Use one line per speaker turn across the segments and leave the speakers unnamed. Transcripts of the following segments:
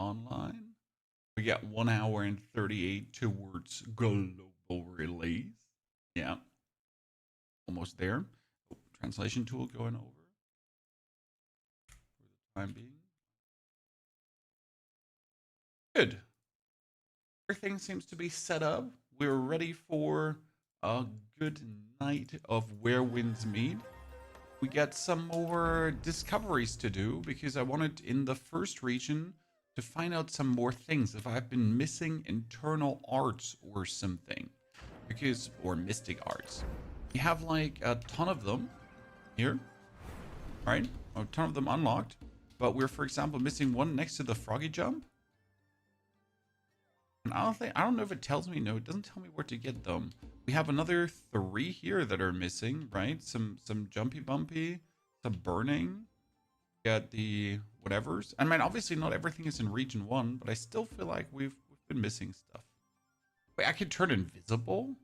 online. We got 1 hour and 38 towards global release. Yeah. Almost there. Oh, translation tool going over. For the time being. Good. Everything seems to be set up. We're ready for a good night of Where Winds Meet. We got some more discoveries to do because I wanted in the first region to find out some more things. If I've been missing internal arts or something, or mystic arts. We have like a ton of them here, right? A ton of them unlocked, but we're, for example, missing one next to the froggy jump. And I don't know if it tells me. No, it doesn't tell me where to get them. We have another 3 here that are missing, right? Some jumpy bumpy, some burning. Got the whatevers. I mean, obviously not everything is in region 1, but I still feel like we've been missing stuff. Wait, I could turn invisible?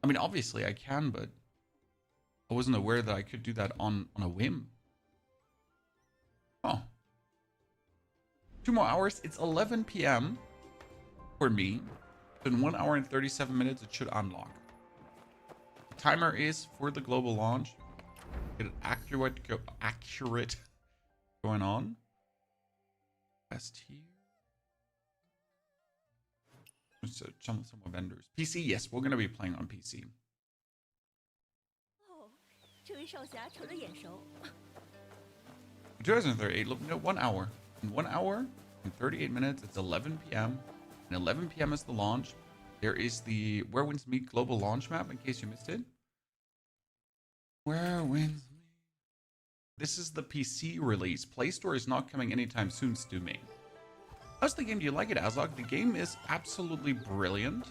I mean, obviously I can, but I wasn't aware that I could do that on a whim. Oh. 2 more hours. It's 11 p.m. for me. In 1 hour and 37 minutes, it should unlock. The timer is for the global launch. Get it accurate going on. Best here. Let's jump some more vendors. PC, yes, we're gonna be playing on PC. Oh, 2038. Look, no, 1 hour. In 1 hour and 38 minutes, it's 11 p.m. And 11 p.m. is the launch. There is the Where Winds Meet global launch map in case you missed it. Where Winds Meet. This is the PC release. Play Store is not coming anytime soon, Stu Ming. How's the game? Do you like it, Azog? The game is absolutely brilliant.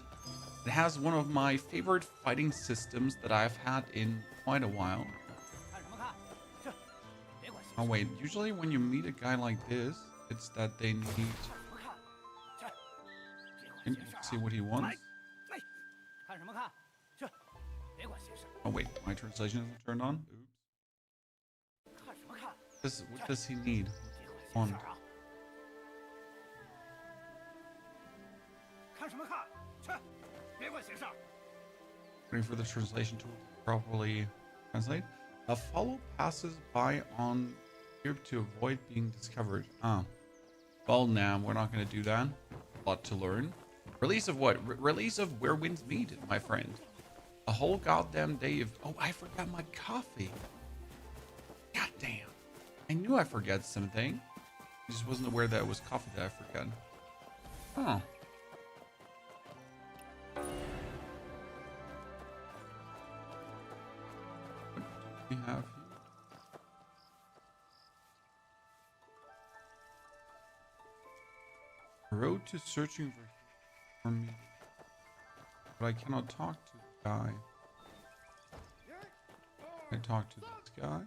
It has one of my favorite fighting systems that I've had in quite a while. Oh wait, usually when you meet a guy like this, it's that they need... Can you see what he wants? Oh wait, my translation isn't turned on? Oops. What does he need? Want? Waiting for the translation to properly translate. A follow passes by on here to avoid being discovered. Ah. Well, nah, we're not going to do that. A lot to learn. Release of what? Release of Where Winds Meet, my friend. A whole goddamn day of... Oh, I forgot my coffee. God damn. I knew I forgot something. I just wasn't aware that it was coffee that I forgot. Oh. What do we have here? Road to searching for me. But I cannot talk to the guy. I talk to this guy.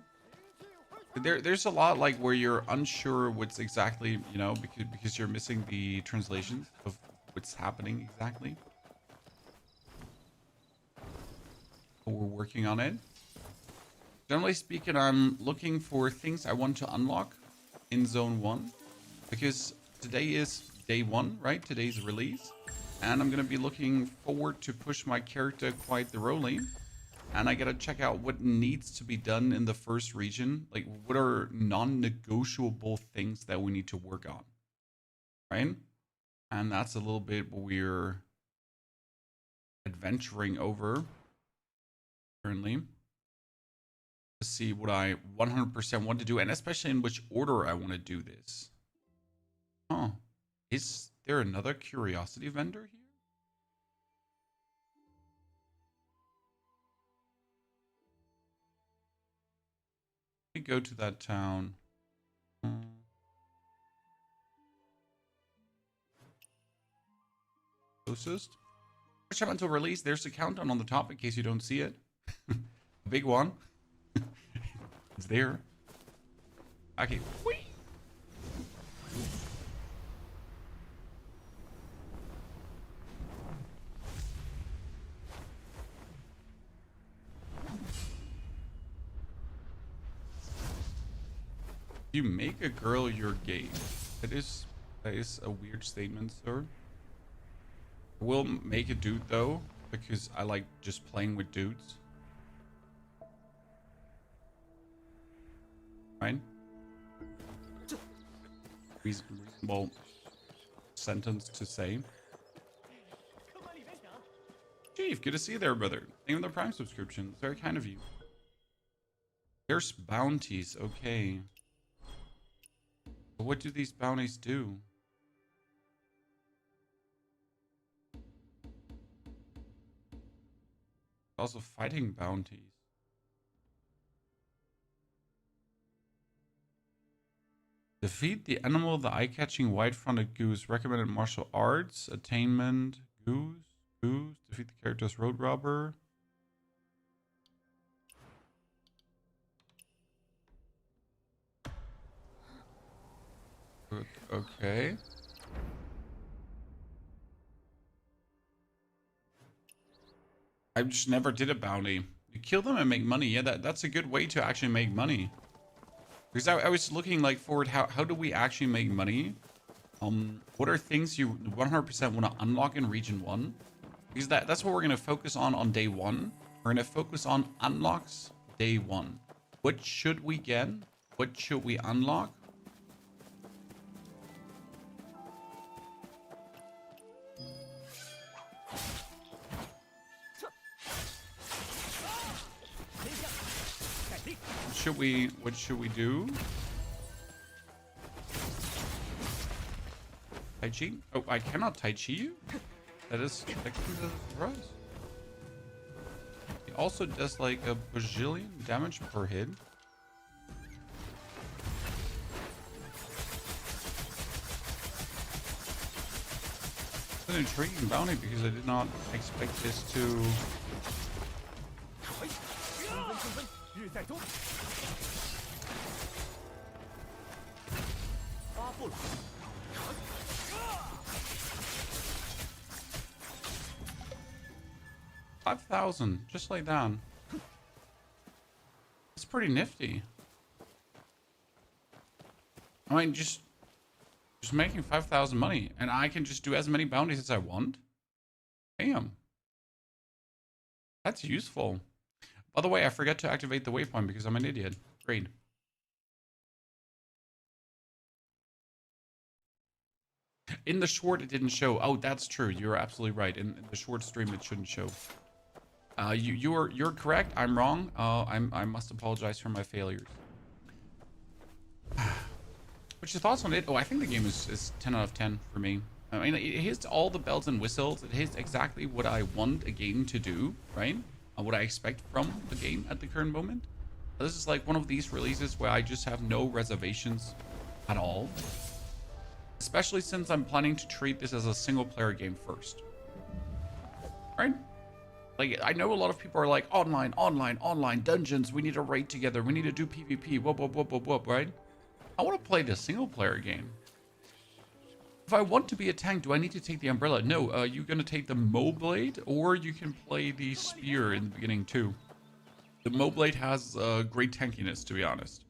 There's a lot like where you're unsure what's exactly, you know, because you're missing the translations of what's happening exactly. But we're working on it. Generally speaking, I'm looking for things I want to unlock in Zone 1 because today is day 1, right? Today's release. And I'm going to be looking forward to push my character quite thoroughly. And I got to check out what needs to be done in the first region. Like, what are non-negotiable things that we need to work on, right? And that's a little bit what we're adventuring over currently. To see what I 100% want to do, and especially in which order I want to do this. Huh. Is there another curiosity vendor here? We go to that town. Closest. Until release. There's the countdown on the top in case you don't see it. A big one. It's there. Okay. Whee! You make a girl your game. It is That is a weird statement, sir. We'll make a dude though, because I like just playing with dudes. Right? Reasonable sentence to say. Chief, good to see you there, brother. Thank you for the Prime subscription. It's very kind of you. There's bounties, okay. But what do these bounties do? Also fighting bounties. Defeat the animal, the eye-catching white-fronted goose. Recommended martial arts. Attainment. Goose. Defeat the character's road robber. Okay. I just never did a bounty. You kill them and make money. Yeah, that's a good way to actually make money. Because I was looking like forward, how do we actually make money? What are things you 100% want to unlock in region 1? Because that's what we're going to focus on day 1. We're going to focus on unlocks day 1. What should we get? What should we unlock? What should we do? Tai Chi? Oh, I cannot Tai Chi you? That is technically a surprise. He also does like a bajillion damage per hit. It's an intriguing bounty because I did not expect this to... 5,000, just like that. It's pretty nifty. I mean, just making 5,000 money, and I can just do as many bounties as I want. Damn. That's useful. By the way, I forgot to activate the waypoint because I'm an idiot. Great. In the short, it didn't show. Oh, that's true. You're absolutely right. In the short stream, it shouldn't show. You're correct. I'm wrong. I must apologize for my failures. What's your thoughts on it? Oh, I think the game is 10 out of 10 for me. I mean, it hits all the bells and whistles. It hits exactly what I want a game to do, right? What I expect from a game at the current moment. This is like one of these releases where I just have no reservations at all. Especially since I'm planning to treat this as a single player game first. Right? Like, I know a lot of people are like, online, dungeons, we need to raid together, we need to do PvP, whoop, right? I want to play the single player game. If I want to be a tank, do I need to take the umbrella? No, you're going to take the Moblade, or you can play the spear in the beginning too. The Moblade has great tankiness, to be honest.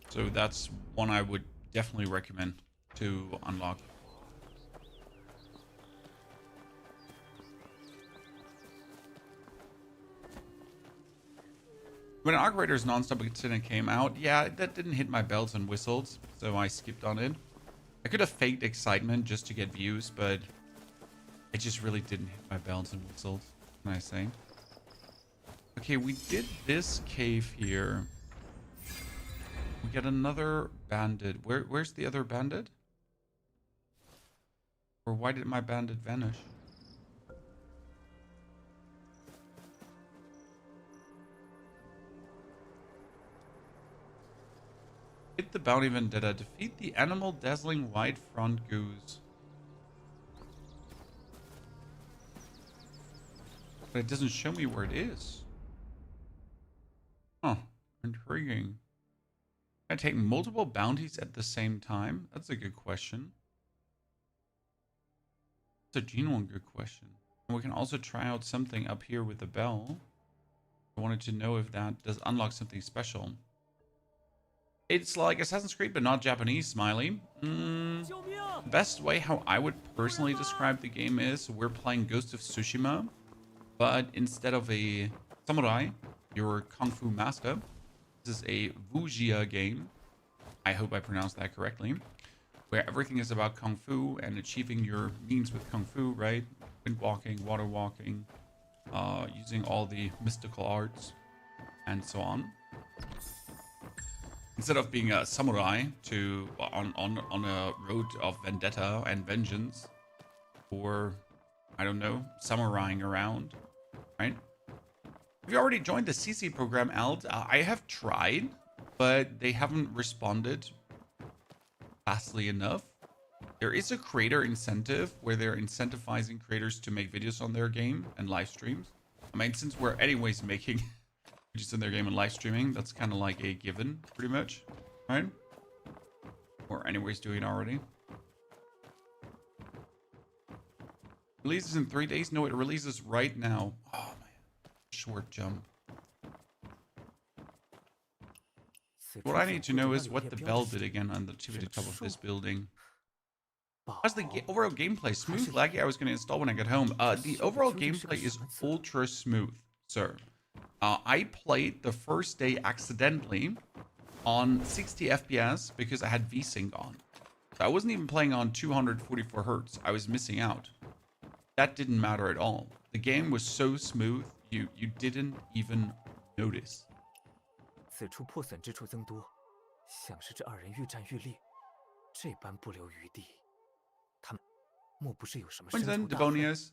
So that's one I would definitely recommend to unlock. When Operator's Non-Stop Incident came out, yeah, that didn't hit my bells and whistles, so I skipped on it. I could have faked excitement just to get views, but it just really didn't hit my bells and whistles, can I say. Okay, we did this cave here. We get another bandit. Where's the other bandit? Or why did my bandit vanish? Hit the bounty vendetta. Defeat the animal dazzling white front goose. But it doesn't show me where it is. Huh. Intriguing. Can I take multiple bounties at the same time? That's a good question. That's a genuine good question. And we can also try out something up here with the bell. I wanted to know if that does unlock something special. It's like Assassin's Creed, but not Japanese, Smiley. The best way how I would personally describe the game is we're playing Ghost of Tsushima, but instead of a samurai, you're a kung fu master. This is a wuxia game. I hope I pronounced that correctly. Where everything is about kung fu and achieving your means with kung fu, right? Wind walking, water walking, using all the mystical arts, and so on. Instead of being a samurai on a road of vendetta and vengeance, or I don't know, samuraiing around, right? Have you already joined the CC program, Ald? I have tried, but they haven't responded fastly enough. There is a creator incentive where they're incentivizing creators to make videos on their game and live streams. I mean, since we're anyways making videos in their game and live streaming, that's kind of like a given, pretty much, right? Or anyways doing already. Releases in 3 days? No, it releases right now. Oh man, short jump. What I need to know is what the bell did again on the tippity top of this building. How's the overall gameplay? Smooth, laggy? I was going to install when I get home. The overall gameplay is ultra smooth, sir. I played the first day accidentally on 60 FPS because I had VSync on. So I wasn't even playing on 244 Hertz. I was missing out. That didn't matter at all. The game was so smooth, you didn't even notice.
此处破损之处增多，像是这二人愈战愈烈，这般不留余地。他们莫不是有什么深仇大恨？
Devonias.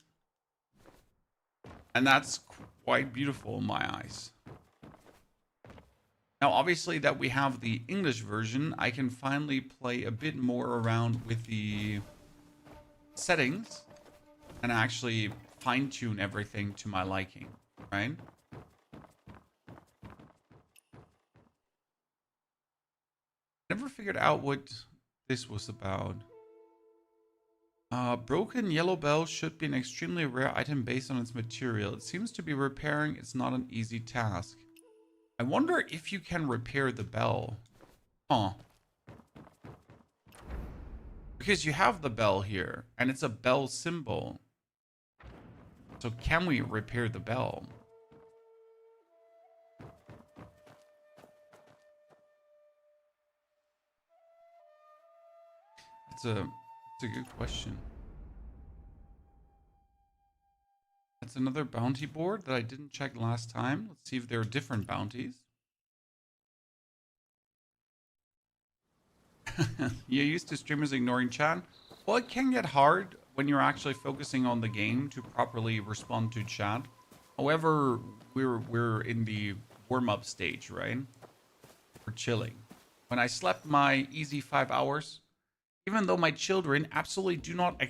And that's quite beautiful in my eyes. Now, obviously that we have the English version, I can finally play a bit more around with the settings and actually fine-tune everything to my liking, right? Never figured out what this was about. Broken yellow bell should be an extremely rare item based on its material. It seems to be repairing. It's not an easy task. I wonder if you can repair the bell. Huh. Because you have the bell here, and it's a bell symbol. So can we repair the bell? It's a good question. That's another bounty board that I didn't check last time. Let's see if there are different bounties. You're used to streamers ignoring chat. Well, it can get hard when you're actually focusing on the game to properly respond to chat. However, we're in the warm-up stage, right? We're chilling. When I slept my easy 5 hours, even though my children absolutely do not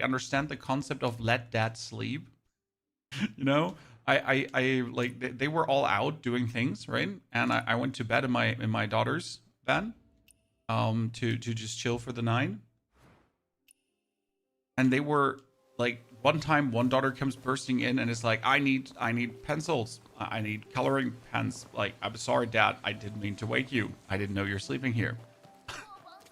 understand the concept of let dad sleep, you know, I like they were all out doing things, right? And I went to bed in my daughter's bed, to just chill for the night. And they were like, one time, one daughter comes bursting in and is like, I need pencils, I need coloring pens. Like, I'm sorry, Dad, I didn't mean to wake you. I didn't know you're sleeping here.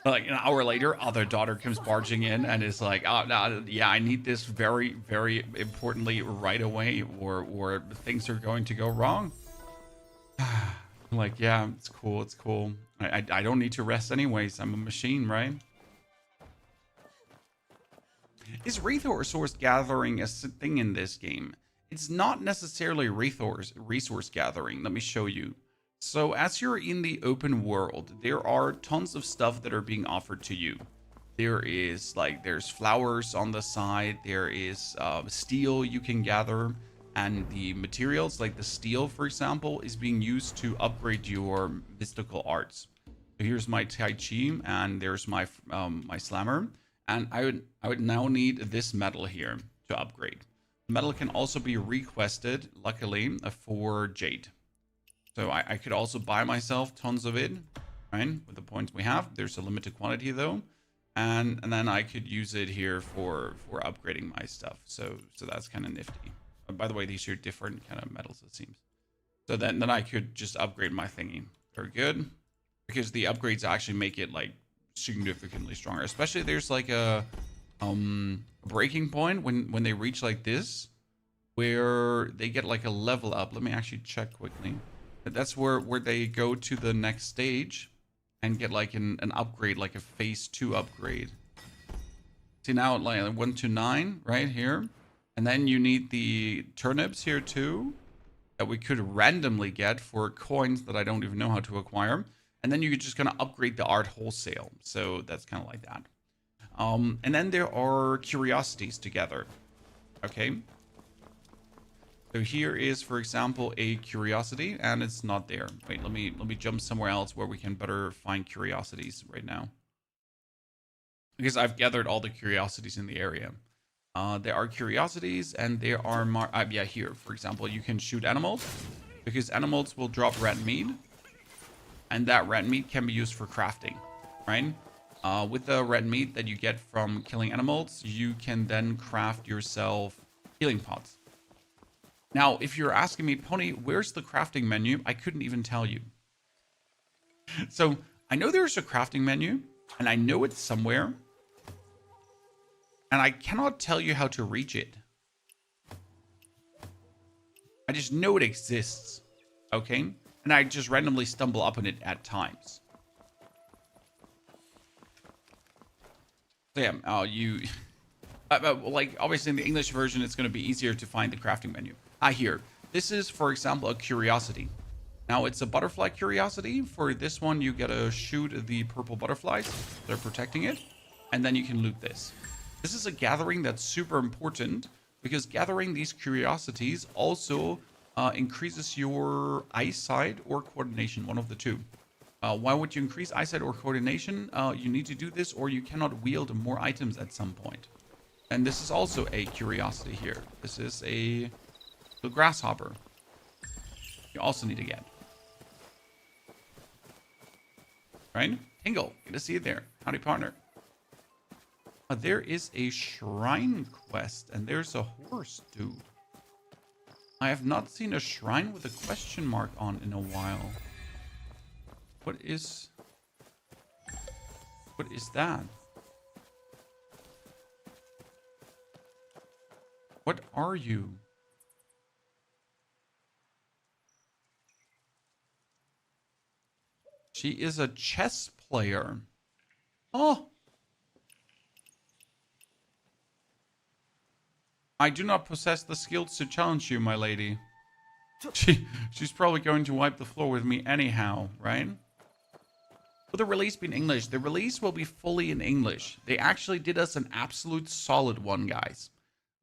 Like an hour later, other daughter comes barging in and is like, oh, no, yeah, I need this very, very importantly right away, or things are going to go wrong. I'm like, yeah, it's cool, it's cool. I don't need to rest anyways. I'm a machine, right? Is resource gathering a thing in this game? It's not necessarily resource gathering. Let me show you. So as you're in the open world, there are tons of stuff that are being offered to you. There's flowers on the side. There is steel you can gather. And the materials, like the steel, for example, is being used to upgrade your mystical arts. So here's my Tai Chi, and there's my my Slammer. And I would now need this metal here to upgrade. The metal can also be requested, luckily, for Jade. So I could also buy myself tons of it, right? With the points we have. There's a limited quantity though. and then I could use it here for upgrading my stuff. So that's kind of nifty. By the way, these are different kind of metals, it seems. So then I could just upgrade my thingy. Very good, because the upgrades actually make it like significantly stronger. Especially there's like a breaking point when they reach like this, where they get like a level up. Let me actually check quickly. But that's where they go to the next stage and get like an upgrade, like a phase 2 upgrade. See now, like 1 to 9 right here. And then you need the turnips here too, that we could randomly get for coins that I don't even know how to acquire. And then you're just gonna upgrade the art wholesale. So that's kind of like that. And then there are curiosities together. Okay. So here is, for example, a curiosity, and it's not there. Wait, let me jump somewhere else where we can better find curiosities right now. Because I've gathered all the curiosities in the area. There are curiosities, and there are yeah, here, for example, you can shoot animals, because animals will drop red meat, and that red meat can be used for crafting, right? With the red meat that you get from killing animals, you can then craft yourself healing pots. Now, if you're asking me, Pony, where's the crafting menu? I couldn't even tell you. So I know there's a crafting menu, and I know it's somewhere, and I cannot tell you how to reach it. I just know it exists, okay? And I just randomly stumble upon it at times. So yeah, you... like, obviously in the English version, it's going to be easier to find the crafting menu. Here. This is, for example, a curiosity. Now, it's a butterfly curiosity. For this one, you gotta shoot the purple butterflies. They're protecting it. And then you can loot this. This is a gathering that's super important, because gathering these curiosities also increases your eyesight or coordination, one of the two. Why would you increase eyesight or coordination? You need to do this, or you cannot wield more items at some point. And this is also a curiosity here. This is a grasshopper. You also need to get. Right? Tingle. Good to see you there. Howdy, partner. There is a shrine quest, and there's a horse, dude. I have not seen a shrine with a question mark on in a while. What is that? What are you? She is a chess player. Oh. I do not possess the skills to challenge you, my lady. She's probably going to wipe the floor with me anyhow, right? Will the release be in English? The release will be fully in English. They actually did us an absolute solid one, guys.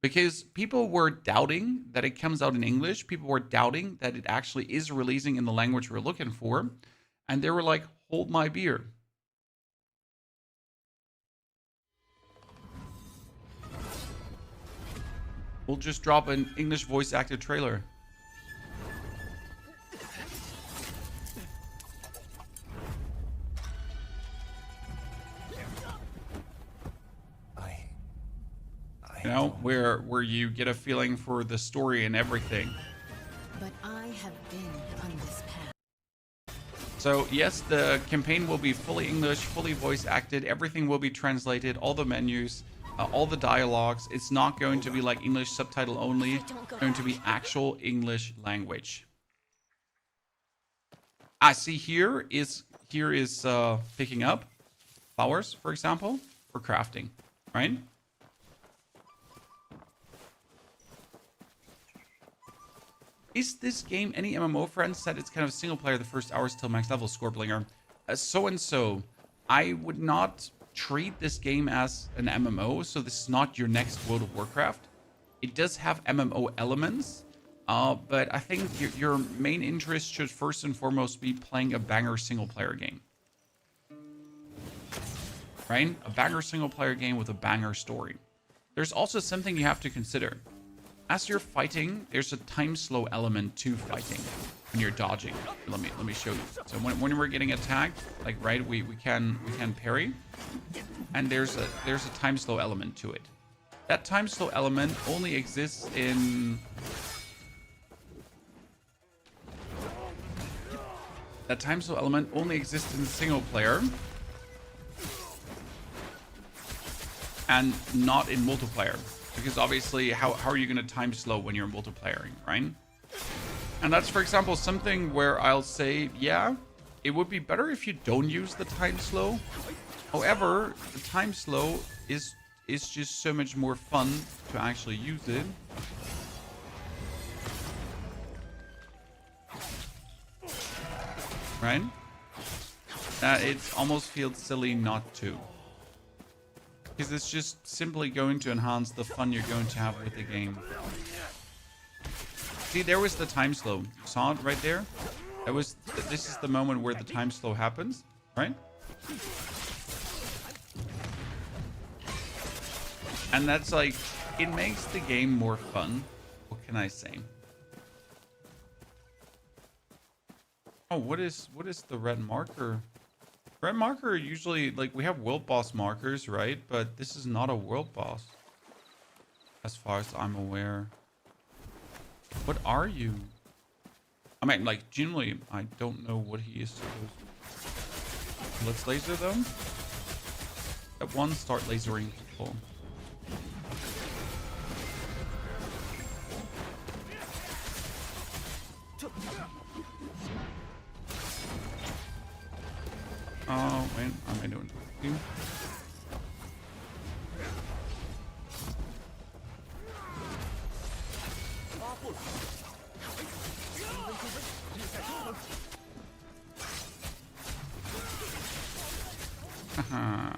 Because people were doubting that it comes out in English. People were doubting that it actually is releasing in the language we're looking for. And they were like, hold my beer. We'll just drop an English voice acted trailer. You know, where you get a feeling for the story and everything.
But I have been on this path.
So yes, the campaign will be fully English, fully voice acted. Everything will be translated, all the menus, all the dialogues. It's not going to be like English subtitle only. It's going to be actual English language. I see here is picking up flowers, for example, for crafting, right? Is this game any MMO? Friends said it's kind of single player the first hours till max level, Scorblinger. So. I would not treat this game as an MMO, so this is not your next World of Warcraft. It does have MMO elements, but I think your main interest should first and foremost be playing a banger single player game. Right? A banger single player game with a banger story. There's also something you have to consider. As you're fighting, there's a time slow element to fighting when you're dodging. Let me show you. So when we're getting attacked, like right, we can parry, and there's a time slow element to it. That time slow element only exists in single player and not in multiplayer, because obviously how are you going to time slow when you're multiplayering, right? And that's, for example, something where I'll say, yeah, it would be better if you don't use the time slow. However, the time slow is just so much more fun to actually use it. Right? That it almost feels silly not to. Because it's just simply going to enhance the fun you're going to have with the game. See, there was the time slow. You saw it right there? This is the moment where the time slow happens, right? And that's like, it makes the game more fun. What can I say? Oh, what is the red marker? Red marker usually, like, we have world boss markers, right? But this is not a world boss, as far as I'm aware. What are you? I mean, like, generally, I don't know what he is supposed to. Let's laser them. At one, start lasering people. Oh, wait, what am I doing? Haha.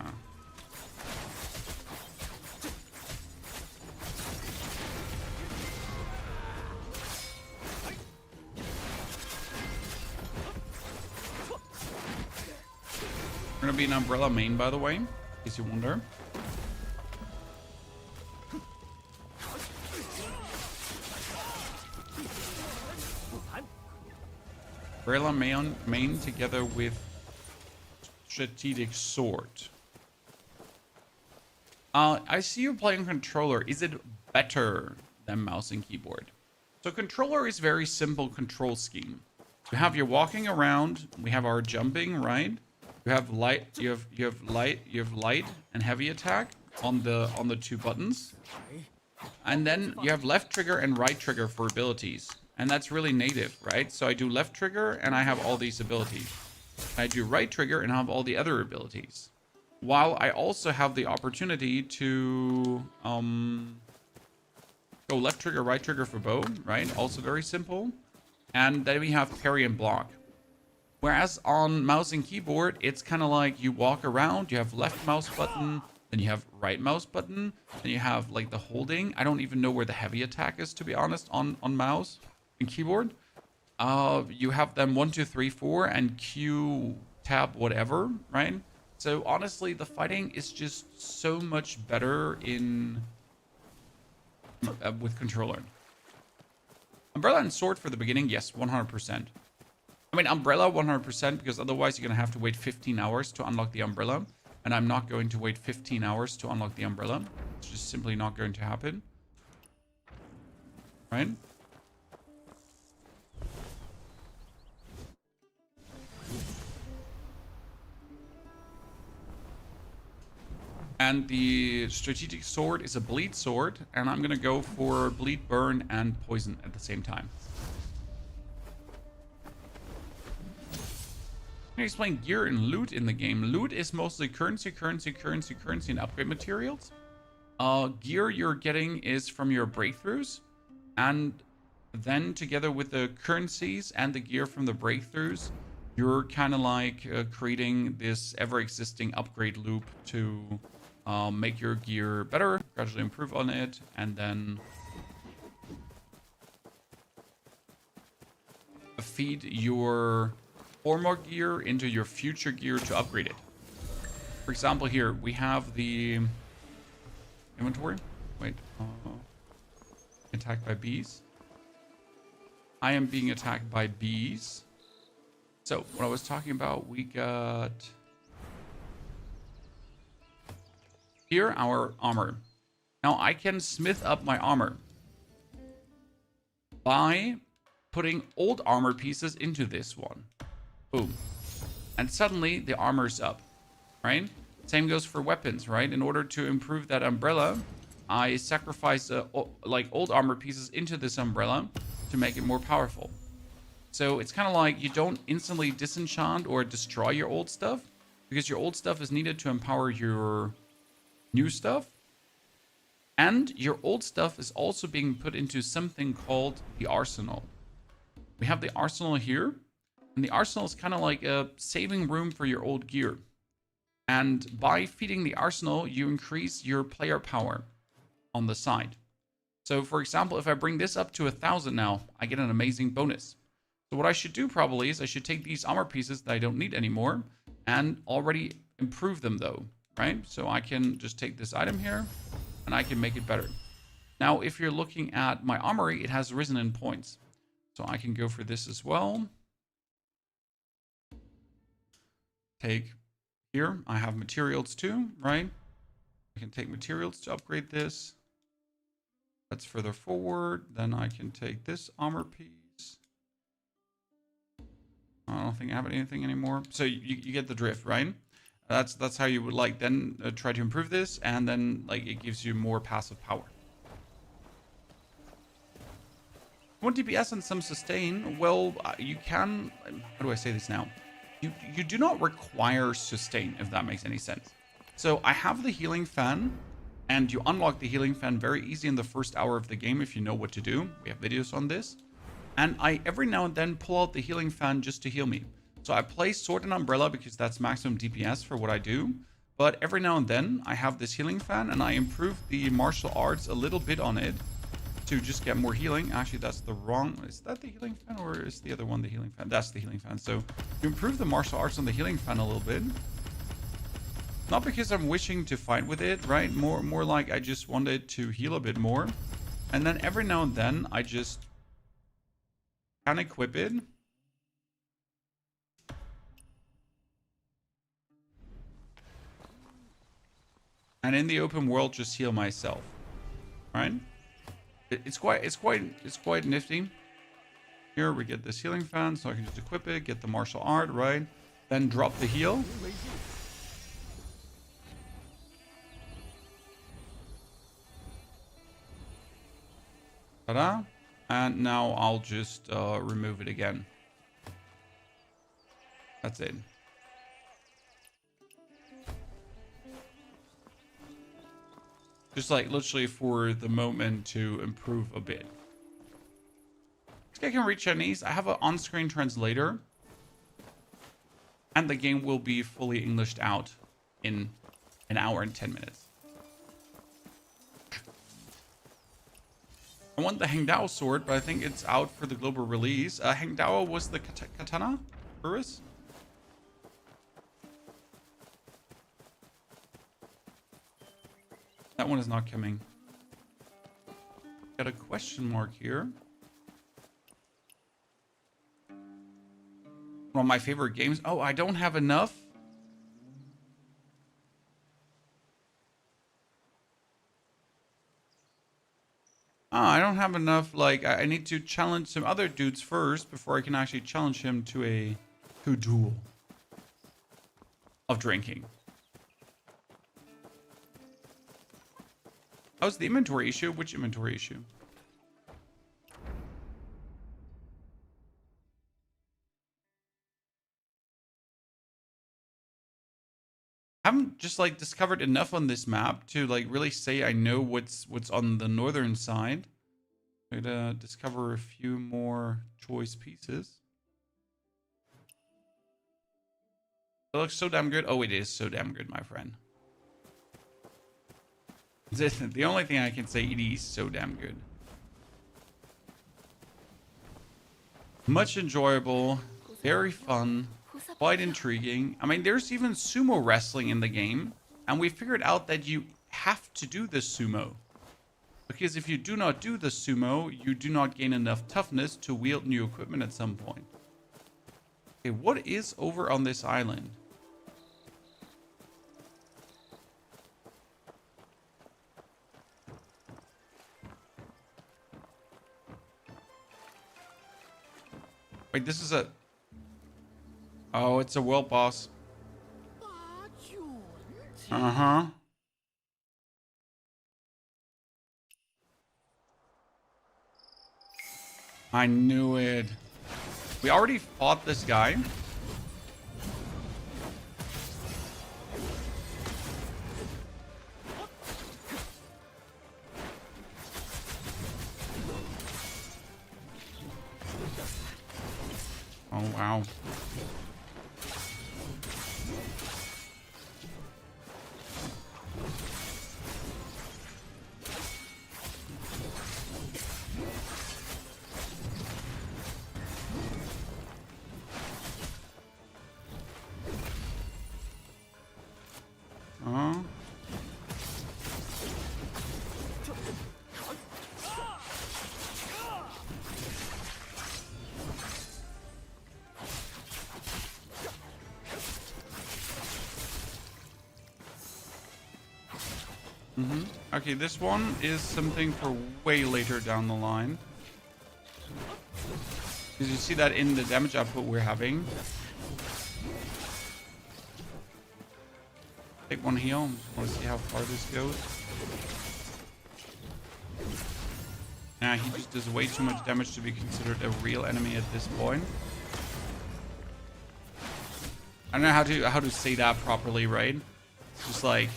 We're gonna be an umbrella main, by the way, in case you wonder. Umbrella main together with strategic sword. I see you playing controller. Is it better than mouse and keyboard? So controller is very simple control scheme. You have your walking around. We have our jumping, right? You have light. You have light and heavy attack on the two buttons, and then you have left trigger and right trigger for abilities, and that's really native, right? So I do left trigger and I have all these abilities. I do right trigger and I have all the other abilities. While I also have the opportunity to go left trigger, right trigger for bow, right? Also very simple. And then we have parry and block. Whereas on mouse and keyboard, it's kind of like you walk around, you have left mouse button, then you have right mouse button, then you have like the holding. I don't even know where the heavy attack is, to be honest, on mouse and keyboard. You have them 1, 2, 3, 4 and Q, tab, whatever, right? So honestly, the fighting is just so much better in with controller. Umbrella and sword for the beginning, yes, 100%. I mean, umbrella 100%, because otherwise you're going to have to wait 15 hours to unlock the umbrella. And I'm not going to wait 15 hours to unlock the umbrella. It's just simply not going to happen. Right? And the strategic sword is a bleed sword. And I'm going to go for bleed, burn, and poison at the same time. I'm going to explain gear and loot in the game. Loot is mostly currency, and upgrade materials. Gear you're getting is from your breakthroughs. And then together with the currencies and the gear from the breakthroughs, you're kind of like creating this ever-existing upgrade loop to make your gear better, gradually improve on it, and then feed your former gear into your future gear to upgrade it. For example, here we have the inventory. Wait, attacked by bees. I am being attacked by bees. So what I was talking about, we got Here, our armor. Now I can smith up my armor by putting old armor pieces into this one. Boom. And suddenly the armor's up, right? Same goes for weapons, right? In order to improve that umbrella, I sacrifice like old armor pieces into this umbrella to make it more powerful. So it's kind of like you don't instantly disenchant or destroy your old stuff, because your old stuff is needed to empower your new stuff. And your old stuff is also being put into something called the arsenal. We have the arsenal here, and the arsenal is kind of like a saving room for your old gear. And by feeding the arsenal, you increase your player power on the side. So for example, if I bring this up to 1,000 now, I get an amazing bonus. So what I should do probably is I should take these armor pieces that I don't need anymore and already improve them though, right? So I can just take this item here and I can make it better. Now, if you're looking at my armory, it has risen in points. So I can go for this as well. Take here, I have materials too, right? I can take materials to upgrade this. That's further forward. Then I can take this armor piece. I don't think I have anything anymore. So you get the drift, right? That's how you would like then try to improve this, and then like it gives you more passive power. 1 DPS and some sustain. Well, you can. How do I say this now? You do not require sustain, if that makes any sense. So I have the healing fan, and you unlock the healing fan very easy in the first hour of the game if you know what to do. We have videos on this. And I every now and then pull out the healing fan just to heal me. So I play Sword and Umbrella because that's maximum DPS for what I do. But every now and then I have this healing fan and I improve the martial arts a little bit on it to just get more healing. Actually, that's the wrong... Is that the healing fan or is the other one the healing fan? That's the healing fan. So you improve the martial arts on the healing fan a little bit. Not because I'm wishing to fight with it, right? More like I just wanted to heal a bit more. And then every now and then I just can equip it. And in the open world, just heal myself, right? It's quite nifty. Here we get this healing fan, so I can just equip it, get the martial art, right? Then drop the heal. Ta-da! And now I'll just remove it again. That's it. Just like literally for the moment to improve a bit. This guy can read Chinese. I have an on-screen translator. And the game will be fully Englished out in an hour and 10 minutes. I want the Hengdao sword, but I think it's out for the global release. Hengdao was the katana? Urus? That one is not coming. Got a question mark here. One of my favorite games. Oh, I don't have enough. I don't have enough. Like, I need to challenge some other dudes first before I can actually challenge him to a duel of drinking. How's the inventory issue? Which inventory issue? I haven't just like discovered enough on this map to like really say I know what's on the northern side. Try to discover a few more choice pieces. It looks so damn good. Oh, it is so damn good, my friend. The only thing I can say, it is so damn good. Much enjoyable, very fun, quite intriguing. I mean, there's even sumo wrestling in the game, and we figured out that you have to do the sumo. Because if you do not do the sumo, you do not gain enough toughness to wield new equipment at some point. Okay, what is over on this island? Wait, this is a... Oh, it's a world boss. Uh-huh. I knew it. We already fought this guy. Oh, wow. Oh. Okay, this one is something for way later down the line. Because you see that in the damage output we're having. Take one heal. I want to see how far this goes. Nah, he just does way too much damage to be considered a real enemy at this point. I don't know how to say that properly, right? It's just like...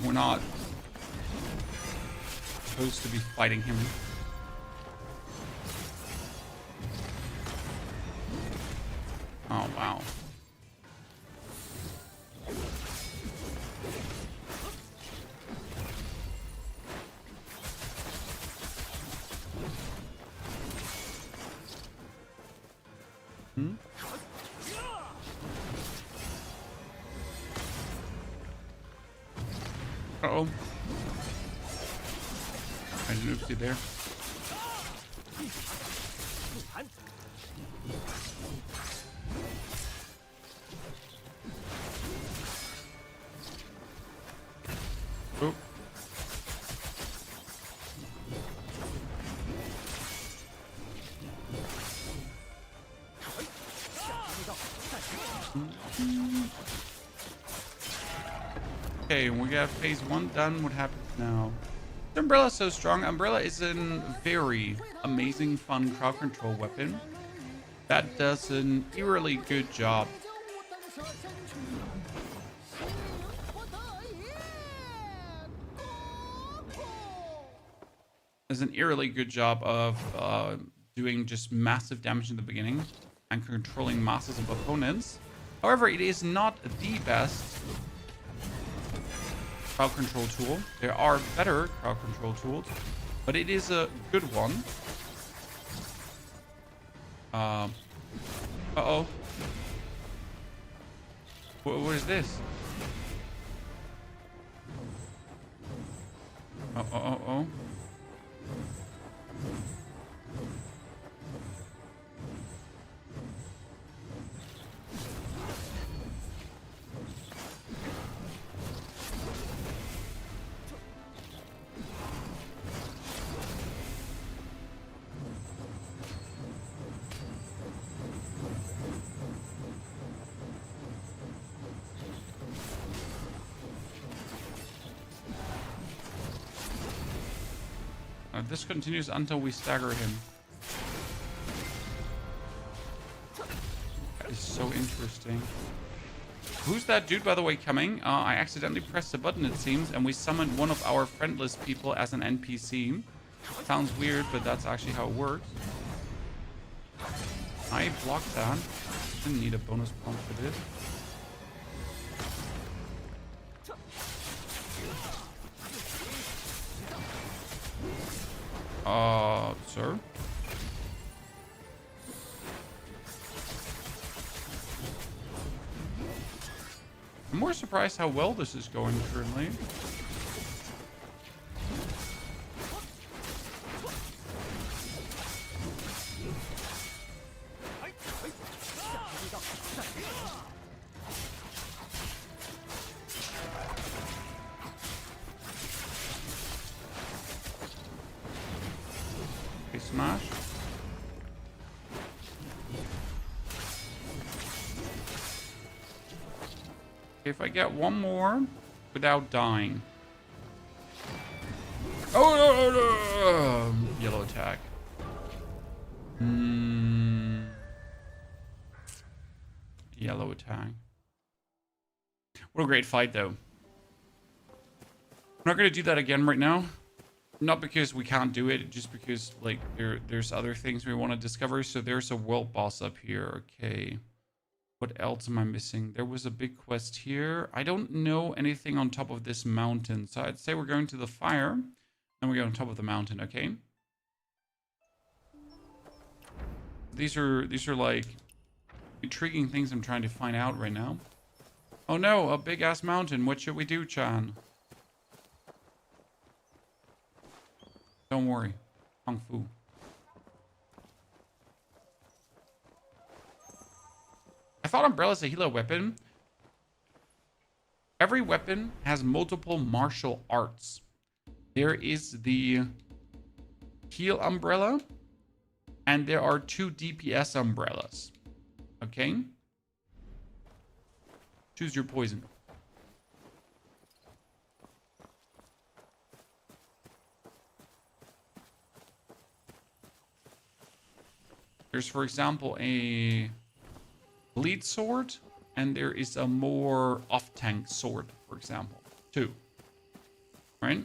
we're not supposed to be fighting him. Oh, wow. Uh-oh. I didn't oopsie there. Oh. Okay, we got phase 1 done. What happens now? The Umbrella is so strong. Umbrella is a very amazing, fun crowd control weapon that does an eerily good job. Does an eerily good job of doing just massive damage in the beginning and controlling masses of opponents. However, it is not the best crowd control tool. There are better crowd control tools, but it is a good one. Uh-oh. What is this? Oh. This continues until we stagger him. That is so interesting. Who's that dude, by the way, coming? I accidentally pressed the button, it seems, and we summoned one of our friendless people as an NPC. Sounds weird, but that's actually how it works. I blocked that. Didn't need a bonus point for this. Sir? I'm more surprised how well this is going currently. If I get one more without dying. Oh, no, no, no. Yellow attack. Yellow attack. What a great fight, though. I'm not going to do that again right now. Not because we can't do it, just because, like, there's other things we want to discover. So there's a world boss up here. Okay. What else am I missing? There was a big quest here. I don't know anything on top of this mountain. So I'd say we're going to the fire. And we go on top of the mountain, okay? These are like intriguing things I'm trying to find out right now. Oh no, a big ass mountain. What should we do, Chan? Don't worry. Kung Fu. I thought Umbrella's a healer weapon. Every weapon has multiple martial arts. There is the heal umbrella, and there are 2 DPS umbrellas. Okay? Choose your poison. There's, for example, a bleed sword, and there is a more off-tank sword, for example. 2. Right?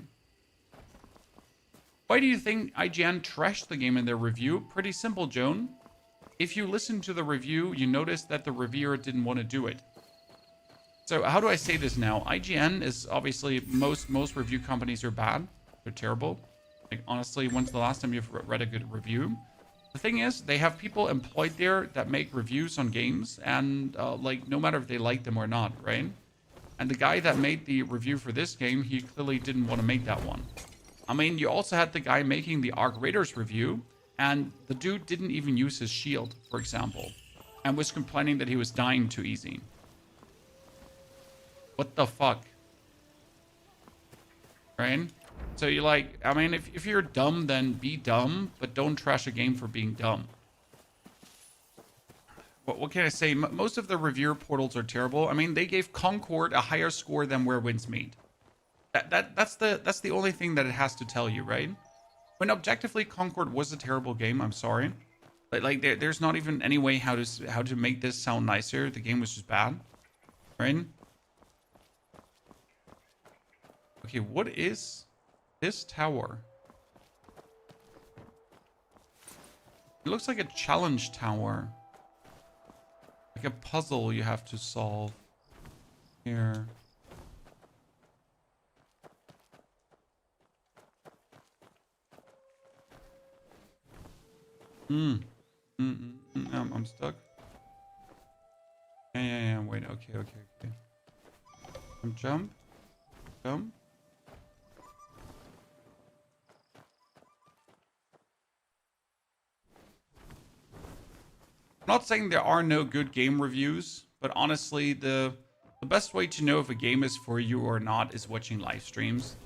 Why do you think IGN trashed the game in their review? Pretty simple, Joan. If you listen to the review, you notice that the reviewer didn't want to do it. So how do I say this now? IGN is obviously, most review companies are bad. They're terrible. Like, honestly, when's the last time you've read a good review? The thing is, they have people employed there that make reviews on games, and like, no matter if they like them or not, right? And the guy that made the review for this game, he clearly didn't want to make that one. I mean, you also had the guy making the Arc Raiders review, and the dude didn't even use his shield, for example, and was complaining that he was dying too easy. What the fuck? Right? So you're like, I mean, if you're dumb, then be dumb, but don't trash a game for being dumb. What can I say? Most of the reviewer portals are terrible. I mean, they gave Concord a higher score than Where Winds Meet. That's the only thing that it has to tell you, right? When objectively Concord was a terrible game, I'm sorry. Like there's not even any way how to make this sound nicer. The game was just bad, right? Okay, what is this tower? It looks like a challenge tower, like a puzzle you have to solve here. I'm stuck. Yeah. Wait. Okay. Jump. I'm not saying there are no good game reviews, but honestly, the best way to know if a game is for you or not is watching live streams.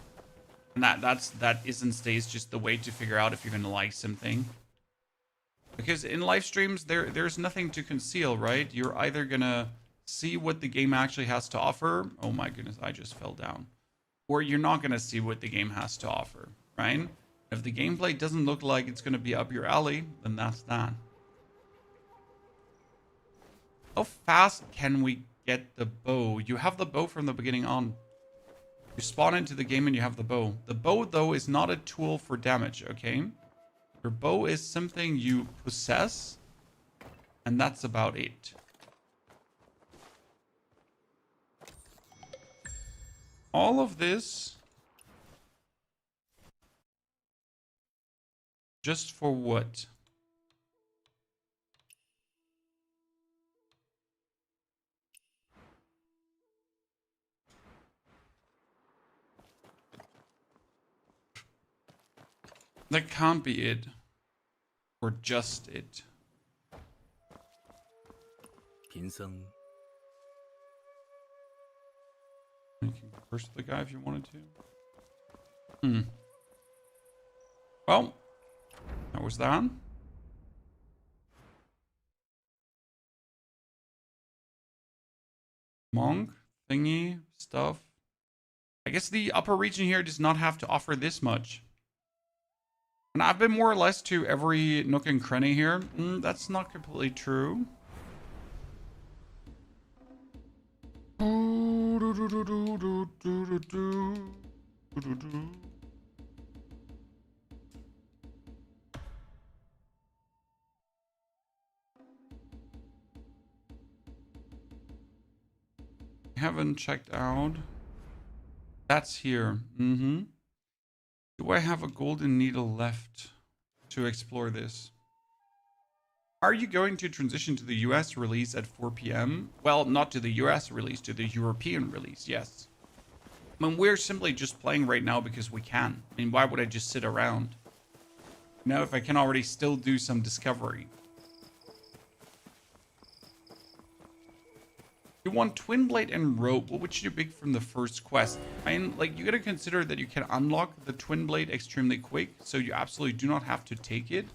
And that is and stays just the way to figure out if you're gonna like something. Because in live streams, there's nothing to conceal, right? You're either gonna see what the game actually has to offer. Oh my goodness, I just fell down. Or you're not gonna see what the game has to offer, right? If the gameplay doesn't look like it's gonna be up your alley, then that's that. How fast can we get the bow? You have the bow from the beginning on. You spawn into the game and you have the bow. The bow, though, is not a tool for damage, okay? Your bow is something you possess, and that's about it. All of this just for what? That can't be it. Or just it.
贫僧
You can curse the guy if you wanted to. Well, that was that. Monk, thingy stuff. I guess the upper region here does not have to offer this much. And I've been more or less to every nook and cranny here. That's not completely true. Haven't checked out. That's here. Do I have a golden needle left to explore this? Are you going to transition to the US release at 4 p.m.? Well, not to the US release, to the European release, yes. I mean, we're simply just playing right now because we can. I mean, why would I just sit around? You know, if I can already still do some discovery. You want Twin Blade and Rope. What would you pick from the first quest? I mean, like, you gotta consider that you can unlock the Twin Blade extremely quick, so you absolutely do not have to take it.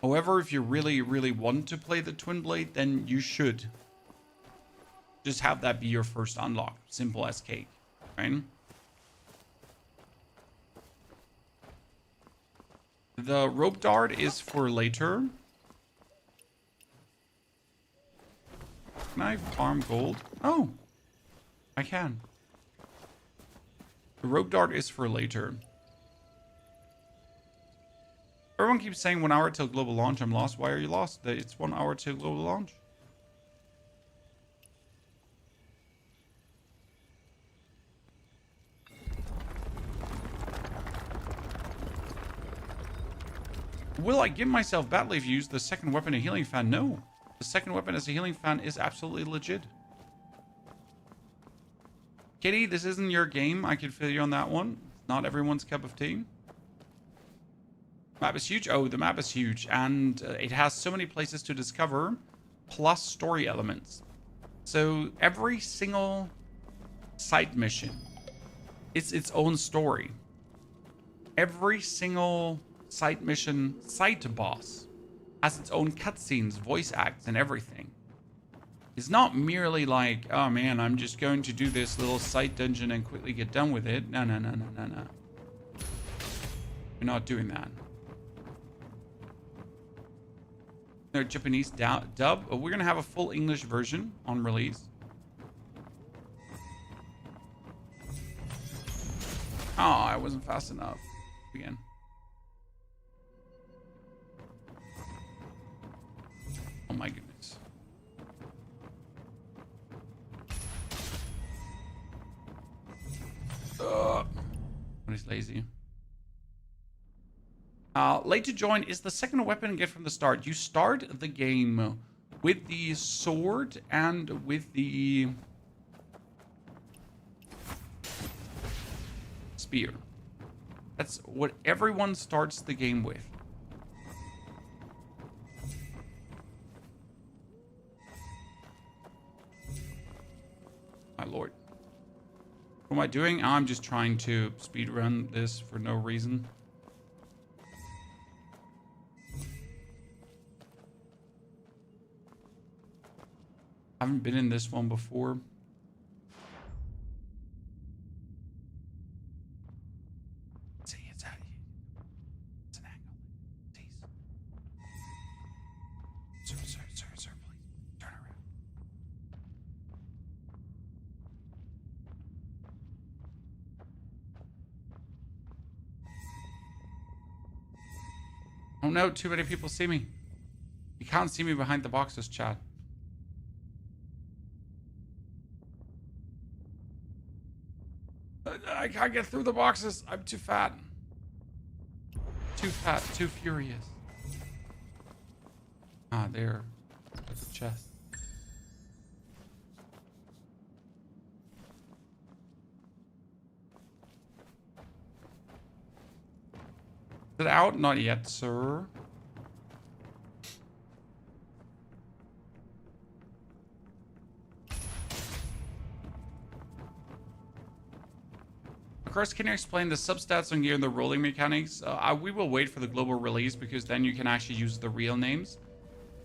However, if you really, really want to play the Twin Blade, then you should just have that be your first unlock. Simple as cake, right? The Rope Dart is for later. Can I farm gold? Oh, I can. The Rope Dart is for later. Everyone keeps saying 1 hour till global launch. I'm lost. Why are you lost? It's 1 hour till global launch. Will I give myself battle if you use the second weapon a healing fan? No. The second weapon as a healing fan is absolutely legit. Kitty, this isn't your game. I can feel you on that one. It's not everyone's cup of tea. Map is huge. Oh, the map is huge. And it has so many places to discover, plus story elements. So every single side mission is its own story. Every single side mission, side boss, has its own cutscenes, voice acts, and everything. It's not merely like, oh man, I'm just going to do this little side dungeon and quickly get done with it. No. We're not doing that. No Japanese dub. We're going to have a full English version on release. Oh, I wasn't fast enough. Again. Oh my goodness. When he's lazy. Late to join is the second weapon get from the start. You start the game with the sword and with the spear. That's what everyone starts the game with. My lord. What am I doing? I'm just trying to speedrun this for no reason. I haven't been in this one before. See, it's out here. It's an angle. Please. Sir, please. Turn around. Oh no, too many people see me. You can't see me behind the boxes, chat. I can't get through the boxes. I'm too fat. Too fat, too furious. Ah, there. That's a chest. Is it out? Not yet, sir. Chris, can you explain the substats on gear and the rolling mechanics? We will wait for the global release because then you can actually use the real names.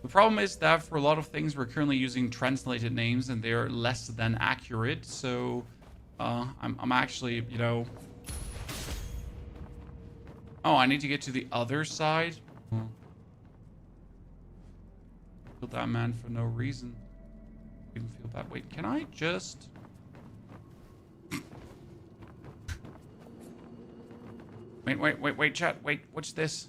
The problem is that for a lot of things, we're currently using translated names and they're less than accurate. So I'm actually, you know... Oh, I need to get to the other side. Feel that man for no reason. Even feel bad. Wait, can I just... Wait, chat. Wait, what's this?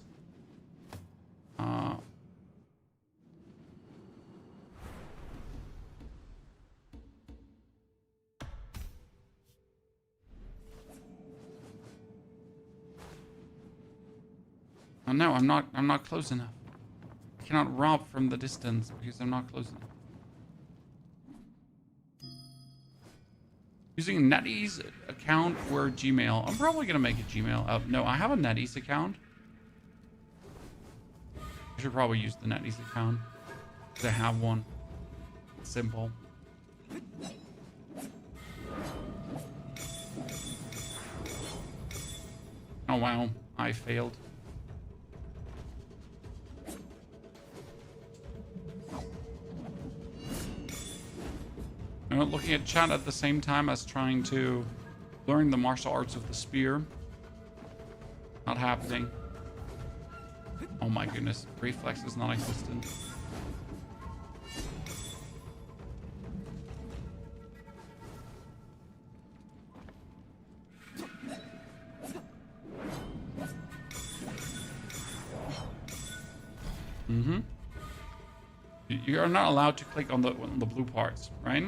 Oh no, I'm not close enough. I cannot rob from the distance because I'm not close enough. Using NetEase account or Gmail. I'm probably gonna make a Gmail. No, I have a NetEase account. I should probably use the NetEase account. Because I have one. It's simple. Oh wow, I failed. Looking at chat at the same time as trying to learn the martial arts of the spear. Not happening. Oh my goodness, reflex is non-existent. You are not allowed to click on the blue parts, right?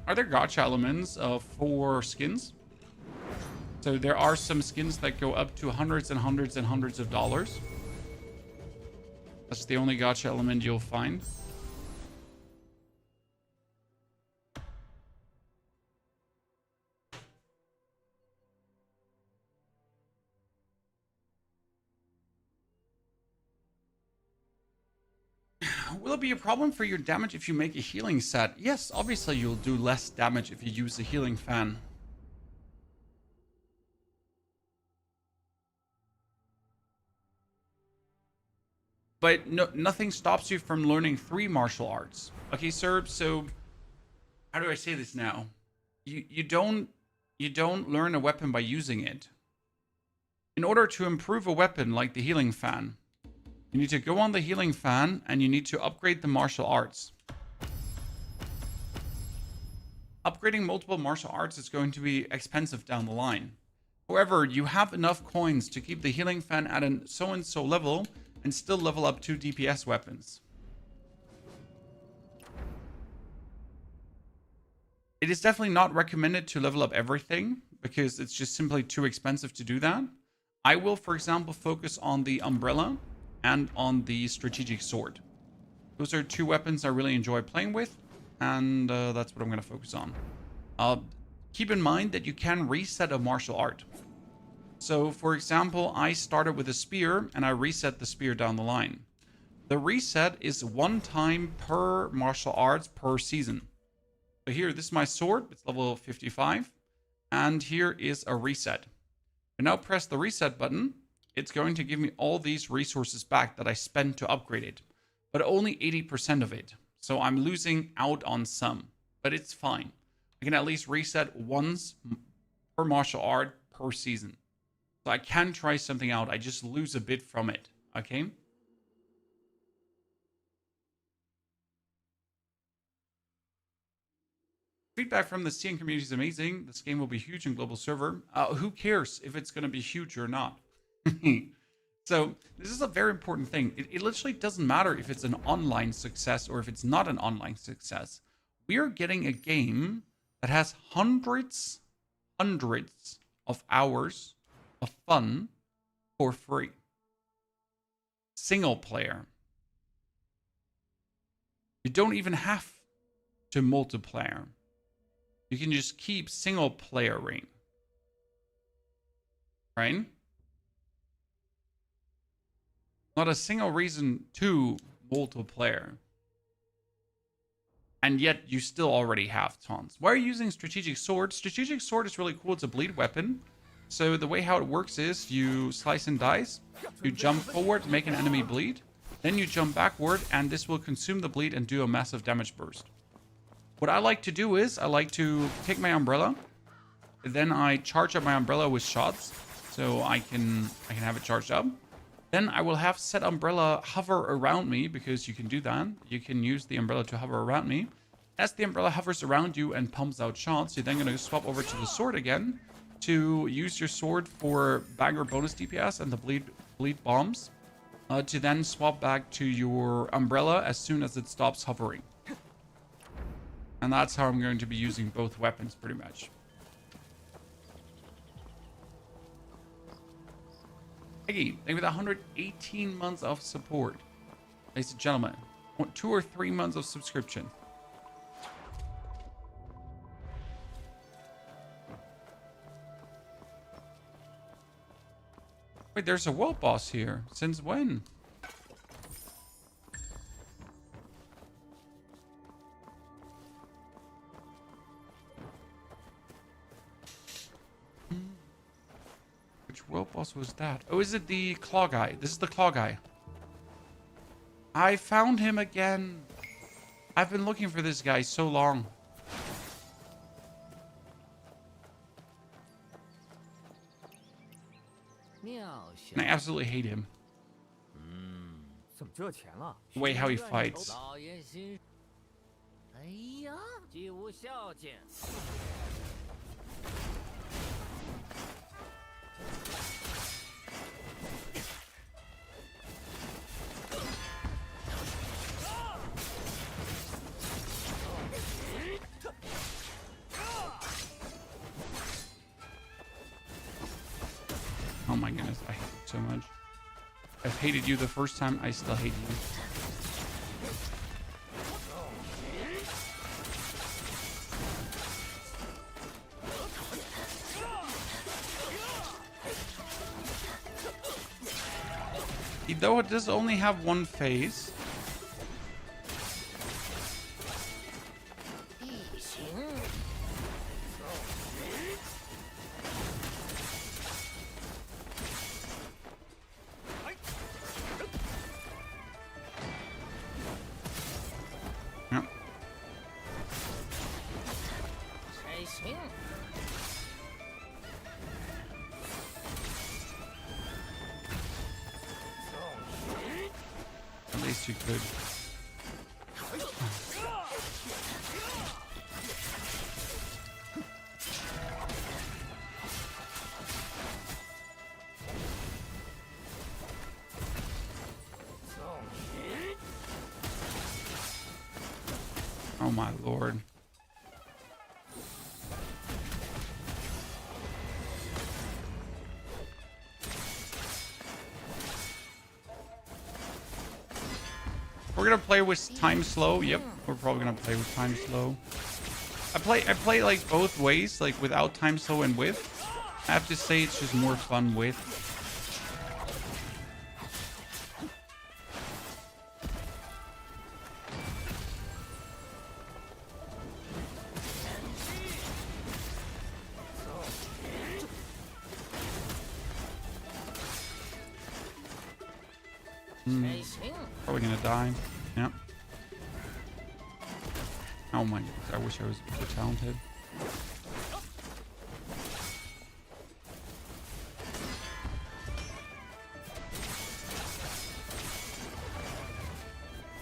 Are there gacha elements for skins? So there are some skins that go up to hundreds and hundreds and hundreds of dollars. That's the only gacha element you'll find. Will it be a problem for your damage if you make a healing set? Yes, obviously you'll do less damage if you use a healing fan. But no, nothing stops you from learning 3 martial arts. Okay, sir, so how do I say this now? You don't learn a weapon by using it. In order to improve a weapon like the healing fan, you need to go on the healing fan and you need to upgrade the martial arts. Upgrading multiple martial arts is going to be expensive down the line. However, you have enough coins to keep the healing fan at a so-and-so level and still level up 2 DPS weapons. It is definitely not recommended to level up everything because it's just simply too expensive to do that. I will, for example, focus on the umbrella and on the strategic sword. Those are 2 weapons I really enjoy playing with, and that's what I'm going to focus on. Keep in mind that you can reset a martial art. So, for example, I started with a spear, and I reset the spear down the line. The reset is 1 time per martial arts per season. So here, this is my sword. It's level 55. And here is a reset. I now press the reset button. It's going to give me all these resources back that I spent to upgrade it, but only 80% of it. So I'm losing out on some, but it's fine. I can at least reset once per martial art per season. So I can try something out. I just lose a bit from it, okay? Feedback from the CN community is amazing. This game will be huge in global server. Who cares if it's going to be huge or not? So this is a very important thing. It literally doesn't matter if it's an online success or if it's not an online success. We are getting a game that has hundreds of hours of fun for free. Single player. You don't even have to multiplayer. You can just keep single playering. Right? Not a single reason to multiplayer. And yet you still already have tons. Why are you using strategic sword? Strategic sword is really cool. It's a bleed weapon. So the way how it works is you slice and dice, you jump forward, make an enemy bleed, then you jump backward, and this will consume the bleed and do a massive damage burst. What I like to do is I like to take my umbrella, then I charge up my umbrella with shots, so I can have it charged up. Then I will have said umbrella hover around me, because you can do that. You can use the umbrella to hover around me. As the umbrella hovers around you and pumps out shots, you're then going to swap over to the sword again to use your sword for banger bonus DPS and the bleed bombs, to then swap back to your umbrella as soon as it stops hovering. And that's how I'm going to be using both weapons pretty much. Hey, thank you for the 118 months of support. Ladies and gentlemen, 2 or 3 months of subscription. Wait, there's a world boss here. Since when? Which world boss was that? Oh, is it the claw guy? This is the claw guy. I found him again. I've been looking for this guy so long. And I absolutely hate him. The way how he fights. Oh my goodness, I hate it so much. I've hated you the first time, I still hate you. Though it does only have one phase. Yep. At least you could. Oh my lord. We're gonna play with time slow. Yep, we're probably gonna play with time slow. I play like both ways, like without time slow and with. I have to say it's just more fun with. Probably gonna die. Yep. Oh my goodness, I wish I was more talented.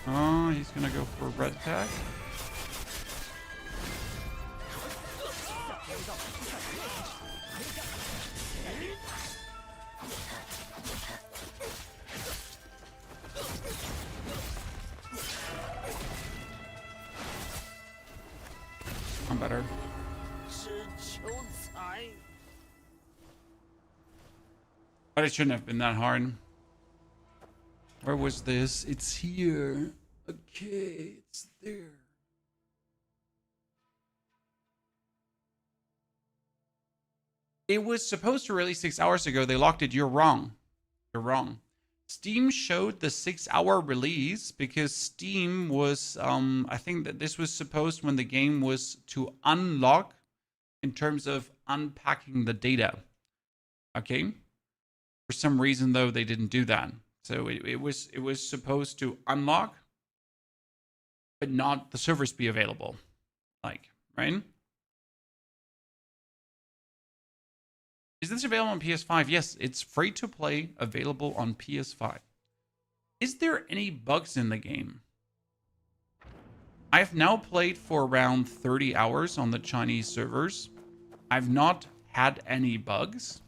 Oh, he's gonna go for a red attack. I'm better. But it shouldn't have been that hard. Where was this? It's here. Okay, it's there. It was supposed to release 6 hours ago. They locked it. You're wrong. You're wrong. Steam showed the 6-hour release because Steam was, I think that this was supposed when the game was to unlock in terms of unpacking the data. Okay. For some reason, though, they didn't do that. So it was supposed to unlock, but not the servers be available. Like, right? Is this available on PS5? Yes, it's free to play, available on PS5. Is there any bugs in the game? I've now played for around 30 hours on the Chinese servers. I've not had any bugs,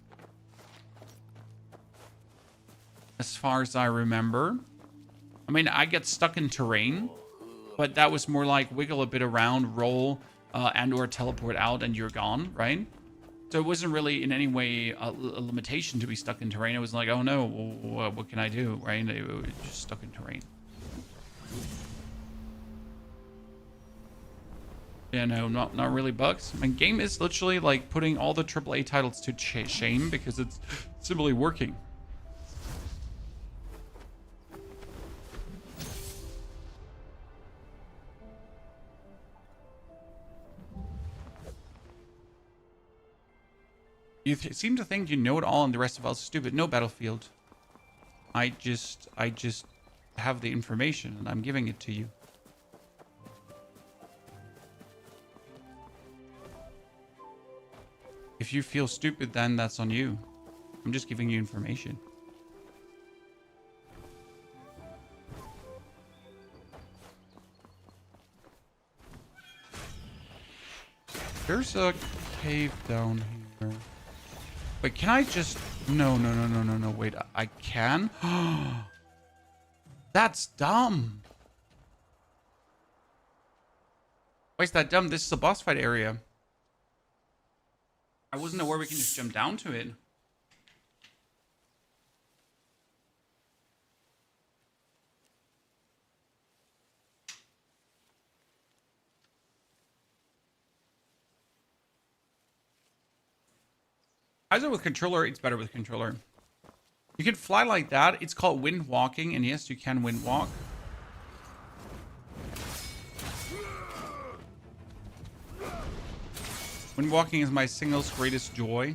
as far as I remember. I mean, I get stuck in terrain, but that was more like wiggle a bit around, roll, and or teleport out and you're gone, right? So it wasn't really in any way a limitation to be stuck in terrain. It was like, oh no, what can I do, right? It was just stuck in terrain. Yeah, no, not really bugs. I mean, game is literally like putting all the AAA titles to shame because it's simply working. You seem to think you know it all and the rest of us is stupid. No, Battlefield. I just have the information and I'm giving it to you. If you feel stupid, then that's on you. I'm just giving you information. There's a cave down here. Wait, can I just... No, wait, I can? That's dumb. Why is that dumb? This is a boss fight area. I wasn't aware we can just jump down to it. How's it with controller? It's better with controller. You can fly like that. It's called wind walking, and yes, you can wind walk. Wind walking is my single greatest joy.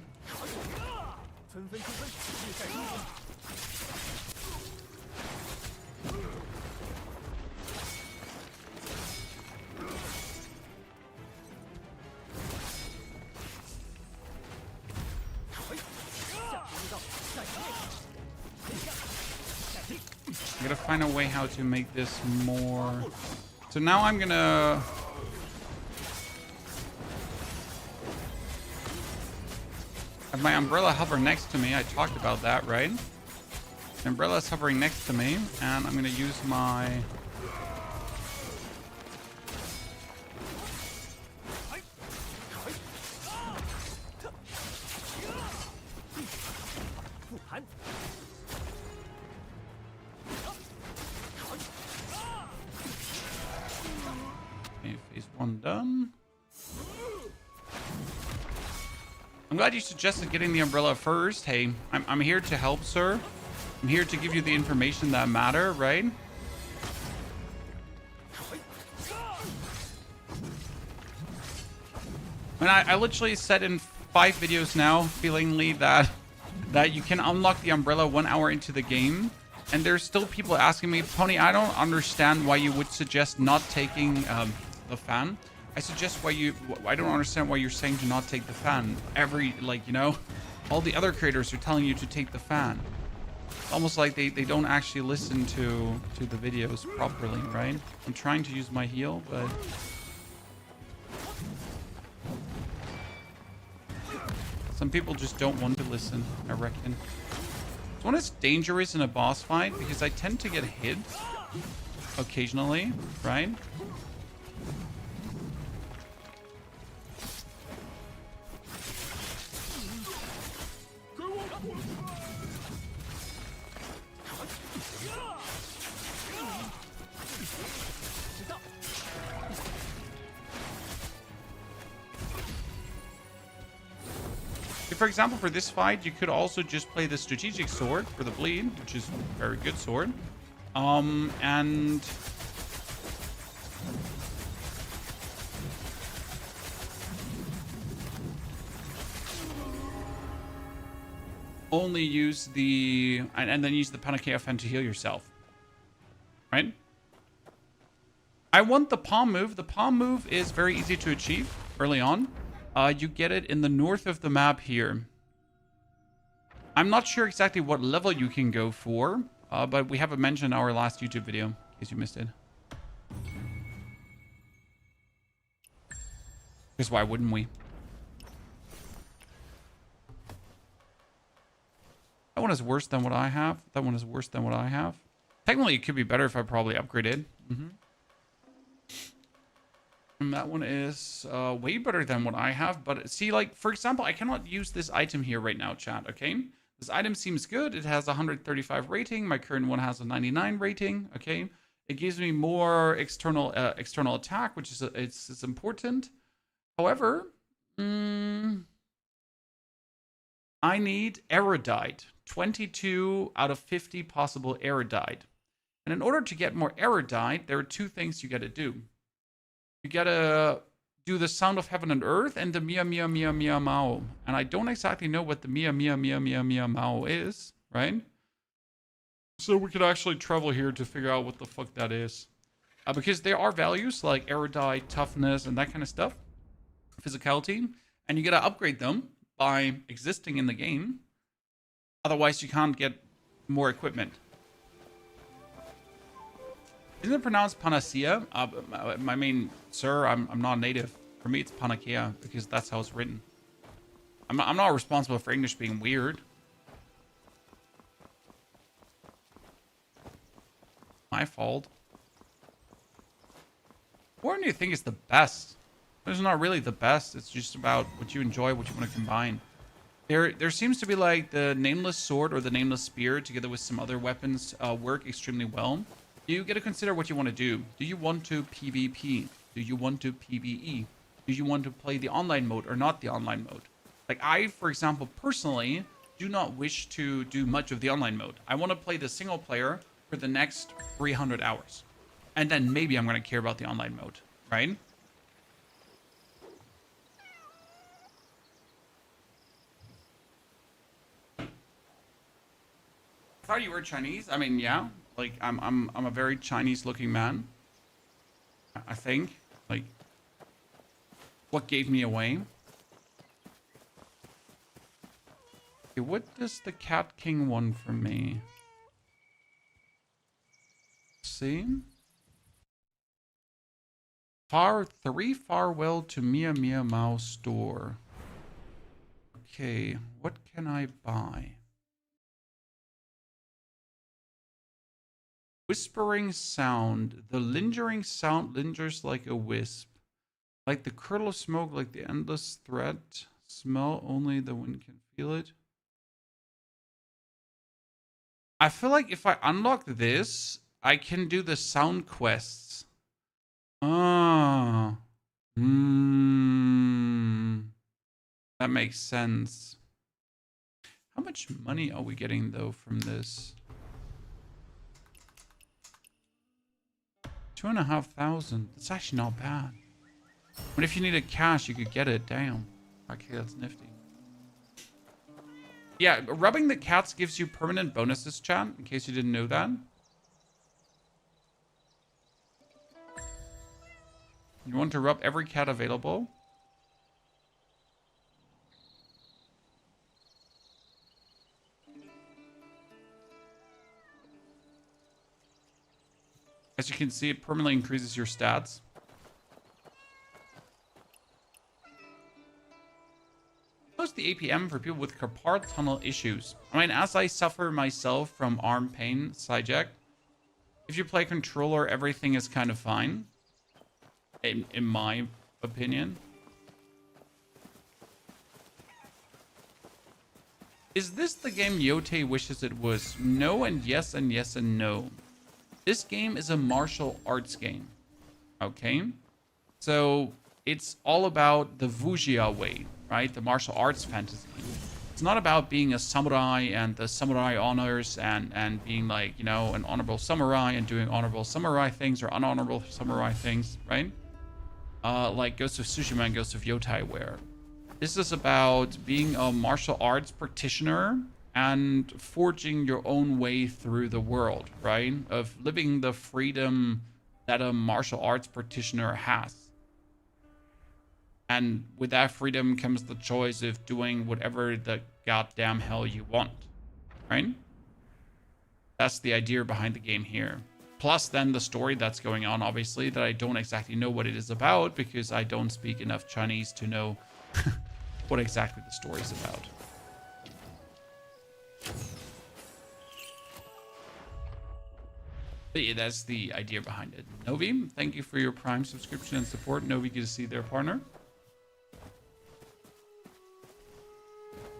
I gotta find a way how to make this more... So now I'm gonna... have my umbrella hover next to me. I talked about that, right? The umbrella's hovering next to me, and I'm gonna use my... Okay, phase one done. I'm glad you suggested getting the umbrella first. Hey, I'm here to help, sir. I'm here to give you the information that matter, right? And I literally said in 5 videos now, feelingly, that you can unlock the umbrella 1 hour into the game. And there's still people asking me, Pony, I don't understand why you would suggest not taking the fan. I don't understand why you're saying to not take the fan. All the other creators are telling you to take the fan. It's almost like they don't actually listen to the videos properly, right? I'm trying to use my heal, but... some people just don't want to listen, I reckon. This one is dangerous in a boss fight because I tend to get hit occasionally, right? For example, for this fight, you could also just play the strategic sword for the bleed, which is a very good sword. And... only use the... And then use the Panacea Fan to heal yourself. Right? I want the palm move. The palm move is very easy to achieve early on. You get it in the north of the map here. I'm not sure exactly what level you can go for, but we have it mentioned in our last YouTube video, in case you missed it. Because why wouldn't we? That one is worse than what I have. That one is worse than what I have. Technically, it could be better if I probably upgraded. And that one is way better than what I have. But see, like, for example, I cannot use this item here right now, chat, okay? This item seems good. It has 135 rating. My current one has a 99 rating, okay? It gives me more external attack, which is it's important. However, I need erudite. 22 out of 50 possible erudite. And in order to get more erudite, there are two things you gotta do. You gotta do the Sound of Heaven and Earth and the Mia Mia Mia Mia Mao. And I don't exactly know what the Mia Mia Mia Mia Mia Mao is, right? So we could actually travel here to figure out what the fuck that is. Because there are values like erudite, toughness, and that kind of stuff. Physicality. And you gotta upgrade them by existing in the game. Otherwise, you can't get more equipment. Isn't it pronounced panacea? I mean, sir, I'm not native. For me, it's panacea because that's how it's written. I'm not responsible for English being weird. My fault. What do you think is the best? It's not really the best. It's just about what you enjoy, what you want to combine. There seems to be like the Nameless Sword or the Nameless Spear together with some other weapons work extremely well. You got to consider what you want to do. Do you want to PvP? Do you want to PvE? Do you want to play the online mode or not the online mode? Like I, for example, personally, do not wish to do much of the online mode. I want to play the single player for the next 300 hours. And then maybe I'm going to care about the online mode, right? I thought you were Chinese. I mean, yeah. Like I'm a very Chinese looking man. I think. Like what gave me away? Okay, what does the Cat King want from me? See? Farewell to Mia Mia Mao store. Okay, what can I buy? Whispering sound. The lingering sound lingers like a wisp. Like the curdle of smoke, like the endless thread. Smell only the wind can feel it. I feel like if I unlock this, I can do the sound quests. Ah. That makes sense. How much money are we getting though from this? 2,500. That's actually not bad. But if you needed cash, you could get it. Damn. Okay, that's nifty. Yeah, rubbing the cats gives you permanent bonuses, chat, in case you didn't know that. You want to rub every cat available? As you can see, it permanently increases your stats. Close the APM for people with carpal tunnel issues. I mean, as I suffer myself from arm pain, Psyjack, if you play controller, everything is kind of fine. In my opinion. Is this the game Yote wishes it was? No and yes and yes and no. This game is a martial arts game, okay? So it's all about the Wuxia way, right? The martial arts fantasy. It's not about being a samurai and the samurai honors and being like, you know, an honorable samurai and doing honorable samurai things or unhonorable samurai things, right? Like Ghost of Tsushima and Ghost of Yotai, where this is about being a martial arts practitioner and forging your own way through the world, right? Of living the freedom that a martial arts practitioner has. And with that freedom comes the choice of doing whatever the goddamn hell you want, right? That's the idea behind the game here. Plus then the story that's going on, obviously, that I don't exactly know what it is about because I don't speak enough Chinese to know what exactly the story is about. But yeah, that's the idea behind it. Novi, thank you for your Prime subscription and support. Novi, good to see their partner.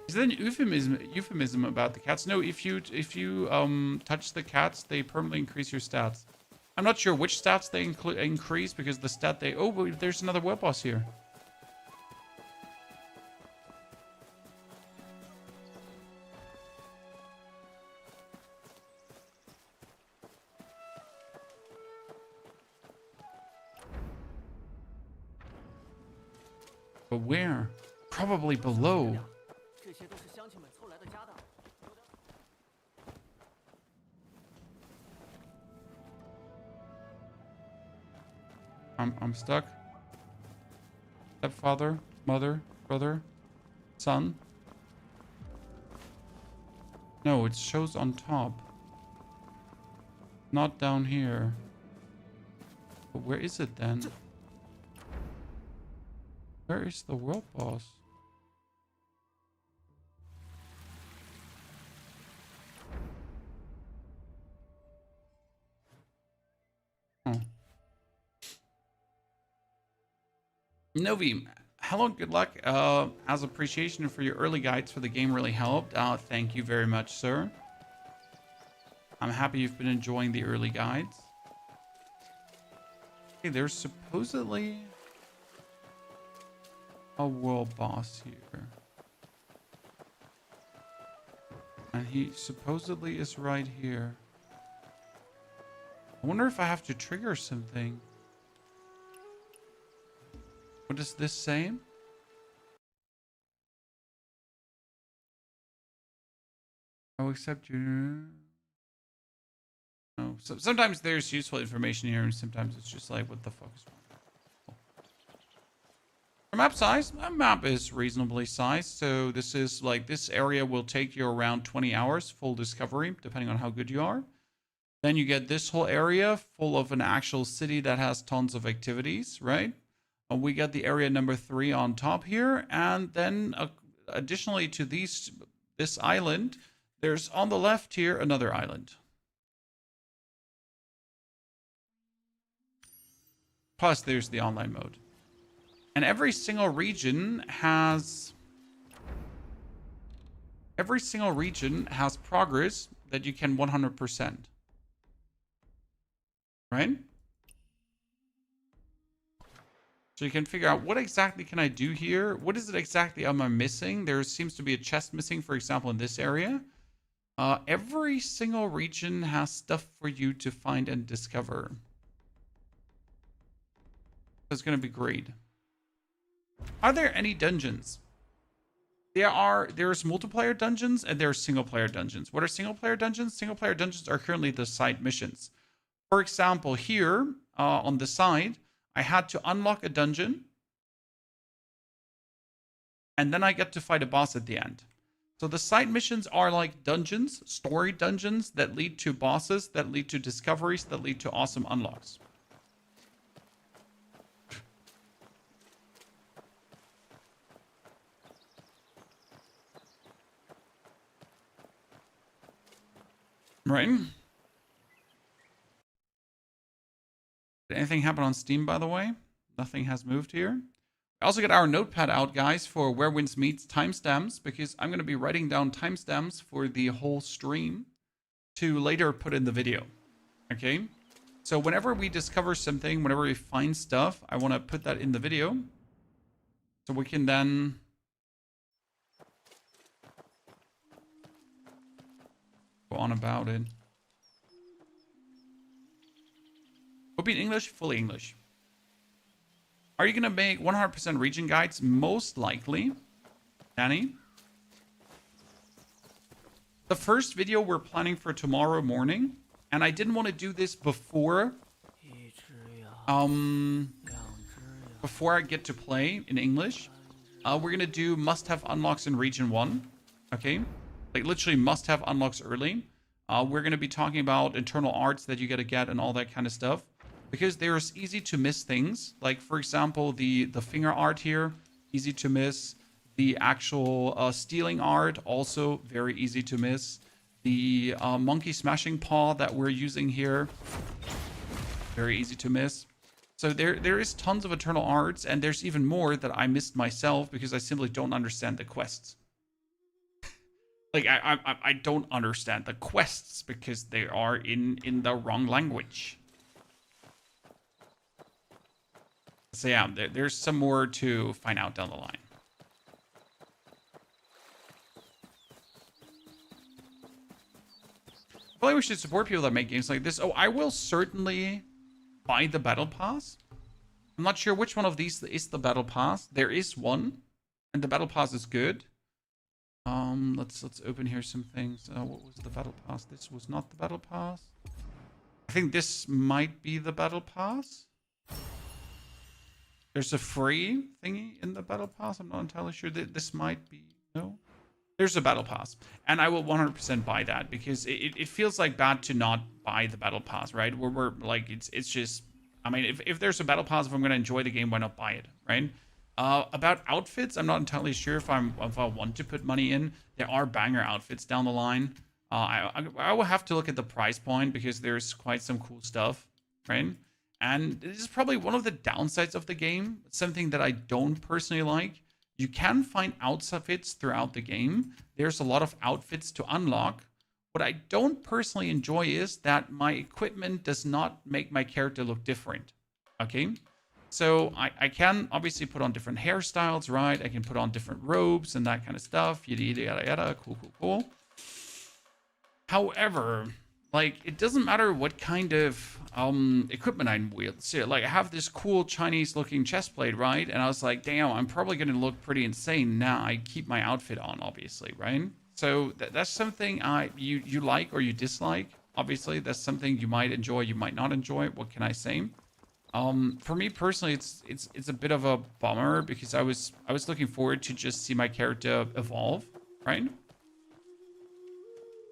Is there an euphemism about the cats? No, if you touch the cats, they permanently increase your stats. I'm not sure which stats they increase because the stat they... Oh, but there's another world boss here. But where? Probably below. I'm stuck. Stepfather, mother, brother, son. No, it shows on top. Not down here. But where is it then? Where is the world boss? Oh. Novi, hello, good luck. As appreciation for your early guides for the game really helped. Thank you very much, sir. I'm happy you've been enjoying the early guides. Okay, there's supposedly a world boss here. And he supposedly is right here. I wonder if I have to trigger something. What does this say? I'll accept you. No. So sometimes there's useful information here, and sometimes it's just like, what the fuck is wrong? For map size, a map is reasonably sized. So this is like, this area will take you around 20 hours full discovery, depending on how good you are. Then you get this whole area full of an actual city that has tons of activities, right? We get the area number 3 on top here, and then additionally to this island, there's on the left here another island. Plus there's the online mode. And every single region has progress that you can 100%. Right? So you can figure out what exactly can I do here? What is it exactly am I missing? There seems to be a chest missing, for example, in this area. Every single region has stuff for you to find and discover. It's going to be great. Are there any dungeons? There's multiplayer dungeons and there's single player dungeons. What are single player dungeons? Single player dungeons are currently the side missions. For example, here on the side, I had to unlock a dungeon, and then I get to fight a boss at the end. So the side missions are like dungeons, story dungeons that lead to bosses, that lead to discoveries, that lead to awesome unlocks. Right? Did anything happen on Steam, by the way? Nothing has moved here. I also got our notepad out, guys, for Where Winds Meets timestamps, because I'm going to be writing down timestamps for the whole stream to later put in the video. Okay? So whenever we discover something, whenever we find stuff, I want to put that in the video. So we can then go on about it. Will be in English? Fully English. Are you going to make 100% region guides? Most likely. Danny? the first video we're planning for tomorrow morning, and I didn't want to do this before I get to play in English. We're gonna do must-have unlocks in Region 1. Okay? Like, literally must-have unlocks early. We're gonna be talking about internal arts that you gotta get and all that kind of stuff. Because there's easy to miss things. Like, for example, the finger art here, easy to miss. The actual stealing art, also very easy to miss. The monkey smashing paw that we're using here, very easy to miss. So there is tons of eternal arts, and there's even more that I missed myself because I simply don't understand the quests. Like, I don't understand the quests because they are in the wrong language. So yeah, there's some more to find out down the line. I feel like we should support people that make games like this. Oh, I will certainly buy the battle pass. I'm not sure which one of these is the battle pass. There is one, and the battle pass is good. Let's open here some things. What was the battle pass? This was not the battle pass. I think this might be the battle pass. There's a free thingy in the battle pass. I'm not entirely sure that this might be. No. There's a battle pass, and I will 100% buy that because it feels like bad to not buy the battle pass, right? We're like, it's just, I mean, if there's a battle pass, if I'm going to enjoy the game, why not buy it, right? About outfits, I'm not entirely sure if I want to put money in. There are banger outfits down the line. I will have to look at the price point because there's quite some cool stuff, right? And this is probably one of the downsides of the game. Something that I don't personally like. You can find outfits throughout the game. There's a lot of outfits to unlock. What I don't personally enjoy is that my equipment does not make my character look different. Okay? So I can obviously put on different hairstyles, right? I can put on different robes and that kind of stuff. Yada, yada, yada, yada. Cool, cool, cool. However, like, it doesn't matter what kind of equipment I'm wielding. So, like, I have this cool Chinese-looking chest plate, right? And I was like, damn, I'm probably going to look pretty insane now. I keep my outfit on, obviously, right? So that's something you like or you dislike. Obviously, that's something you might enjoy, you might not enjoy. What can I say? For me personally, it's a bit of a bummer because I was looking forward to just see my character evolve, right?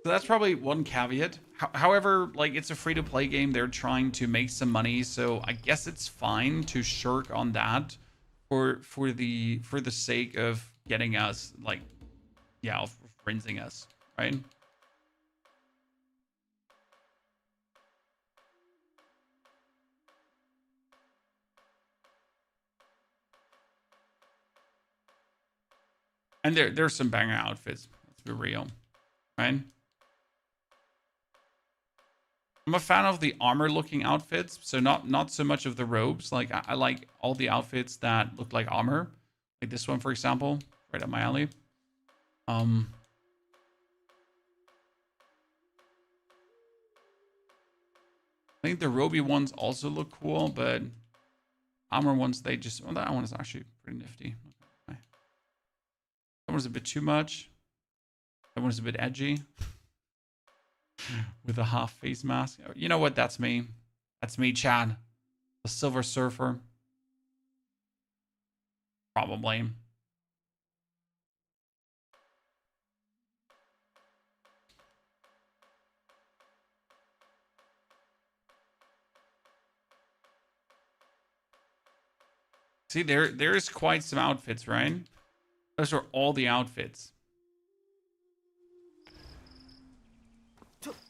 So that's probably one caveat. However, like, it's a free-to-play game. They're trying to make some money, so I guess it's fine to shirk on that for the sake of getting us, like, yeah, of rinsing us, right? And there's some banger outfits. Let's be real, right? I'm a fan of the armor-looking outfits, so not so much of the robes. Like, I like all the outfits that look like armor, like this one, for example, right up my alley. I think the roby ones also look cool, but armor ones, they just, well, that one is actually pretty nifty. Okay. That one's a bit too much. That one's a bit edgy. With a half face mask. You know what? That's me. That's me, Chad. The Silver Surfer. Probably. See, there's quite some outfits, right? Those are all the outfits.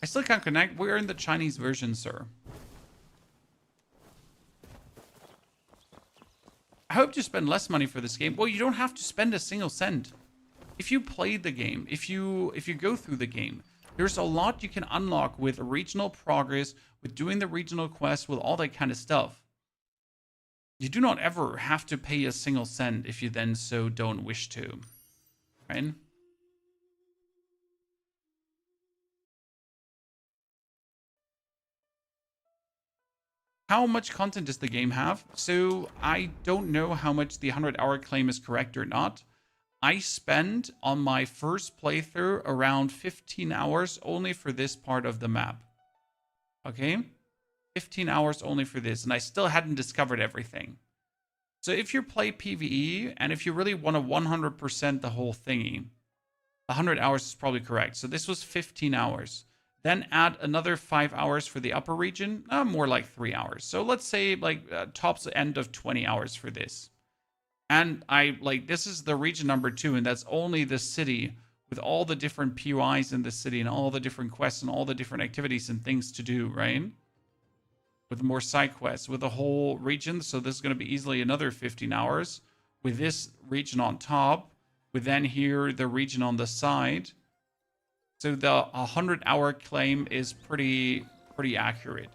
I still can't connect. We're in the Chinese version, sir. I hope to spend less money for this game. Well, you don't have to spend a single cent. If you play the game, if you go through the game, there's a lot you can unlock with regional progress, with doing the regional quests, with all that kind of stuff. You do not ever have to pay a single cent if you then so don't wish to, right? How much content does the game have? So I don't know how much the 100-hour claim is correct or not. I spent on my first playthrough around 15 hours only for this part of the map. Okay? 15 hours only for this, and I still hadn't discovered everything. So if you play PvE, and if you really want to 100% the whole thingy, 100 hours is probably correct. So this was 15 hours. Then add another 5 hours for the upper region, more like 3 hours. So let's say like tops end of 20 hours for this. And this is the region number 2, and that's only the city with all the different POIs in the city and all the different quests and all the different activities and things to do, right? With more side quests, with the whole region. So this is going to be easily another 15 hours with this region on top, with then here the region on the side. So the 100-hour claim is pretty accurate.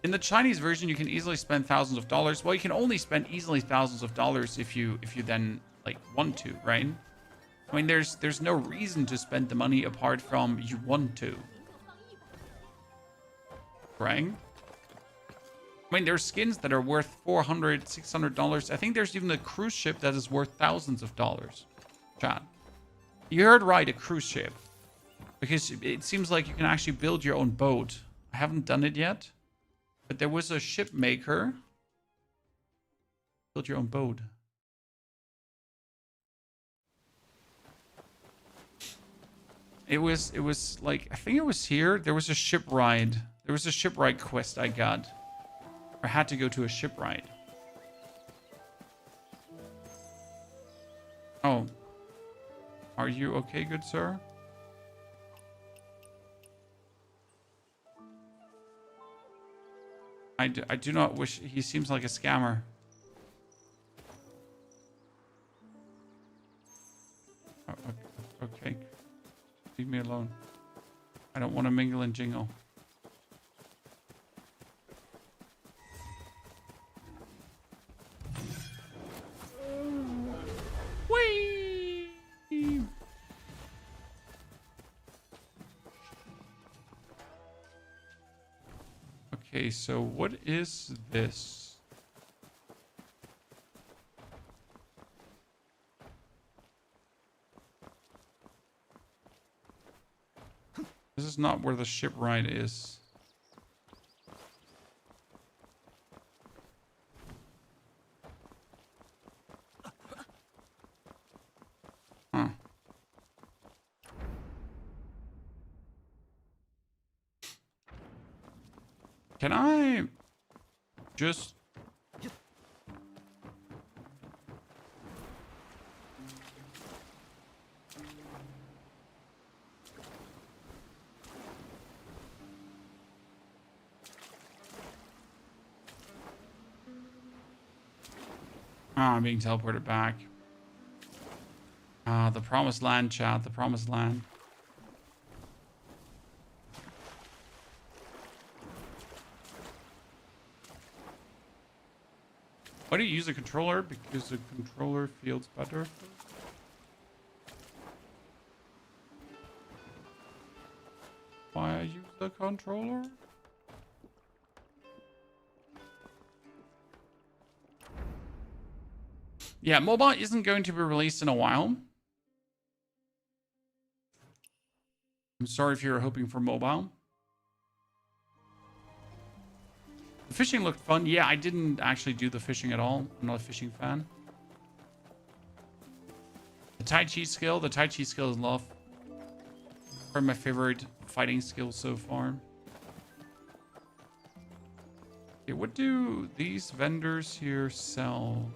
In the Chinese version, you can easily spend thousands of dollars. Well, you can only spend easily thousands of dollars if you then like want to, right? I mean, there's no reason to spend the money apart from you want to, right? I mean, there's skins that are worth $400, $600. I think there's even a cruise ship that is worth thousands of dollars. Chat, you heard right, a cruise ship, because it seems like you can actually build your own boat. I haven't done it yet. But there was a ship maker. Build your own boat. It was like, I think it was here. There was a ship ride. There was a ship ride quest I got. I had to go to a ship ride. Oh. Are you okay, good sir? I do not wish... He seems like a scammer. Oh, okay. Leave me alone. I don't want to mingle and jingle. Whee! Okay, so what is this? This is not where the ship ride is. Huh. Can I just... I'm being teleported back. The promised land, chat. The promised land. Why do you use a controller? Because the controller feels better. Why I use the controller? Yeah, mobile isn't going to be released in a while. I'm sorry if you were hoping for mobile. The fishing looked fun. Yeah, I didn't actually do the fishing at all. I'm not a fishing fan. The Tai Chi skill. The Tai Chi skill is love. Probably my favorite fighting skill so far. Okay, what do these vendors here sell?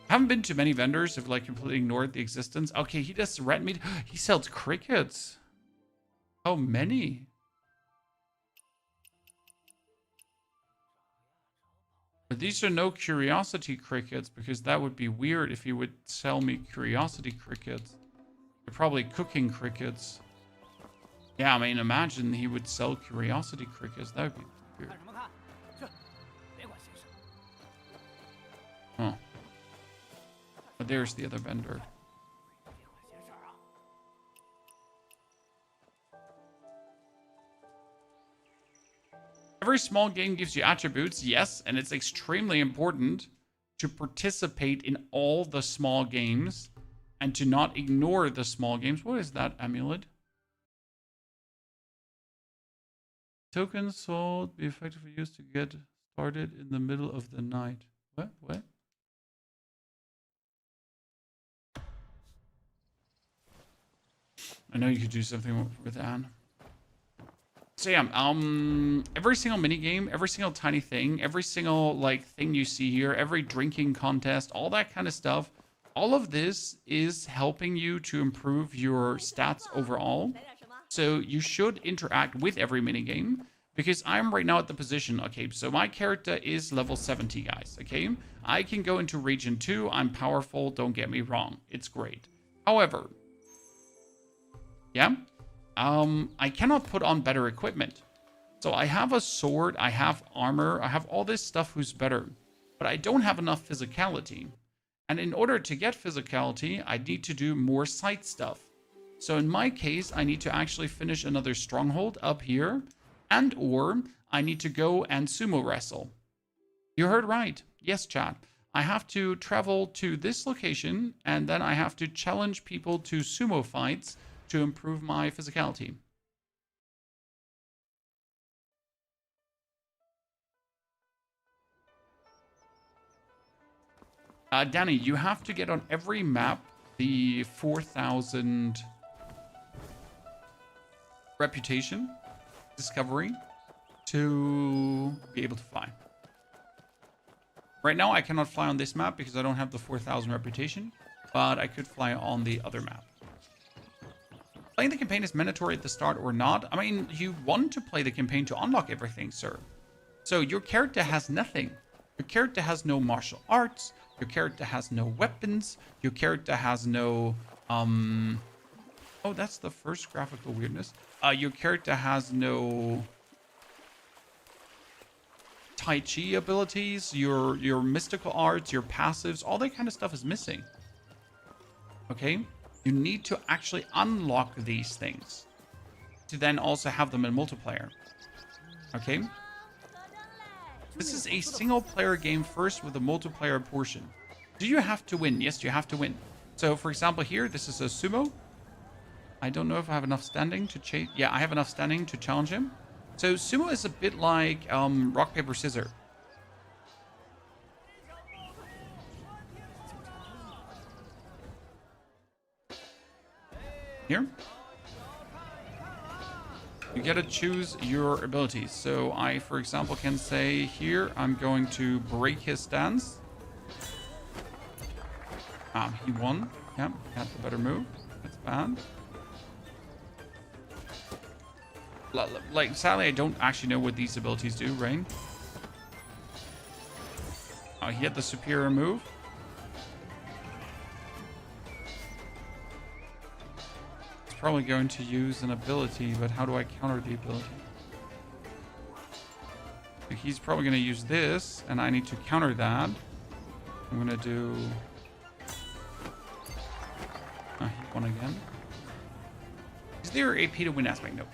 I haven't been to many vendors. I've like completely ignored the existence. Okay, he does red meat. He sells crickets. How many? But these are no curiosity crickets, because that would be weird if he would sell me curiosity crickets. They're probably cooking crickets. Yeah, I mean, imagine he would sell curiosity crickets. That would be weird. Huh. But there's the other vendor. Every small game gives you attributes, yes, and it's extremely important to participate in all the small games and to not ignore the small games. What is that amulet? Tokens sold be effectively used to get started in the middle of the night. What? What? I know you could do something with Anne. So yeah, every single mini game, every single tiny thing, every single like thing you see here, every drinking contest, all that kind of stuff, all of this is helping you to improve your stats overall. So you should interact with every mini game because I'm right now at the position. Okay, so my character is level 70, guys. Okay, I can go into region 2. I'm powerful. Don't get me wrong. It's great. However, yeah. I cannot put on better equipment. So I have a sword, I have armor, I have all this stuff who's better, but I don't have enough physicality. And in order to get physicality, I need to do more sight stuff. So in my case, I need to actually finish another stronghold up here, and or I need to go and sumo wrestle. You heard right. Yes, chat. I have to travel to this location, and then I have to challenge people to sumo fights to improve my physicality. Danny, you have to get on every map the 4,000 reputation discovery to be able to fly. Right now, I cannot fly on this map because I don't have the 4,000 reputation, but I could fly on the other map. Playing the campaign is mandatory at the start or not? I mean, you want to play the campaign to unlock everything, sir. So your character has nothing. Your character has no martial arts. Your character has no weapons. Your character has no... Oh, that's the first graphical weirdness. Your character has no... Tai Chi abilities, your mystical arts, your passives, all that kind of stuff is missing. Okay? You need to actually unlock these things to then also have them in multiplayer. Okay? This is a single player game first with a multiplayer portion. Do you have to win? Yes, you have to win. So for example here, this is a sumo. I don't know if I have enough standing to chase. Yeah, I have enough standing to challenge him. So sumo is a bit like rock, paper, scissors. Here. You gotta choose your abilities. So I, for example, can say here, I'm going to break his stance. He won. Yeah, he had the better move. That's bad. Like, sadly, I don't actually know what these abilities do, Rain. He had the superior move. He's probably going to use an ability, but how do I counter the ability? He's probably going to use this, and I need to counter that. I'm going to do... he won again. Is there AP to win aspect? Nope.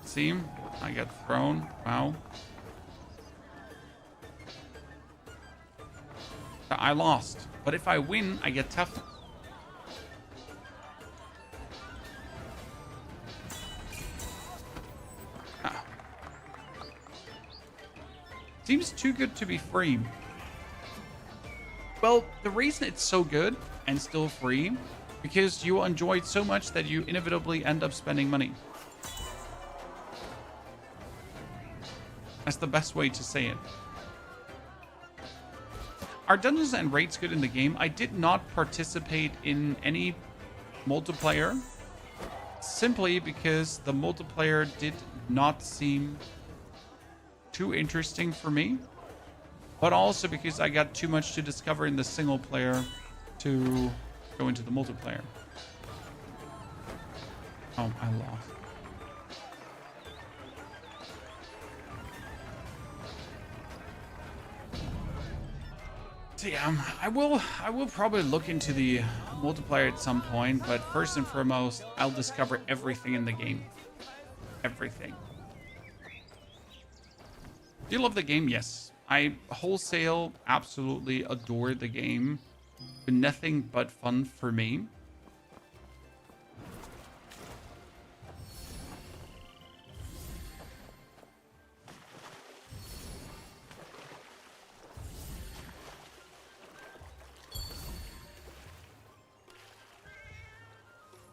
See? I got thrown. Wow. I lost. But if I win, I get tough. Seems too good to be free. Well, the reason it's so good and still free, because you will enjoy it so much that you inevitably end up spending money. That's the best way to say it. Are dungeons and raids good in the game? I did not participate in any multiplayer simply because the multiplayer did not seem too interesting for me, but also because I got too much to discover in the single player to go into the multiplayer. Oh, I lost. So yeah, I will probably look into the multiplayer at some point, but first and foremost, I'll discover everything in the game. Everything. Do you love the game? Yes. I wholesale absolutely adore the game. Been nothing but fun for me.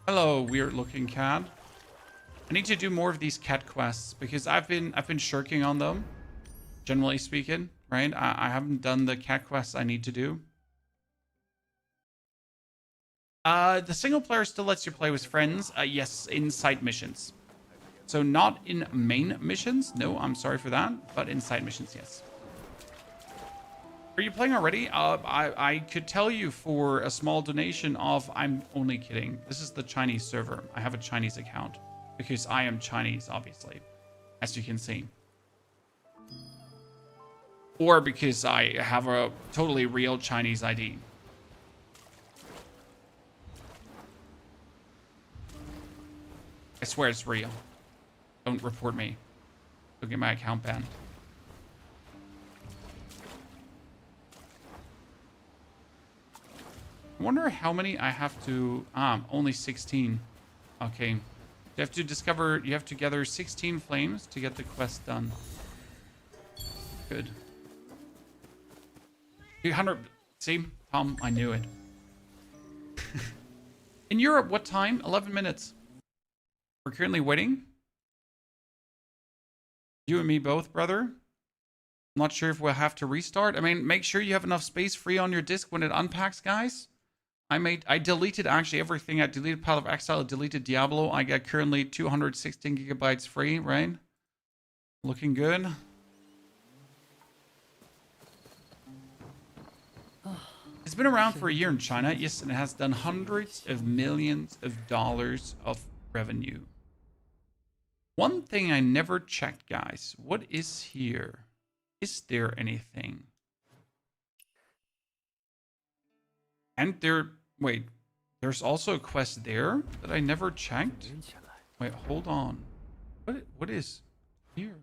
Hello, weird looking cat. I need to do more of these cat quests because I've been shirking on them, generally speaking, right? I haven't done the cat quests I need to do. The single player still lets you play with friends. Yes, in side missions. So not in main missions. No, I'm sorry for that. But in side missions, yes. Are you playing already? I could tell you for a small donation of... I'm only kidding. This is the Chinese server. I have a Chinese account. Because I am Chinese, obviously. As you can see. Or because I have a totally real Chinese ID. I swear it's real. Don't report me. Don't get my account banned. I wonder how many I have to... only 16. Okay. You have to discover... You have to gather 16 flames to get the quest done. Good. 200... See? Tom, I knew it. In Europe, what time? 11 minutes. We're currently waiting. You and me both, brother. I'm not sure if we'll have to restart. I mean, make sure you have enough space free on your disk when it unpacks, guys. I deleted actually everything. I deleted Path of Exile, I deleted Diablo. I got currently 216 gigabytes free, right? Looking good. It's been around for a year in China. Yes, and it has done hundreds of millions of dollars of revenue. One thing I never checked, guys. What is here? Is there anything? And there... Wait. There's also a quest there that I never checked? Wait, hold on. What is here?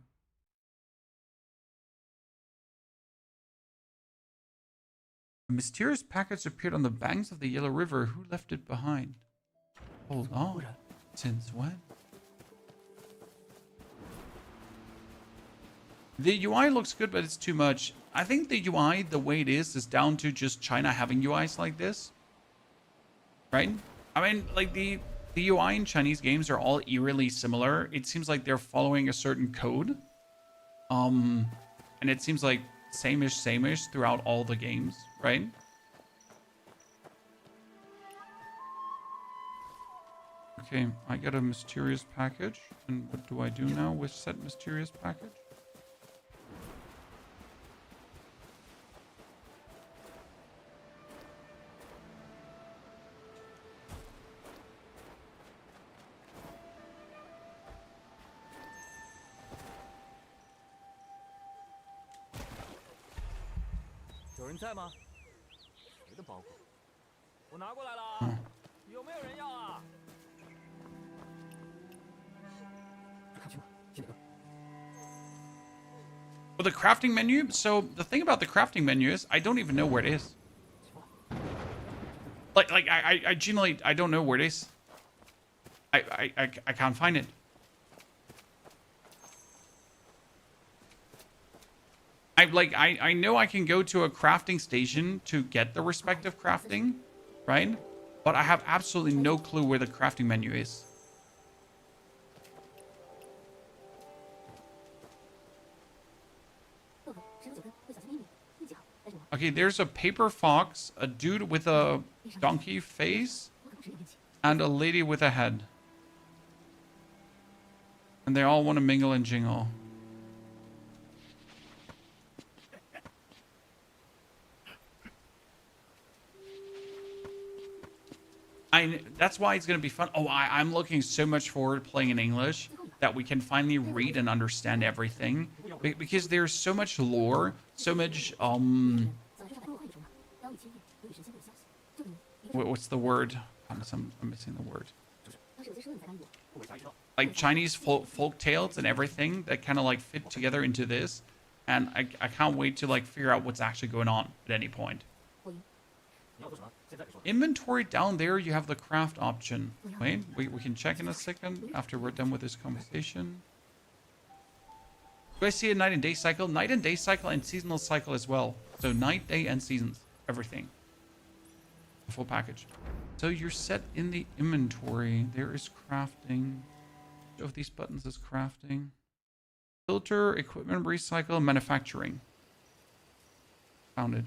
A mysterious package appeared on the banks of the Yellow River. Who left it behind? Hold on. Since when? The UI looks good, but it's too much. I think the UI, the way it is down to just China having UIs like this. Right? I mean, like the UI in Chinese games are all eerily similar. It seems like they're following a certain code. And it seems like same-ish throughout all the games, right? Okay, I got a mysterious package. And what do I do now with said mysterious package? Well, the crafting menu. So the thing about the crafting menu is I don't even know where it is. I genuinely I don't know where it is. I can't find it. I know I can go to a crafting station to get the respective crafting, right? But I have absolutely no clue where the crafting menu is. Okay, there's a paper fox, a dude with a donkey face, and a lady with a head. And they all want to mingle and jingle. That's why it's going to be fun. Oh, I'm looking so much forward to playing in English, that we can finally read and understand everything. Because there's so much lore, so much, what's the word? I'm missing the word. Like Chinese folk tales and everything that kind of like fit together into this. And I can't wait to like figure out what's actually going on at any point. Inventory down there, you have the craft option. Wait, we can check in a second after we're done with this conversation. Do I see a night and day cycle? Night and day cycle and seasonal cycle as well. So night, day, and seasons. Everything. The full package. So you're set in the inventory. There is crafting. Which of these buttons is crafting? Filter, equipment, recycle, manufacturing. Found it.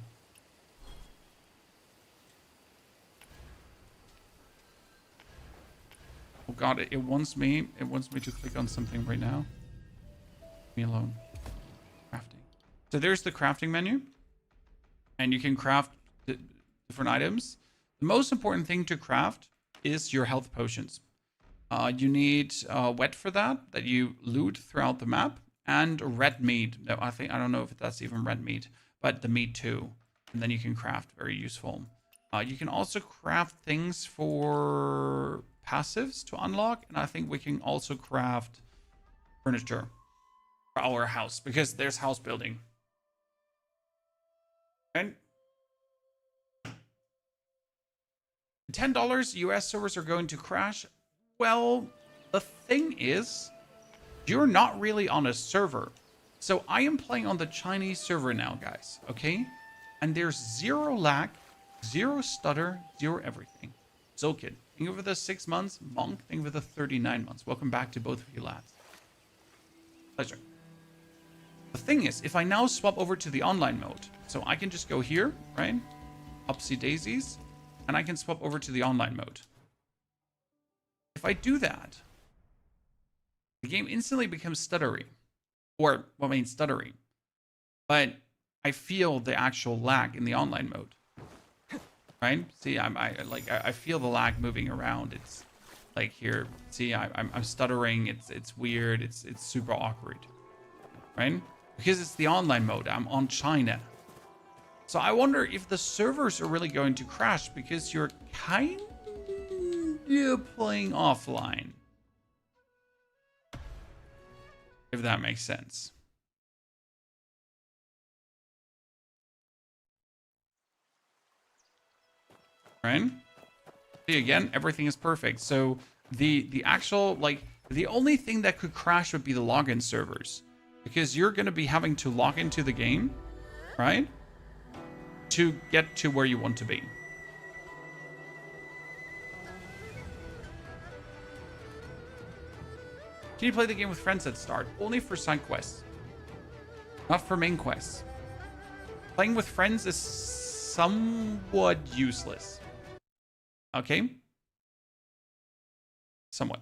Oh god, it wants me to click on something right now. Leave me alone. Crafting. So there's the crafting menu. And you can craft different items. The most important thing to craft is your health potions. You need wet for that you loot throughout the map, and red meat. No, I don't know if that's even red meat, but the meat too. And then you can craft, very useful. You can also craft things for passives to unlock, and I think we can also craft furniture for our house because there's house building. And $10 US servers are going to crash. Well, the thing is, you're not really on a server. So I am playing on the Chinese server now, guys, okay? And there's zero lag, zero stutter, zero everything. Zolkid, think over the 6 months. Monk, think over the 39 months. Welcome back to both of you lads. Pleasure. The thing is, if I now swap over to the online mode, so I can just go here, right? Upsy daisies, and I can swap over to the online mode. If I do that, the game instantly becomes stuttery. Or, well, I mean stuttery. But I feel the actual lag in the online mode. Right? See, I feel the lag moving around. It's like here, see, I'm stuttering. It's weird. It's super awkward. Right? Because it's the online mode. I'm on China. So I wonder if the servers are really going to crash because you're kind of playing offline. If that makes sense. Right? See, again, everything is perfect. So the actual, like, the only thing that could crash would be the login servers. Because you're going to be having to log into the game, right? To get to where you want to be. Can you play the game with friends at start? Only for side quests. Not for main quests. Playing with friends is somewhat useless. Okay? Somewhat.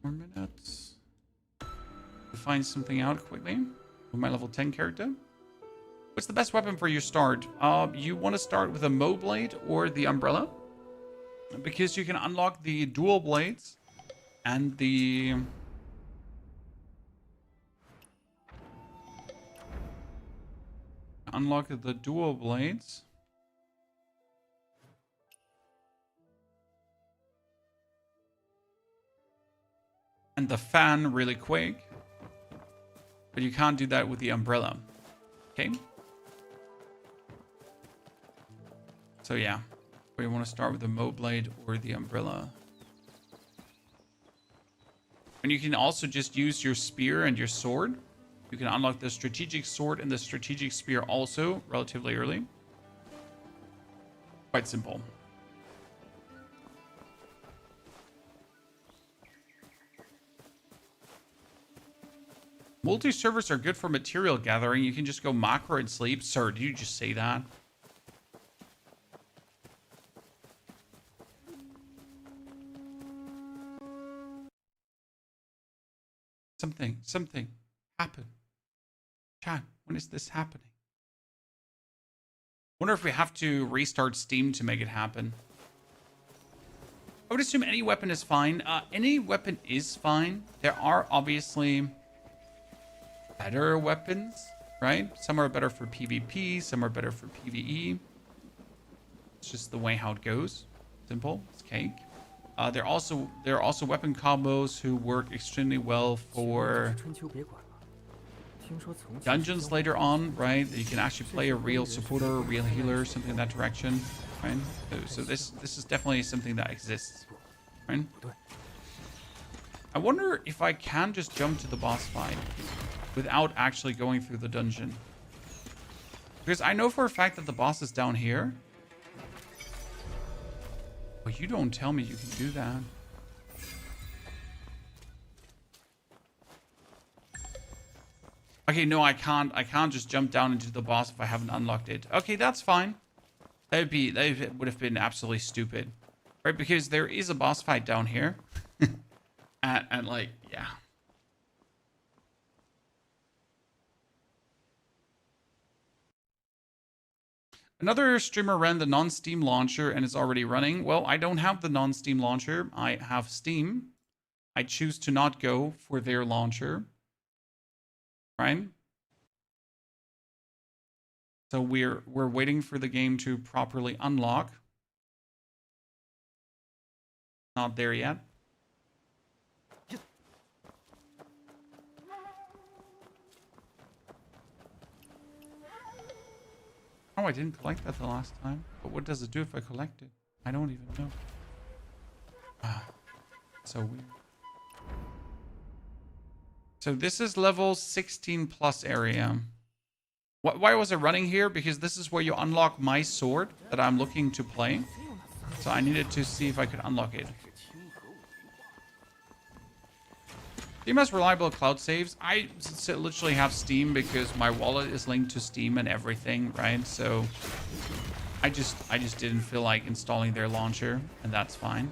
More minutes. To find something out quickly with my level 10 character. What's the best weapon for your start? You want to start with a Mo blade or the umbrella, because you can unlock the dual blades and the dual blades. And the fan really quick. But you can't do that with the umbrella. Okay? So yeah. We want to start with the Mo blade or the umbrella. And you can also just use your spear and your sword. You can unlock the strategic sword and the strategic spear also relatively early. Quite simple. Multi-servers are good for material gathering. You can just go macro and sleep. Sir, did you just say that? Something happened. Chat, when is this happening? Wonder if we have to restart Steam to make it happen. I would assume any weapon is fine. Any weapon is fine. There are obviously better weapons, right? Some are better for PvP, some are better for PvE. It's just the way how it goes. Simple. It's cake. There are also weapon combos who work extremely well for dungeons later on, right? You can actually play a real supporter, a real healer, something in that direction, right? So this is definitely something that exists, right? I wonder if I can just jump to the boss fight without actually going through the dungeon. Because I know for a fact that the boss is down here. But you don't tell me you can do that. Okay, no, I can't just jump down into the boss if I haven't unlocked it. Okay, that's fine. That would have been absolutely stupid. Right, because there is a boss fight down here. and like, yeah. Another streamer ran the non-Steam launcher and is already running. Well, I don't have the non-Steam launcher. I have Steam. I choose to not go for their launcher. Right? So we're waiting for the game to properly unlock. Not there yet. Oh, I didn't collect that the last time. But what does it do if I collect it? I don't even know. So weird. So this is level 16 plus area. Why was it running here? Because this is where you unlock my sword that I'm looking to play. So I needed to see if I could unlock it. Steam has reliable cloud saves. I literally have Steam because my wallet is linked to Steam and everything, right? So I just didn't feel like installing their launcher, and that's fine.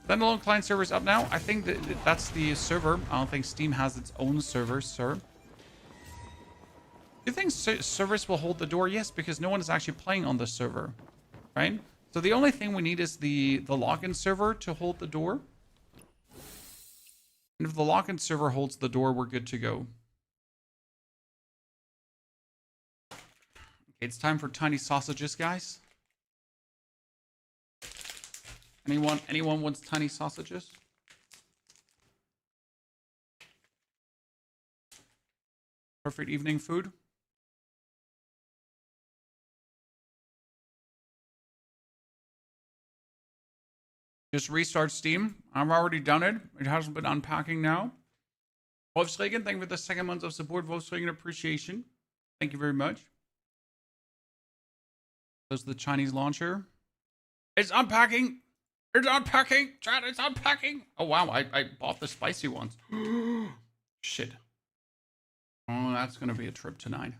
Standalone client server is up now. I think that's the server. I don't think Steam has its own server, sir. Do you think servers will hold the door? Yes, because no one is actually playing on the server, right? So the only thing we need is the login server to hold the door. And if the login server holds the door, we're good to go. Okay, it's time for tiny sausages, guys. Anyone wants tiny sausages? Perfect evening food. Just restart Steam. I've already done it. It hasn't been unpacking now. Wolfsregen, thank you for the 2nd month of support. Wolfsregen, appreciation. Thank you very much. There's the Chinese launcher. It's unpacking. It's unpacking. Chat, it's unpacking. Oh, wow. I bought the spicy ones. Shit. Oh, that's going to be a trip tonight.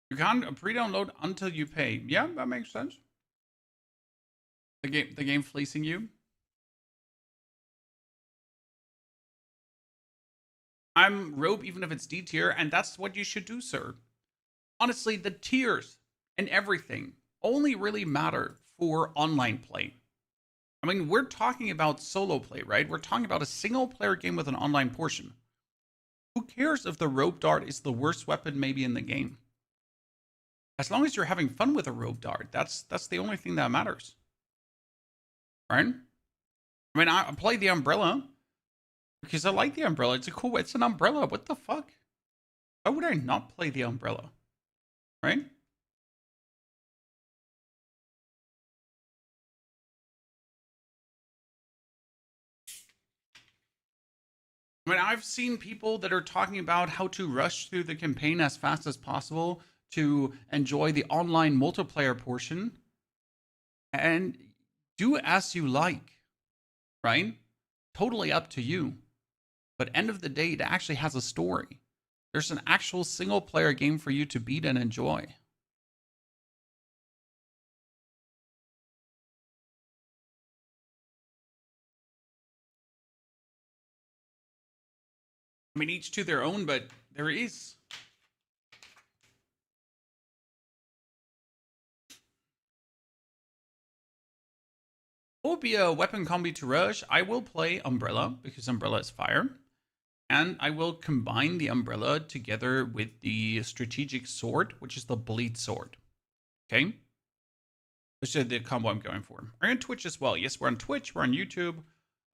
You can't pre-download until you pay. Yeah, that makes sense. The game fleecing you. I'm rope even if it's D tier, and that's what you should do, sir. Honestly, the tiers and everything only really matter for online play. I mean, we're talking about solo play, right? We're talking about a single player game with an online portion. Who cares if the rope dart is the worst weapon maybe in the game? As long as you're having fun with a rope dart, that's the only thing that matters. Right? I mean, I play the umbrella because I like the umbrella. It's an umbrella. What the fuck? Why would I not play the umbrella? Right? I mean, I've seen people that are talking about how to rush through the campaign as fast as possible to enjoy the online multiplayer portion. And do as you like, right? Totally up to you. But end of the day, it actually has a story. There's an actual single player game for you to beat and enjoy. I mean, each to their own, but there is. What would be a weapon combi to rush? I will play Umbrella because Umbrella is fire. And I will combine the Umbrella together with the strategic sword, which is the bleed sword. Okay? Which is the combo I'm going for. We're on Twitch as well. Yes, we're on Twitch. We're on YouTube.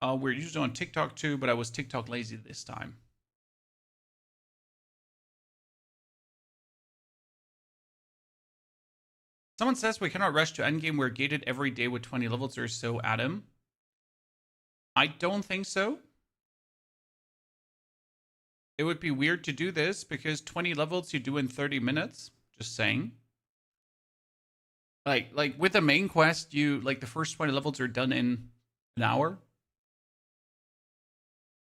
We're usually on TikTok too, but I was TikTok lazy this time. Someone says we cannot rush to endgame. We're gated every day with 20 levels or so, Adam. I don't think so. It would be weird to do this because 20 levels you do in 30 minutes. Just saying. Like with the main quest, you like the first 20 levels are done in an hour.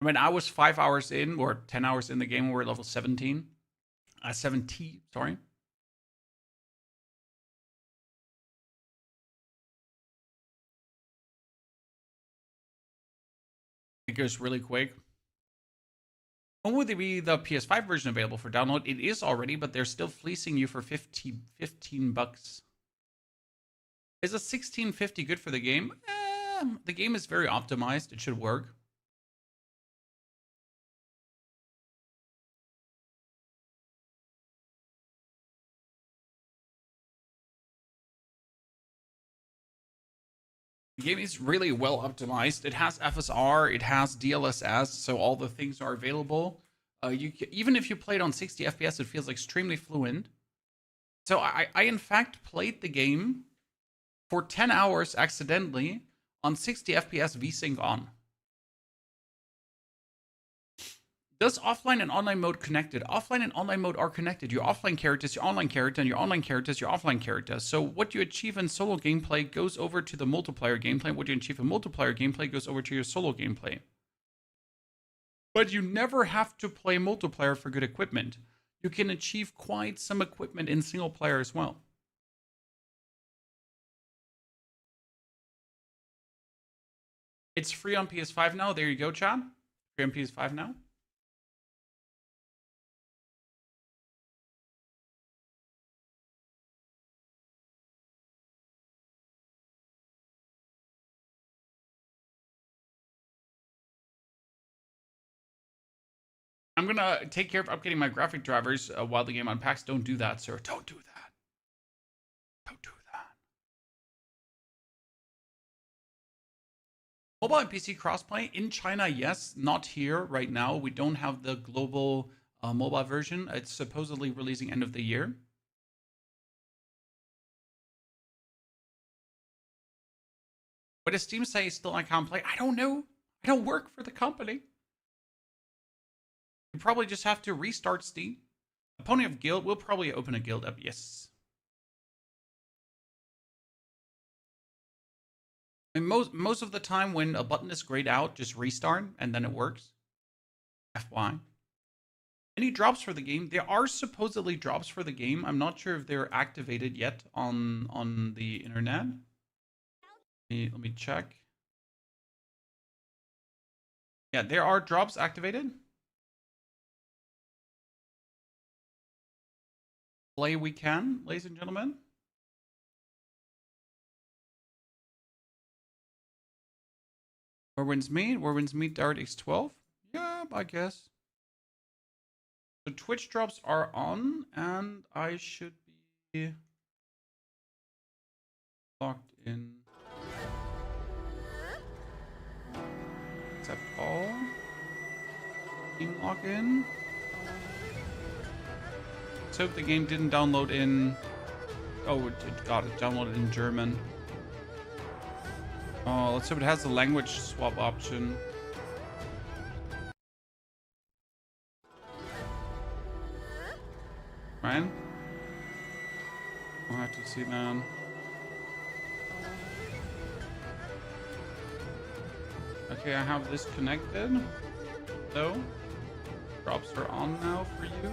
I mean, I was 5 hours in or 10 hours in the game. We're at level 17. 70, sorry. It goes really quick. When would there be the PS5 version available for download? It is already, but they're still fleecing you for 15 bucks. Is a 1650 good for the game? The game is very optimized. It should work. The game is really well optimized. It has FSR, it has DLSS, so all the things are available. Even if you play it on 60 FPS, it feels extremely fluent. So I in fact played the game for 10 hours accidentally on 60 FPS VSync on. Does offline and online mode connected? Offline and online mode are connected. Your offline character is your online character, and your online character is your offline character. So what you achieve in solo gameplay goes over to the multiplayer gameplay. What you achieve in multiplayer gameplay goes over to your solo gameplay. But you never have to play multiplayer for good equipment. You can achieve quite some equipment in single player as well. It's free on PS5 now. There you go, Chad. Free on PS5 now. I'm gonna take care of updating my graphic drivers while the game unpacks. Don't do that, sir. Don't do that. Don't do that. Mobile and PC crossplay in China, yes. Not here right now. We don't have the global mobile version. It's supposedly releasing end of the year. What does Steam say? Still I can't play? I don't know. I don't work for the company. You probably just have to restart Steam. Opponent of guild, we'll probably open a guild up, yes. And most of the time when a button is grayed out, just restart and then it works. FY. Any drops for the game? There are supposedly drops for the game. I'm not sure if they're activated yet on the internet. Let me check. Yeah, there are drops activated. Play we can, ladies and gentlemen. Where wins meet? Where wins meet? DirectX 12? Yeah, I guess. So Twitch drops are on, and I should be locked in. Accept all. Team login. Let's hope the game didn't download in. Oh, it got it downloaded in German. Oh, let's hope it has the language swap option. Right? I'll have to see that. Okay, I have this connected. So, drops are on now for you.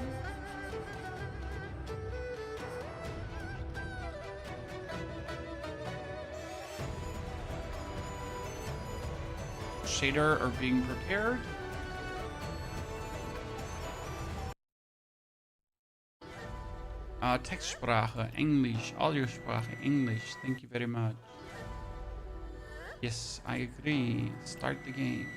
Shader are being prepared. Textsprache, English, Audiosprache, English. Thank you very much. Yes, I agree. Start the game.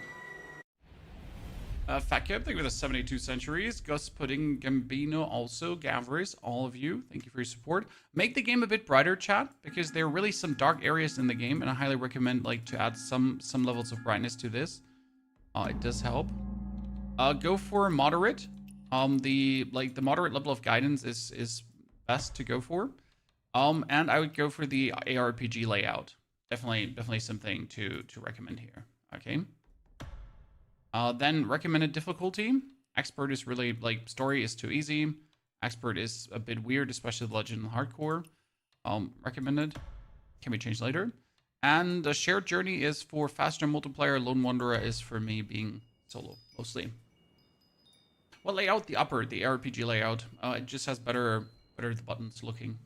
Fat Kip, thank you for the 72 centuries. Gus Pudding, Gambino, also. Gavris, all of you. Thank you for your support. Make the game a bit brighter, chat, because there are really some dark areas in the game, and I highly recommend like to add some levels of brightness to this. It does help. Go for moderate. The moderate level of guidance is best to go for. And I would go for the ARPG layout. Definitely something to recommend here. Okay. Then recommended difficulty. Expert is really like story is too easy. Expert is a bit weird, especially the Legend and Hardcore. Recommended. Can be changed later. And the shared journey is for faster multiplayer. Lone Wanderer is for me being solo mostly. What layout? The upper, the ARPG layout. It just has better the buttons looking.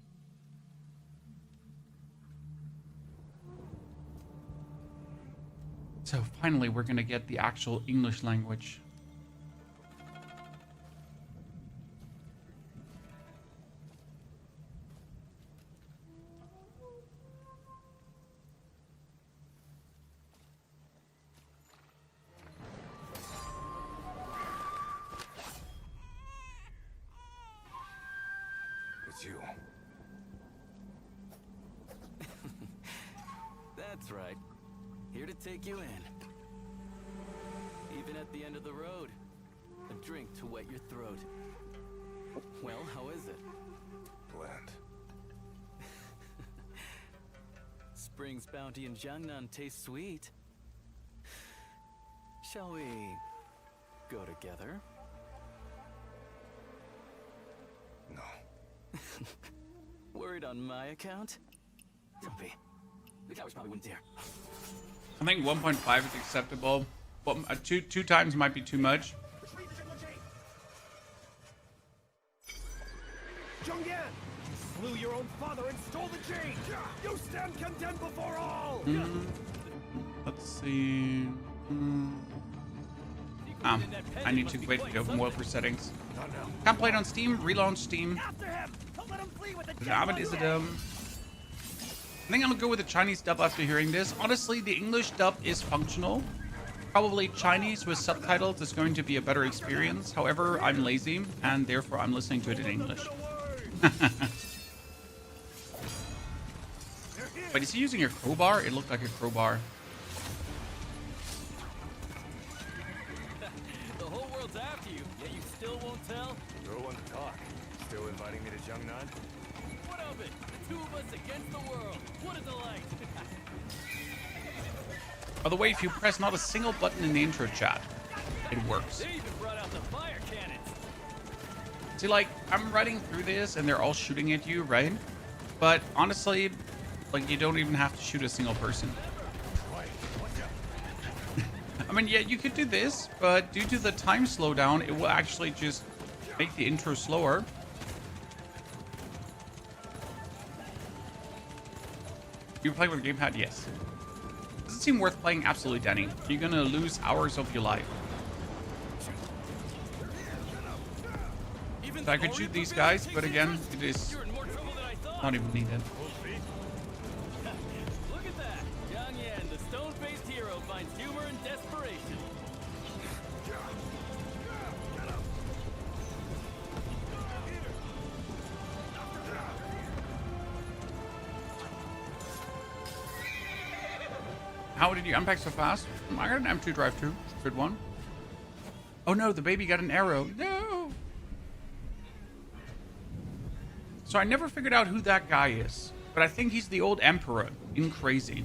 So finally, we're gonna get the actual English language.
It's you.
That's right. Here to take you in. Even at the end of the road. A drink to wet your throat. Well, how is it?
Bland.
Spring's bounty in Jiangnan tastes sweet. Shall we go together?
No.
Worried on my account? Don't be. The cowards probably wouldn't dare.
I think 1.5 is acceptable. Well, two times might be too much.
Zhongyan, you slew your own father and stole the chain. You stand condemned before all.
Let's see. I need to wait to go more for settings. Can't play it on Steam. Relaunch Steam.
After him. Don't let him flee with the
David is a dumb. I think I'm gonna go with the Chinese dub after hearing this. Honestly, the English dub is functional. Probably Chinese with subtitles is going to be a better experience. However, I'm lazy, and therefore I'm listening to it in English. Wait, is he using a crowbar? It looked like a crowbar.
The whole world's after you, yet you still won't tell?
You're one to talk. Still inviting me to Jiangnan?
What of it? The two of us against the world. What a delight.
By the way, if you press not a single button in the intro chat, it works.
They even brought out the fire cannons.
See, like, I'm running through this and they're all shooting at you, right? But honestly, like, you don't even have to shoot a single person. I mean, yeah, you could do this, but due to the time slowdown, it will actually just make the intro slower. You playing with a gamepad? Yes. Does it seem worth playing? Absolutely, Danny. You're gonna lose hours of your life. So I could shoot these guys, but again, it is
You're in more trouble than I thought.
not even needed.
Look at that. Jiang Yan, the stone-faced hero, finds humor in desperation.
How did you unpack so fast? I got an M2 drive too. Good one. Oh no, the baby got an arrow. No. So I never figured out who that guy is, but I think he's the old emperor in Crazy.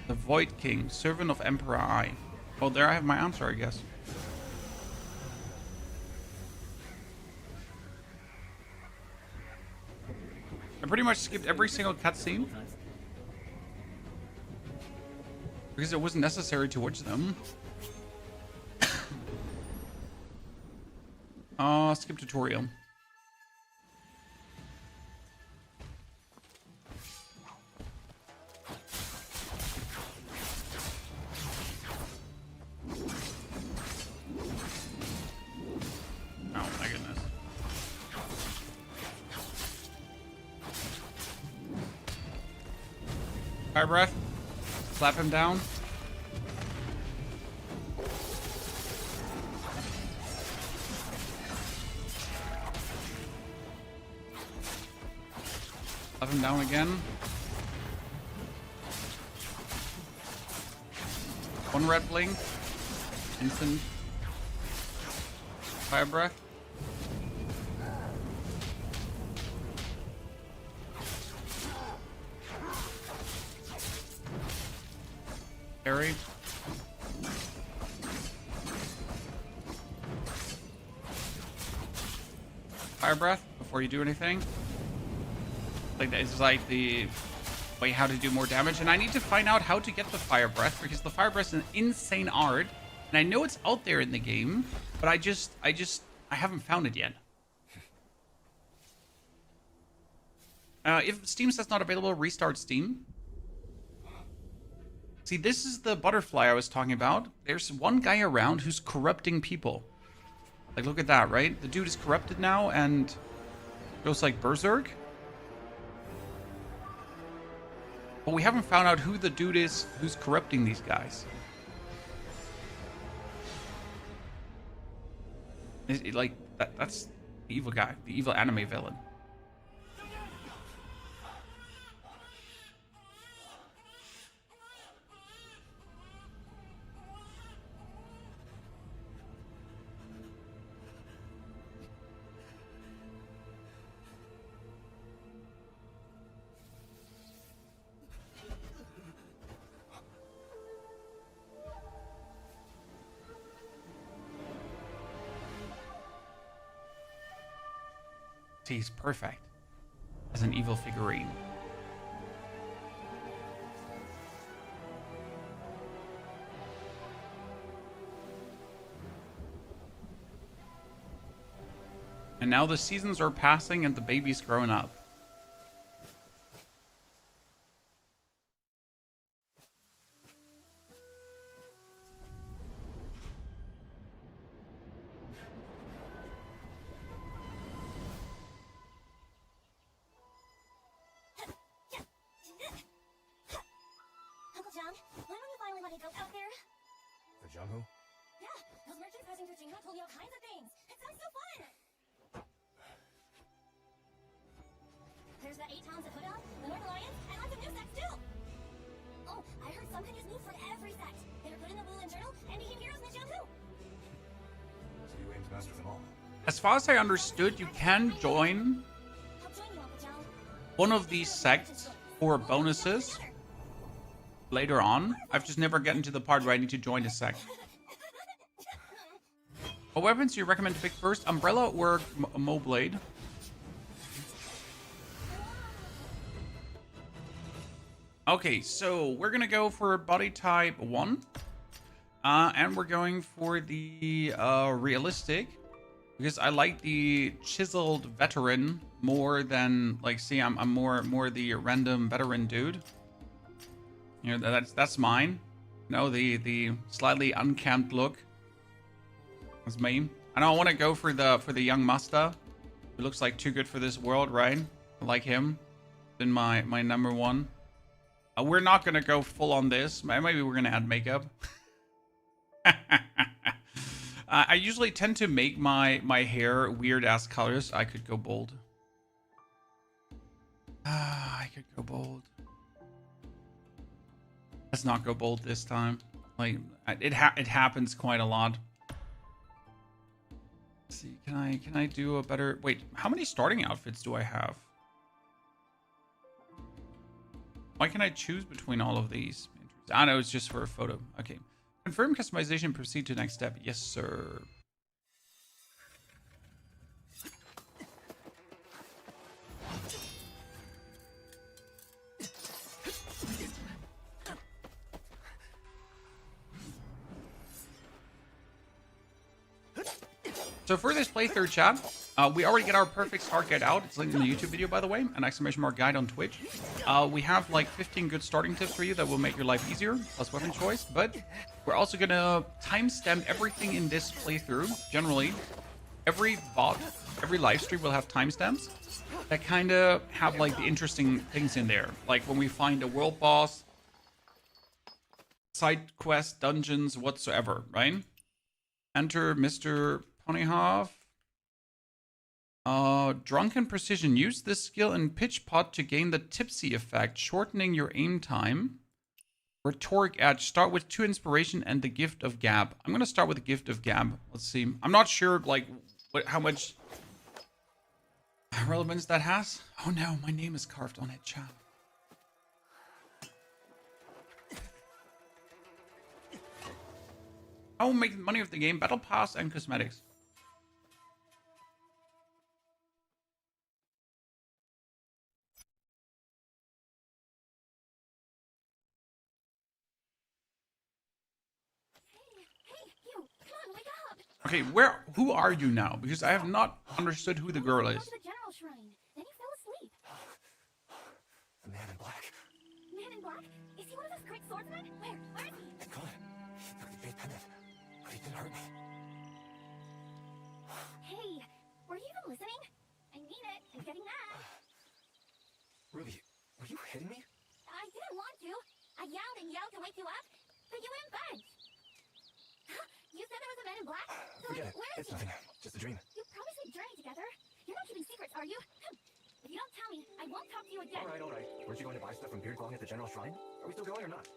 The Void King, servant of Emperor I. Oh, there I have my answer, I guess. I pretty much skipped every single cutscene. Because it wasn't necessary to watch them. Skip tutorial. Oh my goodness. Fire breath. Slap him down. Slap him down again. One red blink. Instant fire breath. Parry. Fire breath before you do anything. Like this is like the way how to do more damage, and I need to find out how to get the fire breath because the fire breath is an insane art, and I know it's out there in the game, but I haven't found it yet. If Steam says not available, restart Steam. See, this is the butterfly I was talking about. There's one guy around who's corrupting people. Like, look at that, right? The dude is corrupted now and goes like berserk. But we haven't found out who the dude is who's corrupting these guys. That's the evil guy, the evil anime villain. He's perfect as an evil figurine. And now the seasons are passing and the baby's growing up. As far as I understood, you can join one of these sects for bonuses later on. I've just never gotten to the part where I need to join a sect. What weapons do you recommend to pick first? Umbrella or Moblade? Okay, so we're gonna go for body type 1. And we're going for the realistic. Because I like the chiseled veteran more than, like, see, I'm more the random veteran dude. You know, that's mine. You know, the slightly unkempt look. That's me. I don't want to go for the young Master. Who looks like too good for this world, right? I like him. Been my number one. We're not gonna go full on this. Maybe we're gonna add makeup. I usually tend to make my hair weird ass colors. I could go bold. I could go bold. Let's not go bold this time. Like it happens quite a lot. Let's see, can I do a better? Wait, how many starting outfits do I have? Why can I choose between all of these? I know it's just for a photo. Okay. Confirm customization, proceed to next step. Yes, sir. So for this playthrough, chat, we already get our perfect start guide out. It's linked in the YouTube video, by the way, an exclamation mark guide on Twitch. We have like 15 good starting tips for you that will make your life easier, plus weapon choice. But we're also gonna timestamp everything in this playthrough. Generally, every VOD, every live stream will have timestamps that kind of have like the interesting things in there. Like when we find a world boss, side quest, dungeons, whatsoever, right? Enter Mr. Ponyhoff. Drunken Precision. Use this skill in Pitch Pot to gain the tipsy effect, shortening your aim time. Rhetoric Edge. Start with 2 inspiration and the Gift of Gab. I'm going to start with the Gift of Gab. Let's see. I'm not sure, like, how much relevance that has. Oh no, my name is carved on it, chat. I will make money of the game, battle pass, and cosmetics. Okay, who are you now? Because I have not understood who the girl is.
The general shrine. Then you fell asleep.
The man in black.
Man in black? Is he one of those great swordsmen? Where is he?
It's gone. He took the jade pendant, but he didn't hurt me.
Hey, were you even listening? I mean it. I'm getting mad.
Ruby, were you hitting me?
I didn't want to. I yelled and yelled to wake you up, but you went bed. You said there was a man in black? So
Forget it.
where is
It's
he?
nothing. Just a dream.
You promised we'd journey together. You're not keeping secrets, are you? If you don't tell me, I won't talk to you again.
All right. Weren't you going to buy stuff from Beard Glong at the general shrine? Are we still going or not?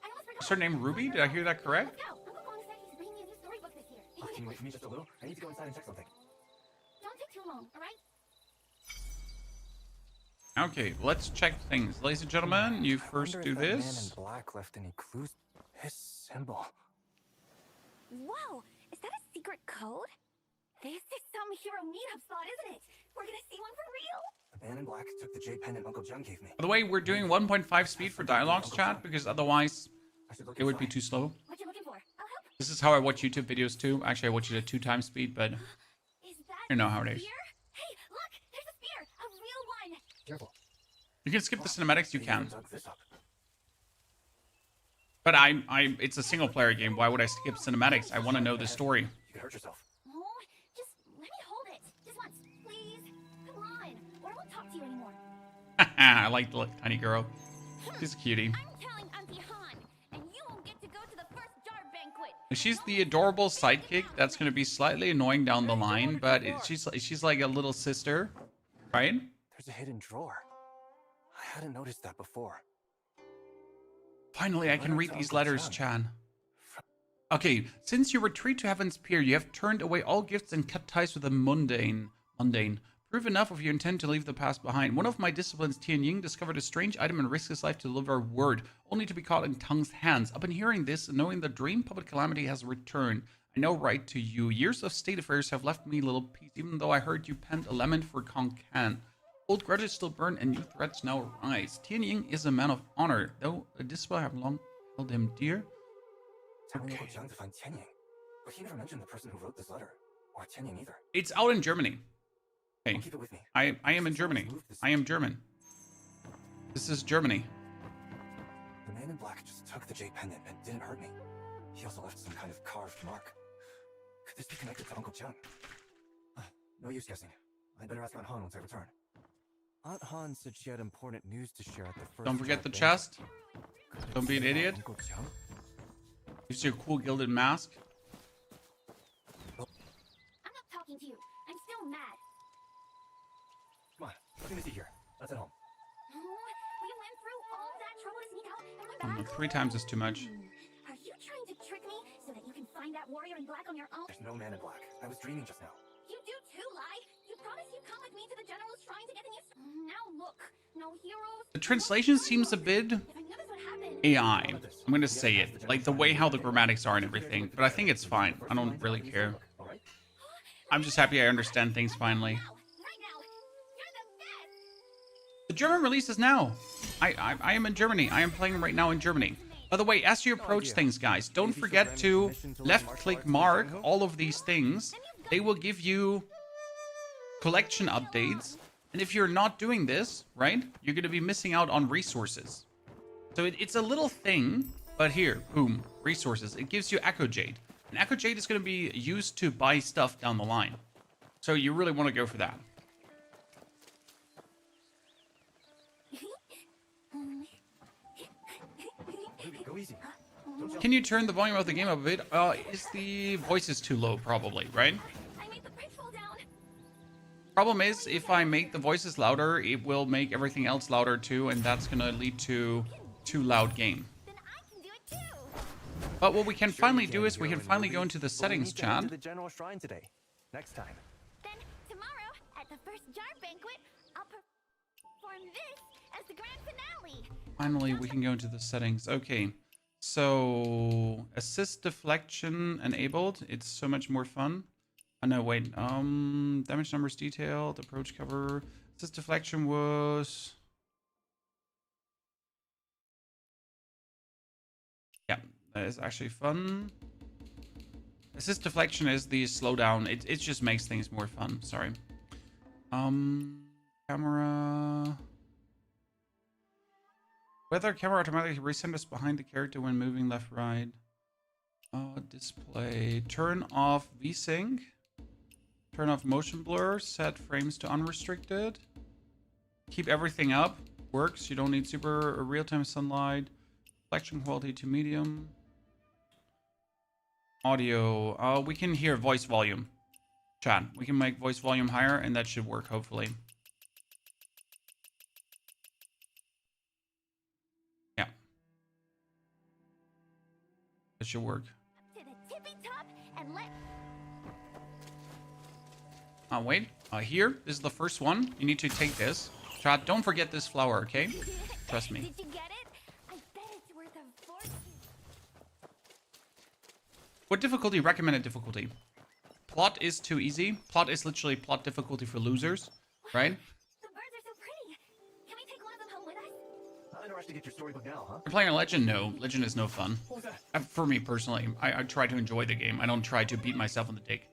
I almost forgot.
Is her name Ruby? Did I hear that correct?
Let's go. Uncle Kong said he's bringing me a new storybook this year.
Oh, can you wait for me just a little? I need to go inside and check something.
Don't take too long, all right?
Okay, let's check things. Ladies and gentlemen, you first do
Man in
this.
black left any clues? His symbol.
Whoa, is that a secret code? This is some hero meetup spot, isn't it? We're gonna see one for real.
The man in black took the jade pendant Uncle Jung gave me.
By the way, we're doing 1.5 speed for dialogues, chat, because otherwise
I should look
it would be
inside.
too slow.
What you looking for? I'll help.
This is how I watch YouTube videos too. Actually, I watch it at 2 times speed, but
Is that
you know how it
a
is.
spear? Hey, look, there's a spear, a real one.
Careful.
You can skip the cinematics, you
They
can.
even dug this up.
But it's a single player game. Why would I skip cinematics? I want to know the story.
You could hurt yourself.
Oh, just let me hold it. Just once, please. Come on, or I won't talk to you anymore.
I like the little tiny girl. She's a cutie.
I'm telling Auntie Han, and you won't get to go to the first jar banquet.
She's the adorable sidekick that's going to be slightly annoying down the line, but she's like a little sister, right?
There's a hidden drawer. I hadn't noticed that before.
Finally, I can read these letters, Chan. Okay, since you retreat to Heaven's Pier, you have turned away all gifts and cut ties with the mundane. Prove enough of your intent to leave the past behind. One of my disciplines, Tian Ying, discovered a strange item and risked his life to deliver a word, only to be caught in Tung's hands. Upon hearing this, and knowing the dream puppet calamity has returned, I now write to you. Years of state affairs have left me little peace, even though I heard you penned a lament for Kong Kan. Old grudges still burn and new threats now arise. Tian Ying is a man of honor, though a disciple have long held him dear.
Telling
Okay.
Uncle Jung to find Tianying, but he never mentioned the person who wrote this letter, or Tianying either.
It's out in Germany.
I'll
Okay,
keep it with me.
I am in Germany. I am German. This is Germany.
The man in black just took the jade pendant and didn't hurt me. He also left some kind of carved mark. Could this be connected to Uncle Jung? No use guessing. I'd better ask Aunt Han once I return. Aunt Han said she had important news to share at the first.
Don't forget the
banquet.
chest.
Could it
Don't be an
about
idiot.
Uncle Jung?
Gives you a cool gilded mask.
I'm not talking to you. I'm still mad.
Come on, nothing to see here. Let's head home.
Oh, we went through all that trouble to sneak out, and
I
we're
don't know,
back.
3 times is too much.
Are you trying to trick me so that you can find that warrior in black on your own?
There's no man in black. I was dreaming just now.
You do too, Lai. You promised you'd come with me to the general's shrine to get the news. Now look, no heroes.
The translation seems a bit
If I knew this would happen.
AI. I'm gonna say it. Like the way how the grammatics are and everything. But I think it's fine. I don't really care.
All right?
I'm just happy I understand things finally.
Now, right now. You're the best.
The German release is now. I am in Germany. I am playing right now in Germany. By the way, as you approach things, guys, don't forget to left-click mark all of these things they will give you collection updates. And if you're not doing this, right, you're going to be missing out on resources. So it's a little thing, but here, boom, resources. It gives you Echo Jade. And Echo Jade is going to be used to buy stuff down the line. So you really want to go for that.
Go easy.
Can you turn the volume of the game up a bit? Is the voices too low, probably, right?
I made the bridge fall down.
Problem is, if I make the voices louder, it will make everything else louder too, and that's gonna lead to too loud game.
Then I can do it too.
But what we can finally do is we can finally go into the
But we
settings
need to head to
chat.
the general shrine today. Next time.
Then tomorrow at the first jar banquet, I'll perform this as the grand finale.
Finally, we can go into the settings. Okay, so assist deflection enabled. It's so much more fun. Oh, no, wait. Damage numbers detailed. Approach cover. Assist deflection was... Yeah, that is actually fun. Assist deflection is the slowdown. It just makes things more fun. Sorry. Camera... Whether camera automatically recenters behind the character when moving left, right. Display. Turn off VSync. Turn off motion blur. Set frames to unrestricted. Keep everything up. Works. You don't need super or real-time sunlight. Reflection quality to medium. Audio. We can hear voice volume. Chat. We can make voice volume higher and that should work, hopefully. Yeah. That should work.
To the tippy top and let.
Wait. Here. This is the first one. You need to take this. Chat, don't forget this flower, okay? Trust me.
Did you get it? I bet it's worth a fortune.
What difficulty? Recommended difficulty. Plot is too easy. Plot is literally plot difficulty for losers, right?
The birds are so pretty. Can we take one of them home with us?
Not in a rush to get your storybook now, huh?
You're playing a Legend? No. Legend is no fun.
What was that?
For me personally, I try to enjoy the game. I don't try to beat myself in the dick.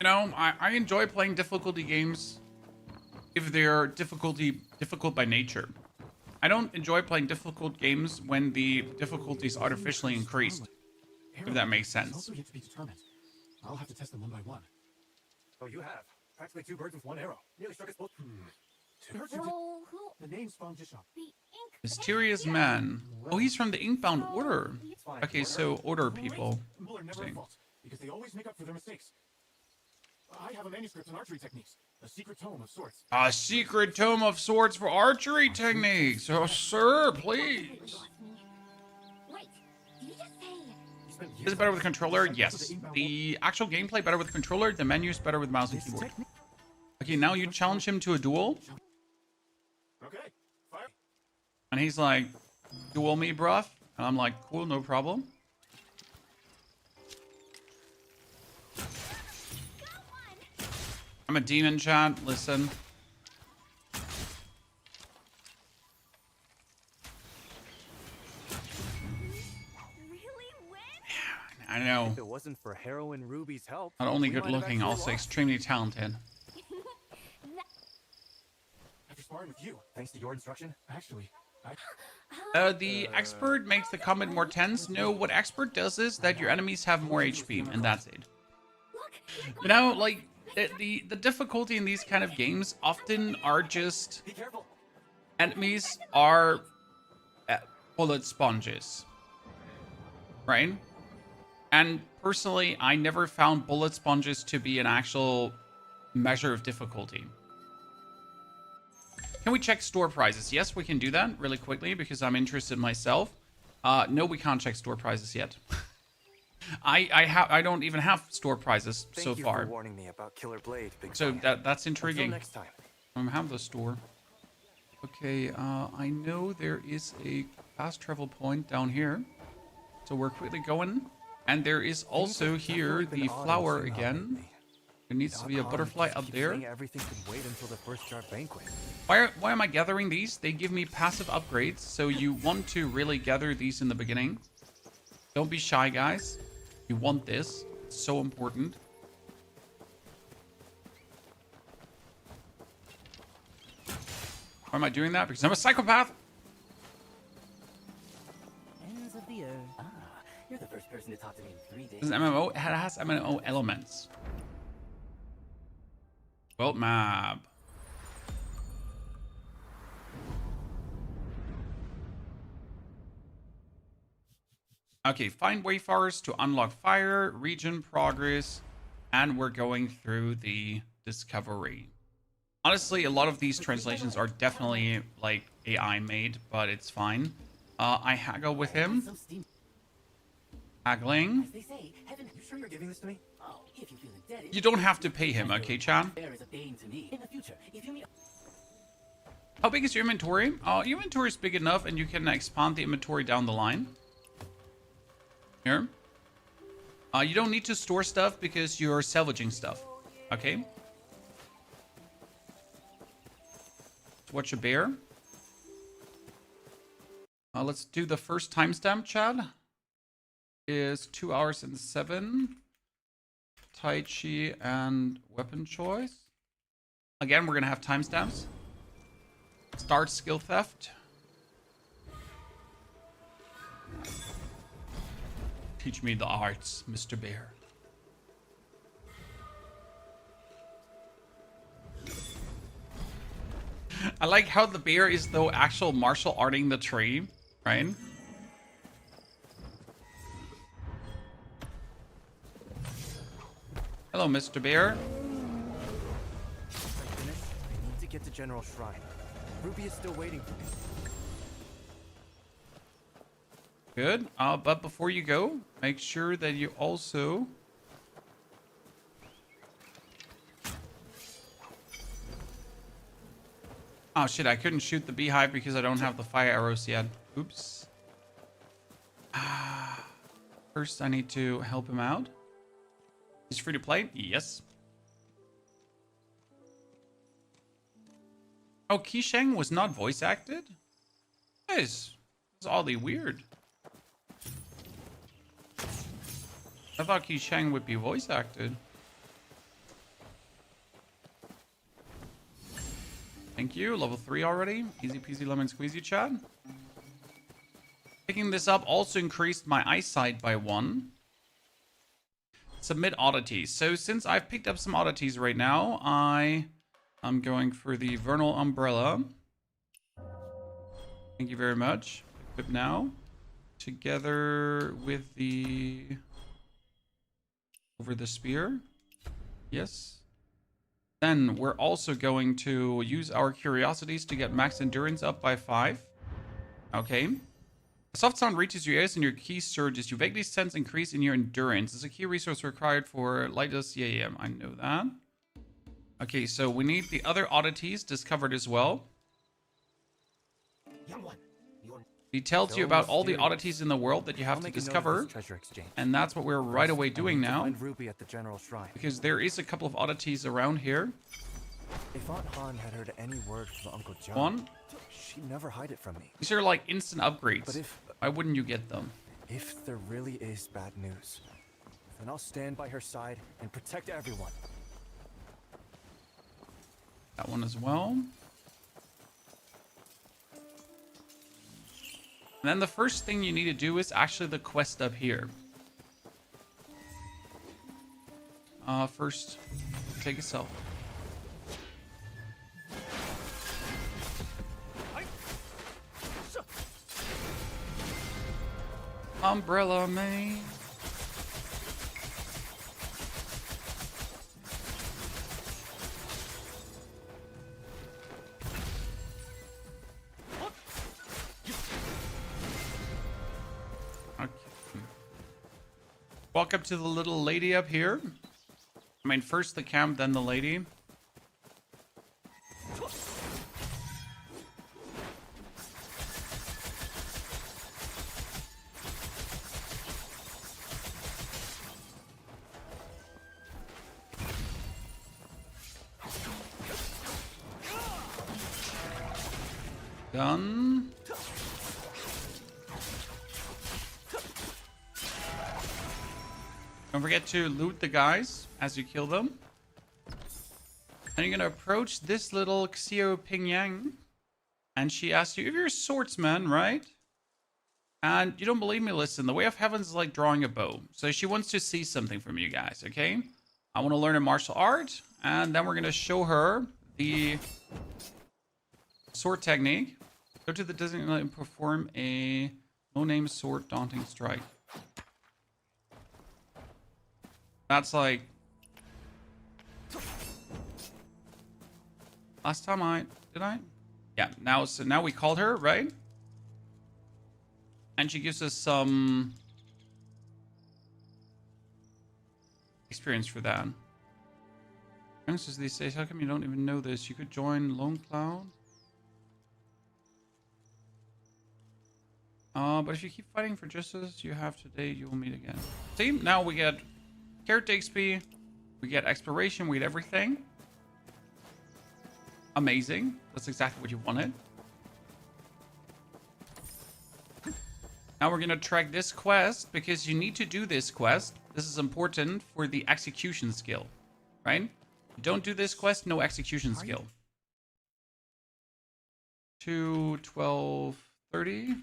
You know, I enjoy playing difficulty games if they're difficult by nature. I don't enjoy playing difficult games when the difficulty is artificially increased. If that makes sense.
Also yet to be determined. I'll have to test them one by one.
Oh, you have. Practically two birds with one arrow. Nearly struck us both.
So who?
The name's Fong Jishop.
The ink.
Mysterious man. Oh, he's from the Inkbound Order.
It's fine.
Okay, so Order people.
Muller never
Interesting.
at fault, because they always make up for their mistakes. I have a manuscript on archery techniques. A secret tome of sorts.
A secret tome of swords for archery techniques. Oh, sir, please.
Wait, did you just say?
Is it better with a controller? Yes. The actual gameplay better with a controller. The menu's better with mouse and keyboard. Okay, now you challenge him to a duel.
Okay, fire.
And he's like, duel me, bruv. And I'm like, cool, no problem. I'm a demon, chat. Listen.
Really win?
I know.
If it wasn't for Heroine Ruby's help,
Not only
we
good
might have
looking,
actually
also
lost.
extremely talented.
After sparring with you,
Thanks to your instruction.
actually, I...
The expert makes the combat more tense. No, what expert does is that your enemies have more HP, and that's it.
Look,
You know, like, the difficulty in these kind of games often are just
Be careful.
enemies are bullet sponges, right? And personally, I never found bullet sponges to be an actual measure of difficulty. Can we check store prices? Yes, we can do that really quickly because I'm interested myself. No, we can't check store prices yet. I don't even have store prices so
Thank you
far.
for warning me about Killer Blade, Big
So
Fire.
that's
Until
intriguing.
next time.
I don't have the store. Okay, I know there is a fast travel point down here. So we're quickly going. And there is also
Things have
here
definitely
the
been odd
flower
in Shinra
again.
lately.
There needs to be a butterfly up there.
Everything can wait until the first jar banquet.
Why am I gathering these? They give me passive upgrades, so you want to really gather these in the beginning. Don't be shy, guys. You want this. It's so important. Why am I doing that? Because I'm a psychopath.
Ends of the earth. Ah, you're the first person to talk to me in 3 days.
This is MMO. It has MMO elements. World map. Okay, find wayfarers to unlock fire, region progress, and we're going through the discovery. Honestly, a lot of these translations are definitely like AI made, but it's fine. I haggle with him.
Some steam.
Haggling.
As they say, heaven.
You sure you're giving this to me?
Oh, if you feel indebted.
You don't have to pay him, okay, Chan?
There is a bane to me. In the future, if you meet.
How big is your inventory? Your inventory is big enough, and you can expand the inventory down the line. Here. You don't need to store stuff because you're salvaging stuff. Okay. Let's watch a bear. Let's do the first timestamp, Chad. Is 2 hours and 7. Tai Chi and weapon choice. Again, we're going to have timestamps. Start skill theft. Teach me the arts, Mr. Bear. I like how the bear is though actual martial arting the tree, right? Hello, Mr. Bear.
Finish. I need to get to General Shrine. Ruby is still waiting for me.
Good. But before you go, make sure that you also... Oh shit, I couldn't shoot the beehive because I don't have the fire arrows yet. Oops. First, I need to help him out. He's free to play? Yes. Oh, Qisheng was not voice acted? That is oddly weird. I thought Qisheng would be voice acted. Thank you. Level 3 already. Easy peasy lemon squeezy, Chad. Picking this up also increased my eyesight by 1. Submit oddities. So since I've picked up some oddities right now, I'm going for the Vernal Umbrella. Thank you very much. Equip now. Together with the... Over the spear. Yes. Then we're also going to use our curiosities to get max endurance up by 5. Okay. A soft sound reaches your ears and your key surges. You vaguely sense increase in your endurance. It's a key resource required for lightest. Yeah, I know that. Okay, so we need the other oddities discovered as well.
Young one.
He tells you about all the oddities in the world that you have to discover. And that's what we're right away doing now.
Find Ruby at the General Shrine.
Because there is a couple of oddities around here.
If Aunt Han had heard any word from Uncle John,
One.
she'd never hide it from me.
These are like instant upgrades.
But if
why wouldn't you get them?
If there really is bad news, then I'll stand by her side and protect everyone.
That one as well. And then the first thing you need to do is actually the quest up here. First, take a selfie. Umbrella man. Okay. Walk up to the little lady up here. I mean, first the camp, then the lady. Gun. Don't forget to loot the guys as you kill them. And you're gonna approach this little Xiao Pingyang. And she asks you if you're a swordsman, right? And you don't believe me, listen, the way of heavens is like drawing a bow. So she wants to see something from you guys, okay? I want to learn a martial art, and then we're going to show her the sword technique. Go to the designated and perform a no-name sword daunting strike. That's like... Last time did I? Yeah, so now we called her, right? And she gives us some experience for that. Youngsters these days, how come you don't even know this? You could join Lone Cloud. But if you keep fighting for justice you have today, you will meet again. See, now we get character XP, we get exploration, we get everything. Amazing. That's exactly what you wanted. Now we're going to track this quest because you need to do this quest. This is important for the execution skill, right? You don't do this quest, no execution skill. 2, 12, 30.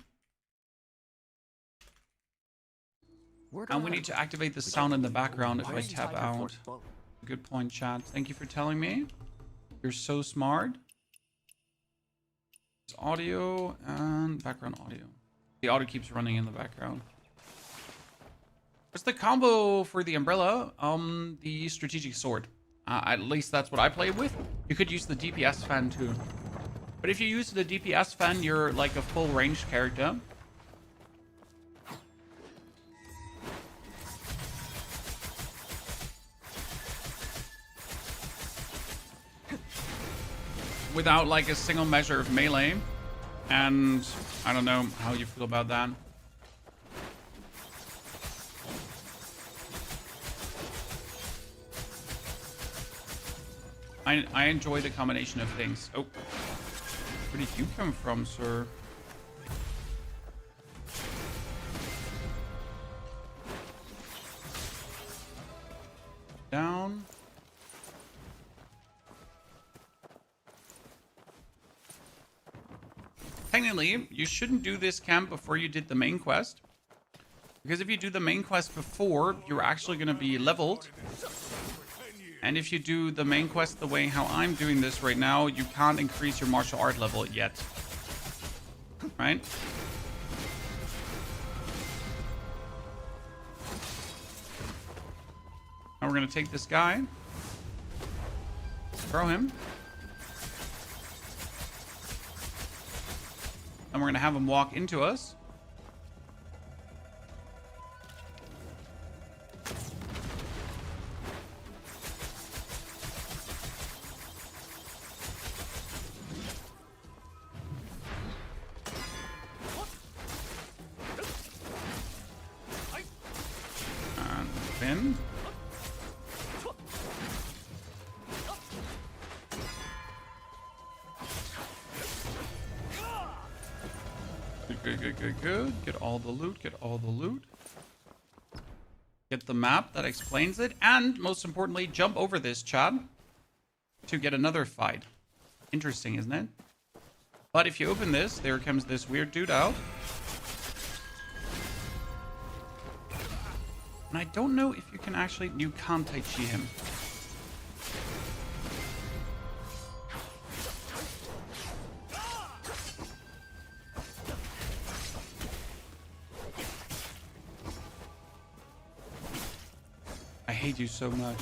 And we need to activate the sound in the background if I tap out. Good point, chat. Thank you for telling me. You're so smart. It's audio and background audio. The audio keeps running in the background. What's the combo for the umbrella? The strategic sword. At least that's what I play with. You could use the DPS fan too. But if you use the DPS fan, you're like a full ranged character. Without like a single measure of melee. And I don't know how you feel about that. I enjoy the combination of things. Oh, where did you come from, sir? Down. Technically, you shouldn't do this camp before you did the main quest. Because if you do the main quest before, you're actually going to be leveled. And if you do the main quest the way how I'm doing this right now, you can't increase your martial art level yet. Right? Now we're going to take this guy. Throw him. And we're going to have him walk into us. And spin. Good. Get all the loot, get all the loot. Get the map that explains it. And, most importantly, jump over this, Chad, to get another fight. Interesting, isn't it? But if you open this, there comes this weird dude out. And I don't know if you can actually... You can't Tai Chi him. I hate you so much.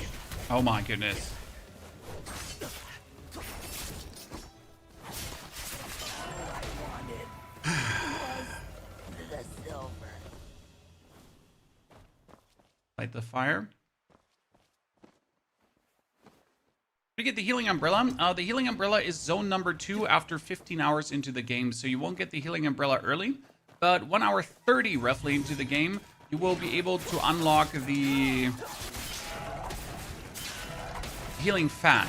Oh my goodness. Light the fire. You get the healing umbrella. The healing umbrella is zone number 2 after 15 hours into the game, so you won't get the healing umbrella early. But 1 hour 30 roughly into the game, you will be able to unlock the healing fan.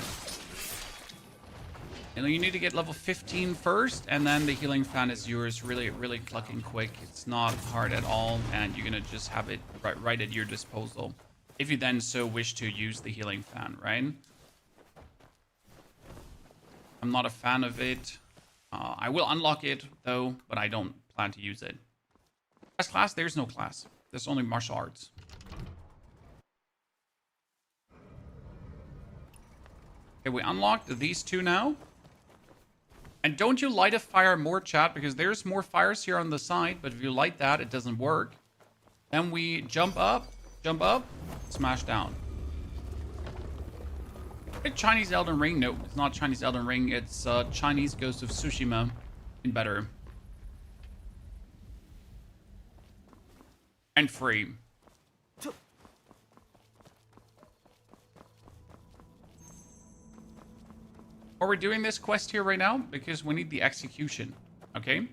You know, you need to get level 15 first, and then the healing fan is yours really, really clucking quick. It's not hard at all, and you're gonna just have it right at your disposal. If you then so wish to use the healing fan, right? I'm not a fan of it. I will unlock it, though, but I don't plan to use it. Best class? There's no class. There's only martial arts. Okay, we unlocked these two now. And don't you light a fire more, chat, because there's more fires here on the side, but if you light that, it doesn't work. Then we jump up, smash down. Chinese Elden Ring? No, it's not Chinese Elden Ring. It's Chinese Ghost of Tsushima in better. And free. Or we're doing this quest here right now because we need the execution, okay?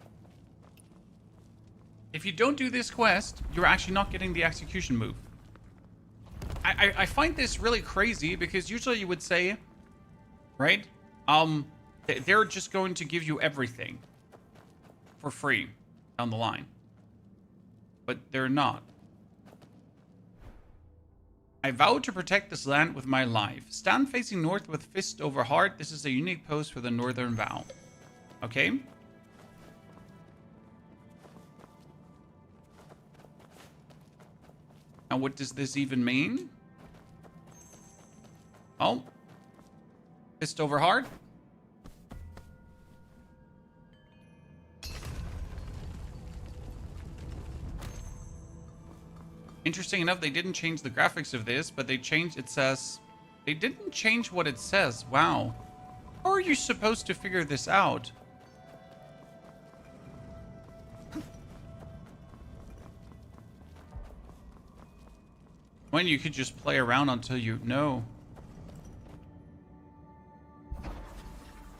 If you don't do this quest, you're actually not getting the execution move. I find this really crazy because usually you would say, right? They're just going to give you everything for free down the line. But they're not. I vow to protect this land with my life. Stand facing north with fist over heart. This is a unique pose for the northern vow. Okay? Now what does this even mean? Oh. Fist over heart. Interesting enough, they didn't change the graphics of this, but they changed, it says, they didn't change what it says. Wow. How are you supposed to figure this out? When you could just play around until you know.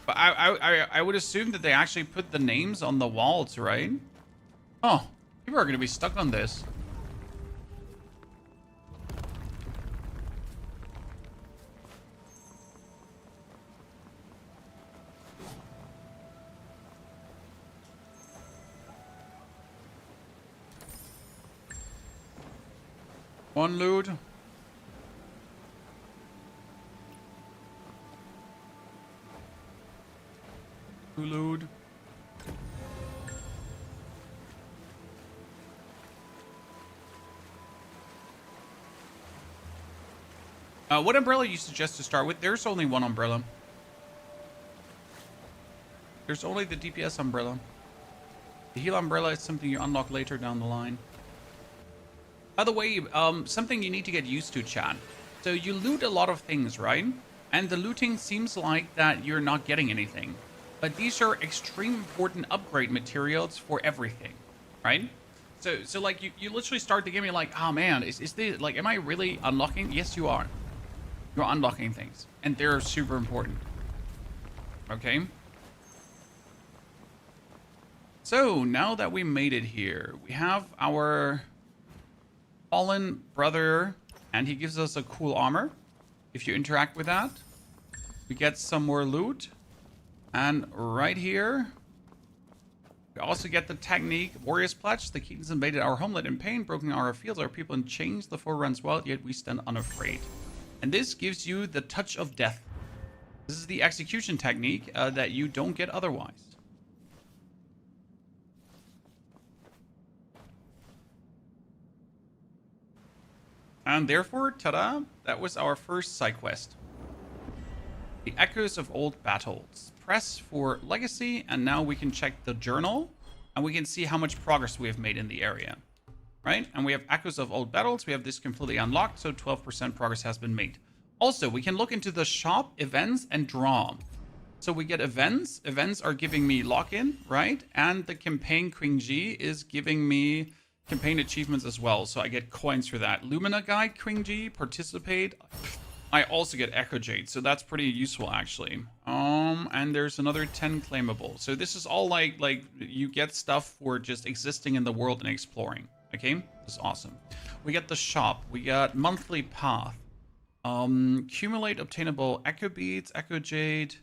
But I would assume that they actually put the names on the walls, right? Oh, people are going to be stuck on this. One loot. Two loot. What umbrella you suggest to start with? There's only one umbrella. There's only the DPS umbrella. The heal umbrella is something you unlock later down the line. By the way, something you need to get used to, chat. So you loot a lot of things, right? And the looting seems like that you're not getting anything. But these are extreme important upgrade materials for everything, right? So like you literally start the game, you're like, oh man, is this, like, am I really unlocking? Yes, you are. You're unlocking things. And they're super important. Okay? So now that we made it here, we have our fallen brother, and he gives us a cool armor. If you interact with that, we get some more loot. And right here, we also get the technique Warrior's Pledge. The Keatons invaded our homeland in pain, broken our fields, our people in chains. The foe runs wild, yet we stand unafraid. And this gives you the touch of death. This is the execution technique that you don't get otherwise. And therefore, ta-da, that was our first side quest. The Echoes of Old Battles. Press for Legacy, and now we can check the journal, and we can see how much progress we have made in the area. Right? And we have Echoes of Old Battles. We have this completely unlocked, so 12% progress has been made. Also, we can look into the shop, events, and draw. So we get events. Events are giving me lock-in, right? And the campaign Queen G is giving me campaign achievements as well, so I get coins for that. Lumina Guide, Queen G, participate. I also get Echo Jade, so that's pretty useful actually. And there's another 10 claimable. So this is all like you get stuff for just existing in the world and exploring. Okay, this is awesome. We get the shop. We got monthly path. Accumulate obtainable Echo Beads, Echo Jade.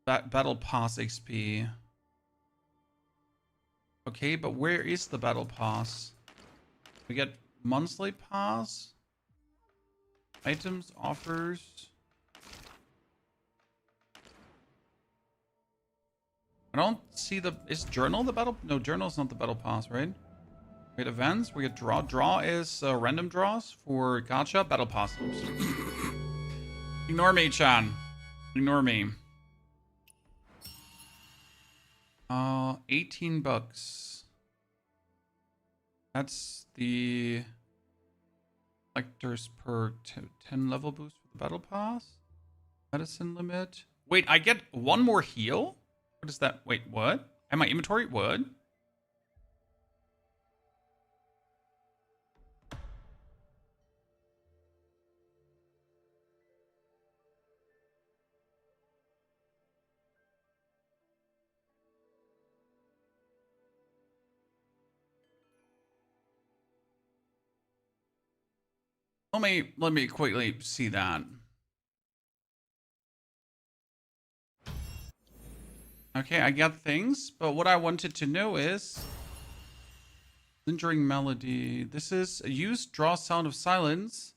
Battle Pass XP. Okay, but where is the Battle Pass? We get monthly pass. Items, offers. I don't see the... Is Journal the battle? No, Journal's not the Battle Pass, right? We get events. We get draw. Draw is random draws for gacha. Battle Pass. Ignore me, Chan. Ignore me. 18 bucks. That's the collectors per 10 level boost for the Battle Pass. Medicine limit. Wait, I get one more heal? What is that? Wait, what? And my inventory? What? Let me quickly see that. Okay, I got things, but what I wanted to know is lingering melody. This is use draw sound of silence.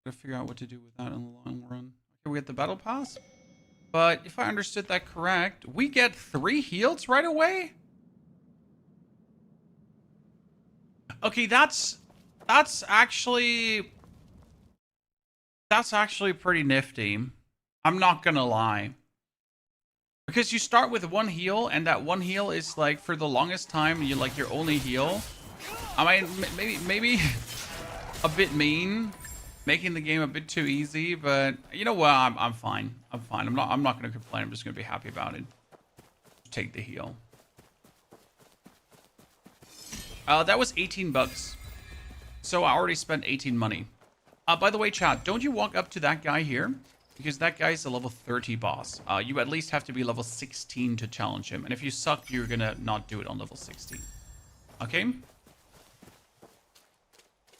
Gotta figure out what to do with that in the long run. Okay, we get the battle pass. But if I understood that correct, we get 3 heals right away? Okay, that's actually pretty nifty. I'm not gonna lie. Because you start with 1 heal, and that 1 heal is like for the longest time you like your only heal. I mean, maybe a bit mean, making the game a bit too easy, but you know what? I'm fine. I'm fine. I'm not gonna complain. I'm just gonna be happy about it. Take the heal. That was 18 bucks. So I already spent 18 money. By the way, chat, don't you walk up to that guy here? Because that guy's a level 30 boss. You at least have to be level 16 to challenge him. And if you suck, you're gonna not do it on level 16. Okay?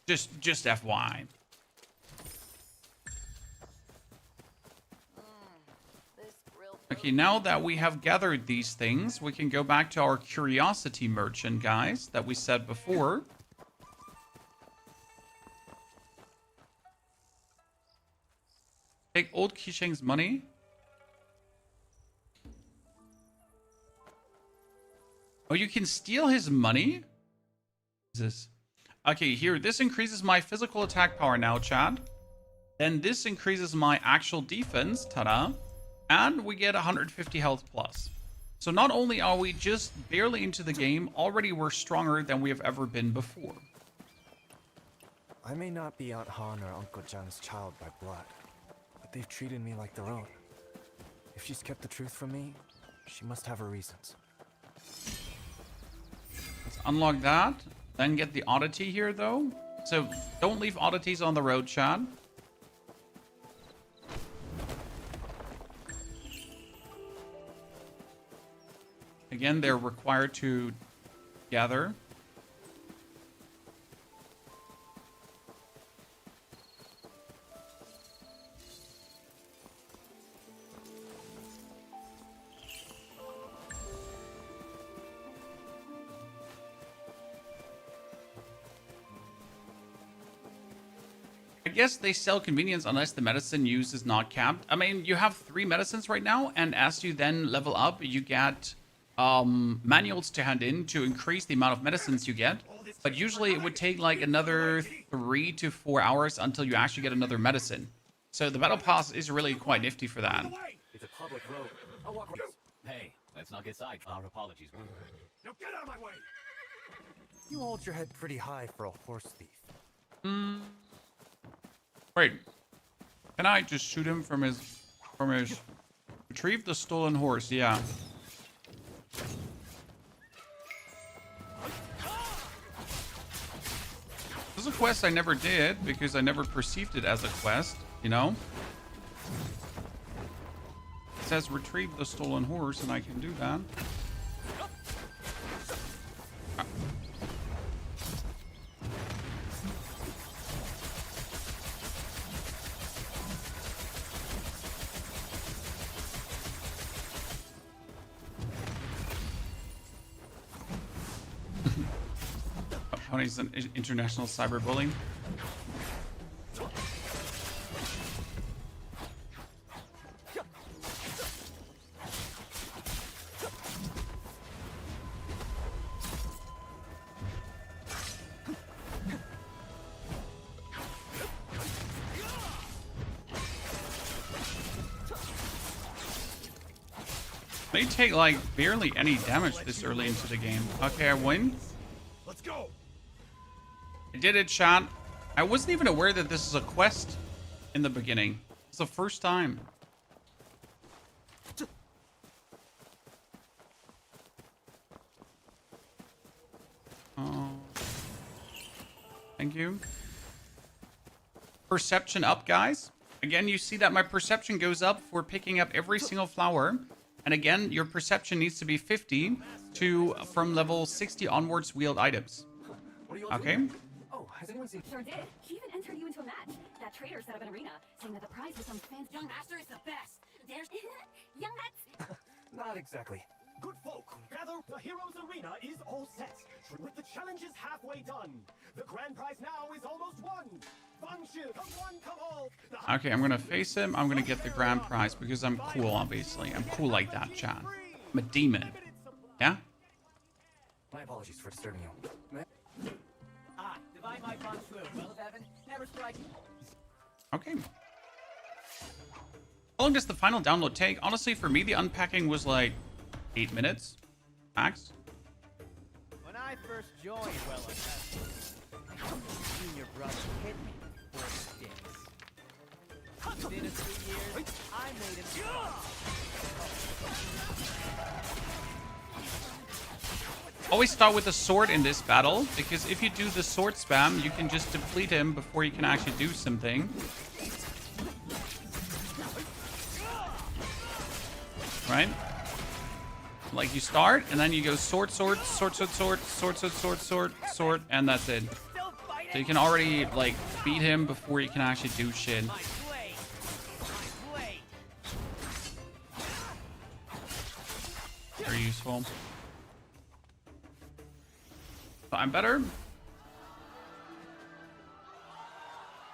Just FYI. Okay, now that we have gathered these things, we can go back to our curiosity merchant, guys, that we said before. Take old Qisheng's money. Oh, you can steal his money? What is this? Okay, here. This increases my physical attack power now, Chad. Then this increases my actual defense. Ta-da. And we get 150 health plus. So not only are we just barely into the game, already we're stronger than we have ever been before.
I may not be Aunt Han or Uncle John's child by blood, but they've treated me like their own. If she's kept the truth from me, she must have her reasons.
Let's unlock that. Then get the oddity here, though. So don't leave oddities on the road, Chad. Again, they're required to gather. I guess they sell convenience unless the medicine use is not capped. I mean, you have 3 medicines right now, and as you then level up, you get manuals to hand in to increase the amount of medicines you get. But usually it would take like another 3 to 4 hours until you actually get another medicine. So the battle pass is really quite nifty for that.
It's a public road. I'll walk around.
Hey, let's not get sidetracked. Our apologies.
Now get out of my way!
You hold your head pretty high for a horse thief.
Wait. Can I just shoot him from his retrieve the stolen horse? Yeah. This is a quest I never did because I never perceived it as a quest, you know? It says retrieve the stolen horse and I can do that. Opponent's an international cyberbullying. They take like barely any damage this early into the game. Okay, I win.
Let's go.
I did it, chat. I wasn't even aware that this is a quest in the beginning. It's the first time. Oh. Thank you. Perception up, guys. Again, you see that my perception goes up for picking up every single flower. And again, your perception needs to be 50 to from level 60 onwards wield items.
What are you all
Okay.
doing? Oh, has anyone seen?
Sure did. He even entered you into a match. That trader set up an arena, saying that the prize was some fancy young master is the best. There's young nuts.
Not exactly.
Good folk, gather. The Heroes Arena is all set. With the challenges halfway done. The grand prize now is almost won. Come one, come all.
Okay, I'm gonna face him. I'm gonna get the grand prize because I'm cool, obviously. I'm cool like that, chat. I'm a demon. Yeah?
My apologies for disturbing you.
Ah, divine my fun true. Well of heaven, never strike.
Okay. How long does the final download take? Honestly, for me, the unpacking was like 8 minutes max.
When I first joined Well of Heaven, junior brother hit me for sticks. Within a few years, I made him.
Always start with a sword in this battle, because if you do the sword spam, you can just deplete him before you can actually do something. Right? Like you start, and then you go sword, sword, sword, sword, sword, sword, sword, sword, sword, sword, and that's it. So you can already, like, beat him before you can actually do shit. Very useful. But I'm better.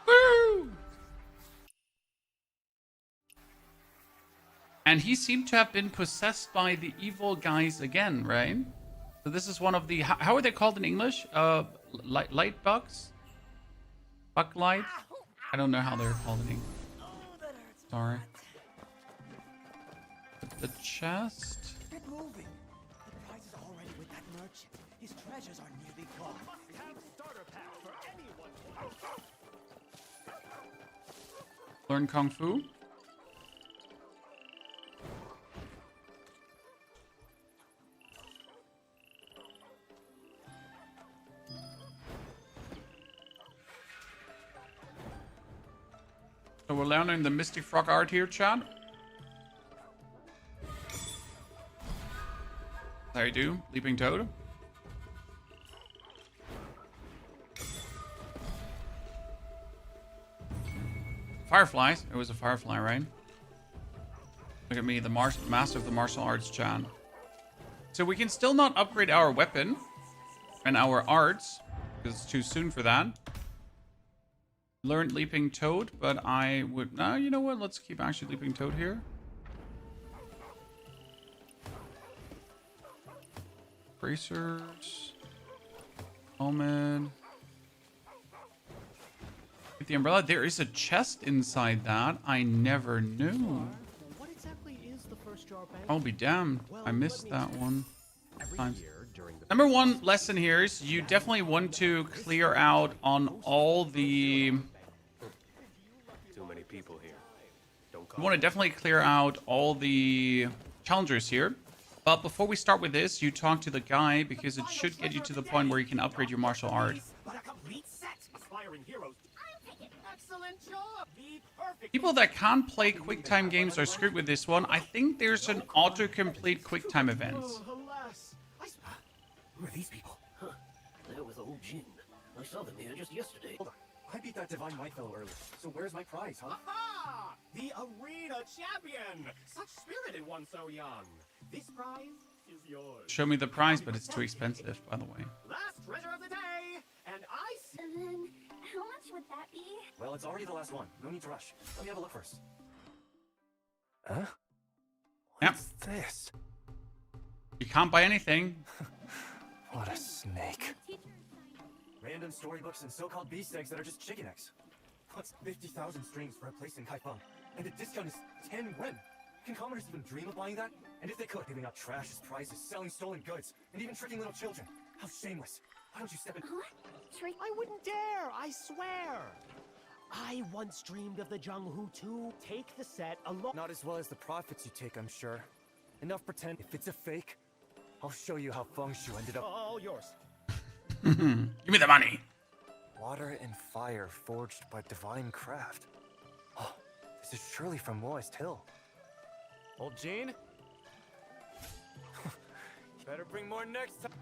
Woo! And he seemed to have been possessed by the evil guys again, right? So this is one of the... How are they called in English? Light bugs? Bug light? I don't know how they're called in English. Sorry. The chest...
Get moving. The prize is already with that merchant. His treasures are nearly gone. Must have starter pack for anyone.
Learn Kung Fu? So we're learning the Mystic Frog art here, Chad. How you do? Leaping Toad. Fireflies. It was a firefly, right? Look at me, the master of the martial arts, Chan. So we can still not upgrade our weapon and our arts because it's too soon for that. Learned Leaping Toad, but I would... No, you know what? Let's keep actually Leaping Toad here. Bracers. Helmet. Get the umbrella. There is a chest inside that. I never knew.
What exactly is the first jar bank?
I'll be damned. I missed that one.
Every
Times.
year during the
Number one lesson here is you definitely want to clear out on all the...
Too many people here. Don't
You want to definitely clear out all the challengers here. But before we start with this, you talk to the guy because it should get you to the point where you can upgrade your martial art.
But a complete set. Aspiring heroes. Excellent job. The perfect.
People that can't play QuickTime games are screwed with this one. I think there's an autocomplete QuickTime event.
Alas.
Who are these people?
They're with old Jin. I saw them here just yesterday.
Hold on. I beat that divine white fellow earlier. So where's my prize, huh?
Aha! The arena champion! Such spirited one so young. This prize is yours.
Show me the price, but it's too expensive, by the way.
Last treasure of the day, and I see.
And then, how much would that be?
Well, it's already the last one. No need to rush. Let me have a look first. Huh?
Yep.
What's this?
You can't buy anything.
What a snake.
Teacher,
Random storybooks and so-called beast eggs that are just chicken eggs. What's 50,000 streams for a place in Kaifeng? And the discount is 10 wen. Can commoners even dream of buying that? And if they could, giving out trash as prizes, selling stolen goods, and even tricking little children. How shameless. Why don't you step in?
Huh? Trick?
I wouldn't dare, I swear. I once dreamed of the Zhenghu too. Take the set along.
Not as well as the profits you take, I'm sure. Enough pretend. If it's a fake, I'll show you how Feng Shui ended up.
All yours.
Give me the money.
Water and fire forged by Divinecraft. Oh, this is surely from Moist Hill. Old Gene? Better bring more next time.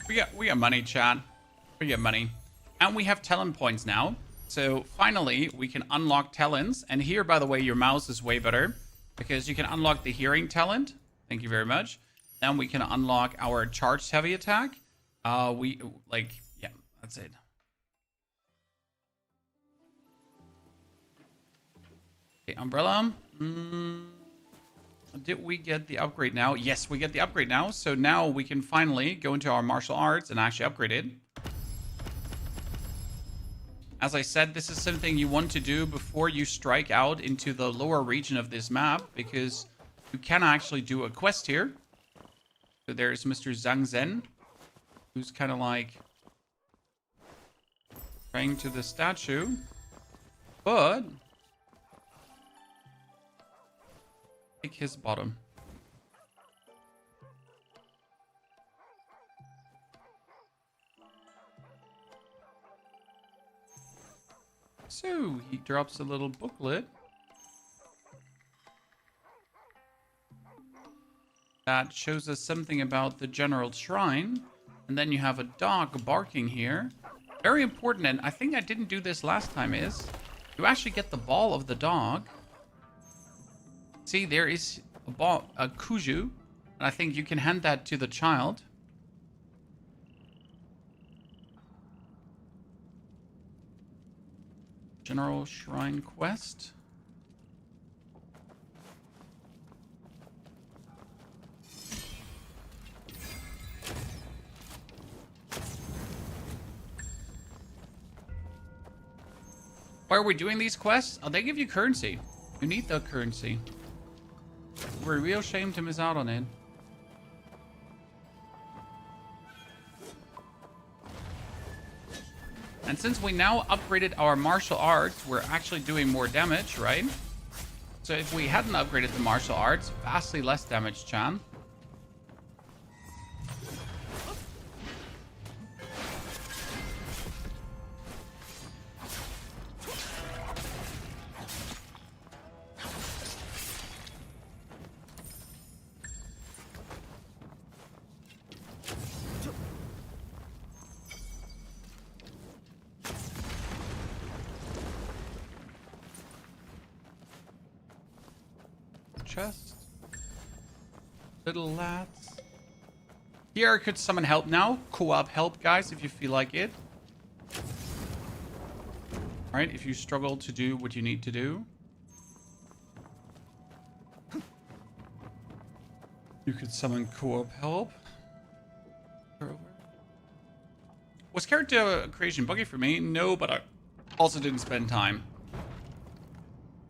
We got money, chat. We get money. And we have talent points now. So finally, we can unlock talents. And here, by the way, your mouse is way better because you can unlock the hearing talent. Thank you very much. Then we can unlock our charged heavy attack. Yeah, that's it. Okay, umbrella. Did we get the upgrade now? Yes, we get the upgrade now. So now we can finally go into our martial arts and actually upgrade it. As I said, this is something you want to do before you strike out into the lower region of this map, because you can actually do a quest here. So there's Mr. Zhang Zhen, who's kind of like praying to the statue. But take his bottom. So he drops a little booklet that shows us something about the general shrine. And then you have a dog barking here. Very important, and I think I didn't do this last time, is you actually get the ball of the dog. See, there is a ball, a kuju, and I think you can hand that to the child. General Shrine Quest. Why are we doing these quests? Oh, they give you currency. You need the currency. We're a real shame to miss out on it. And since we now upgraded our martial arts, we're actually doing more damage, right? So if we hadn't upgraded the martial arts, vastly less damage, Chan. Chest. Little lads. Here, could someone help now? Co-op help, guys, if you feel like it. Alright, if you struggle to do what you need to do. You could summon co-op help. Was character creation buggy for me? No, but I also didn't spend time.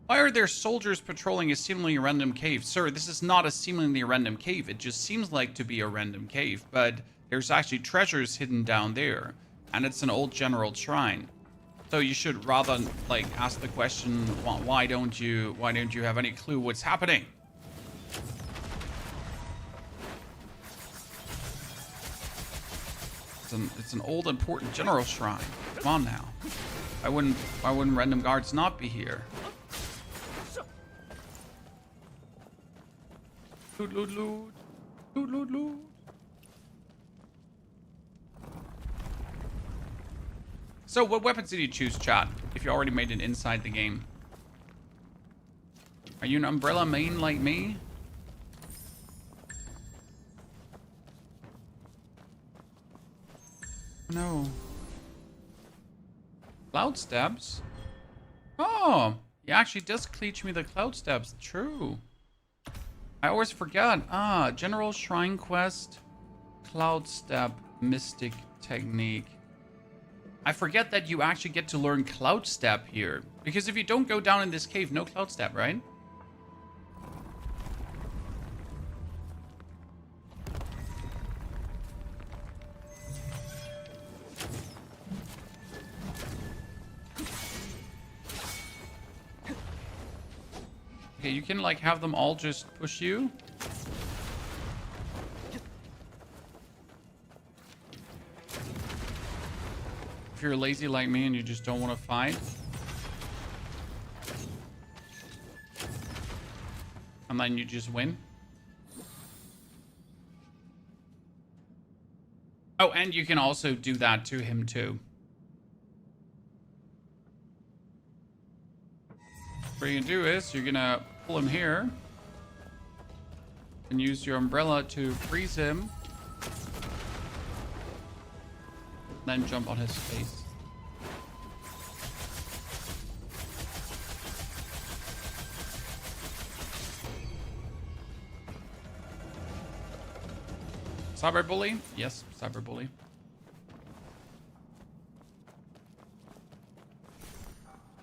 Why are there soldiers patrolling a seemingly random cave? Sir, this is not a seemingly random cave. It just seems like to be a random cave, but there's actually treasures hidden down there, and it's an old general shrine. So you should rather like ask the question, why don't you have any clue what's happening? It's an old important general shrine. Come on now. Why wouldn't random guards not be here? Loot, loot, loot. Loot, loot, loot. So, what weapons did you choose, chat? If you already made it inside the game. Are you an umbrella main like me? No. Cloud stabs? Oh, he actually does teach me the cloud stabs. True. I always forgot. Ah, General Shrine Quest, Cloud Stab, Mystic Technique. I forget that you actually get to learn Cloud Stab here. Because if you don't go down in this cave, no Cloud Stab, right? Okay, you can like have them all just push you. If you're lazy like me and you just don't want to fight. And then you just win. Oh, and you can also do that to him too. What you're gonna do is you're gonna pull him here and use your umbrella to freeze him. Then jump on his face. Cyberbully? Yes, cyberbully.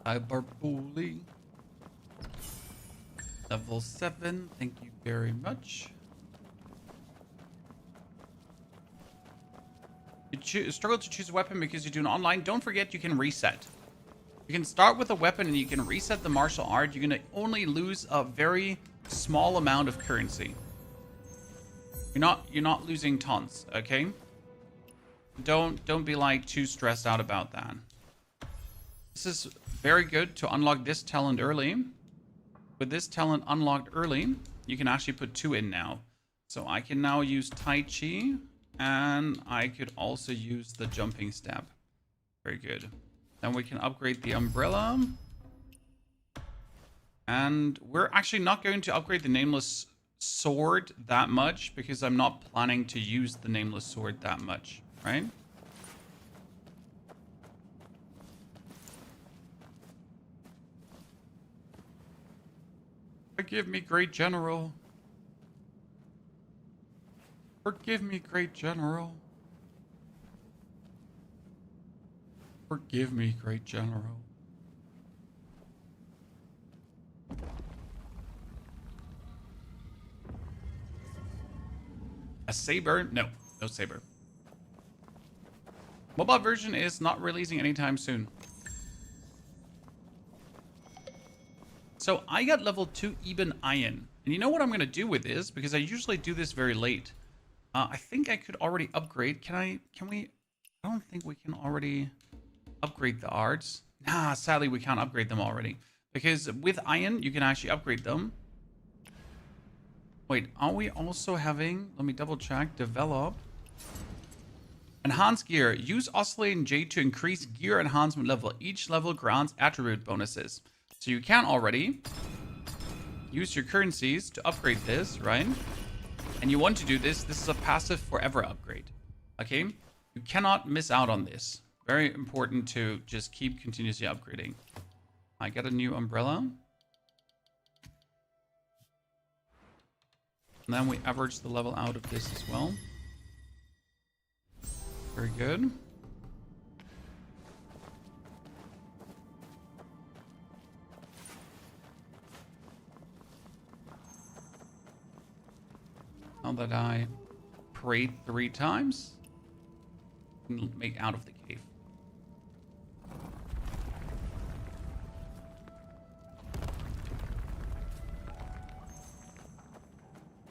Cyberbully. Level 7, thank you very much. You struggle to choose a weapon because you're doing online. Don't forget you can reset. You can start with a weapon and you can reset the martial art. You're gonna only lose a very small amount of currency. You're not losing tons, okay? Don't be like too stressed out about that. This is very good to unlock this talent early. With this talent unlocked early, you can actually put 2 in now. So I can now use Tai Chi, and I could also use the jumping stab. Very good. Then we can upgrade the umbrella. And we're actually not going to upgrade the nameless sword that much because I'm not planning to use the nameless sword that much, right? Forgive me, great general. Forgive me, great general. Forgive me, great general. A saber? No, no saber. Mobile version is not releasing anytime soon. So I got level 2 Eben Iron. And you know what I'm going to do with this? Because I usually do this very late. I think I could already upgrade. Can we? I don't think we can already upgrade the arts. Nah, sadly we can't upgrade them already. Because with iron, you can actually upgrade them. Wait, are we also having, let me double check, develop. Enhance gear. Use oscillating jade to increase gear enhancement level. Each level grants attribute bonuses. So you can already use your currencies to upgrade this, right? And you want to do this. This is a passive forever upgrade. Okay? You cannot miss out on this. Very important to just keep continuously upgrading. I got a new umbrella. And then we average the level out of this as well. Very good. Now that I prayed 3 times, I can make out of the cave.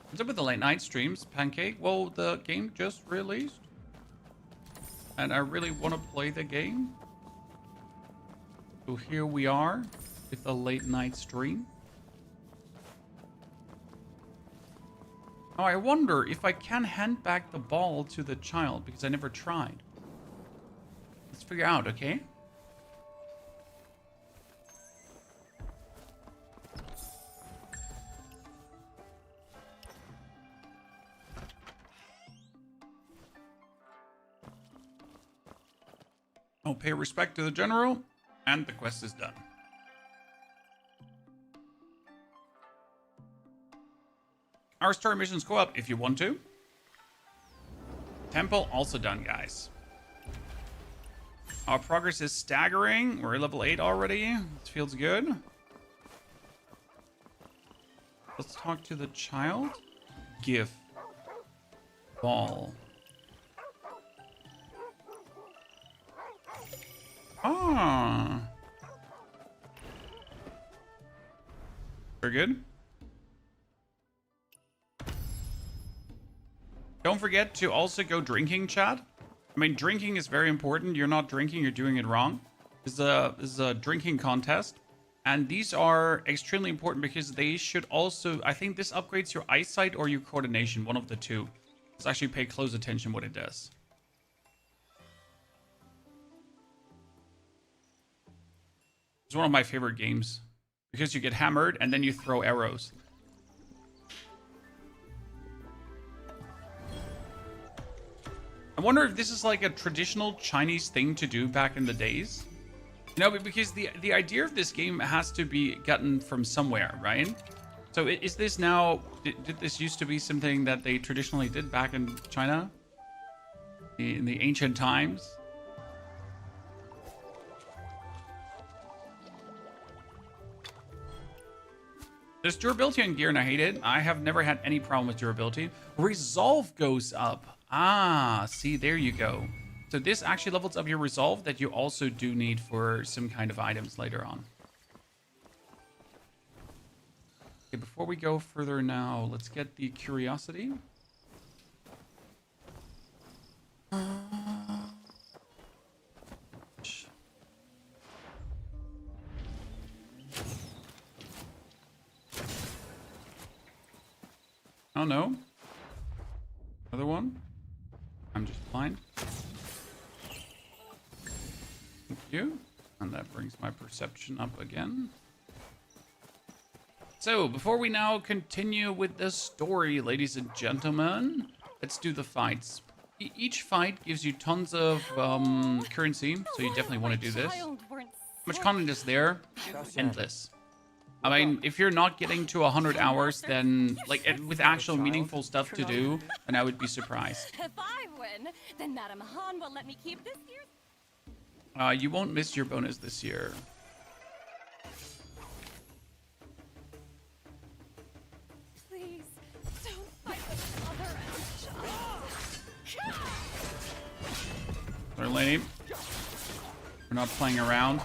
What's up with the late night streams, Pancake? Well, the game just released. And I really want to play the game. So here we are with a late night stream. Now I wonder if I can hand back the ball to the child because I never tried. Let's figure out, okay? I'll pay respect to the general, and the quest is done. Our story missions go up if you want to. Temple also done, guys. Our progress is staggering. We're at level 8 already. This feels good. Let's talk to the child. Give. Ball. Ah. Very good. Don't forget to also go drinking, chat. I mean, drinking is very important. You're not drinking, you're doing it wrong. This is a drinking contest. And these are extremely important because they should also... I think this upgrades your eyesight or your coordination, one of the two. Let's actually pay close attention what it does. It's one of my favorite games. Because you get hammered and then you throw arrows. I wonder if this is like a traditional Chinese thing to do back in the days. You know, because the idea of this game has to be gotten from somewhere, right? So is this now... Did this used to be something that they traditionally did back in China? In the ancient times? There's durability on gear and I hate it. I have never had any problem with durability. Resolve goes up. Ah, see, there you go. So this actually levels up your resolve that you also do need for some kind of items later on. Okay, before we go further now, let's get the curiosity. Oh no. Another one? I'm just blind. Thank you. And that brings my perception up again. So, before we now continue with the story, ladies and gentlemen, let's do the fights. Each fight gives you tons of currency, so you definitely want to do this. How much content is there? Endless. I mean, if you're not getting to 100 hours, then, like, with actual meaningful stuff to do, then I would be surprised.
If I win, then Madame Han will let me keep this year's...
You won't miss your bonus this year.
Please, don't fight with mother and child.
Sorry, lady. We're not playing around.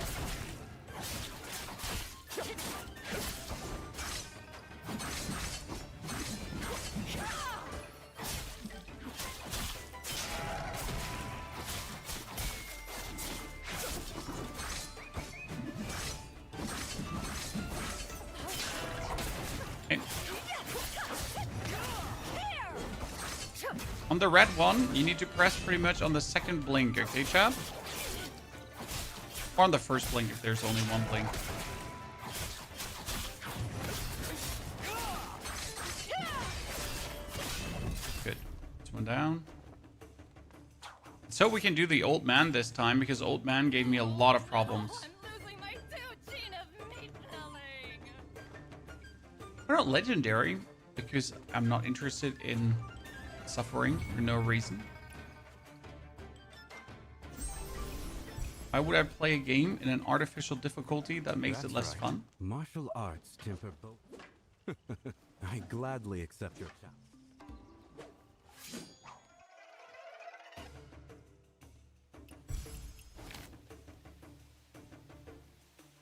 On the red one, you need to press pretty much on the second blink, okay, chap? Or on the first blink if there's only one blink. Good. This one down. So we can do the old man this time because old man gave me a lot of problems. We're not legendary because I'm not interested in suffering for no reason. Why would I play a game in an artificial difficulty that makes it less fun?
Martial arts temper both. I gladly accept your challenge.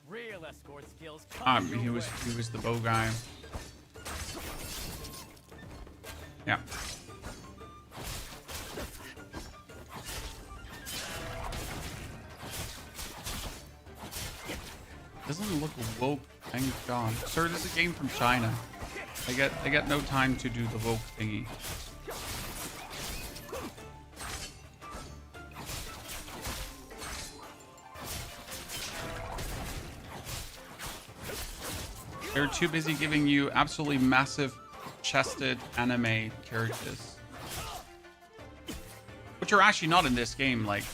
Real escort skills.
He was the bow guy. Yeah. Doesn't look woke, thank God. Sir, this is a game from China. They got no time to do the woke thingy. They're too busy giving you absolutely massive chested anime characters. Which are actually not in this game, like,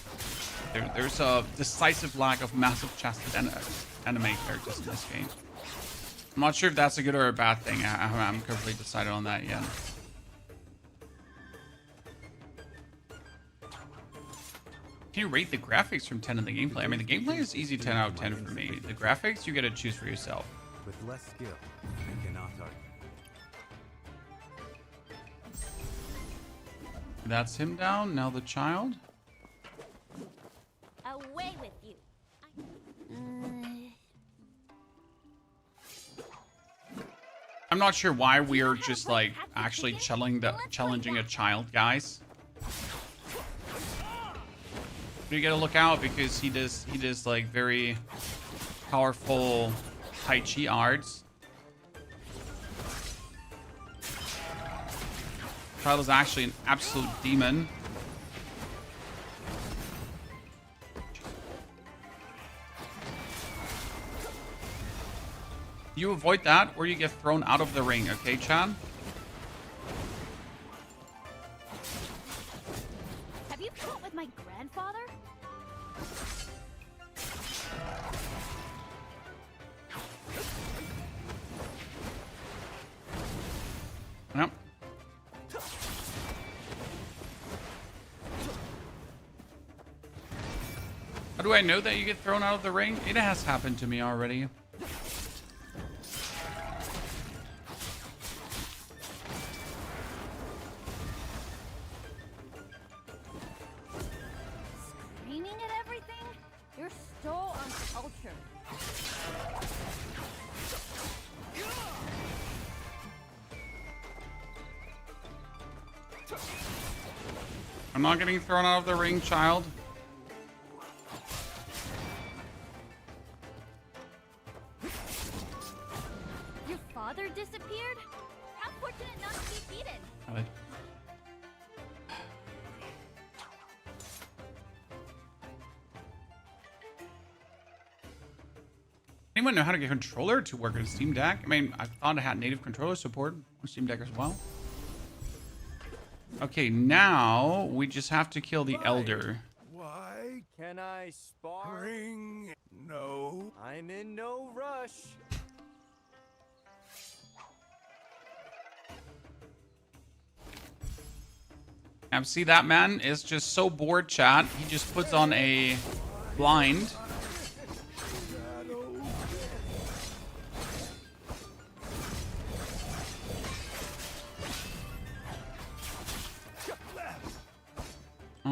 There's a decisive lack of massive chested anime characters in this game. I'm not sure if that's a good or a bad thing. I haven't completely decided on that yet. Can you rate the graphics from 10 in the gameplay? I mean, the gameplay is easy 10 out of 10 for me. The graphics, you get to choose for yourself.
With less skill, I cannot argue.
That's him down. Now the child.
Away with you.
I'm not sure why we are just like actually challenging a child, guys. But you gotta look out because he does like very powerful Tai Chi arts. Child is actually an absolute demon. You avoid that or you get thrown out of the ring, okay, Chan?
Have you fought with my grandfather?
Yep. How do I know that you get thrown out of the ring? It has happened to me already.
Screaming at everything? You're so uncultured.
I'm not getting thrown out of the ring, child.
Your father disappeared? How fortunate not to be beaten.
Anyone know how to get a controller to work on Steam Deck? I mean, I thought I had native controller support on Steam Deck as well. Okay, now we just have to kill the Elder.
Why? Can I spar?
No.
I'm in no rush.
See, that man is just so bored, chat. He just puts on a blind.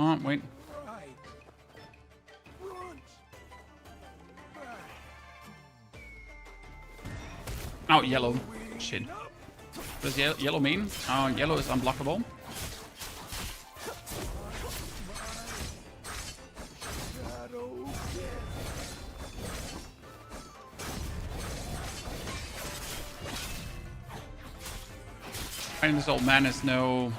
Oh, wait. Oh, yellow. Shit. What does yellow mean? Oh, yellow is unblockable. And this old man is no...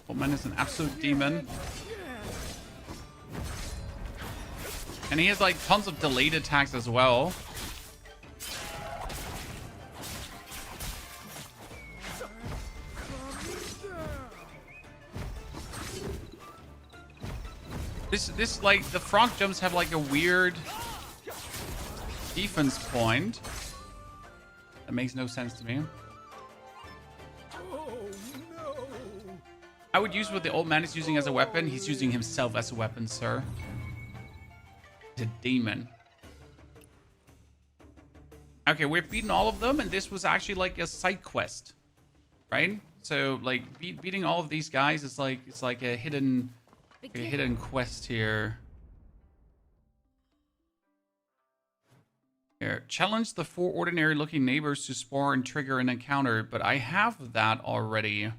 Old man is an absolute demon. And he has like tons of delayed attacks as well. This like the frog jumps have like a weird defense point. That makes no sense to me. I would use what the old man is using as a weapon. He's using himself as a weapon, sir. He's a demon. Okay, we've beaten all of them, and this was actually like a side quest, right? So like beating all of these guys is like it's like a hidden quest here. Here, challenge the 4 ordinary-looking neighbors to spar and trigger an encounter, but I have that already.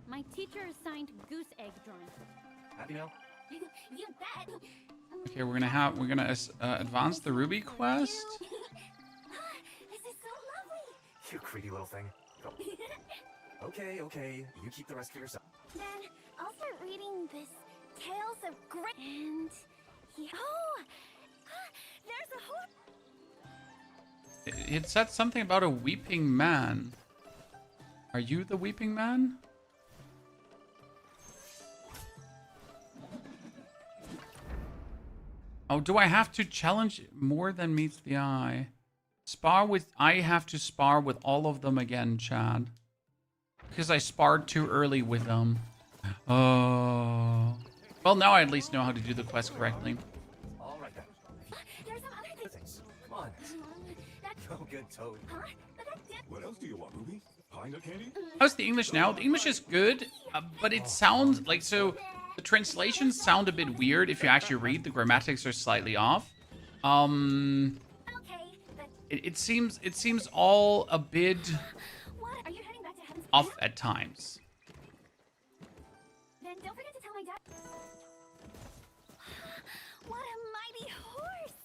My teacher assigned goose egg drawing.
Happy now?
You bet.
Okay, we're gonna advance the Ruby quest.
This is so lovely.
You creepy little thing. Go. Okay, okay. You keep the rest for yourself.
Then I'll start reading this Tales of Great and oh, there's a whole.
It said something about a weeping man. Are you the weeping man? Oh, do I have to challenge more than meets the eye? Spar with... I have to spar with all of them again, Chad. Because I sparred too early with them. Oh. Well, now I at least know how to do the quest correctly.
All right then.
There's some other
Things. Come on. No good, Toad.
Huh? But that did.
What else do you want, Ruby? Pint of candy?
How's the English now? The English is good, but it sounds like... So, the translations sound a bit weird if you actually read. The grammatics are slightly off.
Okay, but
It seems all a bit
what? Are you heading back to Heaven's
off
Plan?
at times.
Then don't forget to tell my dad. What a mighty horse!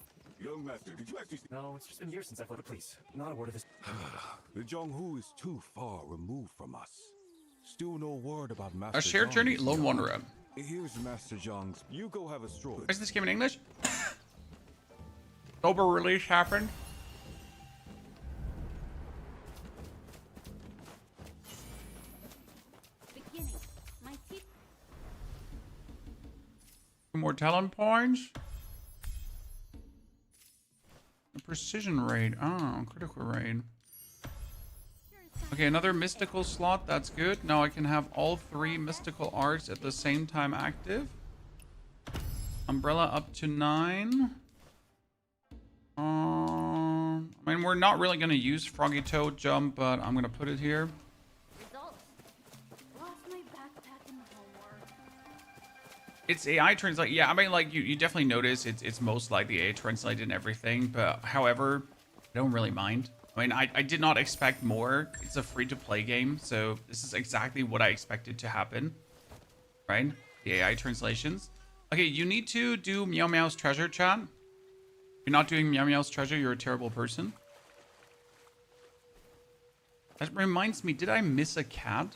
Young master, did you actually...
No, it's just been years since I've led a police. Not a word of this.
The Jonghu is too far removed from us. Still no word about Master
A shared
Zhang
journey,
is
Lone
beyond.
Wanderer.
Here's Master Zhang's. You go have a stroll.
Where's this game in English? October release happened.
Beginning. My teeth.
2 more talent points. A precision raid. Oh, critical raid. Okay, another mystical slot. That's good. Now I can have all 3 mystical arts at the same time active. Umbrella up to 9. I mean, we're not really going to use Froggy Toad Jump, but I'm going to put it here.
Results. Lost my backpack and homework.
It's AI translate. Yeah, I mean, like, you definitely notice it's most likely AI translated and everything, but however, I don't really mind. I mean, I did not expect more. It's a free-to-play game, so this is exactly what I expected to happen, right? The AI translations. Okay, you need to do Meow Meow's treasure, chat. If you're not doing Meow Meow's treasure, you're a terrible person. That reminds me, did I miss a cat?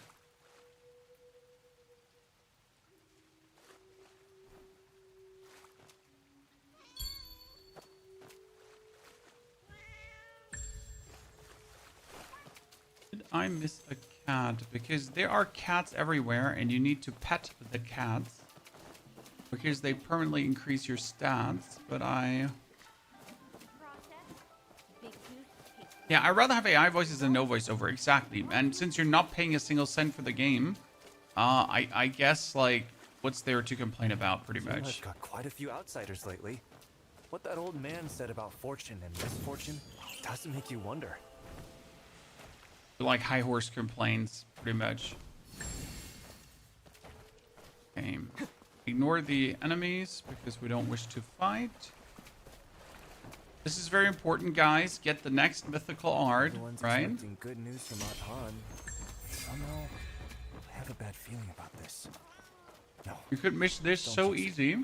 Did I miss a cat? Because there are cats everywhere and you need to pet the cats. Because they permanently increase your stats, but yeah, I'd rather have AI voices than no voiceover, exactly. And since you're not paying a single cent for the game, I guess, like, what's there to complain about, pretty
I've
much?
got quite a few outsiders lately. What that old man said about fortune and misfortune doesn't make you wonder.
Like high horse complaints, pretty much. Okay. Ignore the enemies because we don't wish to fight. This is very important, guys. Get the next mythical art,
Everyone's
right?
expecting good news from Aunt Han. Somehow, I have a bad feeling about this. No.
You could miss this
Don't
so
you see?
easy.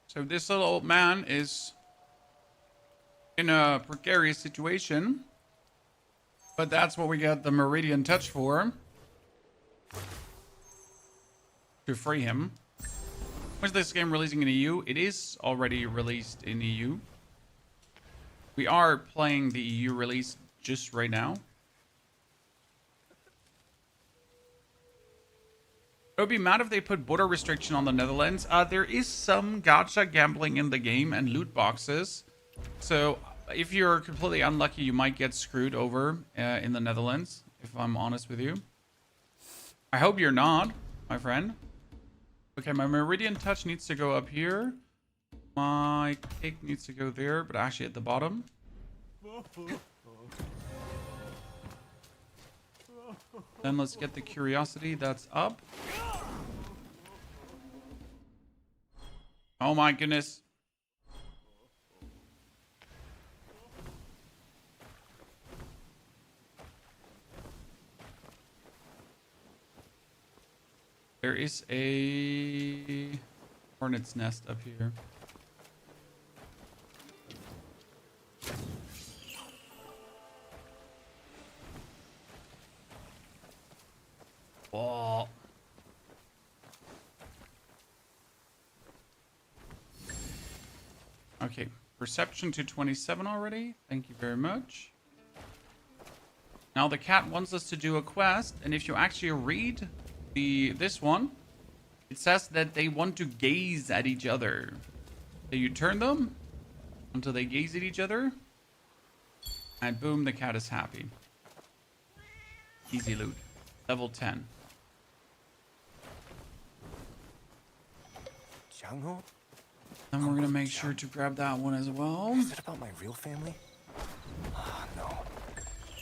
So this little old man is in a precarious situation, but that's what we got the Merdian touch for, to free him. When's this game releasing in EU? It is already released in EU. We are playing the EU release just right now. I would be mad if they put border restriction on the Netherlands. There is some gacha gambling in the game and loot boxes. So if you're completely unlucky, you might get screwed over in the Netherlands, if I'm honest with you. I hope you're not, my friend. Okay, my Meridian Touch needs to go up here. My cake needs to go there, but actually at the bottom. Then let's get the Curiosity that's up. Oh my goodness. There is a hornet's nest up here. Oh. Okay, perception to 27 already. Thank you very much. Now the cat wants us to do a quest, and if you actually read this one, it says that they want to gaze at each other. So you turn them until they gaze at each other, and boom, the cat is happy. Easy loot. Level 10.
Jianghu?
Then we're gonna make sure to grab that one as well.
Is it about my real family? No.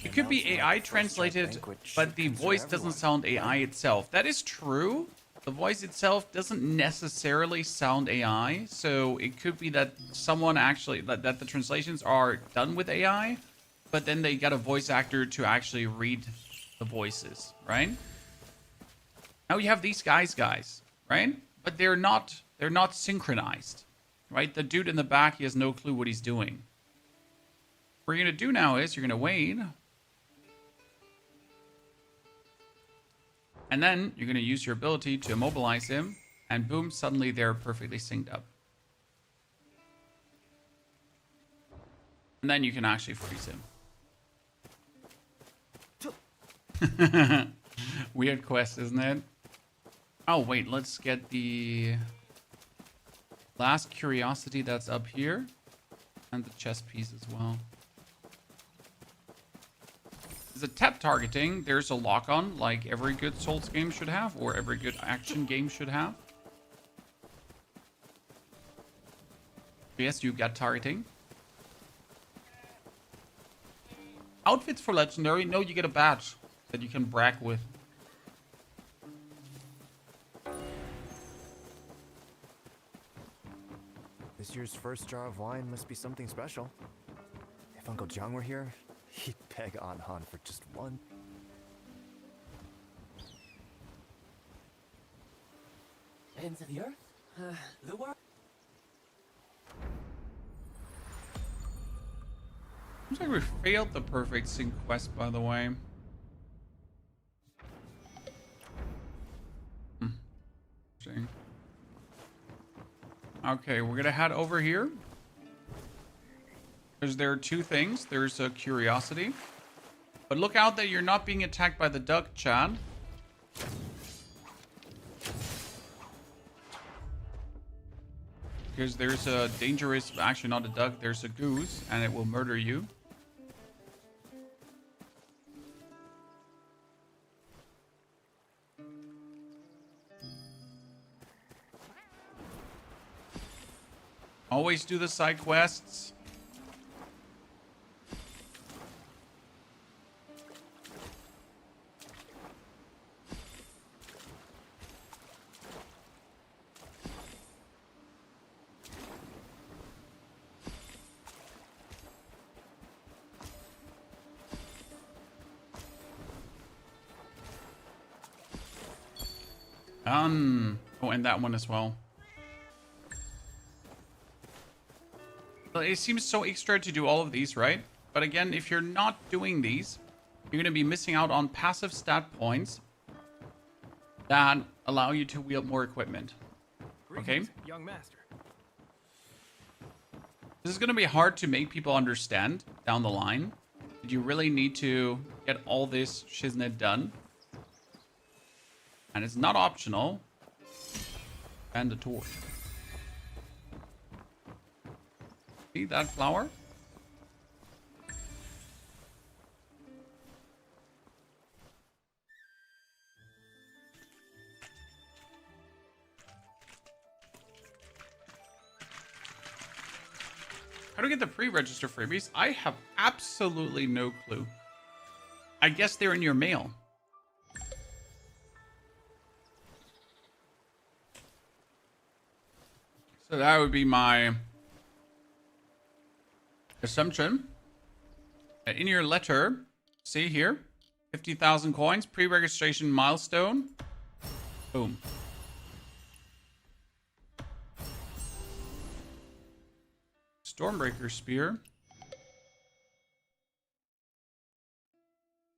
It could be AI translated, but the voice doesn't sound AI itself. That is true. The voice itself doesn't necessarily sound AI, so it could be that someone actually, that the translations are done with AI, but then they got a voice actor to actually read the voices, right? Now you have these guys, right? But they're not synchronized, right? The dude in the back, he has no clue what he's doing. What you're gonna do now is you're gonna wait. And then you're going to use your ability to immobilize him. And boom, suddenly they're perfectly synced up. And then you can actually freeze him. Weird quest, isn't it? Oh, wait, let's get the last curiosity that's up here. And the chest piece as well. The tap targeting, there's a lock-on like every good Souls game should have, or every good action game should have. Yes, you got targeting. Outfits for legendary, no, you get a badge that you can brag with.
This year's first jar of wine must be something special. If Uncle Jiang were here, he'd beg Aunt Han for just one.
Ends of the earth? The world?
Looks like we failed the perfect sync quest, by the way. Interesting. Okay, we're gonna head over here. Because there are two things. There's a curiosity. But look out that you're not being attacked by the duck, Chad. Because there's a dangerous, actually not a duck, there's a goose, and it will murder you. Always do the side quests. Oh, and that one as well. Well, it seems so extra to do all of these, right? But again, if you're not doing these, you're going to be missing out on passive stat points that allow you to wield more equipment. Okay?
Young master.
This is going to be hard to make people understand down the line. You really need to get all this shiznit done. And it's not optional. Mandatory. See that flower? How to get the pre-register freebies? I have absolutely no clue. I guess they're in your mail. So that would be my assumption. In your letter, see here, 50,000 coins, pre-registration milestone. Boom. Stormbreaker Spear.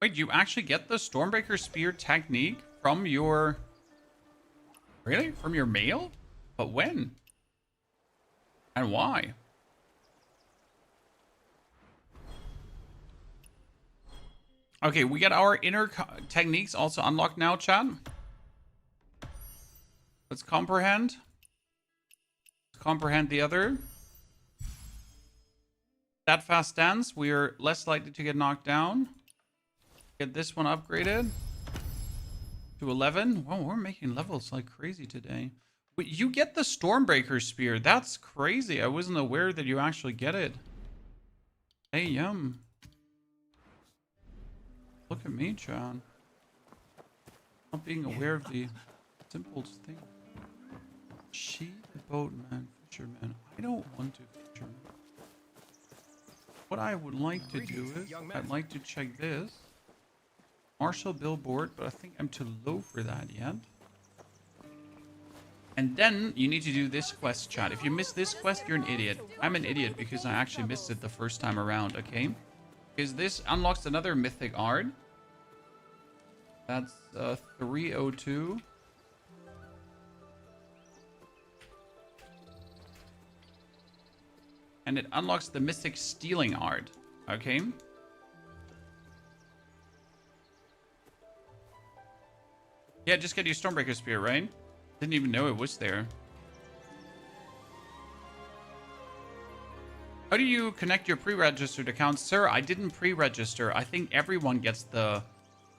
Wait, you actually get the Stormbreaker Spear technique from your... Really? From your mail? But when? And why? Okay, we get our inner techniques also unlocked now, chat. Let's comprehend. Let's comprehend the other. That fast stance, we are less likely to get knocked down. Get this one upgraded to 11. Whoa, we're making levels like crazy today. Wait, you get the Stormbreaker Spear. That's crazy. I wasn't aware that you actually get it. Hey, yum. Look at me, John. Not being aware of the simple thing. She, the boatman, fisherman. I don't want to fisherman. What I would like to do is, I'd like to check this. Marshall billboard, but I think I'm too low for that yet. And then you need to do this quest, chat. If you miss this quest, you're an idiot. I'm an idiot because I actually missed it the first time around, okay? Because this unlocks another mythic art. That's 302. And it unlocks the mystic stealing art, okay? Yeah, just get your Stormbreaker Spear, right? Didn't even know it was there. How do you connect your pre-registered account? Sir, I didn't pre-register. I think everyone gets the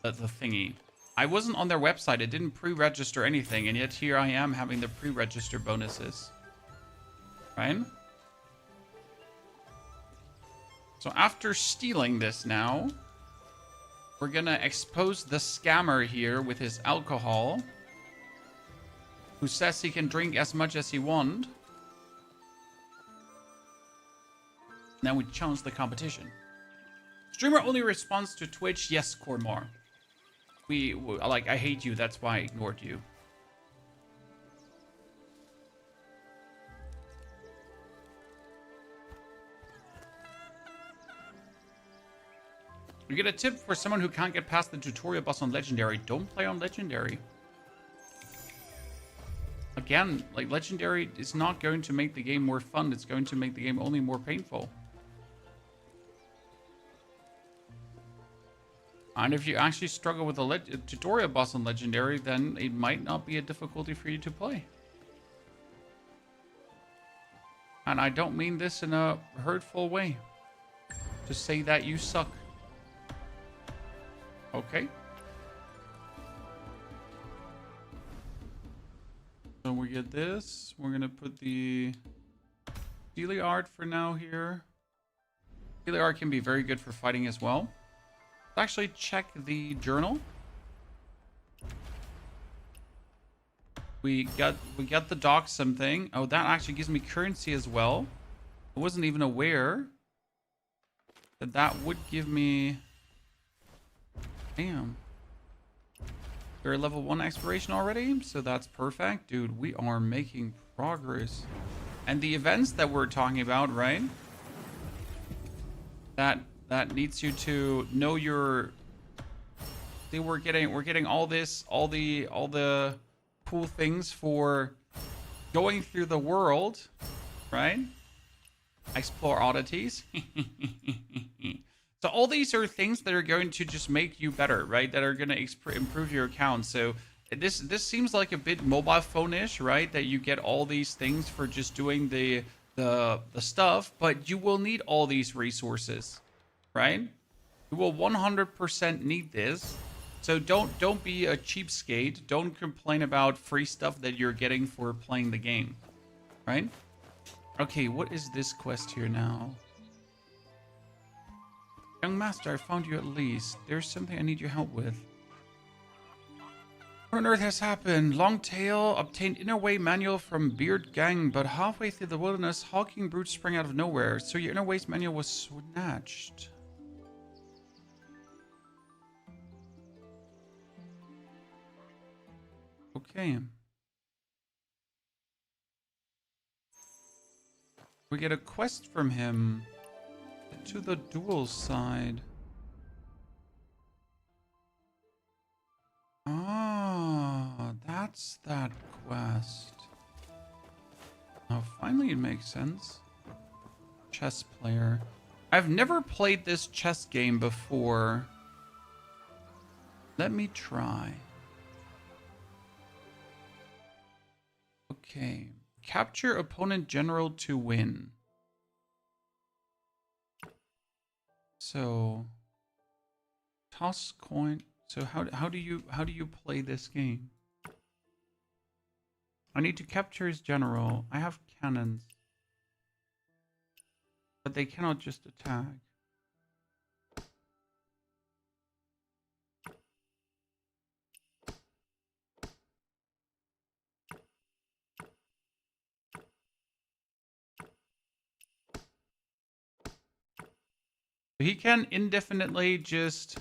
thingy. I wasn't on their website. It didn't pre-register anything, and yet here I am having the pre-register bonuses. Right? So after stealing this now, we're gonna expose the scammer here with his alcohol, who says he can drink as much as he wants. Now we challenge the competition. Streamer only responds to Twitch. Yes, Cormor. I hate you. That's why I ignored you. You get a tip for someone who can't get past the tutorial boss on Legendary. Don't play on Legendary. Again, like, Legendary is not going to make the game more fun. It's going to make the game only more painful. And if you actually struggle with a tutorial boss on Legendary, then it might not be a difficulty for you to play. And I don't mean this in a hurtful way. To say that you suck. Okay. So we get this. We're gonna put the Steely art for now here. Steely art can be very good for fighting as well. Let's actually check the journal. We got the dock something. Oh, that actually gives me currency as well. I wasn't even aware that that would give me... Damn. We're at level 1 exploration already, so that's perfect. Dude, we are making progress. And the events that we're talking about, right? That needs you to know your... See, we're getting all this, all the cool things for going through the world, right? Explore oddities. So all these are things that are going to just make you better, right? That are going to improve your account. So this seems like a bit mobile phone-ish, right? That you get all these things for just doing the stuff, but you will need all these resources, right? You will 100% need this. So don't be a cheapskate. Don't complain about free stuff that you're getting for playing the game, right? Okay, what is this quest here now? Young master, I found you at least. There's something I need your help with. What on earth has happened? Longtail obtained inner way manual from Beard Gang, but halfway through the wilderness, hulking brutes sprang out of nowhere. So your inner ways manual was snatched. Okay. We get a quest from him to the dual side. Ah, that's that quest. Oh, finally it makes sense. Chess player. I've never played this chess game before. Let me try. Okay. Capture opponent general to win. So toss coin. So how do you play this game? I need to capture his general. I have cannons. But they cannot just attack. He can indefinitely just...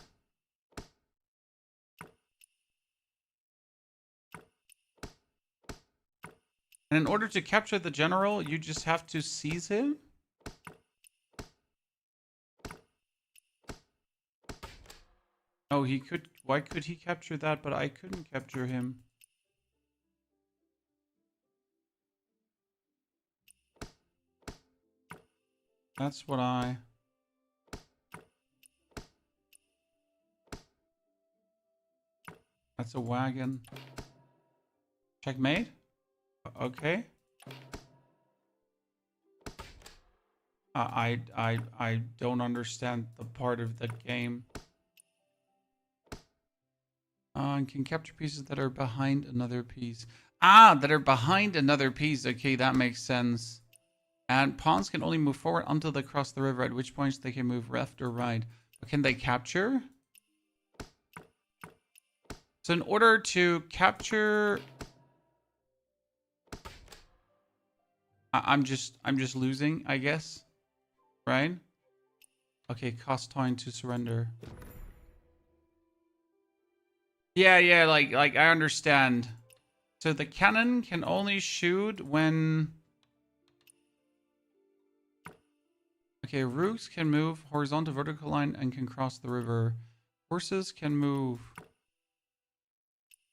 And in order to capture the general, you just have to seize him? Oh, he could... Why could he capture that, but I couldn't capture him? That's what I... That's a wagon. Checkmate? Okay. I don't understand the part of the game. And can capture pieces that are behind another piece. Ah, that are behind another piece. Okay, that makes sense. And pawns can only move forward until they cross the river, at which points they can move left or right. But can they capture? So in order to capture... I'm just losing, I guess. Right? Okay, cost coin to surrender. Yeah, like I understand. So the cannon can only shoot when... Okay, rooks can move horizontal, vertical line, and can cross the river. Horses can move...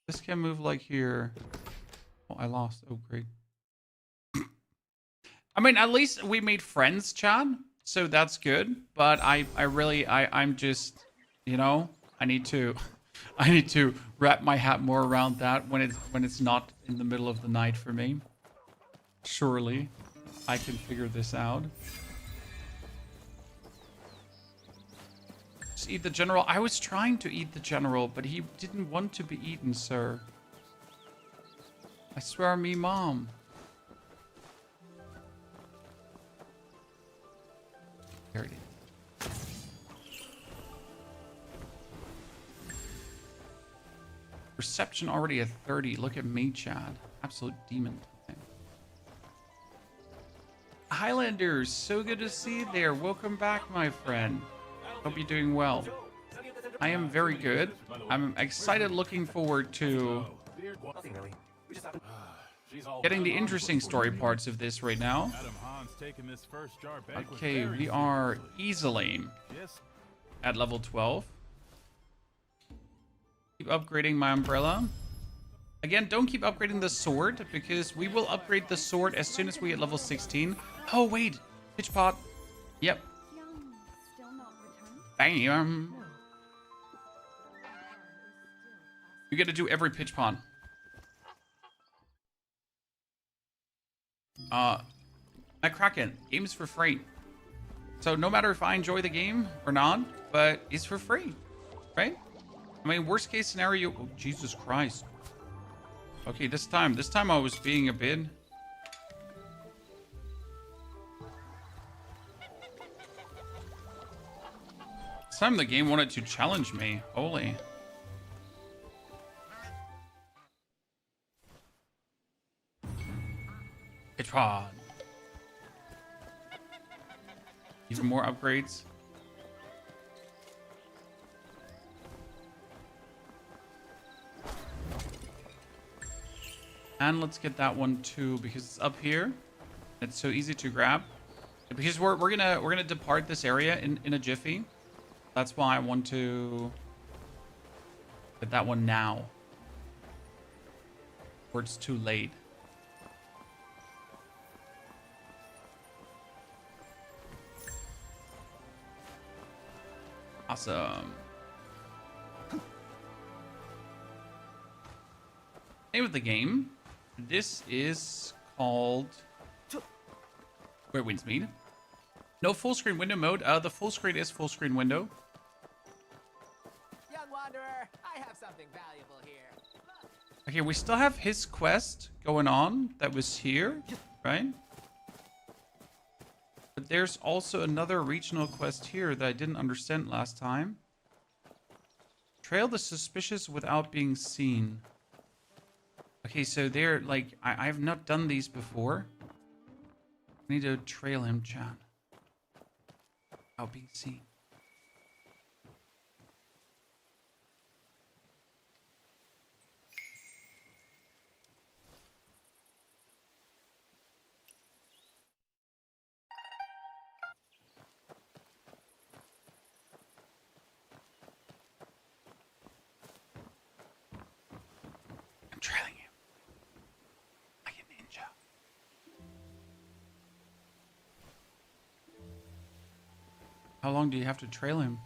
This can move like here. Oh, I lost. Oh, great. I mean, at least we made friends, Chad. So that's good. But I'm just, you know, I need to wrap my hat more around that when it's not in the middle of the night for me. Surely, I can figure this out. Just eat the general. I was trying to eat the general, but he didn't want to be eaten, sir. I swear me mom. There it is. Perception already at 30. Look at me, Chad. Absolute demon. Highlanders, so good to see you there. Welcome back, my friend. Hope you're doing well. I am very good. I'm excited, looking forward to getting the interesting story parts of this right now. Okay, we are easily at level 12. Keep upgrading my umbrella. Again, don't keep upgrading the sword, because we will upgrade the sword as soon as we hit level 16. Oh, wait. Pitch pot. Yep. Bam. You get to do every pitch pot. Kraken, game's for free. So no matter if I enjoy the game or not, but it's for free, right? I mean, worst case scenario, oh, Jesus Christ. Okay, this time I was being a bit. This time the game wanted to challenge me. Holy. It's hard. Even more upgrades. And let's get that one too, because it's up here. It's so easy to grab. Because we're gonna depart this area in a jiffy. That's why I want to get that one now. Or it's too late. Awesome. Name of the game. This is called Where Winds Meet. No full screen window mode. The full screen is full screen window.
Young wanderer, I have something valuable here.
Okay, we still have his quest going on that was here, right? But there's also another regional quest here that I didn't understand last time. Trail the suspicious without being seen. Okay, so they're like, I have not done these before. I need to trail him, chat. Without being seen. I'm trailing you. Like a ninja. How long do you have to trail him?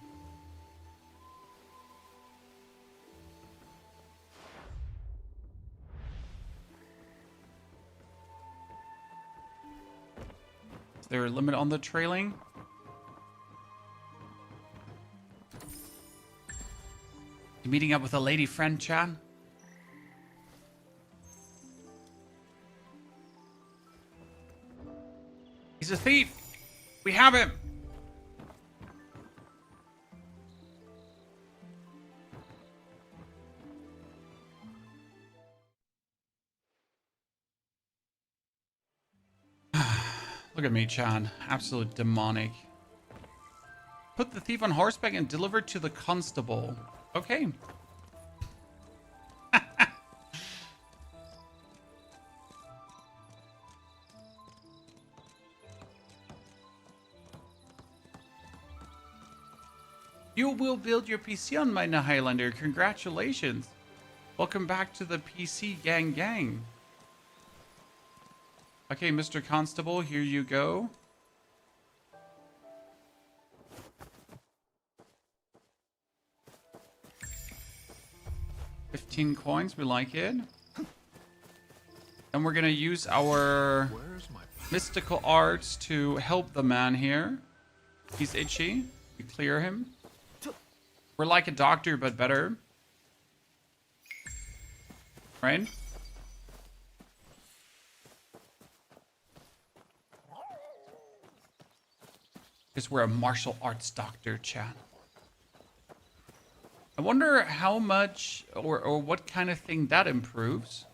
Is there a limit on the trailing? You meeting up with a lady friend, Chad? He's a thief! We have him! Look at me, Chan. Absolute demonic. Put the thief on horseback and deliver to the constable. Okay. You will build your PC on my Highlander. Congratulations. Welcome back to the PC gang. Okay, Mr. Constable, here you go. $15 coins, we like it. And we're gonna use our mystical arts to help the man here. He's itchy. We clear him. We're like a doctor, but better. Right? Because we're a martial arts doctor, chat. I wonder how much or what kind of thing that improves.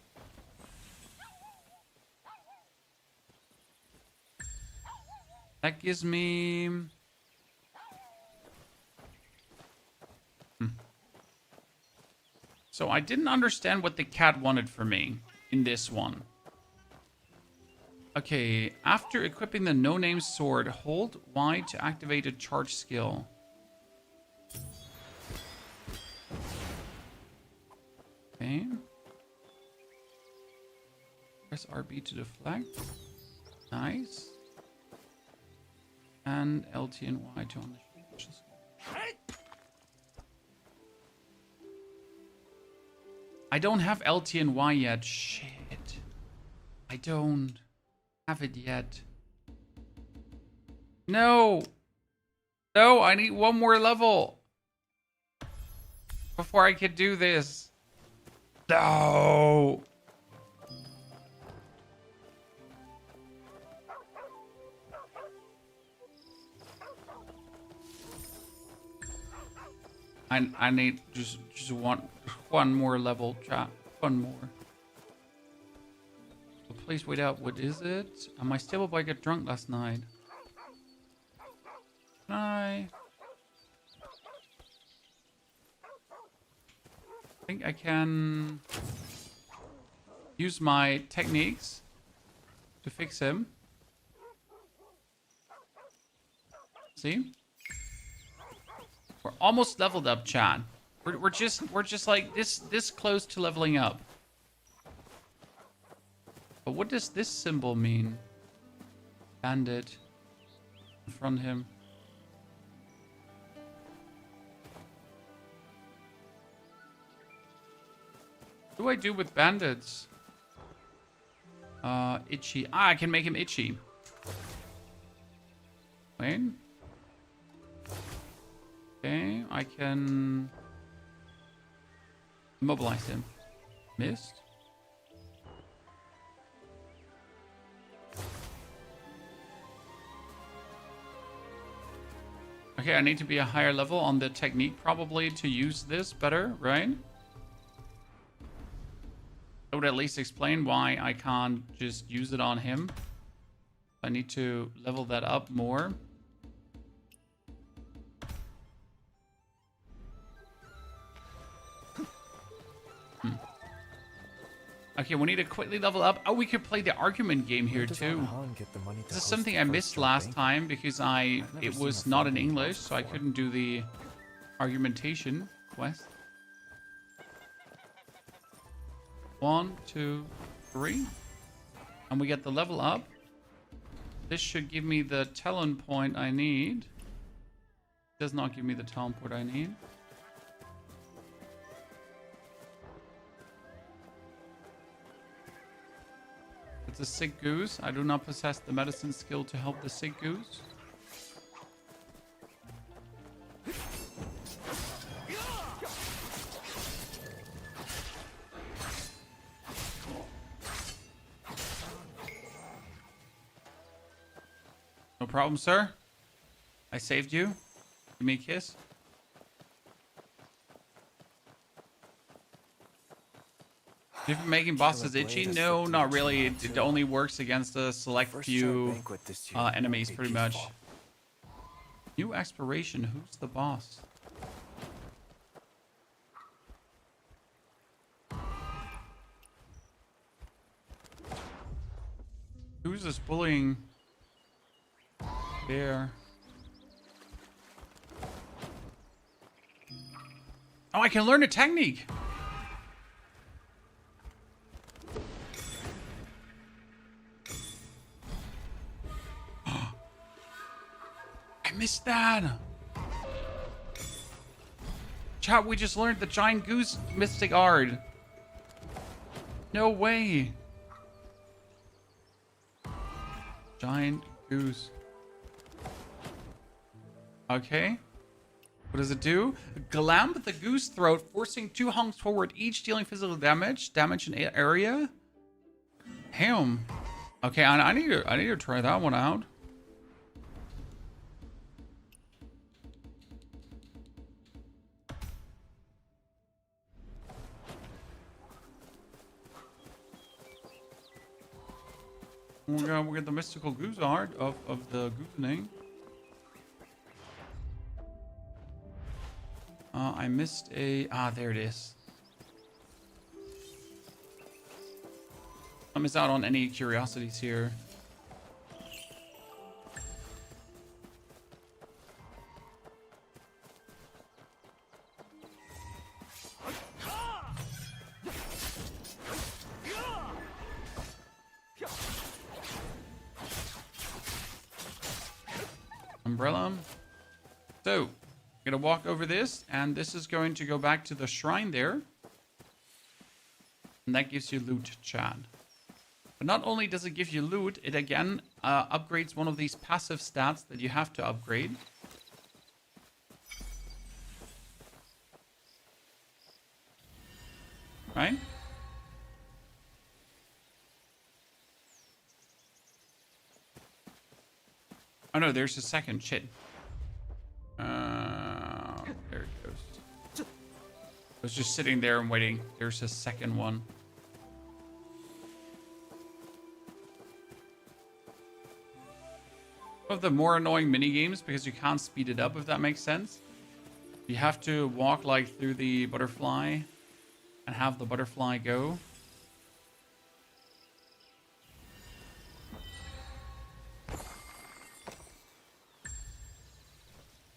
That gives me... So I didn't understand what the cat wanted from me in this one. Okay, after equipping the no-name sword, hold Y to activate a charge skill. Okay. Press RB to deflect. Nice. And LT and Y to unleash. I don't have LT and Y yet. Shit. I don't have it yet. No. No, I need one more level before I can do this. No. I need just one more level, chat. One more. So please wait out. What is it? My stable boy got drunk last night. Can I think I can use my techniques to fix him. See? We're almost leveled up, chat. We're just like this close to leveling up. But what does this symbol mean? Bandit. Confront him. What do I do with bandits? Itchy. Ah, I can make him itchy. Wait. Okay, I can immobilize him. Missed. Okay, I need to be a higher level on the technique probably to use this better, right? That would at least explain why I can't just use it on him. I need to level that up more. Okay, we need to quickly level up. Oh, we could play the argument game here too. This is something I missed last time because it was not in English, so I couldn't do the argumentation quest. 1, 2, 3. And we get the level up. This should give me the talent point I need. Does not give me the talent point I need. It's a sick goose. I do not possess the medicine skill to help the sick goose. No problem, sir. I saved you. Give me a kiss. If you're making bosses itchy? No, not really. It only works against a select few enemies, pretty much. New exploration. Who's the boss? Who's this bullying bear? Oh, I can learn a technique. I missed that. Chat, we just learned the giant Goose Mystic Art. No way. Giant goose. Okay. What does it do? Glamp the goose throat, forcing 2 hunks forward, each dealing physical damage. Damage in area. Damn. Okay, I need to try that one out. We got the mystical goose art of the goosening. I missed a... Ah, there it is. I missed out on any curiosities here. Umbrella. So, I'm gonna walk over this, and this is going to go back to the shrine there. And that gives you loot, chat. But not only does it give you loot, it again upgrades one of these passive stats that you have to upgrade. Right? Oh no, there's a second. Shit. There it goes. I was just sitting there and waiting. There's a second one. One of the more annoying mini games because you can't speed it up, if that makes sense. You have to walk like through the butterfly and have the butterfly go.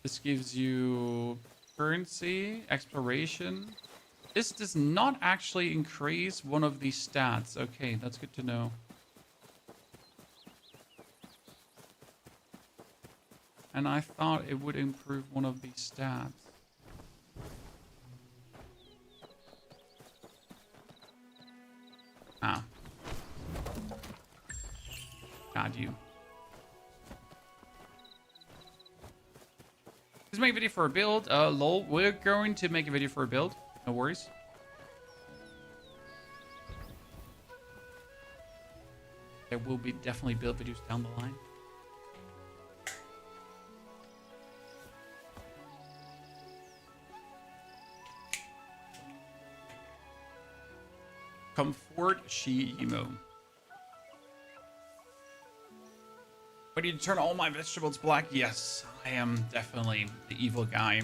This gives you currency, exploration. This does not actually increase one of these stats. Okay, that's good to know. And I thought it would improve one of these stats. Ah. Got you. Let's make a video for a build. Lol, we're going to make a video for a build. No worries. There will be definitely build videos down the line. Comfort she emo. Ready to turn all my vegetables black? Yes, I am definitely the evil guy.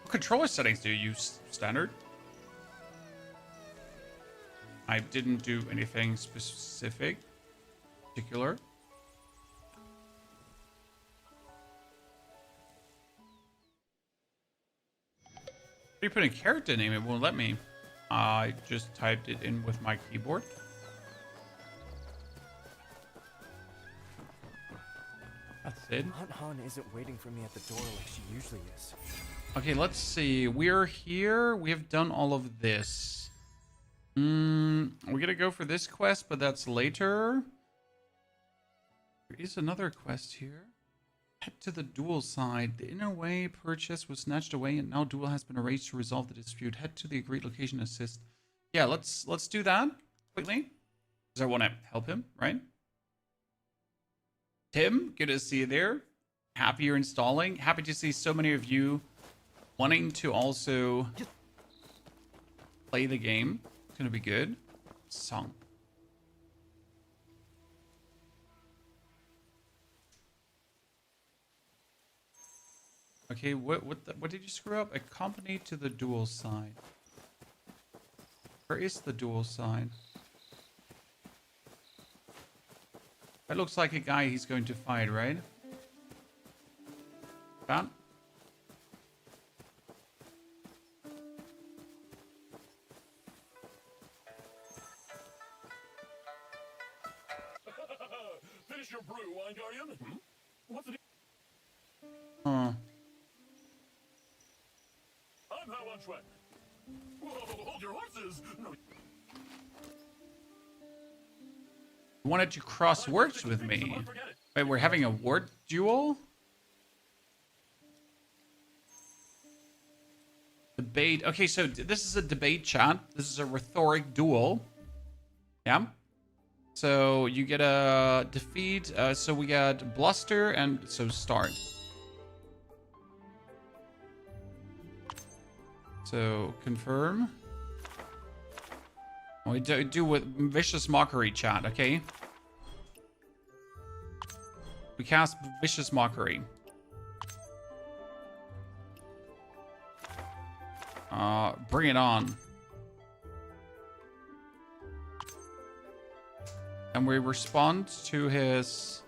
What controller settings do you use? Standard? I didn't do anything specific, particular. How do you put a character name? It won't let me. I just typed it in with my keyboard. That's it.
Aunt Han isn't waiting for me at the door like she usually is.
Okay, let's see. We're here. We have done all of this. We're gonna go for this quest, but that's later. There is another quest here. Head to the duel side. The inner way purchase was snatched away, and now duel has been erased to resolve the dispute. Head to the agreed location. Assist. Yeah, let's do that quickly, because I want to help him, right? Tim, good to see you there. Happy you're installing. Happy to see so many of you wanting to also play the game. It's gonna be good. Song. Okay, what did you screw up? Accompany to the duel side. Where is the duel side? That looks like a guy he's going to fight, right? That?
Finish your brew, Wine Guardian. Hmm? What's it?
Huh.
I'm how on track. Whoa, hold your horses. No.
You wanted to cross words with me. Wait, we're having a word duel? Debate. Okay, so this is a debate chat. This is a rhetoric duel. Yeah. So you get a defeat. So we got bluster and so start. So confirm. We do with vicious mockery chat, okay? We cast vicious mockery. Bring it on. And we respond to his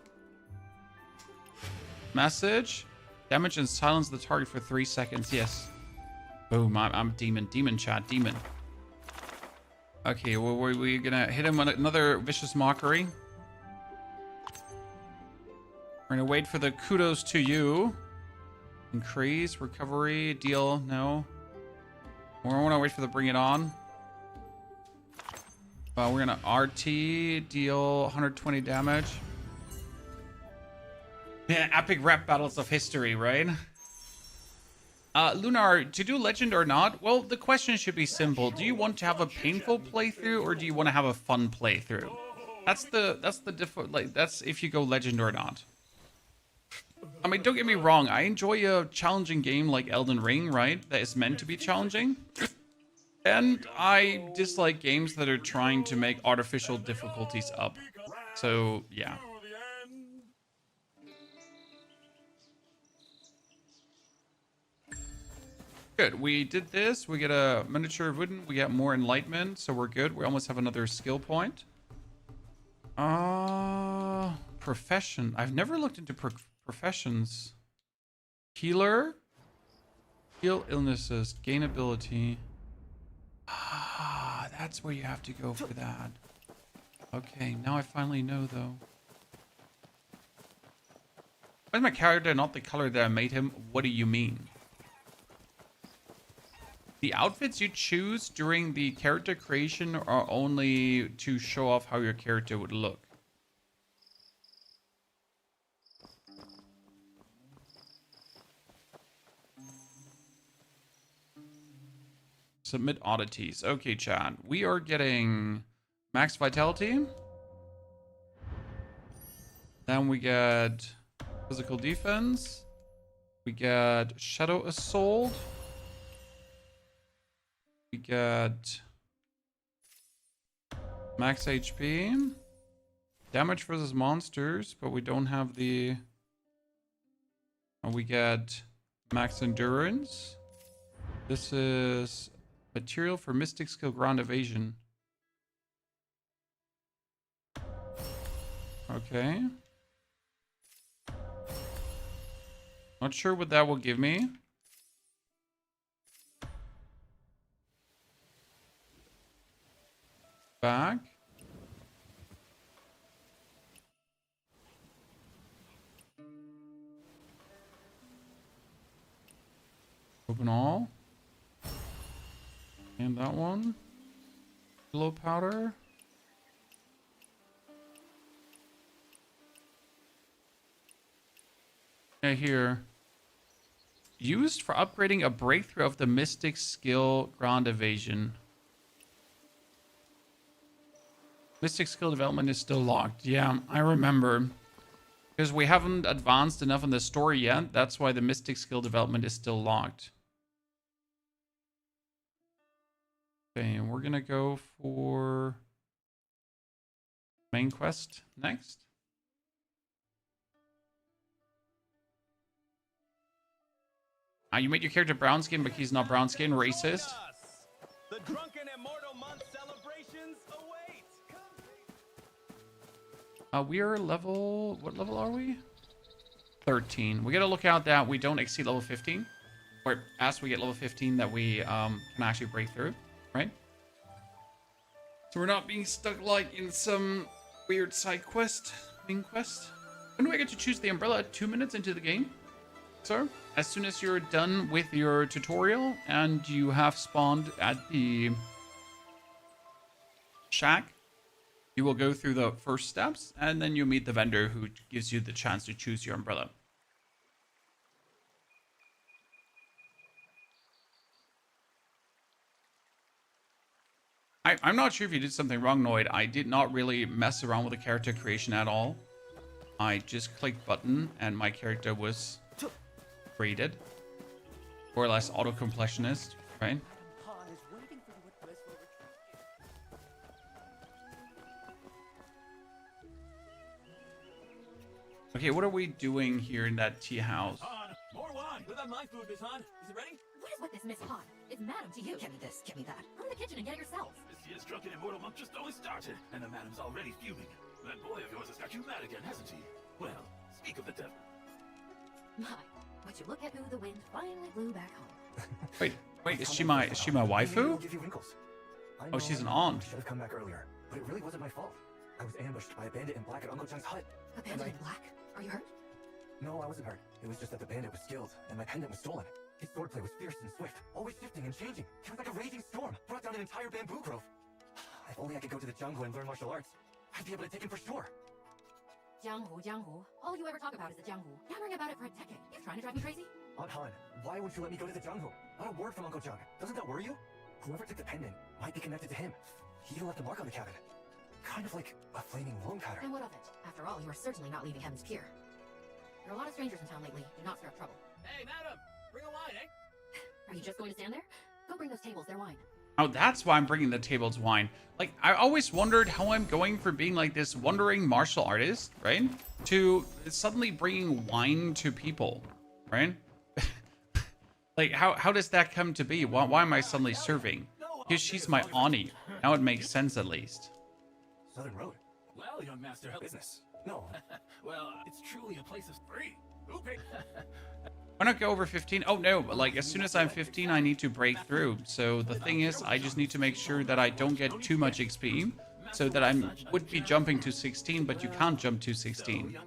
message. Damage and silence the target for 3 seconds. Yes. Boom. I'm demon. Demon chat. Demon. Okay, well, we're gonna hit him with another vicious mockery. We're gonna wait for the kudos to you. Increase, recovery, deal, no. We're gonna wait for the bring it on. We're gonna RT, deal 120 damage. Yeah, epic rap battles of history, right? Lunar, to do legend or not? Well, the question should be simple. Do you want to have a painful playthrough or do you want to have a fun playthrough? That's the different, like, that's if you go legend or not. I mean, don't get me wrong. I enjoy a challenging game like Elden Ring, right? That is meant to be challenging. And I dislike games that are trying to make artificial difficulties up. So, yeah. Good. We did this. We get a miniature of wooden. We get more enlightenment, so we're good. We almost have another skill point. profession. I've never looked into professions. Healer. Heal illnesses. Gain ability. Ah, that's where you have to go for that. Okay, now I finally know though. Why is my character not the color that I made him? What do you mean? The outfits you choose during the character creation are only to show off how your character would look. Submit oddities. Okay, Chad. We are getting max vitality. Then we get physical defense. We get shadow assault. We get max HP. Damage versus monsters, but we don't have the... we get max endurance. This is material for mystic skill ground evasion. Okay. Not sure what that will give me. Back. Open all. And that one. Glow powder. Yeah, here. Used for upgrading a breakthrough of the mystic skill ground evasion. Mystic skill development is still locked. Yeah, I remember. Because we haven't advanced enough in the story yet. That's why the mystic skill development is still locked. Okay, and we're going to go for main quest next. You made your character brown skin, but he's not brown skin. Racist.
The drunken immortal month celebrations await.
We are level... what level are we? 13. We got to look out that we don't exceed level 15. Or as we get level 15 that we can actually break through, right? So we're not being stuck like in some weird side quest, main quest. When do I get to choose the umbrella? 2 minutes into the game? So, as soon as you're done with your tutorial and you have spawned at the shack, you will go through the first steps and then you meet the vendor who gives you the chance to choose your umbrella. I'm not sure if you did something wrong, Noid. I did not really mess around with the character creation at all. I just clicked button and my character was created. More or less auto-completionist, right? Okay, what are we doing here in that tea house?
More wine! Without my food, Miss Han. Is it ready?
What is with this, Miss Han? It's madam to you. Give me this, give me that. Go to the kitchen and get it yourself.
This year's drunken immortal month just only started, and the madam's already fuming. That boy of yours has got you mad again, hasn't he? Well, speak of the devil.
My, would you look at who the wind finally blew back home?
Wait, is she my waifu?
Give you wrinkles. I
Oh, she's an
know
aunt.
I should have come back earlier, but it really wasn't my fault. I was ambushed by a bandit in black at Uncle Chung's hut.
A bandit in black? Are you hurt?
No, I wasn't hurt. It was just that the bandit was skilled, and my pendant was stolen. His swordplay was fierce and swift, always shifting and changing. He was like a raging storm, brought down an entire bamboo grove. If only I could go to the jungle and learn martial arts, I'd be able to take him for sure.
Jianghu, Jianghu. All you ever talk about is the Jianghu. Yammering about it for a decade. You're trying to drive me crazy?
Aunt Han, why won't you let me go to the jungle? Not a word from Uncle Chung. Doesn't that worry you? Whoever took the pendant might be connected to him. He even left a mark on the cabin. Kind of like a flaming loan pattern.
And what of it? After all, you are certainly not leaving Heaven's Pier. There are a lot of strangers in town lately. Do not stir up trouble.
Hey, madam! Bring a wine, eh?
Are you just going to stand there? Go bring those tables their wine.
Oh, that's why I'm bringing the tables wine. Like, I always wondered how I'm going from being like this wandering martial artist, right? To suddenly bringing wine to people, right? Like, how does that come to be? Why am I suddenly serving? Because she's my auntie. Now it makes sense at least.
Southern Road.
Well, young master, help
Business. No.
Well, it's truly a place of free. Who paid?
Why not go over 15? Oh no, but like as soon as I'm 15, I need to break through. So the thing is, I just need to make sure that I don't get too much XP. So that I would be jumping to 16, but you can't jump to 16.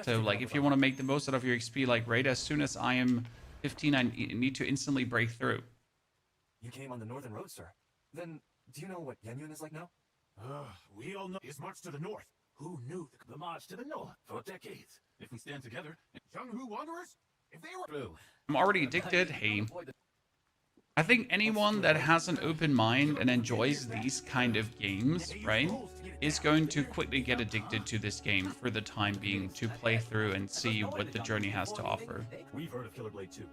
So like if you want to make the most out of your XP, like right as soon as I am 15, I need to instantly break through.
You came on the northern road, sir. Then, do you know what Yenyun is like now?
We all know his march to the north. Who knew the march to the north for decades? If we stand together,
Jianghu Wanderers? If they were
true.
I'm already addicted. Hey. I think anyone that has an open mind and enjoys these kind of games, right, is going to quickly get addicted to this game for the time being, to play through and see what the journey has to offer.
We've heard of Killer Blade too.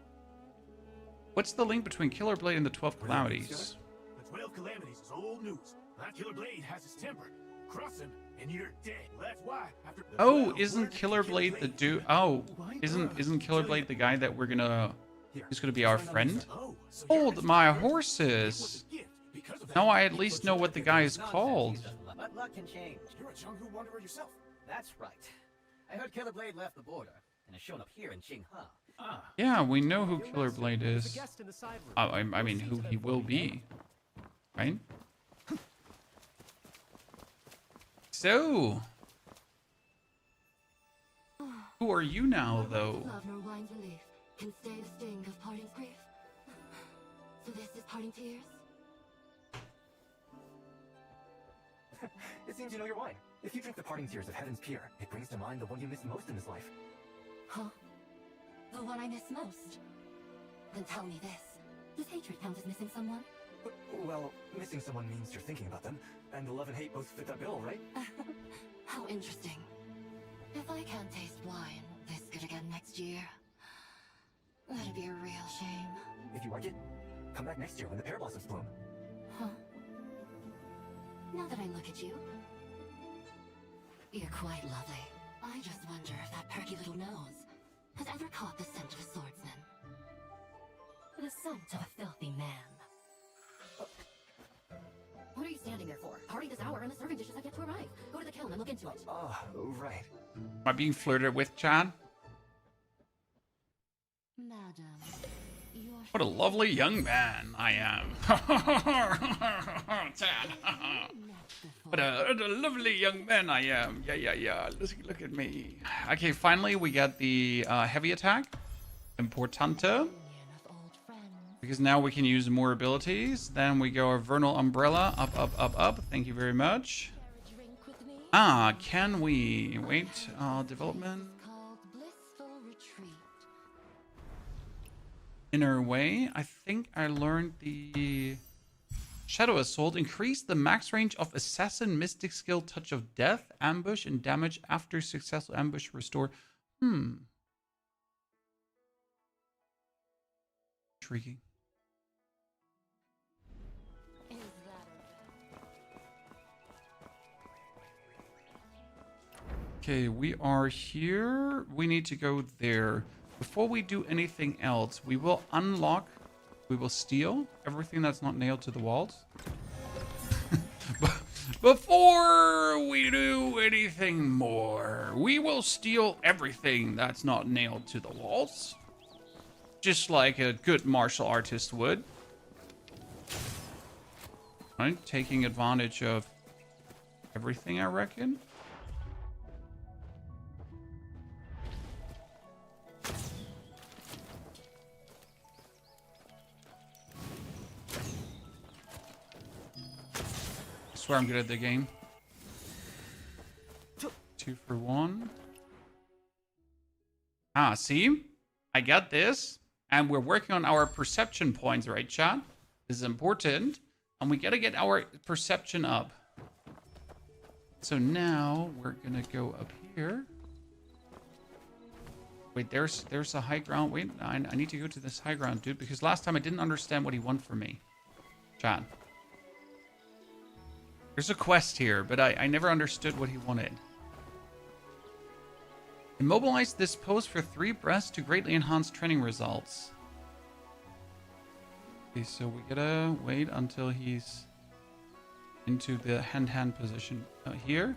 What's the link between Killer Blade and the 12 Calamities?
The 12 Calamities is old news. That Killer Blade has his temper. Cross him and you're dead. That's why after
Oh, isn't Killer Blade the dude? Oh, isn't Killer Blade the guy that we're gonna... Who's gonna be our friend? Hold my horses! Now I at least know what the guy is called.
But luck can change.
You're a Jianghu Wanderer yourself.
That's right. I heard Killer Blade left the border and has shown up here in Qinghe.
Yeah, we know who Killer Blade is. I mean, who he will be, right? So, who are you now, though?
Love nor wine's relief can stay the sting of parting's grief. So this is parting tears?
It seems you know your wine. If you drink the parting tears of Heaven's Pier, it brings to mind the one you missed most in his life.
Huh? The one I miss most? Then tell me this. Does hatred count as missing someone?
Well, missing someone means you're thinking about them, and the love and hate both fit that bill, right?
How interesting. If I can't taste wine this good again next year, that'd be a real shame.
If you like it, come back next year when the pear blossoms bloom.
Huh? Now that I look at you, you're quite lovely. I just wonder if that perky little nose has ever caught the scent of a swordsman. The scent of a filthy man. What are you standing there for? Party this hour and the serving dishes have yet to arrive. Go to the kiln and look into it.
Ah, right.
Am I being flirted with, Chad?
Madam, you're...
What a lovely young man I am. Chad. What a lovely young man I am. Yeah. Look at me. Okay, finally we get the heavy attack. Importante. Because now we can use more abilities. Then we go a Vernal Umbrella. Up. Thank you very much. Ah, can we... Wait, development. Inner Way. I think I learned the... Shadow Assault. Increase the max range of Assassin Mystic skill Touch of Death, Ambush, and damage after successful ambush. Restore. Intriguing. Okay, we are here. We need to go there. Before we do anything else, we will unlock, we will steal everything that's not nailed to the walls. Before we do anything more, we will steal everything that's not nailed to the walls. Just like a good martial artist would. Right, taking advantage of everything, I reckon. I swear I'm good at the game. 2 for 1. Ah, see? I got this. And we're working on our perception points, right, chat? This is important. And we gotta get our perception up. So now we're gonna go up here. Wait, there's a high ground. Wait, I need to go to this high ground, dude, because last time I didn't understand what he wanted from me. Chat. There's a quest here, but I never understood what he wanted. Immobilize this pose for 3 breaths to greatly enhance training results. Okay, so we gotta wait until he's into the hand-hand position here.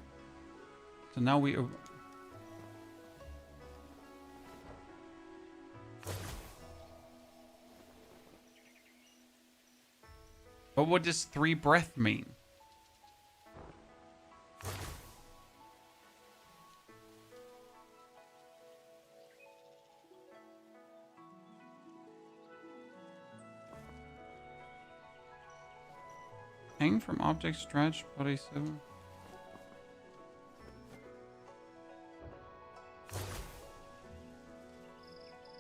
So now we But what does 3 breath mean? Hang from object, stretch, body 7.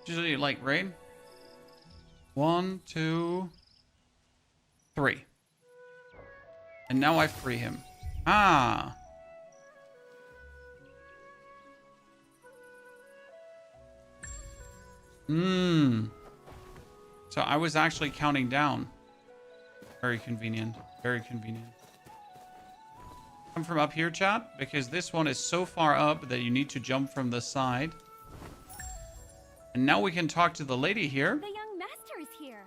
Usually like raid. 1, 2, 3. And now I free him. Ah. So I was actually counting down. Very convenient. Very convenient. Come from up here, chat, because this one is so far up that you need to jump from the side. And now we can talk to the lady here.
The young master is here.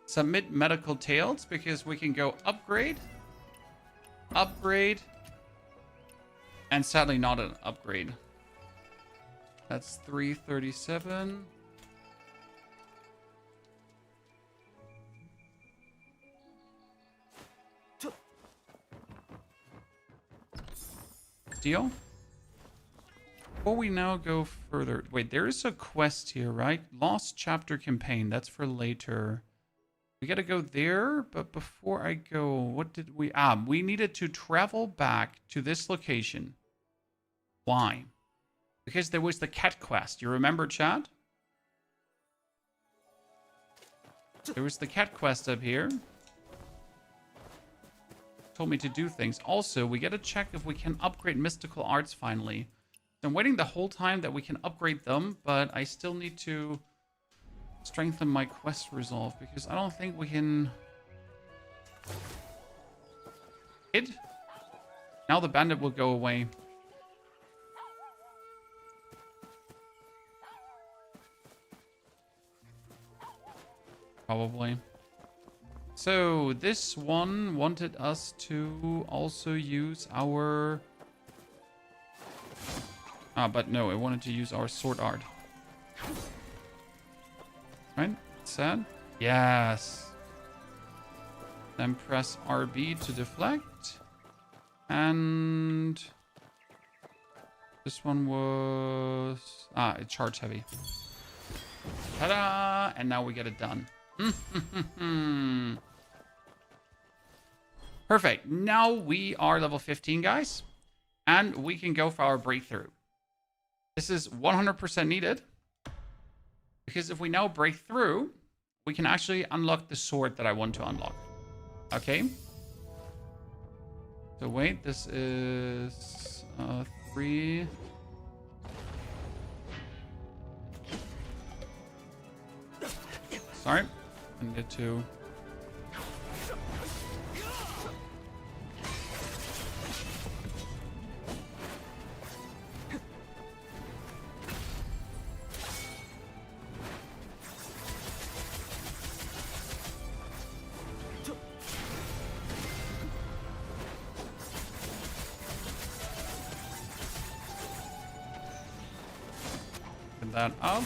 Submit medical tales, because we can go upgrade, upgrade, and sadly not an upgrade. That's 337. Deal. Before we now go further, wait, there is a quest here, right? Lost chapter campaign. That's for later. We gotta go there, but before I go, what did we... we needed to travel back to this location. Why? Because there was the cat quest. You remember, chat? There was the cat quest up here. Told me to do things. Also, we gotta check if we can upgrade mystical arts finally. I'm waiting the whole time that we can upgrade them, but I still need to strengthen my quest resolve because I don't think we can... Now the bandit will go away. Probably. So this one wanted us to also use our... but no, it wanted to use our sword art. Right? Sad? Yes. Then press RB to deflect. And... this one was... it's charge heavy. Ta-da! And now we get it done. Perfect. Now we are level 15, guys. And we can go for our breakthrough. This is 100% needed. Because if we now break through, we can actually unlock the sword that I want to unlock. Okay. So wait, this is 3. Sorry. I needed to... Get that up.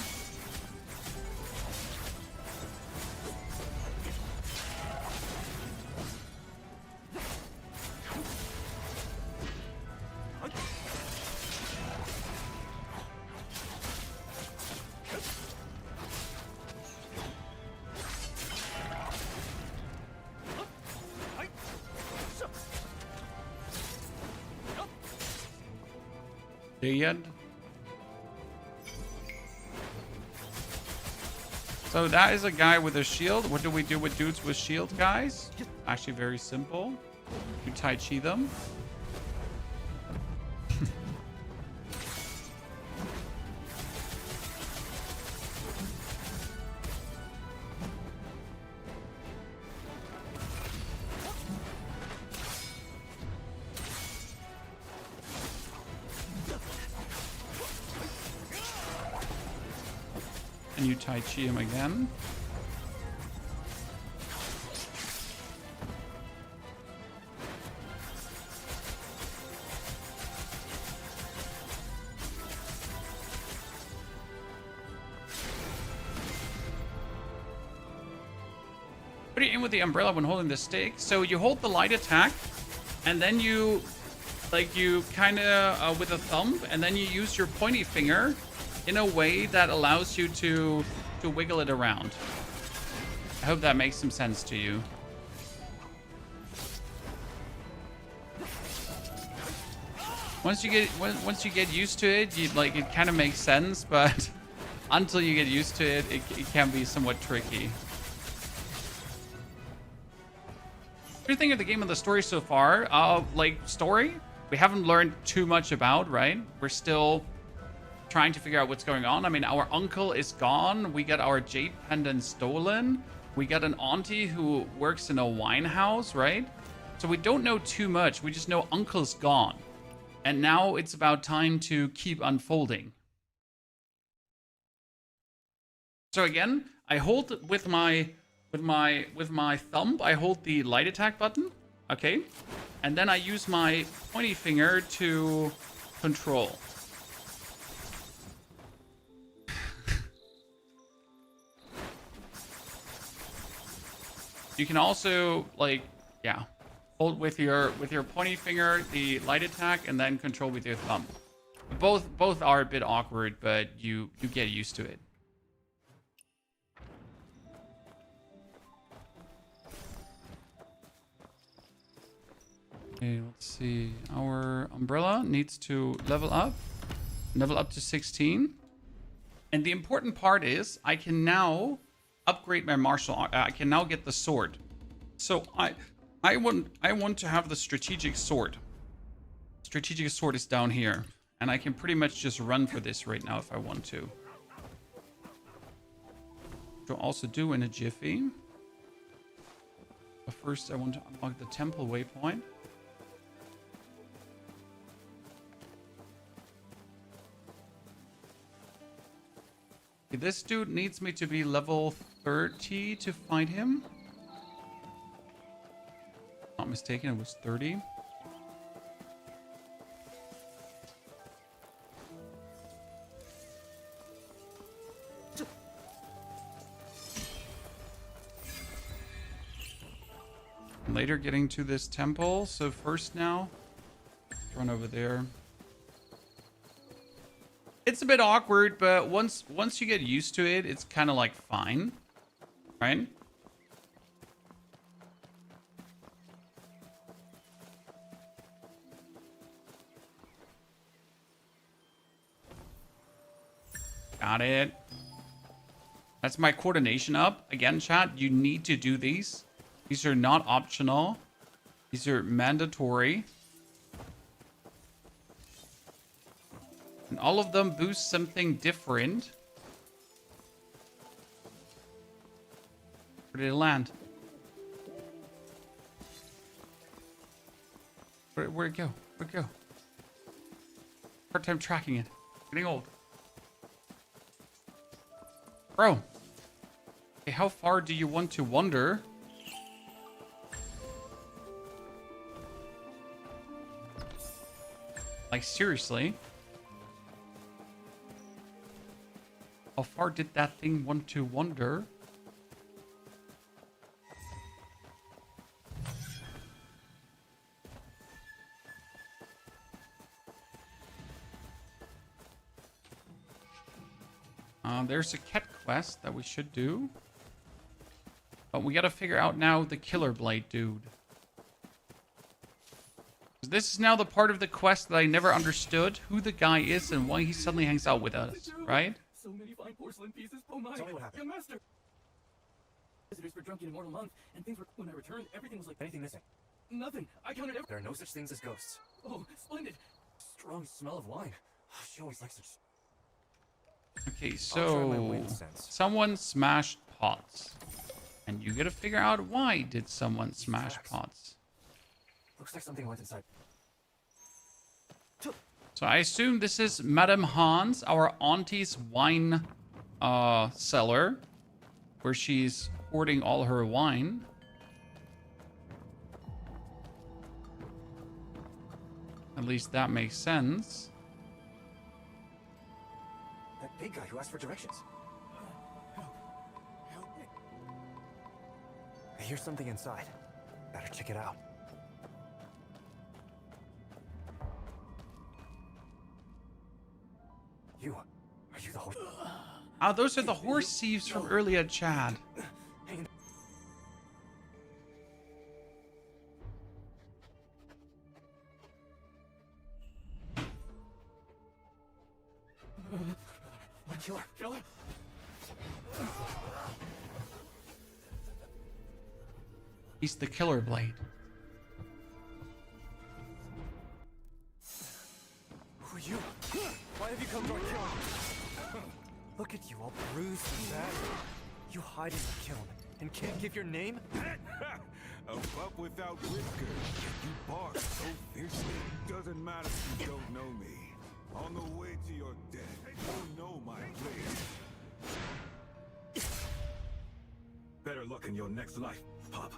Dead. So that is a guy with a shield. What do we do with dudes with shield, guys? Actually very simple. You Tai Chi them. And you Tai Chi him again. What do you aim with the umbrella when holding the stick? So you hold the light attack, and then you, like, you kind of with a thumb, and then you use your pointy finger in a way that allows you to wiggle it around. I hope that makes some sense to you. Once you get used to it, it kind of makes sense, but until you get used to it, it can be somewhat tricky. What do you think of the game and the story so far? Story, we haven't learned too much about, right? We're still trying to figure out what's going on. I mean, our uncle is gone. We got our jade pendant stolen. We got an auntie who works in a wine house, right? So we don't know too much. We just know uncle's gone. And now it's about time to keep unfolding. So again, I hold with my thumb, I hold the light attack button, okay? And then I use my pointy finger to control. You can also, hold with your pointy finger the light attack and then control with your thumb. Both are a bit awkward, but you get used to it. Okay, let's see. Our umbrella needs to level up to 16. And the important part is I can now upgrade my martial art. I can now get the sword. So I want to have the strategic sword. Strategic sword is down here, and I can pretty much just run for this right now if I want to. Which I'll also do in a jiffy. But first I want to unlock the temple waypoint. Okay, this dude needs me to be level 30 to fight him. Not mistaken, it was 30. Later getting to this temple, so first now, run over there. It's a bit awkward, but once you get used to it, it's kind of like fine, right? Got it. That's my coordination up. Again, chat, you need to do these. These are not optional. These are mandatory. And all of them boost something different. Where did it land? Where'd it go? Where'd it go? Hard time tracking it. Getting old. Bro. Okay, how far do you want to wander? Like, seriously? How far did that thing want to wander? There's a cat quest that we should do. But we gotta figure out now the killer blade dude. This is now the part of the quest that I never understood who the guy is and why he suddenly hangs out with us, right?
So many fine porcelain pieces. Oh my!
Tell me what happened.
Young master. Visitors were drunk in Immortal Month, and things were. When I returned, everything was like
Anything missing?
nothing. I counted every.
There are no such things as ghosts.
Oh, splendid!
Strong smell of wine. She always likes such.
Okay,
I'll try my
so
wind sense.
someone smashed pots. And you gotta figure out why did someone smash pots.
Looks like something went inside.
So I assume this is Madame Hans, our auntie's wine cellar, where she's hoarding all her wine. At least that makes sense.
That big guy who asked for directions. hear something inside. Better check it out. Are you the horse?
Ah, those are the horse thieves from earlier, Chad.
Killer.
He's the killer blade.
Who are you? Why have you come to our kiln? Look at you, all bruised and bad. You hide in the kiln and can't give your name?
A pup without whiskers. You bark so fiercely. Doesn't matter if you don't know me. On the way to your death, you'll know my place.
Better luck in your next life, pup.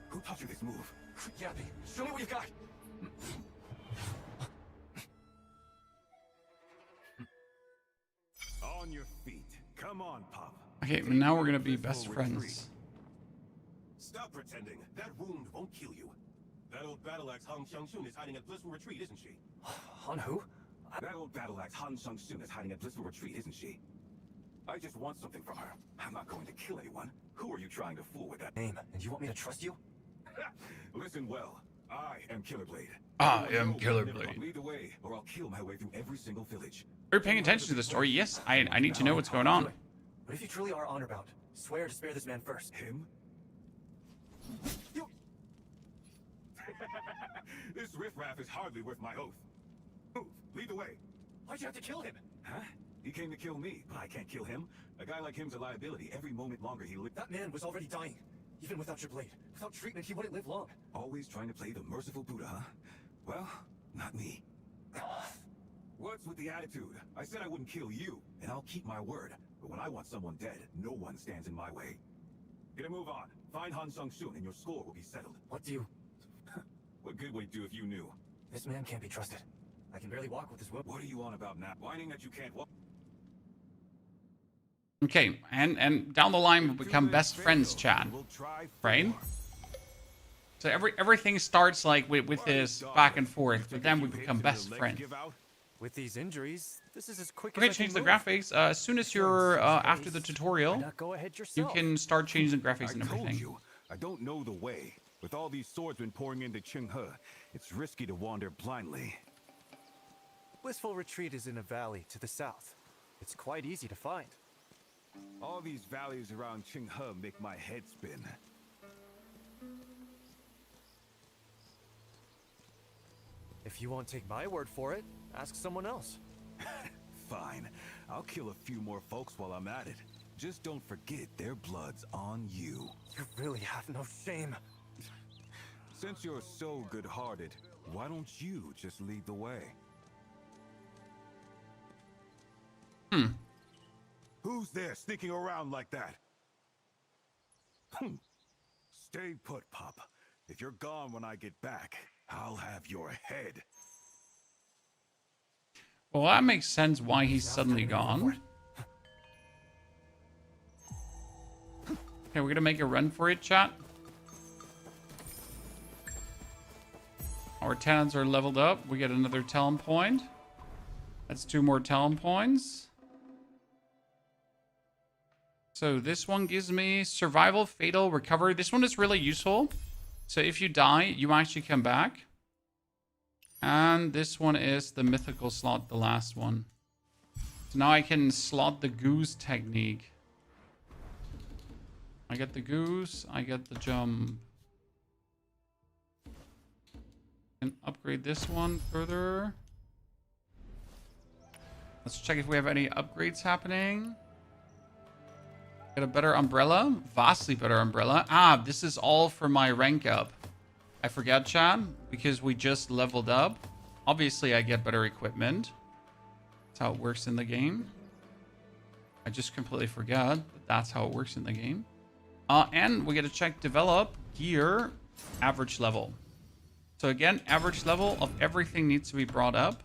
Who taught you this move?
Yappy, show me what you got.
On your feet. Come on, pup.
Okay, now we're gonna be best friends.
Stop pretending. That wound won't kill you. That old battle axe Han Xiangxun is hiding at Blissful Retreat, isn't she?
On who?
That old battle axe Han Xiangxun is hiding at Blissful Retreat, isn't she? I just want something from her. I'm not going to kill anyone. Who are you trying to fool with that
Name, and you want me to trust you?
Listen well. I am Killerblade.
I am Killerblade.
Lead the way, or I'll kill my way through every single village.
Are you paying attention to the story? Yes, I need to know what's going on.
But if you truly are honor-bound, swear to spare this man first.
Him? You... This riffraff is hardly worth my oath. Move, lead the way.
Why'd you have to kill him?
Huh? He came to kill me, but I can't kill him. A guy like him's a liability. Every moment longer he lives.
That man was already dying. Even without your blade. Without treatment, he wouldn't live long.
Always trying to play the merciful Buddha, huh? Well, not me. What's with the attitude? I said I wouldn't kill you, and I'll keep my word. But when I want someone dead, no one stands in my way. Get a move on. Find Han Xiangxun and your score will be settled.
What do you...
What good would it do if you knew?
This man can't be trusted. I can barely walk with this whip.
What are you on about now? Whining that you can't walk?
Okay, and down the line we'll become best friends, Chad. Right? So everything starts like with this back and forth, but then we become best friends.
With these injuries, this is as quick
Okay,
as I
change the
can move.
graphics. As soon as you're after the tutorial,
Why not go ahead
you
yourself?
can start changing the graphics and
I told
everything.
you, I don't know the way. With all these swordsmen pouring into Qinghe, it's risky to wander blindly.
Blissful Retreat is in a valley to the south. It's quite easy to find.
All these valleys around Qinghe make my head spin.
If you won't take my word for it, ask someone else.
Fine, I'll kill a few more folks while I'm at it. Just don't forget their blood's on you.
You really have no shame.
Since you're so good-hearted, why don't you just lead the way? Who's there sneaking around like that? Stay put, pup. If you're gone when I get back, I'll have your head.
Well, that makes sense why he's suddenly gone. Okay, we're gonna make a run for it, chat. Our talents are leveled up. We get another talent point. That's 2 more talent points. So this one gives me survival, fatal, recovery. This one is really useful. So if you die, you actually come back. And this one is the mythical slot, the last one. So now I can slot the goose technique. I get the goose, I get the jump. And upgrade this one further. Let's check if we have any upgrades happening. Get a better umbrella, vastly better umbrella. Ah, this is all for my rank up. I forgot, Chad, because we just leveled up. Obviously, I get better equipment. That's how it works in the game. I just completely forgot that that's how it works in the game. And we get to check develop, gear, average level. So again, average level of everything needs to be brought up.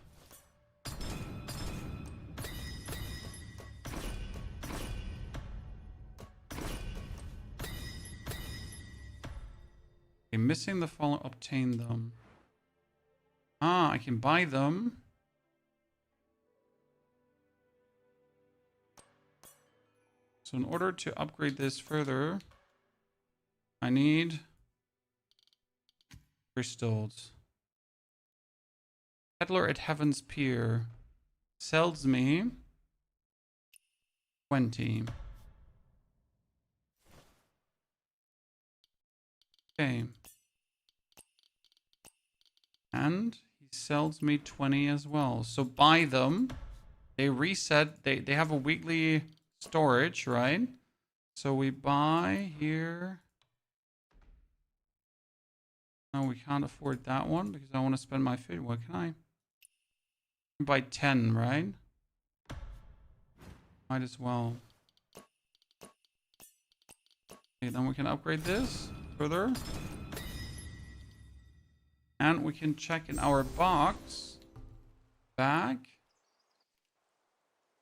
missing the following. Obtain them. Ah, I can buy them. So in order to upgrade this further, I need crystals. Peddler at Heaven's Pier sells me 20. Okay. And he sells me 20 as well. So buy them. They reset. They have a weekly storage, right? So we buy here. No, we can't afford that one because I want to spend my food. What can I? Buy 10, right? Might as well. Okay, then we can upgrade this further. And we can check in our box. Back.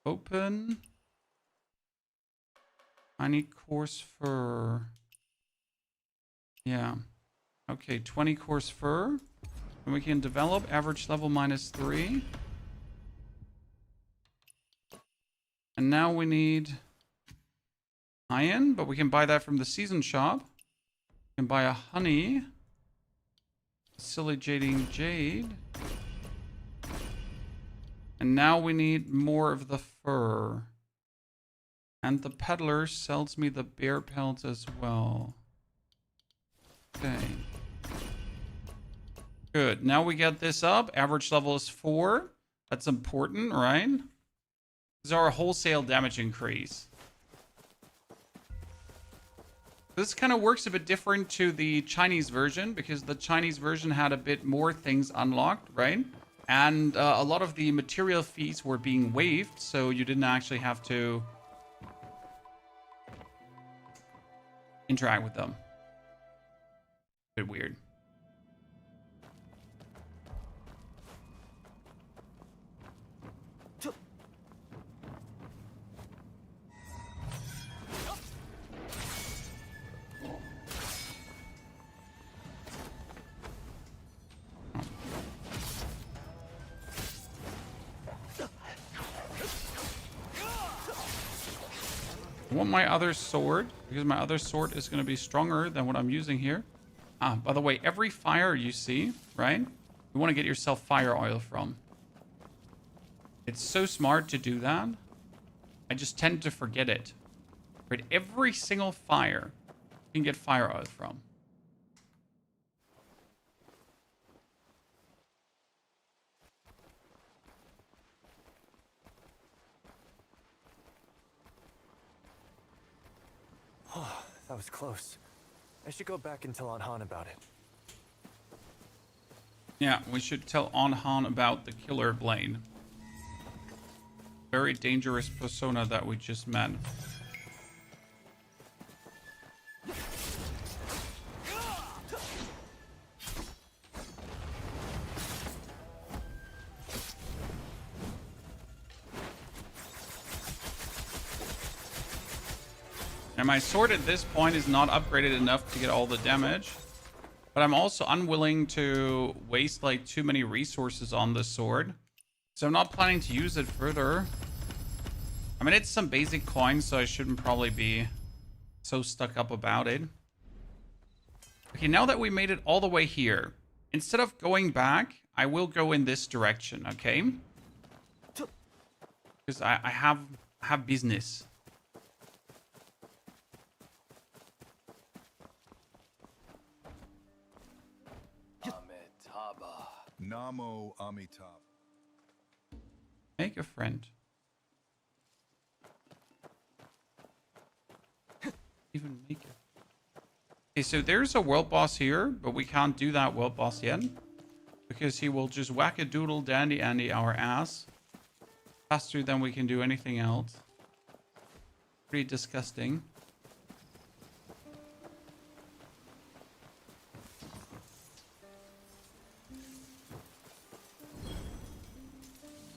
Open. I need coarse fur. Yeah. Okay, 20 coarse fur. And we can develop average level -3. And now we need iron, but we can buy that from the season shop. We can buy a honey. Silicating jade. And now we need more of the fur. And the peddler sells me the bear pelts as well. Okay. Good. Now we get this up. Average level is 4. That's important, right? This is our wholesale damage increase. This kind of works a bit different to the Chinese version because the Chinese version had a bit more things unlocked, right? And a lot of the material fees were being waived, so you didn't actually have to interact with them. A bit weird. I want my other sword because my other sword is going to be stronger than what I'm using here. Ah, by the way, every fire you see, right? You want to get yourself fire oil from. It's so smart to do that. I just tend to forget it. Right? Every single fire you can get fire oil from.
Oh, that was close. I should go back and tell Aunt Han about it.
Yeah, we should tell Aunt Han about the killer blade. Very dangerous persona that we just met. And my sword at this point is not upgraded enough to get all the damage. But I'm also unwilling to waste like too many resources on this sword. So I'm not planning to use it further. I mean, it's some basic coins, so I shouldn't probably be so stuck up about it. Okay, now that we made it all the way here, instead of going back, I will go in this direction, okay? Because I have business.
Namo Amitabha.
Make a friend. Even make it. Okay, so there's a world boss here, but we can't do that world boss yet. Because he will just whack a doodle dandy Andy our ass. Faster than we can do anything else. Pretty disgusting.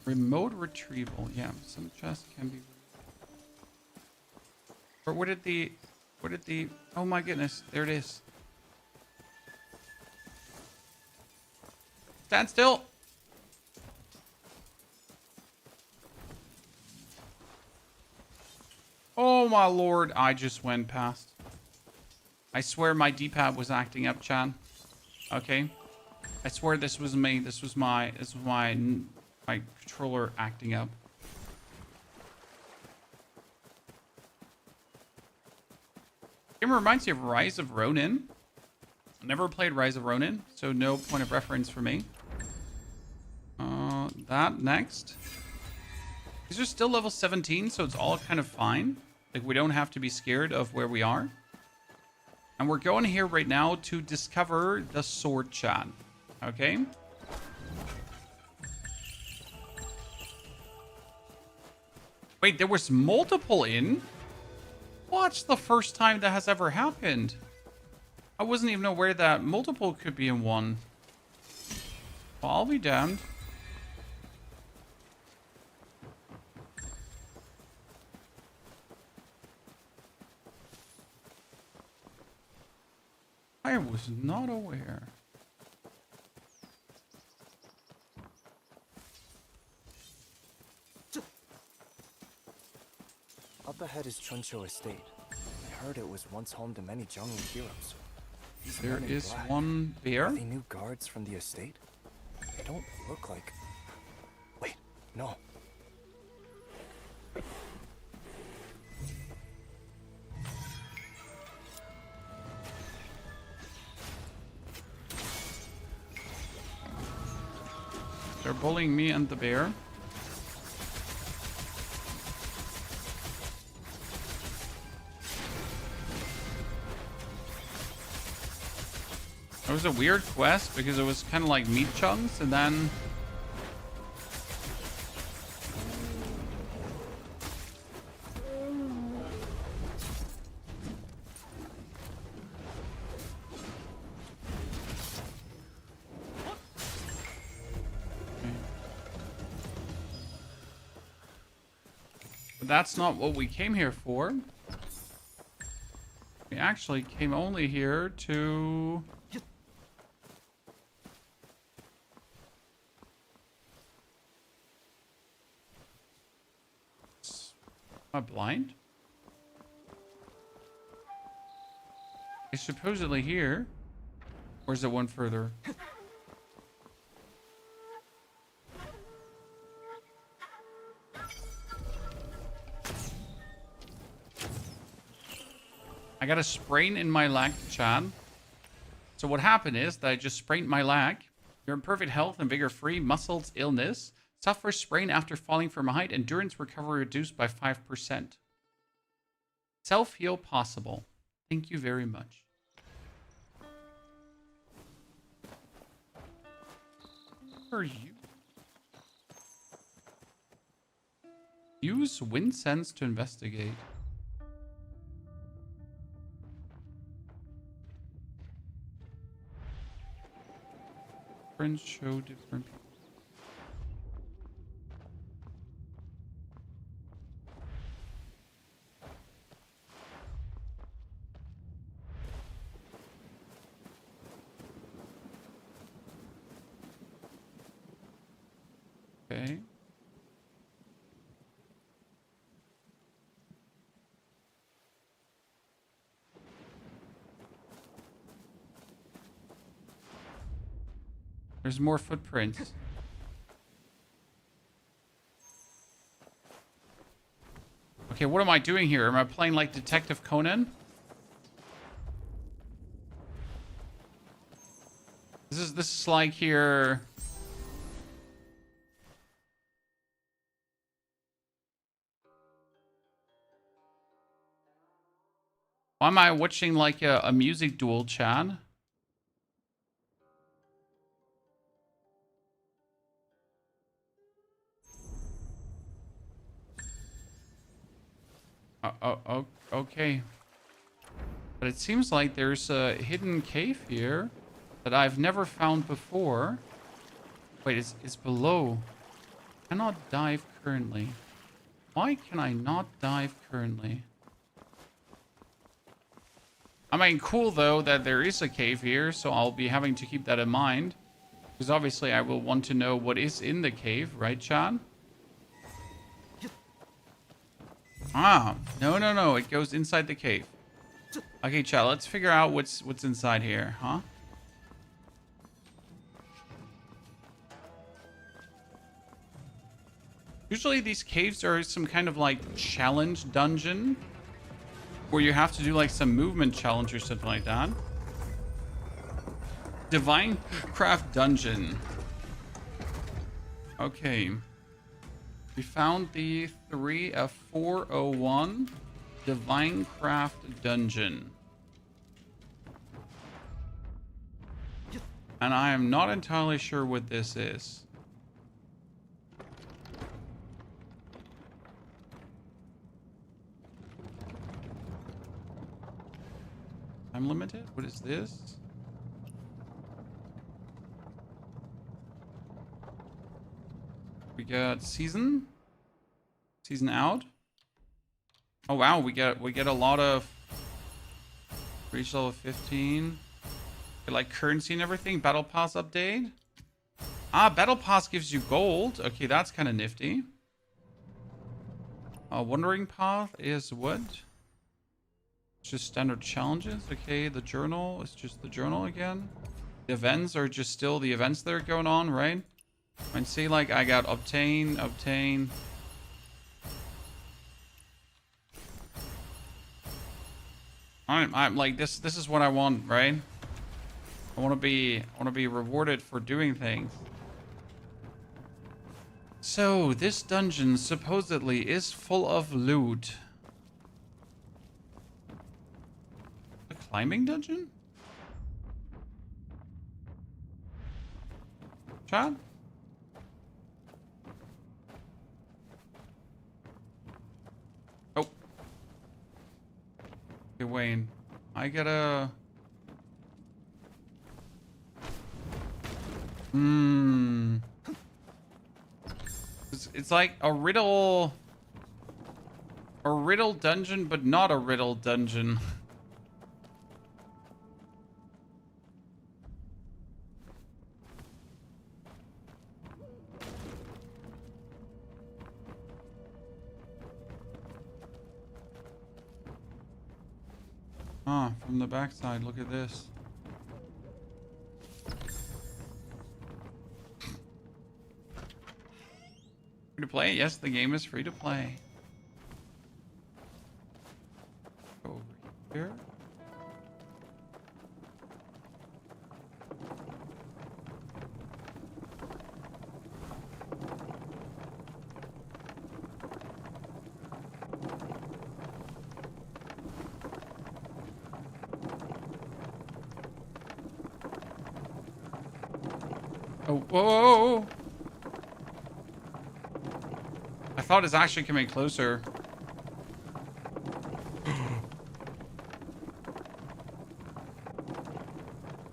Remote retrieval. Yeah, some chests can be. Or where did the? Oh my goodness! There it is. Stand still. Oh my lord, I just went past. I swear my D-pad was acting up, Chan. Okay. I swear this was me. This was my controller acting up. Game reminds me of Rise of Ronin. I never played Rise of Ronin, so no point of reference for me. That next. These are still level 17, so it's all kind of fine. Like, we don't have to be scared of where we are. And we're going here right now to discover the sword chat. Okay? Wait, there was multiple in? What's the first time that has ever happened? I wasn't even aware that multiple could be in one. Well, I'll be damned. I was not aware.
Up ahead is Chuncho Estate. I heard it was once home to many jungle heroes. These
There
men in
is
black,
one bear.
Are they new guards from the estate? They don't look like... Wait, no.
They're bullying me and the bear. It was a weird quest because it was kind of like meat chunks and then... But that's not what we came here for. We actually came only here to... Am I blind? It's supposedly here. Or is it one further? I got a sprain in my leg, Chan. So what happened is that I just sprained my leg. You're in perfect health and vigor-free. Muscles illness. Suffer sprain after falling from a height. Endurance recovery reduced by 5%. Self-heal possible. Thank you very much. Who are you? Use wind sense to investigate. Friends show different people. Okay. There's more footprints. Okay, what am I doing here? Am I playing like Detective Conan? This is like here. Why am I watching like a music duel, Chan? Okay. But it seems like there's a hidden cave here that I've never found before. Wait, it's below. Cannot dive currently. Why can I not dive currently? I mean, cool though that there is a cave here, so I'll be having to keep that in mind. Because obviously I will want to know what is in the cave, right, Chan? Ah, no. It goes inside the cave. Okay, Chan, let's figure out what's inside here, huh? Usually these caves are some kind of like challenge dungeon where you have to do like some movement challenge or something like that. Divinecraft Dungeon. Okay. We found the 401 Divinecraft Dungeon. And I am not entirely sure what this is. Time limited? What is this? We got season out. Oh wow, we get a lot of reach level 15. Get like currency and everything. Battle pass update. Ah, battle pass gives you gold. Okay, that's kind of nifty. Wandering path is what? It's just standard challenges. Okay, the journal is just the journal again. The events are just still the events that are going on, right? And see, like, I got obtain. I'm like, this is what I want, right? I want to be rewarded for doing things. So, this dungeon supposedly is full of loot. A climbing dungeon? Chad? Oh. Okay, Wayne. I gotta... It's like a riddle dungeon, but not a riddle dungeon. Ah, from the backside, look at this. Free to play? Yes, the game is free to play. Go over here. Oh, whoa! I thought it's actually coming closer.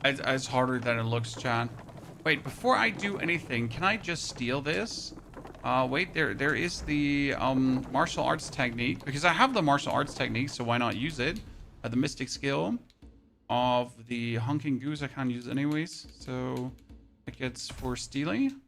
It's harder than it looks, Chan. Wait, before I do anything, can I just steal this? Wait, there is the martial arts technique, because I have the martial arts technique, so why not use it? The mystic skill of the honking goose I can't use anyways, so it gets for stealing.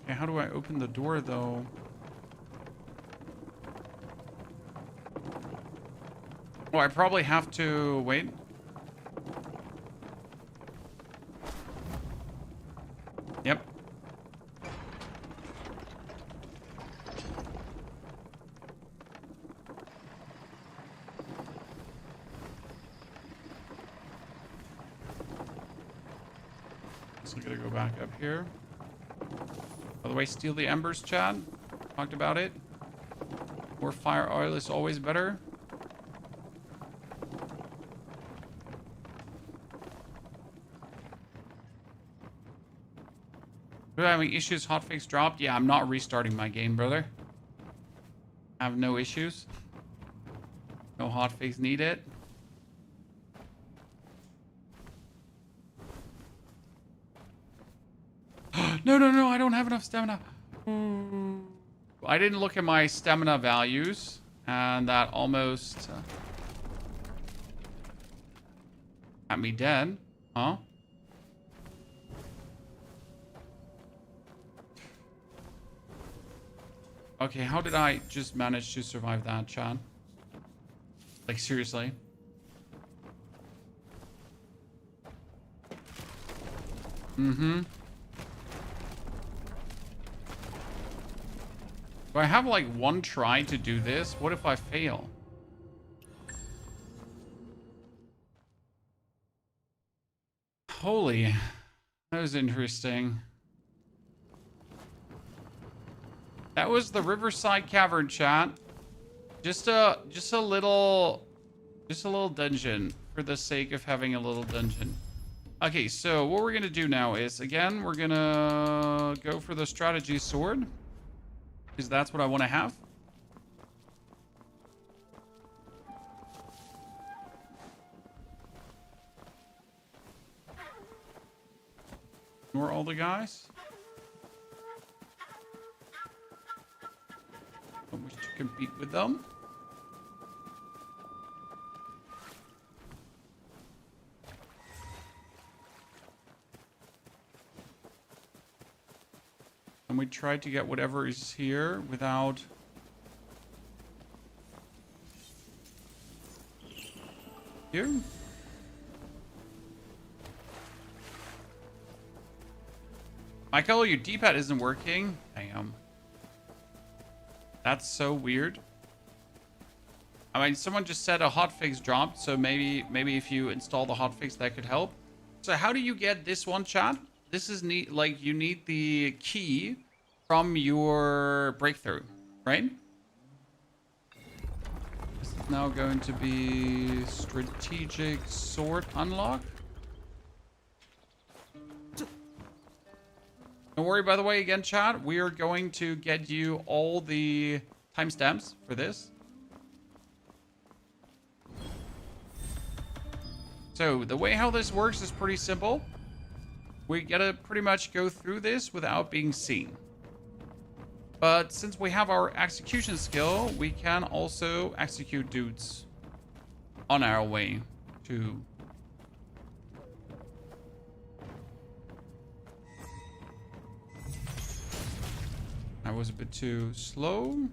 Okay, how do I open the door though? Oh, I probably have to wait. Yep. So I'm gonna go back up here. By the way, steal the embers, Chad. Talked about it. More fire oil is always better. Do I have any issues? Hotfix dropped? Yeah, I'm not restarting my game, brother. I have no issues. No hotfix needed. No, no, no, I don't have enough stamina. I didn't look at my stamina values, and that almost got me dead. Huh? Okay, how did I just manage to survive that, Chad? Like, seriously? Mm-hmm. Do I have, like, one try to do this? What if I fail? Holy. That was interesting. That was the Riverside Cavern, chat. Just a little dungeon for the sake of having a little dungeon. Okay, so what we're gonna do now is, again, we're gonna go for the strategy sword, because that's what I want to have. Ignore all the guys. Don't wish to compete with them. And we try to get whatever is here without... Here? Michael, your D-pad isn't working. Damn. That's so weird. I mean, someone just said a hotfix dropped, so maybe if you install the hotfix, that could help. So how do you get this one, chat? This is neat. Like, you need the key from your breakthrough, right? This is now going to be strategic sword unlock. Don't worry, by the way, again, chat, we are going to get you all the timestamps for this. So the way how this works is pretty simple. We gotta pretty much go through this without being seen. But since we have our execution skill, we can also execute dudes on our way to... I was a bit too slow.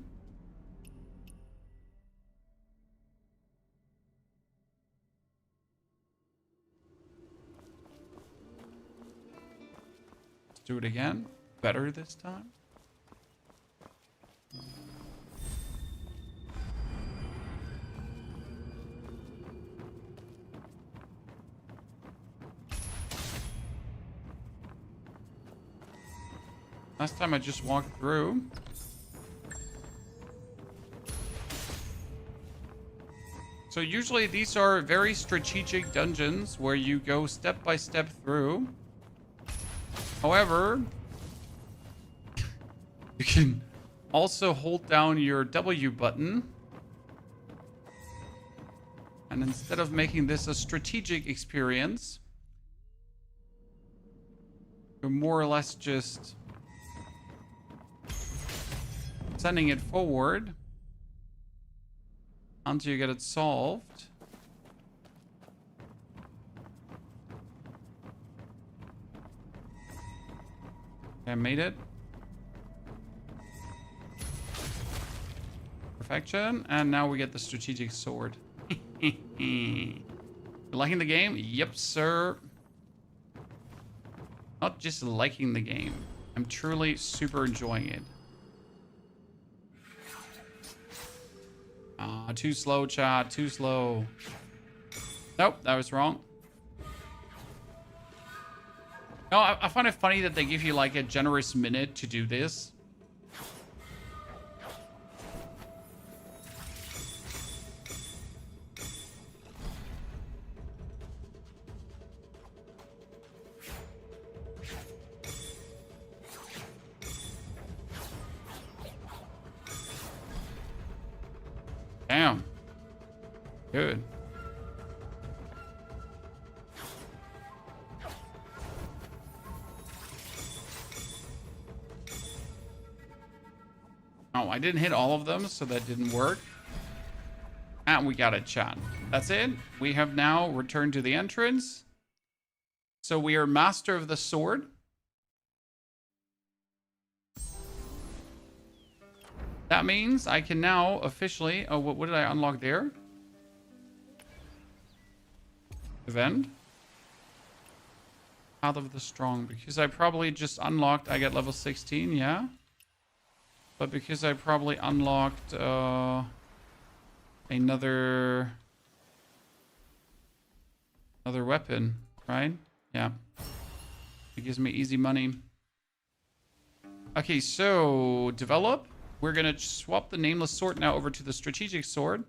Let's do it again. Better this time. Last time I just walked through. So usually these are very strategic dungeons where you go step by step through. However, you can also hold down your W button. And instead of making this a strategic experience, you're more or less just sending it forward until you get it solved. Okay, I made it. Perfection. And now we get the strategic sword. You liking the game? Yep, sir. Not just liking the game. I'm truly super enjoying it. Too slow, chat. Too slow. Nope, that was wrong. No, I find it funny that they give you like a generous minute to do this. Damn. Good. Oh, I didn't hit all of them, so that didn't work. And we got it, chat. That's it. We have now returned to the entrance. So we are master of the sword. That means I can now officially... Oh, what did I unlock there? Event. Path of the Strong. Because I probably just unlocked... I get level 16, yeah? But because I probably unlocked... Another weapon, right? Yeah. It gives me easy money. Okay, so develop. We're gonna swap the nameless sword now over to the strategic sword.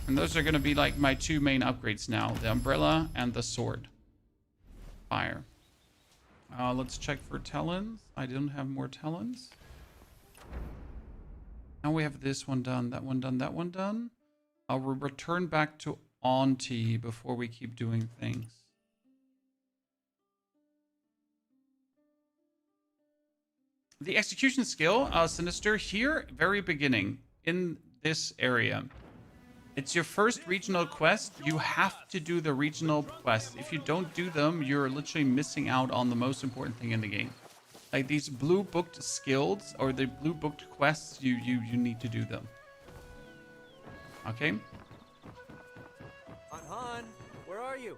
And those are gonna be like my two main upgrades now. The umbrella and the sword. Fire. Let's check for talents. I don't have more talents. Now we have this one done, that one done, that one done. I'll return back to Auntie before we keep doing things. The execution skill, Sinister, here, very beginning, in this area. It's your first regional quest. You have to do the regional quests. If you don't do them, you're literally missing out on the most important thing in the game. Like these blue booked skills or the blue booked quests, you need to do them. Okay.
Han, where are you?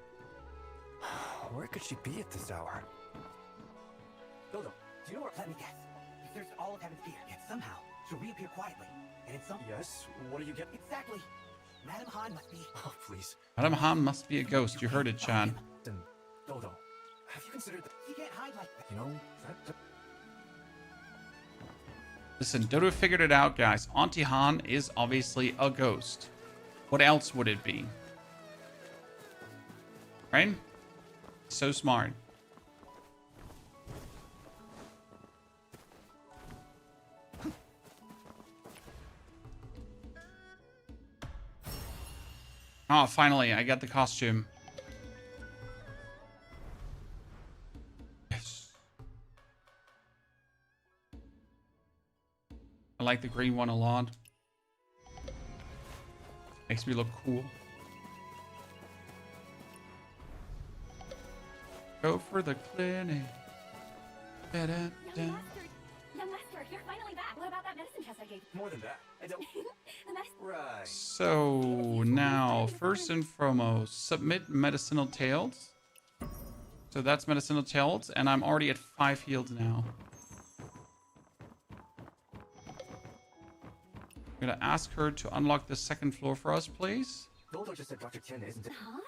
Where could she be at this hour?
Dodo, do you know where? Let me guess. You searched all of Heaven's Fear, yet somehow she'll reappear quietly. And in some...
Yes? What do you get?
Exactly. Madam Han must be...
Oh, please.
Madam Han must be a ghost. You heard it, Chan.
Then, Dodo, have you considered that?
She can't hide like that.
You know,
Listen, Dodo figured it out, guys. Auntie Han is obviously a ghost. What else would it be? Right? So smart. Oh, finally, I got the costume. Yes. I like the green one a lot. Makes me look cool. Go for the clinic.
Young Master, you're finally back. What about that medicine test I gave?
more than that. I don't.
The medicine...
Right.
So now, first and foremost, submit medicinal tales. So that's medicinal tales, and I'm already at 5 healed now. I'm gonna ask her to unlock the second floor for us, please.
Dodo just said Dr. Tian isn't it?
Huh?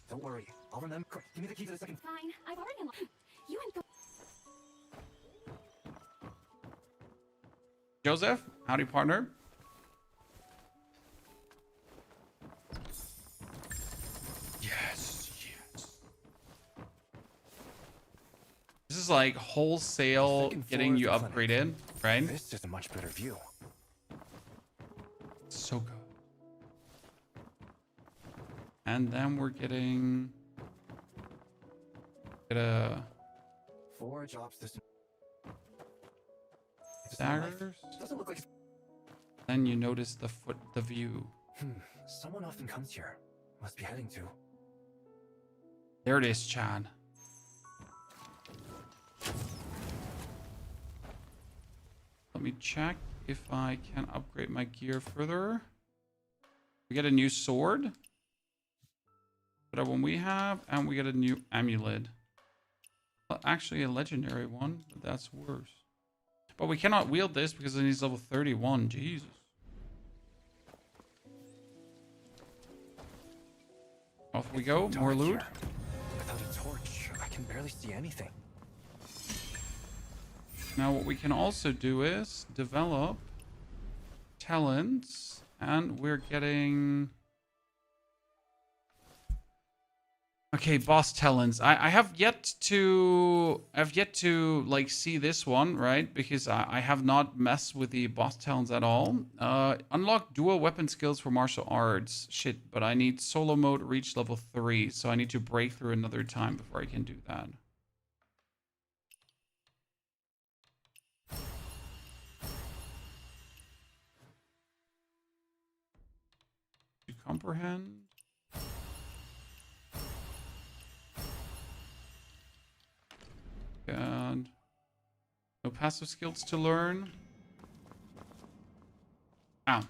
Don't worry. I'll remember. Quick, give me the key to the second.
Fine. I've already unlocked... You and...
Joseph, howdy, partner. Yes, yes. This is like wholesale getting you upgraded, right?
This is a much better view.
So good. And then we're getting... Get a...
4 jobs this...
daggers.
Doesn't look like...
Then you notice the view.
Someone often comes here. Must be heading to...
There it is, Chad. Let me check if I can upgrade my gear further. We get a new sword. Whatever one we have, and we get a new amulet. Well, actually a legendary one, but that's worse. But we cannot wield this because it needs level 31. Jesus. Off we go. More
Dark
loot.
here. Without a torch, I can barely see anything.
Now what we can also do is develop talents, and we're getting... Okay, boss talents. I have yet to like see this one, right? Because I have not messed with the boss talents at all. Unlock dual weapon skills for martial arts. Shit, but I need solo mode reach level 3, so I need to break through another time before I can do that. comprehend. And no passive skills to learn. Ah.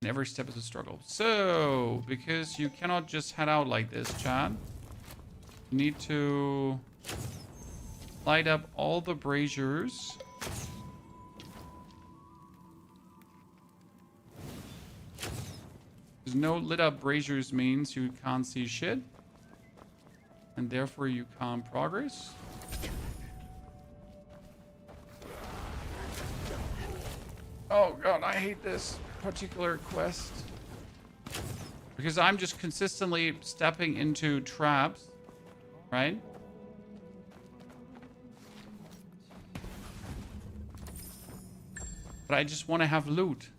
And every step is a struggle. So, because you cannot just head out like this, Chad, you need to light up all the braziers. Because no lit up braziers means you can't see shit. And therefore you can't progress. Oh god, I hate this particular quest. Because I'm just consistently stepping into traps, right? But I just want to have loot.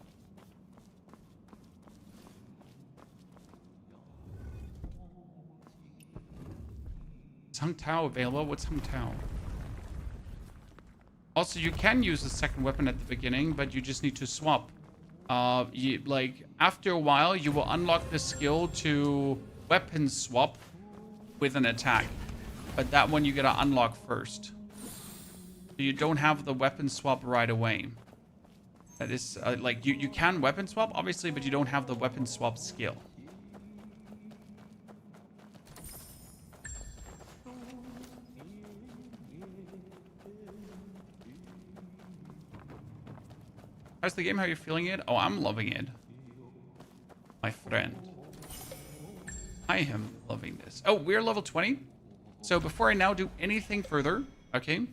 Is Hung Tao available? What's Hung Tao? Also, you can use the second weapon at the beginning, but you just need to swap. Like, after a while, you will unlock the skill to weapon swap with an attack. But that one you gotta unlock first. So you don't have the weapon swap right away. That is, like, you can weapon swap, obviously, but you don't have the weapon swap skill. How's the game? How are you feeling it? Oh, I'm loving it. My friend. I am loving this. Oh, we're level 20. So before I now do anything further, okay,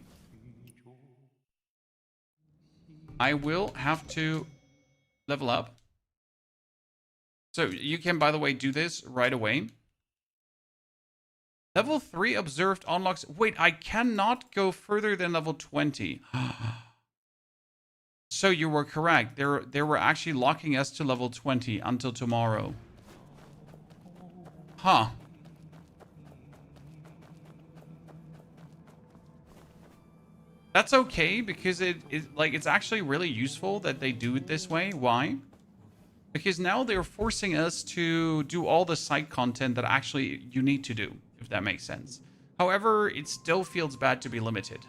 I will have to level up. So you can, by the way, do this right away. Level 3 observed unlocks. Wait, I cannot go further than level 20. So you were correct. They were actually locking us to level 20 until tomorrow. Huh. That's okay because it's actually really useful that they do it this way. Why? Because now they're forcing us to do all the side content that actually you need to do, if that makes sense. However, it still feels bad to be limited.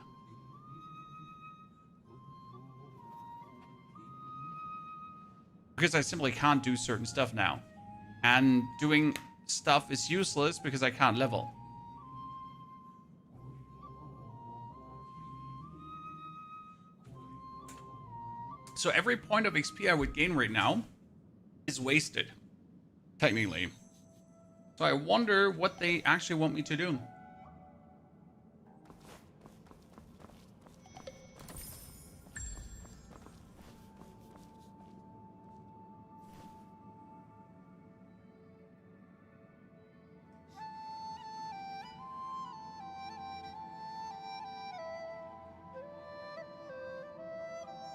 Because I simply can't do certain stuff now. And doing stuff is useless because I can't level. So every point of XP I would gain right now is wasted, technically. So I wonder what they actually want me to do.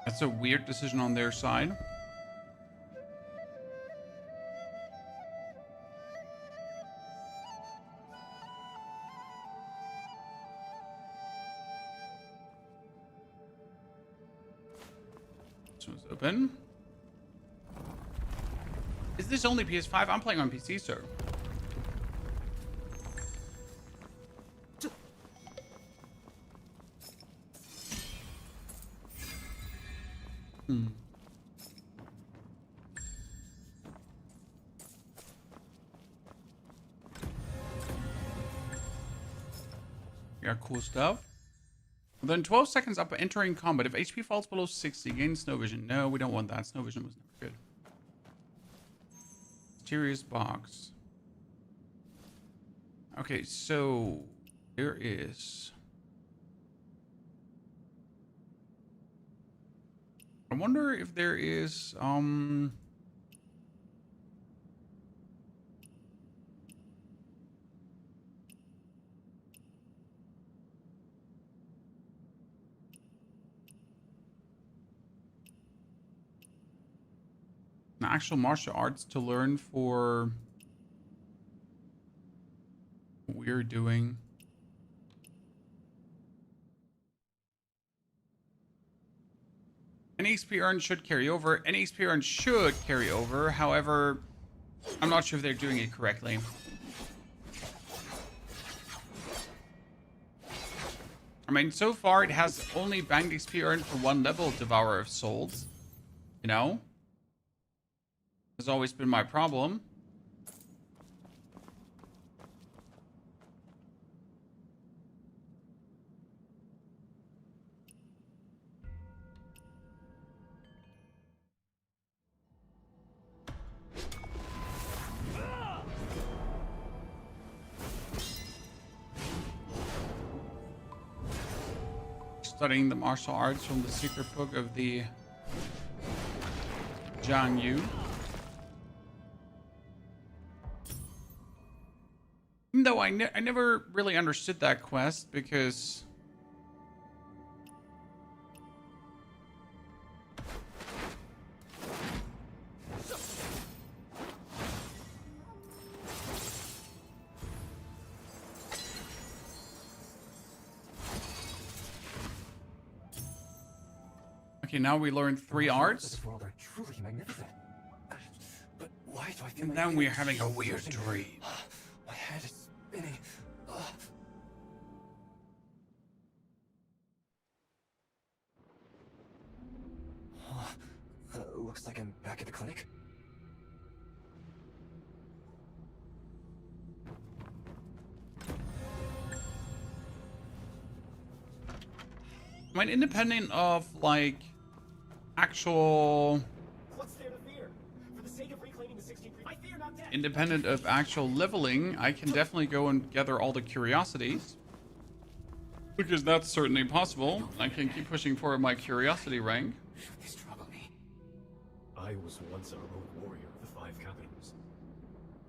That's a weird decision on their side. This one's open. Is this only PS5? I'm playing on PC, sir. Yeah, cool stuff. Then 12 seconds up entering combat. If HP falls below 60, gain snow vision. No, we don't want that. Snow vision was never good. Mysterious box. Okay, so there is. I wonder if there is actual martial arts to learn for what we're doing. Any XP earned should carry over. Any XP earned should carry over. However, I'm not sure if they're doing it correctly. I mean, so far it has only banked XP earned for 1 level of Devourer of Souls. You know? Has always been my problem. Studying the martial arts from the secret book of the Zhang Yu. Even though I never really understood that quest because okay, now we learned 3 arts.
This world are truly magnificent. But why do I feel
And
like
then we're having a weird dream.
My head is spinning. Looks like I'm back at the clinic.
I mean, independent of like actual,
What's there to fear? For the sake of reclaiming the 16th, I fear not death.
independent of actual leveling, I can definitely go and gather all the curiosities. Because that's certainly possible. I can keep pushing forward my curiosity rank.
They struggle me.
I was once a rogue warrior of the 5 capitals.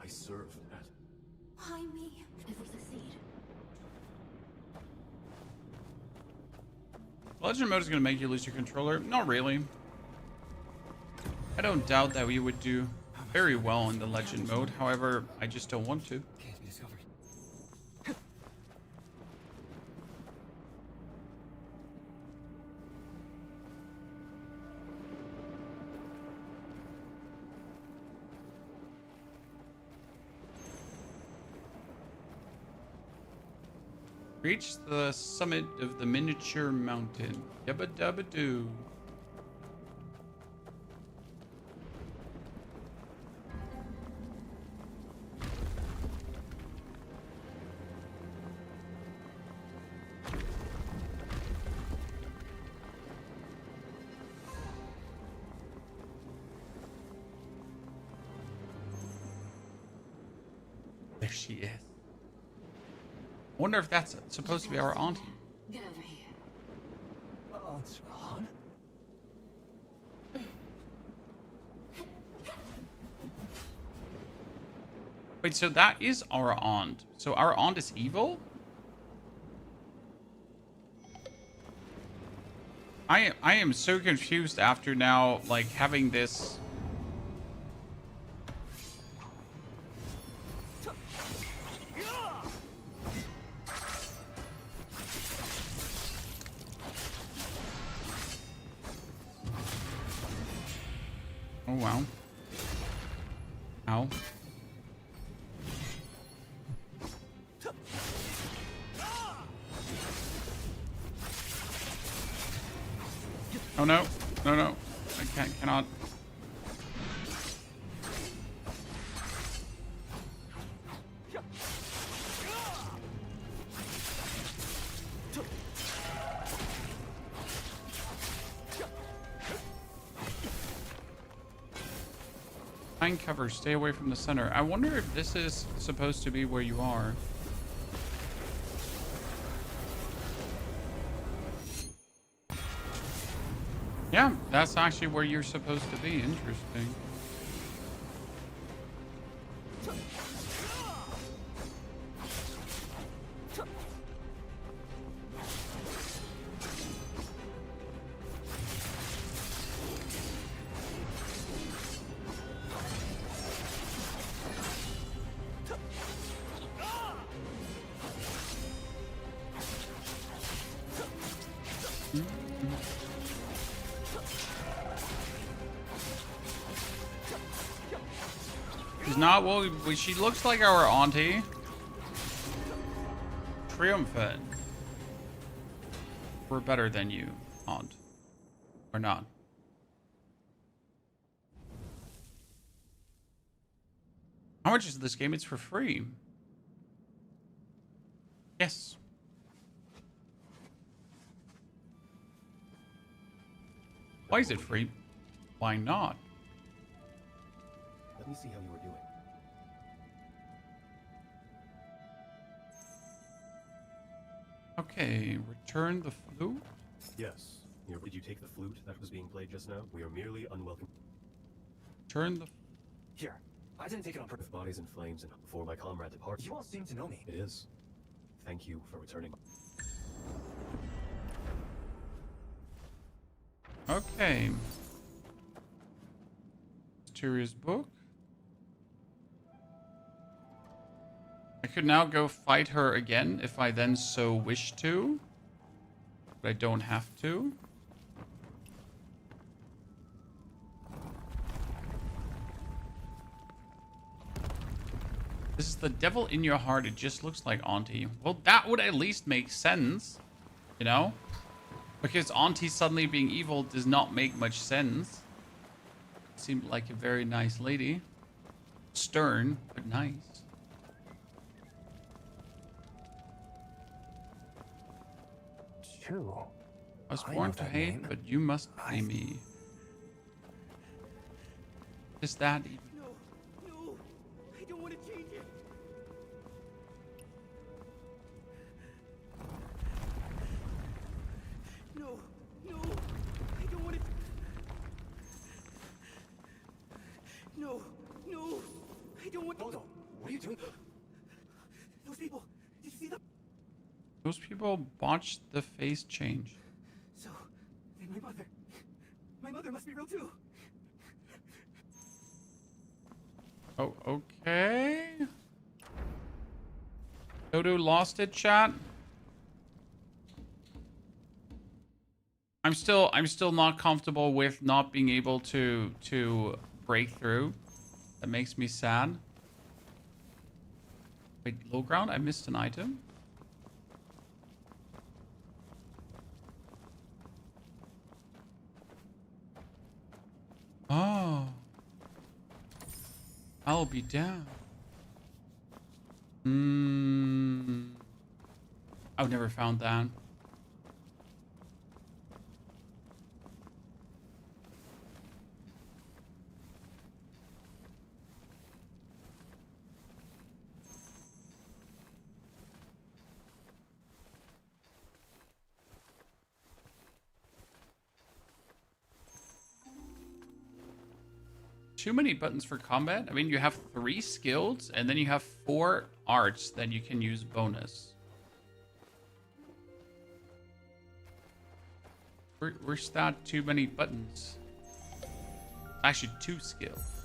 I served at...
Why me? If we succeed,
Legend mode is going to make you lose your controller. Not really. I don't doubt that we would do very well in the legend mode. However, I just don't want to.
Can't be discovered.
Reach the summit of the miniature mountain. Yabba dabba doo. There she is. I wonder if that's supposed to be our auntie.
get over here.
Aunt Han?
Wait, so that is our aunt. So our aunt is evil? I am so confused after now, like, having this... Oh, wow. Ow. Oh, no. No, no. I cannot. Find cover, stay away from the center. I wonder if this is supposed to be where you are. Yeah, that's actually where you're supposed to be. Interesting. She's not. Well, she looks like our auntie. Triumphant. We're better than you, aunt. Or not. How much is this game? It's for free. Yes. Why is it free? Why not?
Let me see how you were doing.
Okay, return the flute.
Yes. Did you take the flute that was being played just now? We are merely unwelcome.
Turn the...
Here, I didn't take it on purpose.
With bodies in flames and before my comrade departs.
You all seem to know me.
It is. Thank you for returning.
Okay. Mysterious book. I could now go fight her again if I then so wish to. But I don't have to. This is the devil in your heart. It just looks like Auntie. Well, that would at least make sense. You know? Because Auntie suddenly being evil does not make much sense. Seemed like a very nice lady. Stern, but nice.
True.
I was
I
born
know
to
that
hate,
name.
but you must be me. Is that even?
No, I don't want to change it. No, I don't want to. No, I don't want to.
Hold on. What are you doing?
Those people, did you see them?
Those people botched the face change.
So, then my mother must be real too.
Oh, okay. Dodo lost it, chat. I'm still not comfortable with not being able to break through. That makes me sad. Wait, low ground? I missed an item. Oh. I'll be down. I've never found that. Too many buttons for combat. I mean, you have 3 skills, and then you have 4 arts that you can use bonus. Where's that too many buttons? Actually, 2 skills.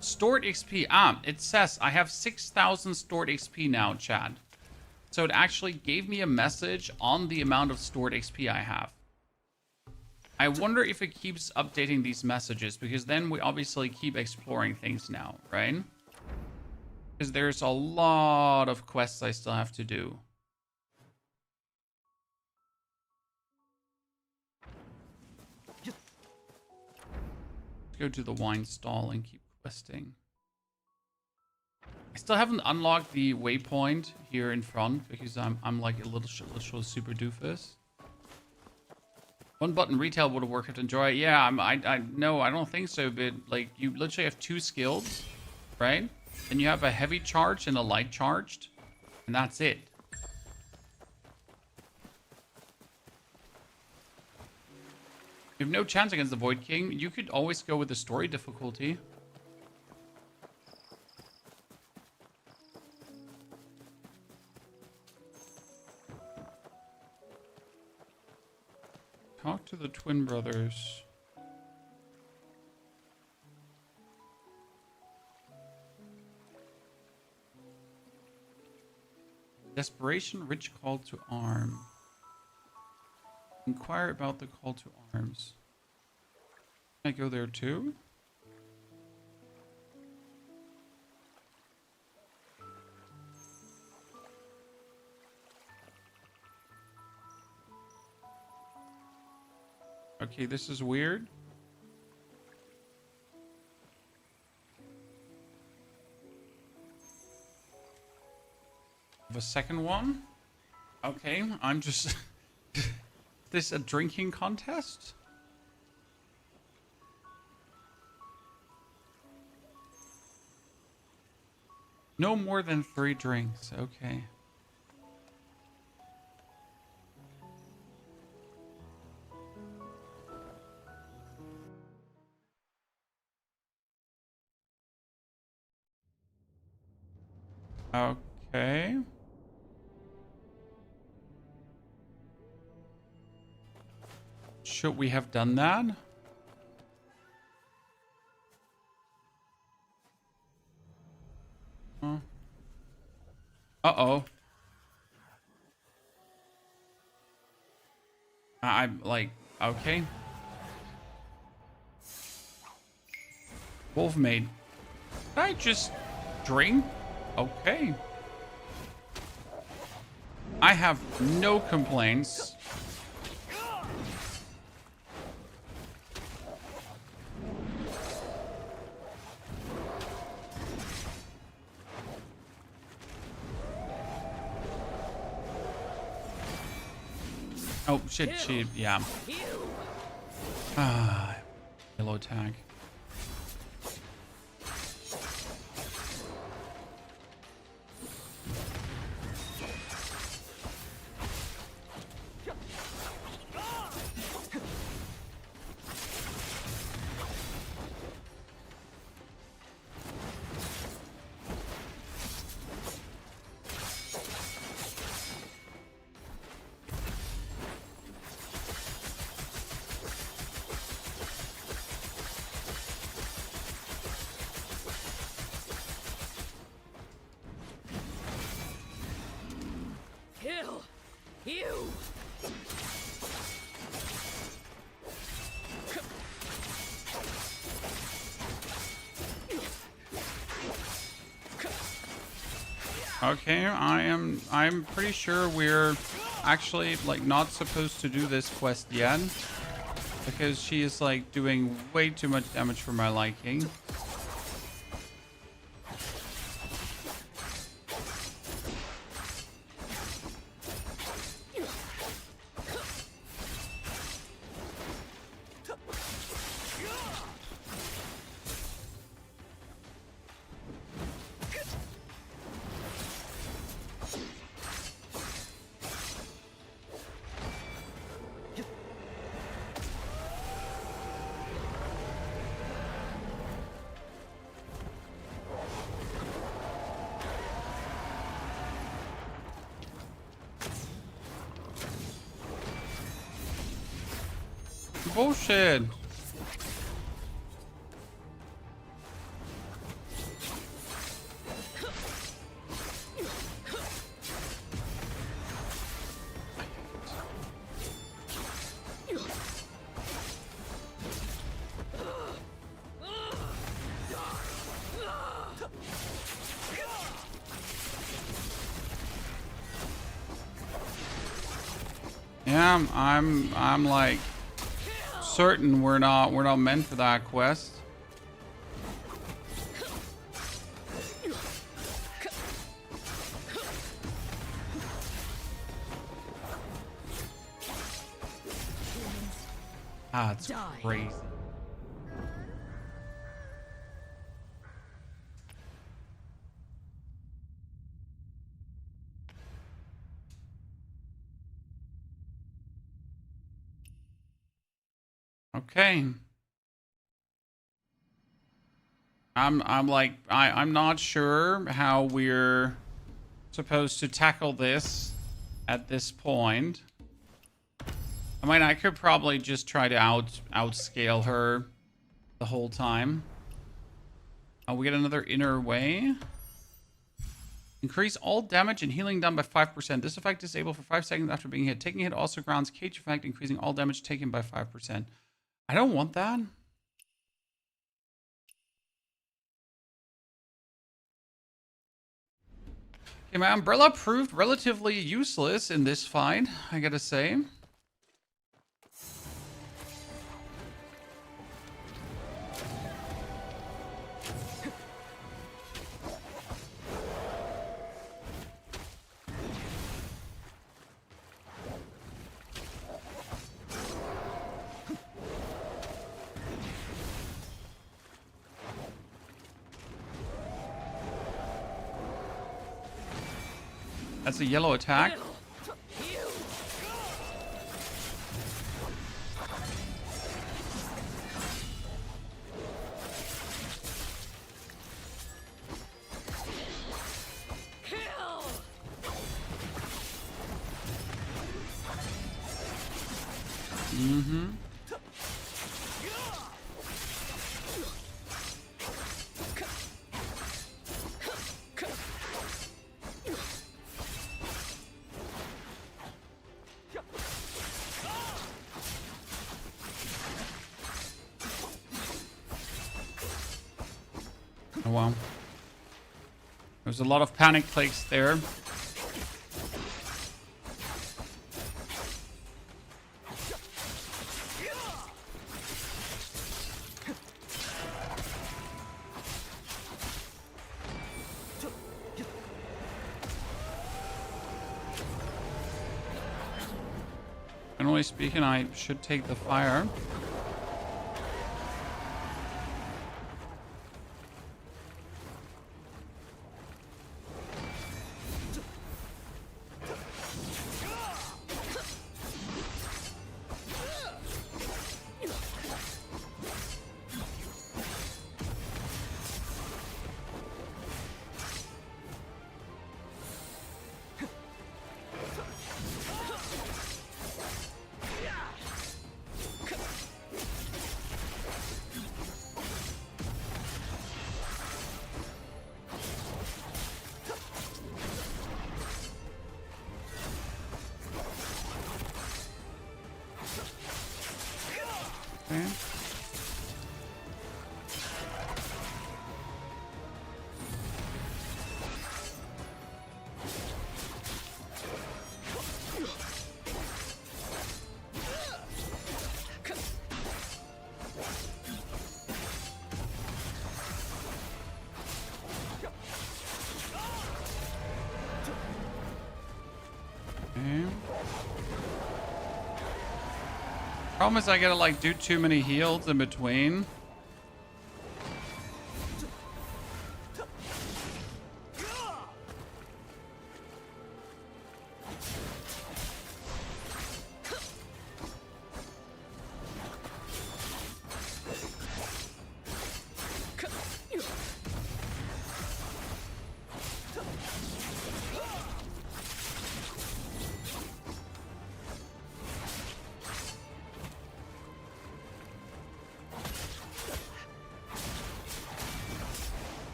Stored XP. It says I have 6,000 stored XP now, Chad. So it actually gave me a message on the amount of stored XP I have. I wonder if it keeps updating these messages, because then we obviously keep exploring things now, right? Because there's a lot of quests I still have to do. Let's go to the wine stall and keep questing. I still haven't unlocked the waypoint here in front, because I'm like a little super doofus. 1 button retail would have worked if enjoy. Yeah, no, I don't think so. But like, you literally have 2 skills, right? And you have a heavy charge and a light charged, and that's it. You have no chance against the Void King. You could always go with the story difficulty. Talk to the twin brothers. Desperation, rich call to arm. Inquire about the call to arms. Can I go there too? Okay, this is weird. Have a second one. Okay, I'm just... Is this a drinking contest? No more than 3 drinks. Okay. Okay. Should we have done that? Uh-oh. I'm like, okay. Wolf maid. Can I just drink? Okay. I have no complaints. Oh shit, she, yeah. Ah, yellow tag.
Kill you.
Okay, I'm pretty sure we're actually like not supposed to do this quest yet because she is like doing way too much damage for my liking. Bullshit. Yeah, I'm like certain we're not meant for that quest. Ah, it's crazy. Okay. I'm like I'm not sure how we're supposed to tackle this at this point. I mean, I could probably just try to outscale her the whole time. Oh, we get another inner way. Increase all damage and healing done by 5%. This effect is disabled for 5 seconds after being hit. Taking a hit also grounds cage effect, increasing all damage taken by 5%. I don't want that. Okay, my umbrella proved relatively useless in this fight, I gotta say. That's a yellow attack. Mm-hmm. Oh wow. There's a lot of panic clicks there. Generally speaking, I should take the fire. Okay. Problem is I gotta like do too many heals in between.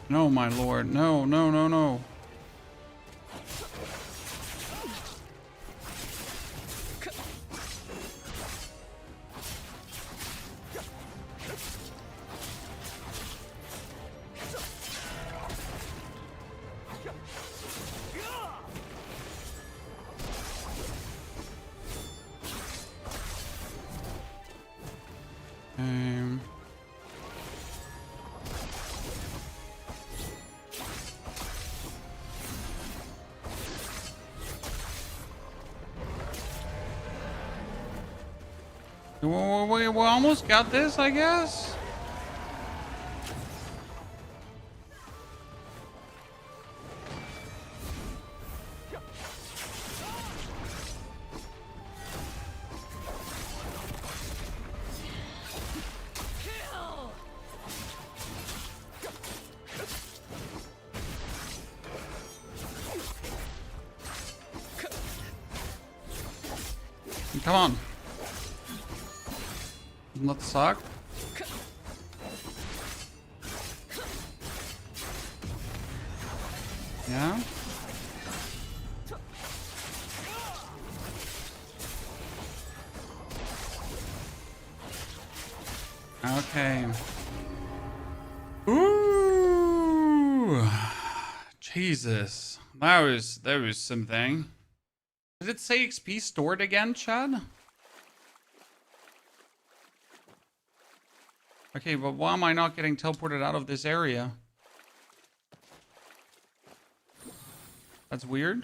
No, my lord. No, no, no, no. We almost got this, I guess. Come on. Not suck. Yeah. Okay. Ooh. Jesus. That was something. Did it say XP stored again, Chad? Okay, but why am I not getting teleported out of this area? That's weird.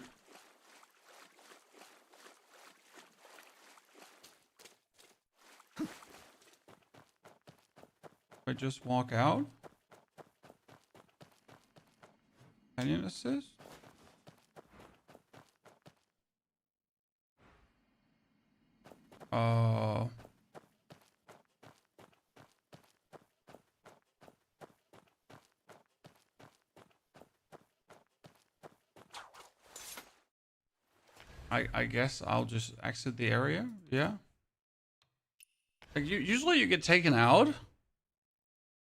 I just walk out? Canyon assist? Uh, I guess I'll just exit the area. Yeah. Like usually you get taken out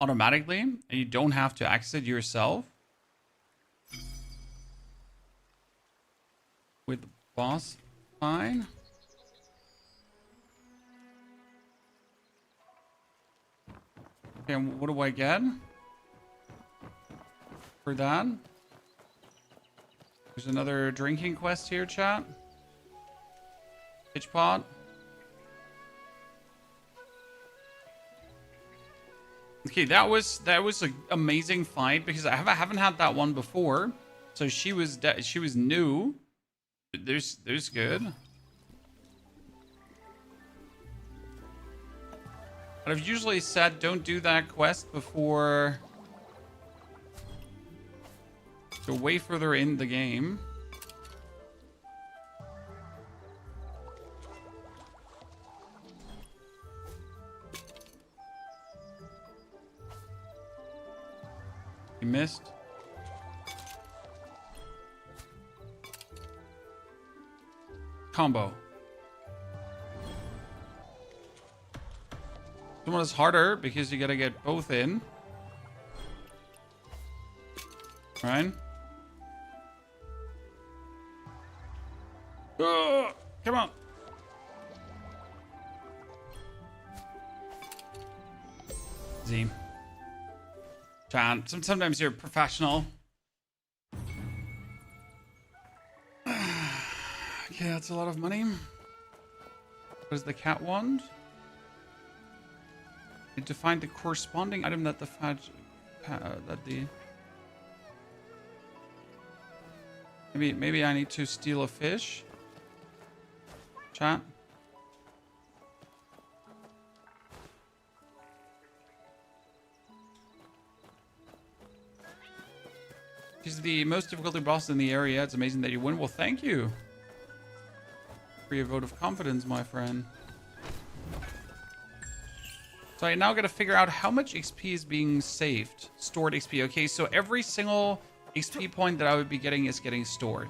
automatically and you don't have to exit yourself. With the boss, fine. Okay, and what do I get for that? There's another drinking quest here, chat. Pitch pot. Okay, that was an amazing fight because I haven't had that one before. So she was new. There's good. But I've usually said don't do that quest before you're way further in the game. You missed. Combo. This one is harder because you gotta get both in. Right? Come on. Z. Chan, sometimes you're professional. Okay, that's a lot of money. What is the cat wand? Need to find the corresponding item that the maybe I need to steal a fish. Chat. He's the most difficult boss in the area. It's amazing that you win. Well, thank you for your vote of confidence, my friend. So I now got to figure out how much XP is being saved. Stored XP. Okay, so every single XP point that I would be getting is getting stored.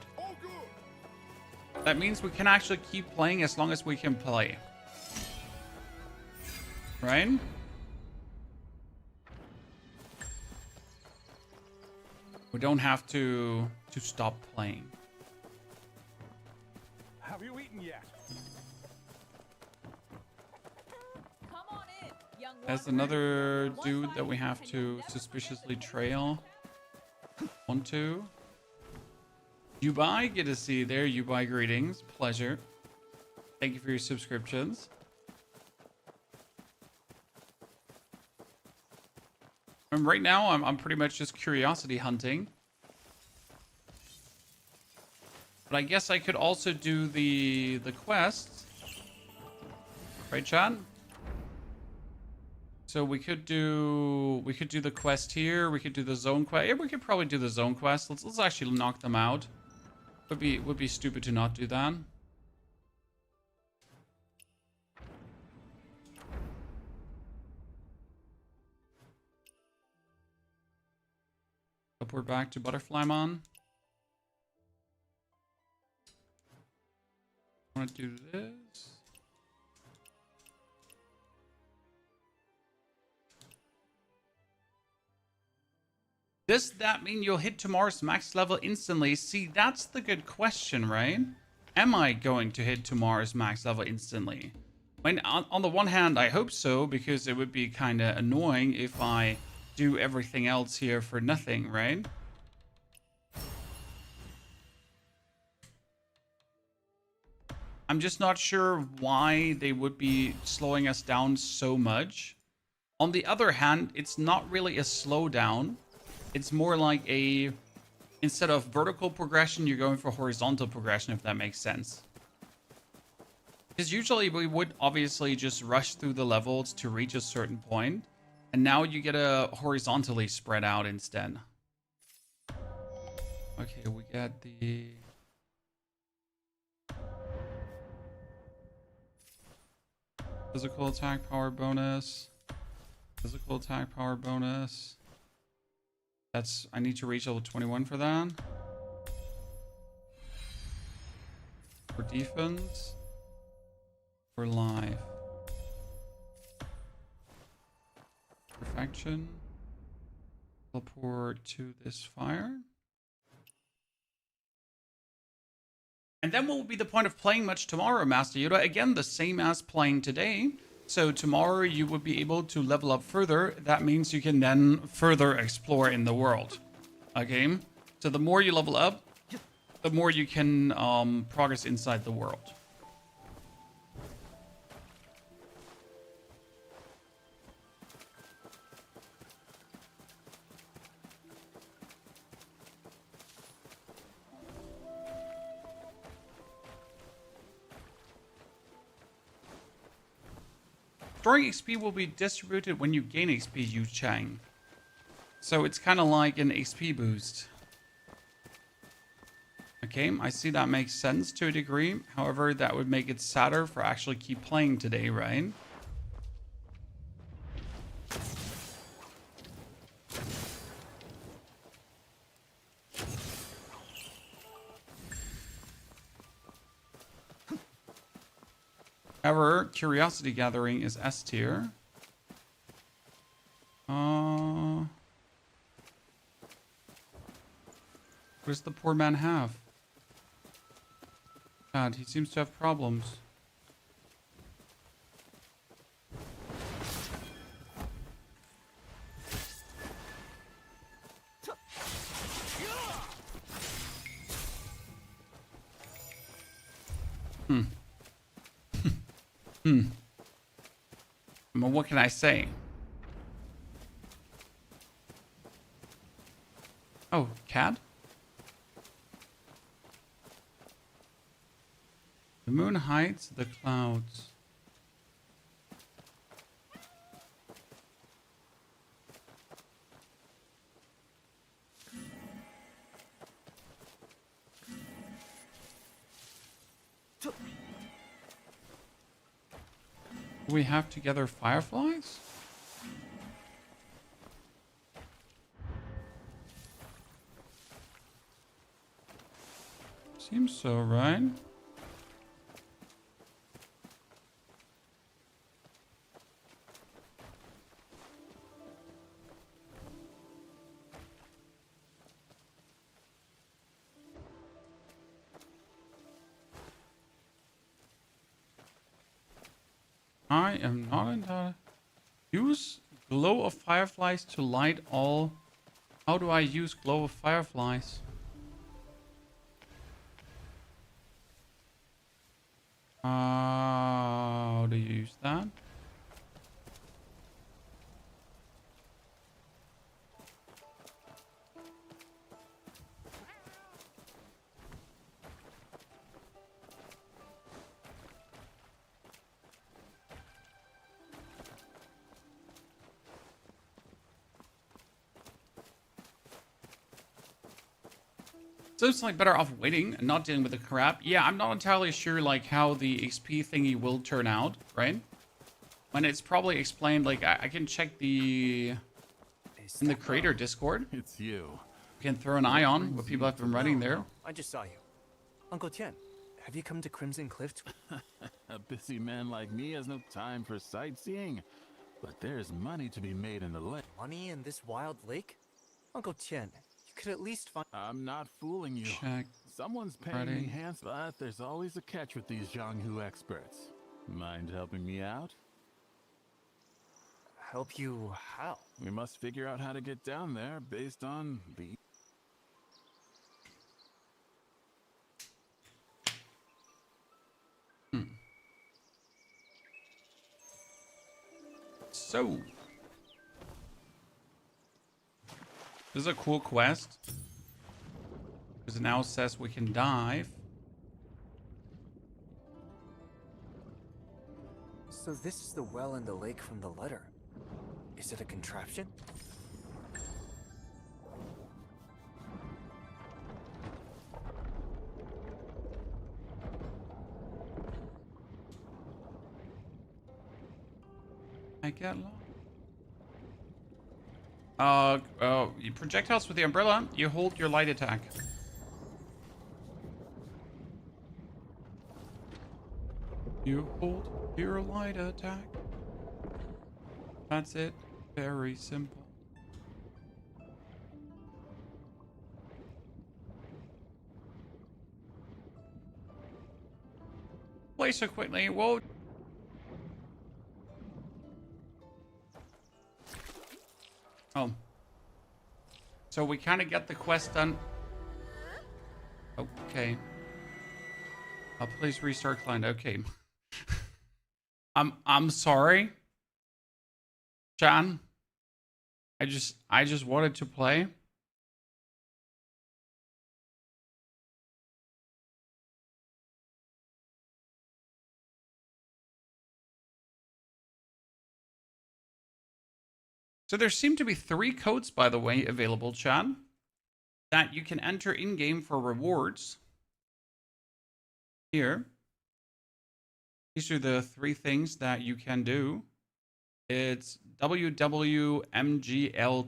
That means we can actually keep playing as long as we can play. Right? We don't have to stop playing.
Have you eaten yet?
Come on in, young
There's another dude that we have to suspiciously trail. 1, 2. Yubai, good to see you there. Yubai, greetings. Pleasure. Thank you for your subscriptions. And right now, I'm pretty much just curiosity hunting. But I guess I could also do the quests. Right, chat? So we could do the quest here. We could do the zone quest. Yeah, we could probably do the zone quest. Let's actually knock them out. Would be stupid to not do that. Hope we're back to Butterflymon. I want to do this. Does that mean you'll hit tomorrow's max level instantly? See, that's the good question, right? Am I going to hit tomorrow's max level instantly? I mean, on the one hand, I hope so, because it would be kind of annoying if I do everything else here for nothing, right? I'm just not sure why they would be slowing us down so much. On the other hand, it's not really a slowdown. It's more like instead of vertical progression, you're going for horizontal progression, if that makes sense. Because usually we would obviously just rush through the levels to reach a certain point. And now you get a horizontally spread out instead. Okay, we got the... Physical attack power bonus. Physical attack power bonus. That's, I need to reach level 21 for that. For defense. For life. Perfection. Teleport to this fire. And then what will be the point of playing much tomorrow, Master Yoda? Again, the same as playing today. So tomorrow you would be able to level up further. That means you can then further explore in the world. Okay? So the more you level up, the more you can progress inside the world. Storing XP will be distributed when you gain XP, Yu Chang. So it's kind of like an XP boost. Okay, I see that makes sense to a degree. However, that would make it sadder for actually keep playing today, right? However, curiosity gathering is S tier. What does the poor man have? God, he seems to have problems. Well, what can I say? Oh, cat? The moon hides the clouds. Do we have to gather fireflies? Seems so, right? I am not entirely... Use glow of fireflies to light all... How do I use glow of fireflies? How do you use that? So it's like better off waiting and not dealing with the crap. Yeah, I'm not entirely sure like how the XP thingy will turn out, right? When it's probably explained, like I can check the in the creator Discord.
It's you.
You can throw an eye on what people have been writing there.
I just saw you. Uncle Tian, have you come to Crimson Cliff?
A busy man like me has no time for sightseeing. But there's money to be made in the lake.
Money in this wild lake? Uncle Tian, you could at least find...
I'm not fooling you.
Check.
Someone's paying me hands, but there's always a catch with these Jianghu experts. Mind helping me out?
Help you how?
We must figure out how to get down there based on the...
So, this is a cool quest. Because it now says we can dive.
So this is the well in the lake from the letter. Is it a contraption?
I get lost. You projectiles with the umbrella, you hold your light attack. You hold your light attack. That's it. Very simple. Play so quickly. Whoa. Oh. So we kind of get the quest done. Okay. Please restart client. Okay. I'm sorry. John. I just wanted to play. So there seem to be 3 codes, by the way, available, Chad, that you can enter in-game for rewards. Here. These are the 3 things that you can do. It's WWMGL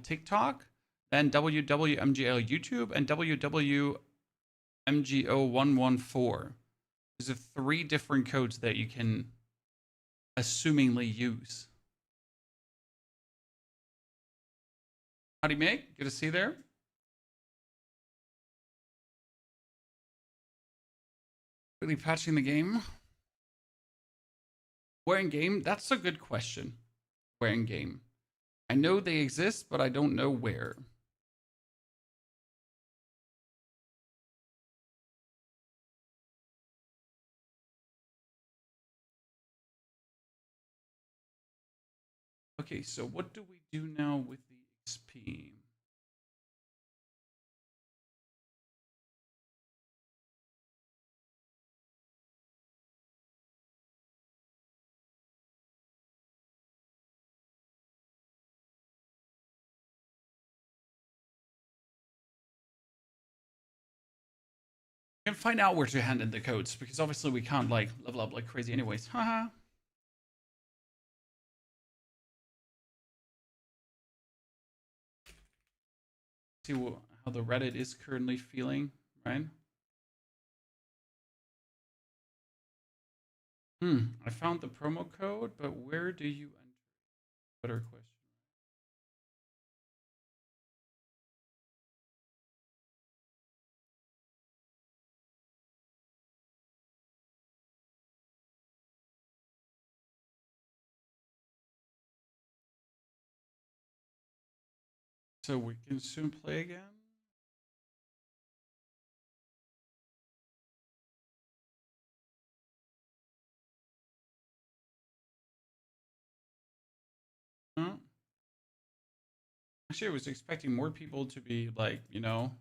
TikTok, then WWMGL YouTube, and WWMGO114. These are 3 different codes that you can assumingly use. Howdy, Meg. Good to see you there. Really patching the game. Where in game? That's a good question. Where in game? I know they exist, but I don't know where. Okay, so what do we do now with the XP? We can find out where to hand in the codes, because obviously we can't like level up like crazy anyways. Haha. See how the Reddit is currently feeling, right? I found the promo code, but where do you enter? Better question. So we can soon play again. Huh? Actually, I was expecting more people to be like, you know,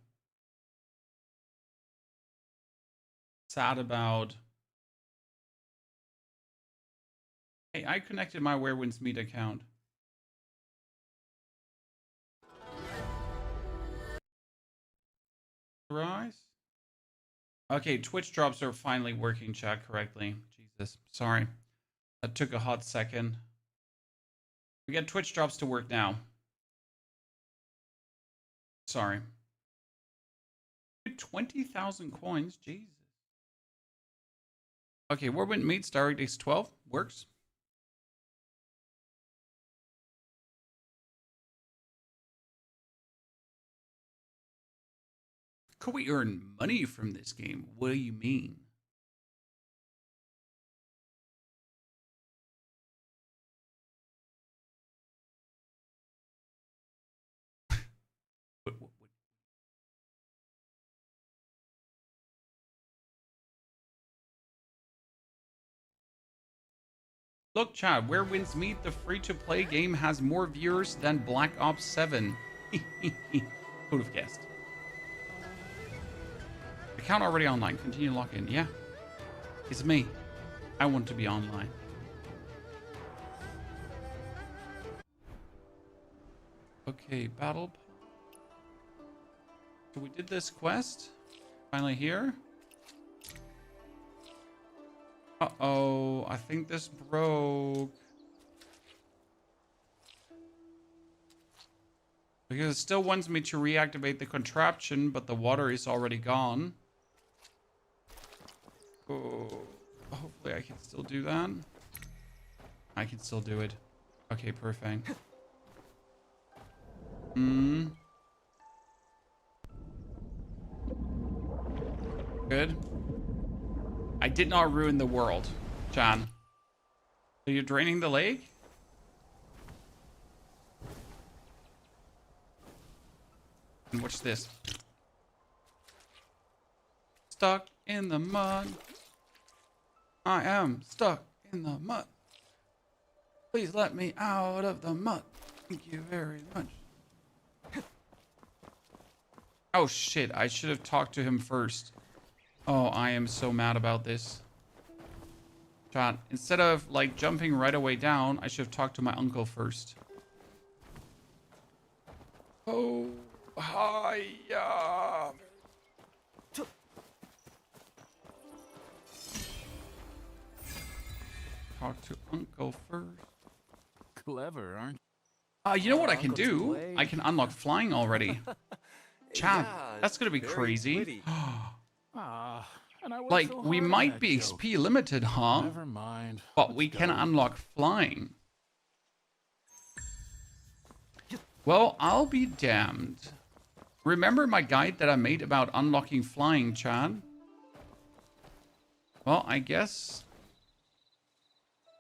sad about. Hey, I connected my Where Winds Meet account. Rise? Okay, Twitch drops are finally working, chat, correctly. Jesus, sorry. That took a hot second. We get Twitch drops to work now. Sorry. 20,000 coins, Jesus. Okay, Warwind meets DirectX 12. Works. Could we earn money from this game? What do you mean? What? Look, Chad, Where Winds Meet, the free-to-play game, has more viewers than Black Ops 7. Who'd have guessed? Account already online. Continue login. Yeah. It's me. I want to be online. Okay, battle. So we did this quest. Finally here. Uh-oh. I think this broke. Because it still wants me to reactivate the contraption, but the water is already gone. Oh, hopefully I can still do that. I can still do it. Okay, perfect. Good. I did not ruin the world, Chan. Are you draining the lake? And what's this? Stuck in the mud. I am stuck in the mud. Please let me out of the mud. Thank you very much. Oh shit, I should have talked to him first. Oh, I am so mad about this. Chat, instead of like jumping right away down, I should have talked to my uncle first. Oh, hi-ya. Talk to uncle first.
Clever, aren't
You know what I can
Uncle to
do?
play.
I can unlock flying already. Chat,
Yeah,
that's gonna be
very
crazy.
witty.
Ah, and I worked
Like,
so
we
hard on
might
that
be
joke.
XP limited, huh?
Never mind.
But
Let's
we can
go.
unlock flying. Well, I'll be damned. Remember my guide that I made about unlocking flying, Chad? Well, I guess...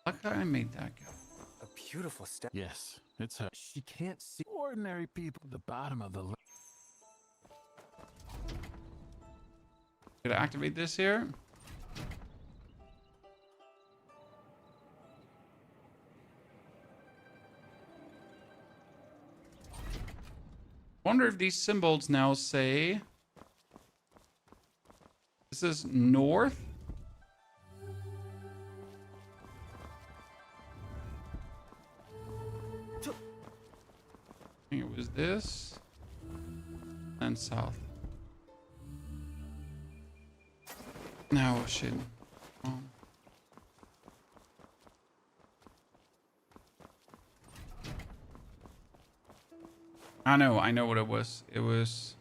Lucky I made that guide.
A beautiful step.
Yes, it's her.
She can't see.
Ordinary people at the bottom of the list.
Could I activate this here? Wonder if these symbols now say this is north. I think it was this and south. No shit. Oh. I know what it was. It was...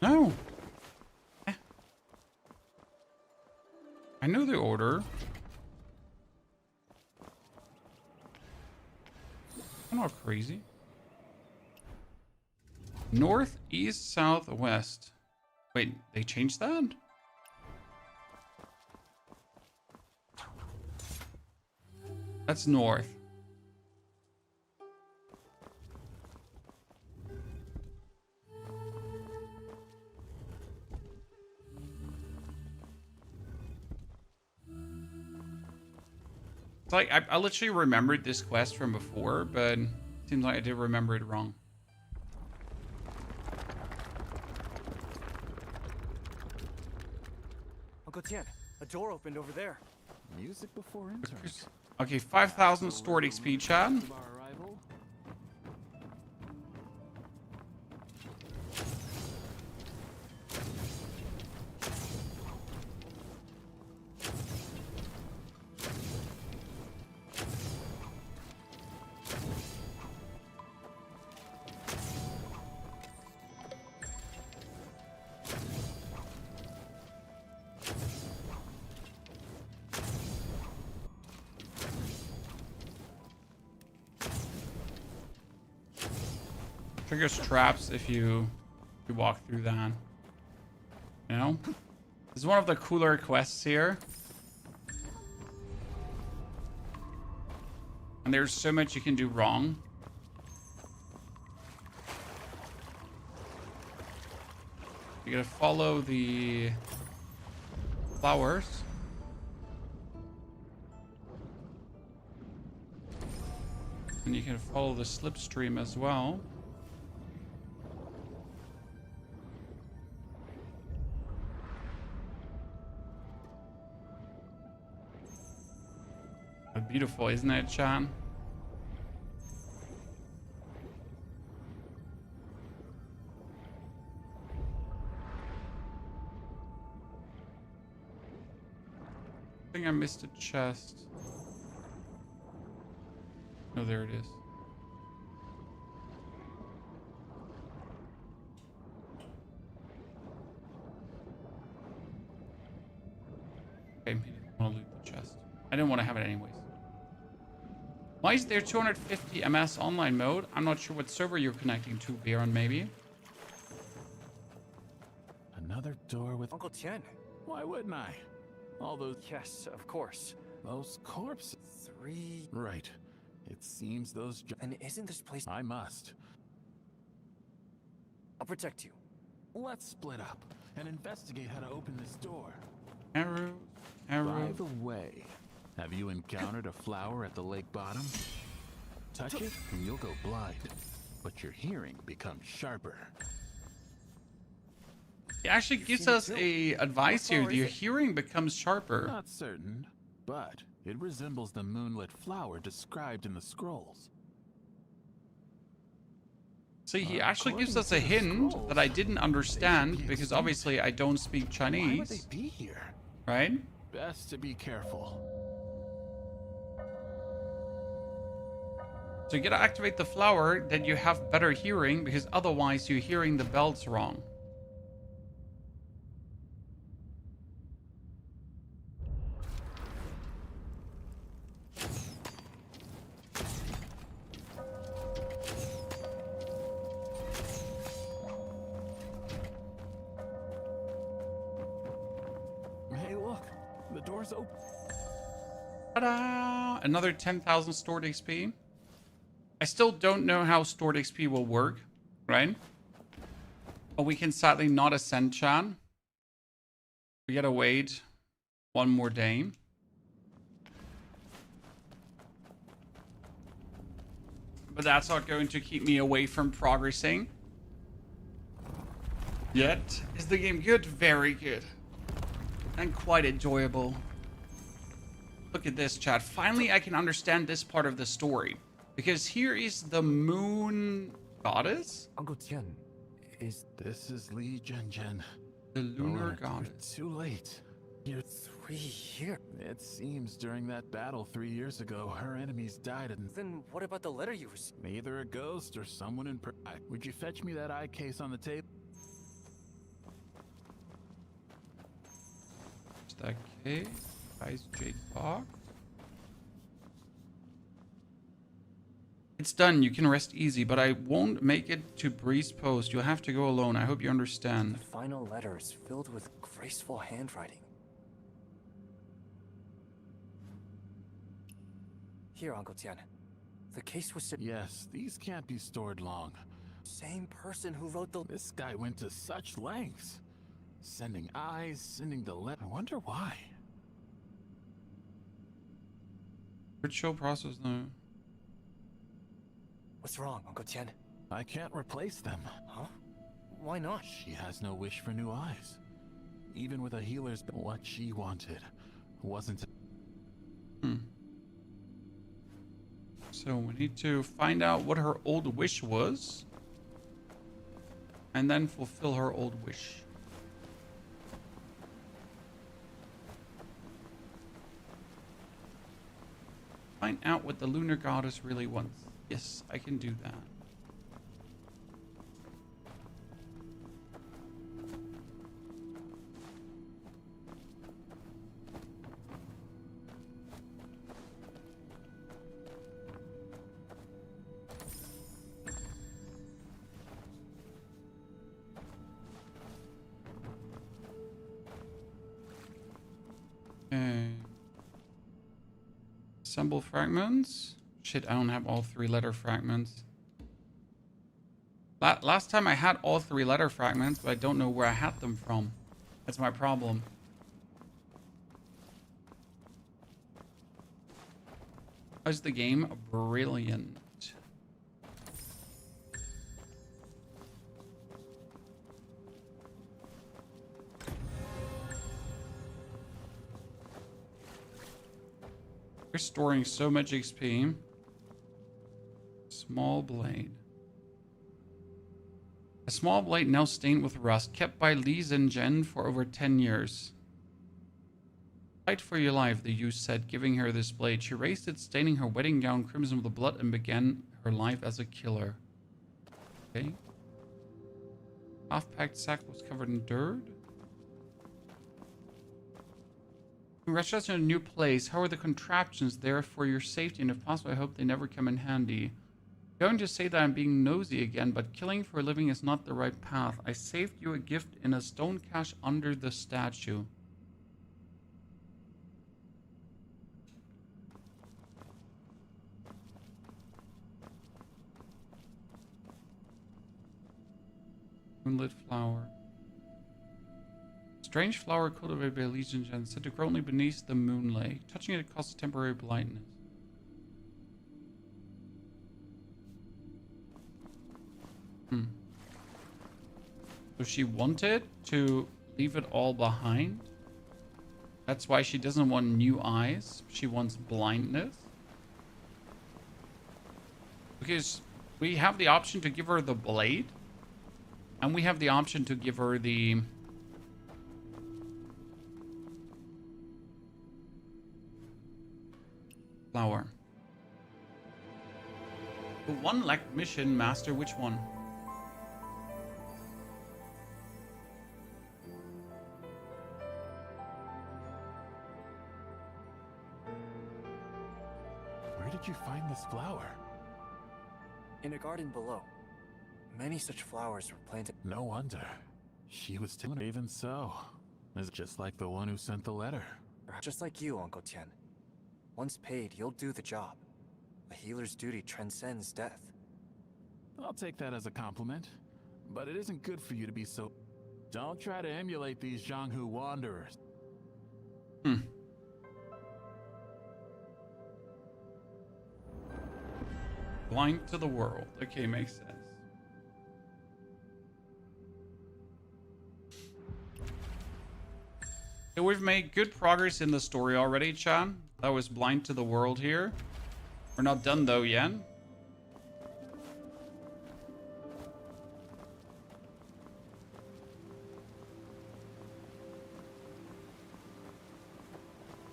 No. I know the order. I'm not crazy. North, east, south, west. Wait, they changed that? That's north. It's like, I literally remembered this quest from before, but it seems like I did remember it wrong.
Uncle Tian, a door opened over there.
Music before interest.
Okay, 5,000 stored XP, Chad.
Our arrival.
Triggers traps if you walk through that. You know? This is one of the cooler quests here. And there's so much you can do wrong. You gotta follow the flowers. And you can follow the slipstream as well. Beautiful, isn't it, Chan? think I missed a chest. Oh, there it is. Okay, maybe I want to loot the chest. I didn't want to have it anyways. Why is there 250 MS online mode? I'm not sure what server you're connecting to, Baron, maybe.
Another door with...
Uncle Tian.
Why wouldn't I? All those...
Yes, of course.
Those corpses.
3...
Right. It seems those...
And isn't this place...
I must.
I'll protect you.
Let's split up and investigate how to open this door.
Arrow.
By the way, have you encountered a flower at the lake bottom? Touch it and you'll go blind, but your hearing becomes sharper.
It actually gives us a advice here. Your hearing becomes sharper.
Not certain, but it resembles the moonlit flower described in the scrolls.
See, he actually gives us a hint that I didn't understand because obviously I don't speak Chinese.
Why would they be here?
Right?
Best to be careful.
So you gotta activate the flower, then you have better hearing because otherwise you're hearing the bells wrong.
Hey, look, the door's open.
Ta-da! Another 10,000 stored XP. I still don't know how stored XP will work, right? But we can sadly not ascend Chan. We gotta wait one more day. But that's not going to keep me away from progressing. Yet, is the game good? Very good. And quite enjoyable. Look at this, chat. Finally, I can understand this part of the story. Because here is the moon goddess.
Uncle Tian, is...
This is Li Zhenzhen.
The lunar
You're
goddess.
too late. You're
3 years?
It seems during that battle 3 years ago, her enemies died and...
Then what about the letter you received?
Either a ghost or someone in... Would you fetch me that eye case on the table?
That case. Ice Jade Box. It's done. You can rest easy, but I won't make it to Breeze Post. You'll have to go alone. I hope you understand.
The final letter is filled with graceful handwriting. Here, Uncle Tian. The case was...
Yes, these can't be stored long.
Same person who wrote the...
This guy went to such lengths. Sending eyes, sending the letter. I wonder why.
Ritual process, no.
What's wrong, Uncle Tian?
I can't replace them.
Huh? Why not?
She has no wish for new eyes. Even with a healer's... What she wanted wasn't...
So we need to find out what her old wish was. And then fulfill her old wish. Find out what the lunar goddess really wants. Yes, I can do that. Okay. Assemble fragments. Shit, I don't have all 3 letter fragments. Last time I had all 3 letter fragments, but I don't know where I had them from. That's my problem. How's the game? Brilliant. We're storing so much XP. Small blade. A small blade now stained with rust, kept by Li Zhenzhen for over 10 years. Fight for your life, the youth said, giving her this blade. She raised it, staining her wedding gown crimson with the blood, and began her life as a killer. Okay. Half-packed sack was covered in dirt. Congratulations on a new place. How are the contraptions there for your safety? And if possible, I hope they never come in handy. I'm going to say that I'm being nosy again, but killing for a living is not the right path. I saved you a gift in a stone cache under the statue. Moonlit flower. Strange flower cultivated by Legion Gen, said to grow only beneath the moon lake. Touching it causes temporary blindness. So she wanted to leave it all behind. That's why she doesn't want new eyes. She wants blindness. Because we have the option to give her the blade. And we have the option to give her the... flower. The one lacked mission, Master. Which one?
Where did you find this flower?
In a garden below. Many such flowers were planted.
No wonder. She was telling even so. Is it just like the one who sent the letter?
Just like you, Uncle Tian. Once paid, you'll do the job. A healer's duty transcends death.
I'll take that as a compliment. But it isn't good for you to be so... Don't try to emulate these Jianghu wanderers.
Blind to the world. Okay, makes sense. So we've made good progress in the story already, Chan. That was blind to the world here. We're not done though yet.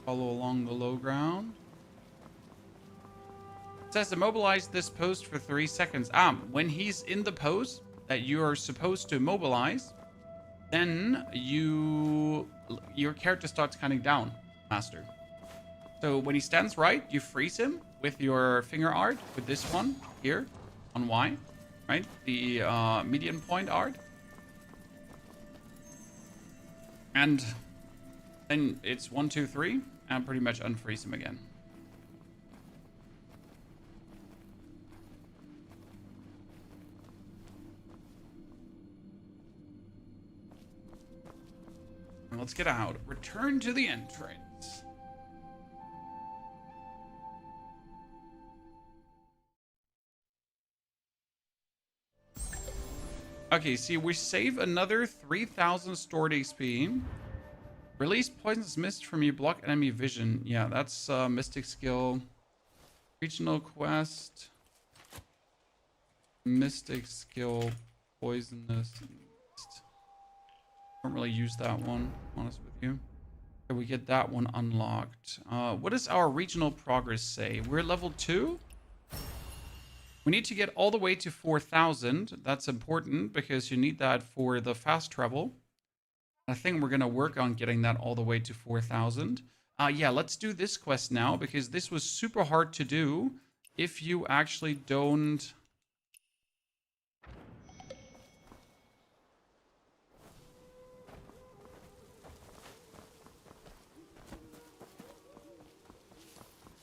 Follow along the low ground. It says immobilize this post for 3 seconds. When he's in the pose that you are supposed to mobilize, then your character starts counting down, Master. So when he stands right, you freeze him with your finger art, with this one here on Y, right? The median point art. And then it's 1, 2, 3, and pretty much unfreeze him again. And let's get out. Return to the entrance. Okay, see, we save another 3,000 stored XP. Release poisonous mist from you, block enemy vision. Yeah, that's mystic skill. Regional quest. Mystic skill, poisonous mist. Don't really use that one, honest with you. Okay, we get that one unlocked. What does our regional progress say? We're level 2. We need to get all the way to 4,000. That's important because you need that for the fast travel. I think we're going to work on getting that all the way to 4,000. Yeah, let's do this quest now because this was super hard to do if you actually don't...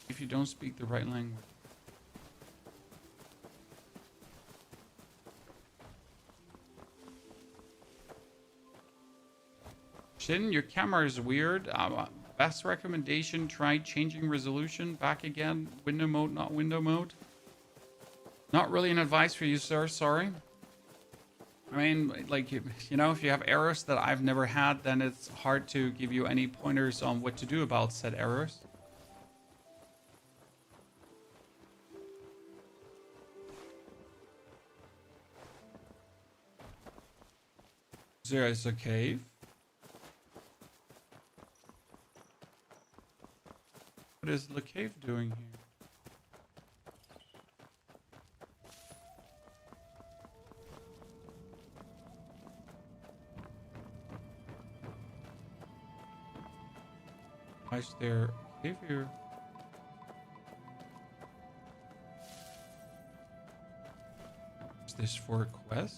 if you don't speak the right language. Shin, your camera is weird. Best recommendation, try changing resolution. Back again. Window mode, not window mode. Not really an advice for you, sir. Sorry. I mean, like, you know, if you have errors that I've never had, then it's hard to give you any pointers on what to do about said errors. There is a cave. What is Le Cave doing here? Why is there a cave here? Is this for a quest?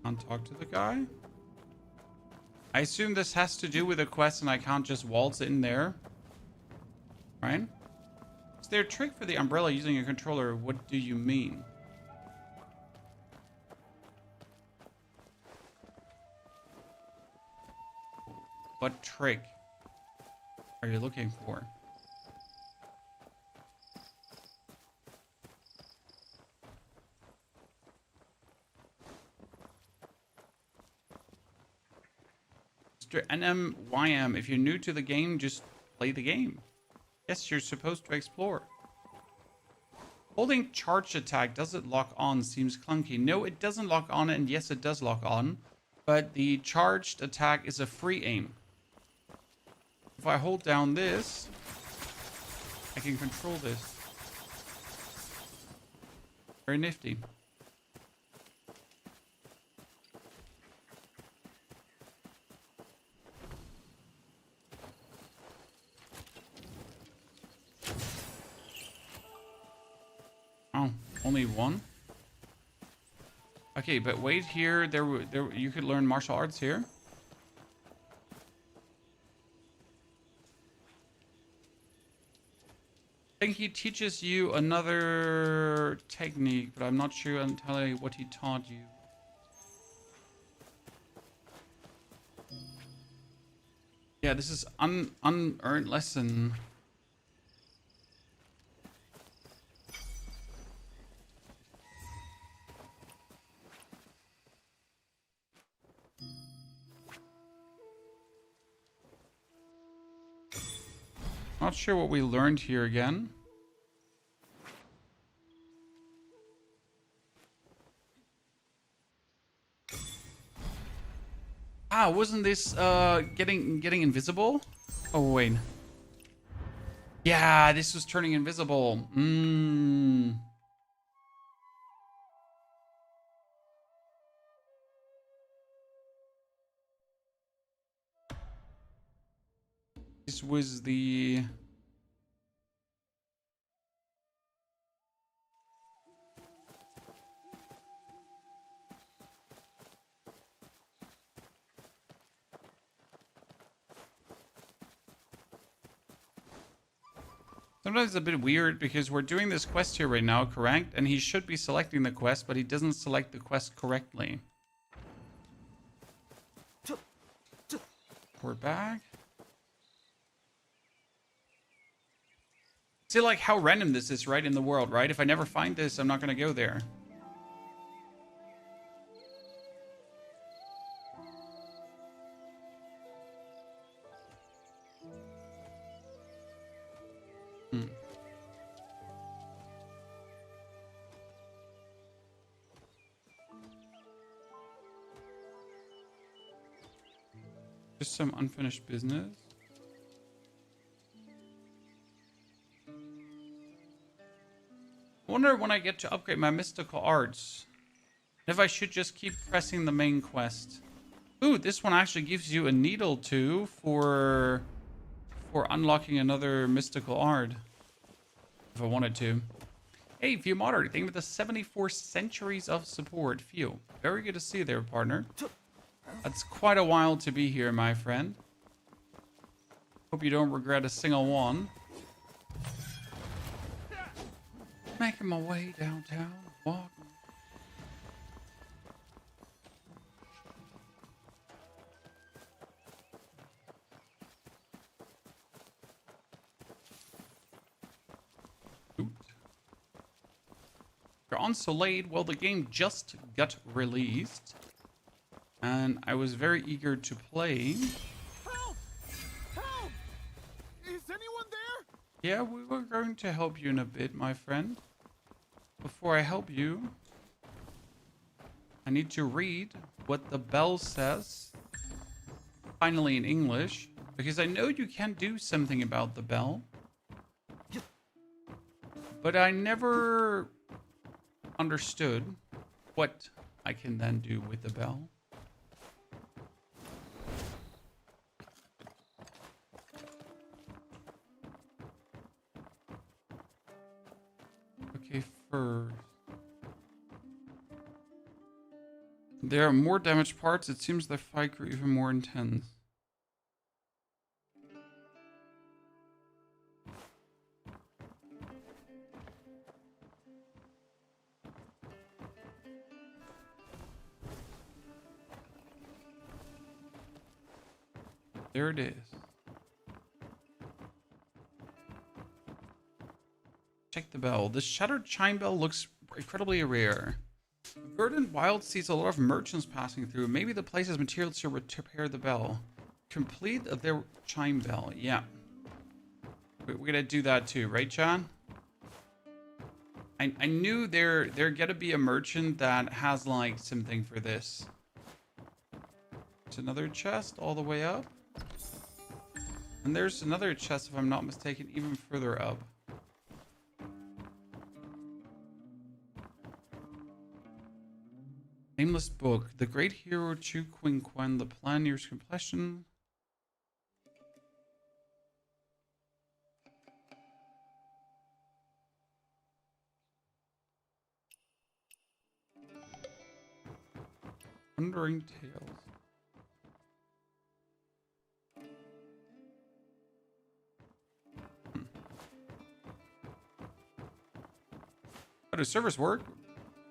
Can't talk to the guy? I assume this has to do with a quest and I can't just waltz in there. Right? Is there a trick for the umbrella using a controller? What do you mean? What trick are you looking for? NMYM, if you're new to the game, just play the game. Yes, you're supposed to explore. Holding charge attack, does it lock on? Seems clunky. No, it doesn't lock on, and yes, it does lock on. But the charged attack is a free aim. If I hold down this, I can control this. Very nifty. Oh, only one? Okay, but wait here. There you could learn martial arts here. I think he teaches you another technique, but I'm not sure entirely what he taught you. Yeah, this is unearned lesson. Not sure what we learned here again. Ah, wasn't this getting invisible? Oh wait. Yeah, this was turning invisible. This was the... Sometimes it's a bit weird because we're doing this quest here right now, correct? And he should be selecting the quest, but he doesn't select the quest correctly. We're back. See, like, how random this is, right, in the world, right? If I never find this, I'm not going to go there. Just some unfinished business. I wonder when I get to upgrade my mystical arts, if I should just keep pressing the main quest. Ooh, this one actually gives you a needle too for unlocking another mystical art. If I wanted to. Hey, Few Modder, thank you for the 74 centuries of support. Few, very good to see you there, partner. That's quite a while to be here, my friend. Hope you don't regret a single one. Making my way downtown, walking. You're on so late. Well, the game just got released. And I was very eager to play.
Help! Help! Is anyone there?
Yeah, we were going to help you in a bit, my friend. Before I help you, I need to read what the bell says. Finally in English, because I know you can do something about the bell. But I never understood what I can then do with the bell. Okay, first. There are more damaged parts. It seems the fight grew even more intense. There it is. Check the bell. This shattered chime bell looks incredibly rare. Verdant Wild sees a lot of merchants passing through. Maybe the place has materials to repair the bell. Complete their chime bell. Yeah. We're gonna do that too, right, John? I knew there gotta be a merchant that has like something for this. There's another chest all the way up. And there's another chest, if I'm not mistaken, even further up. Nameless book. The great hero Chu Quing Quan, the plan nears completion. Wandering Tales. How does servers work?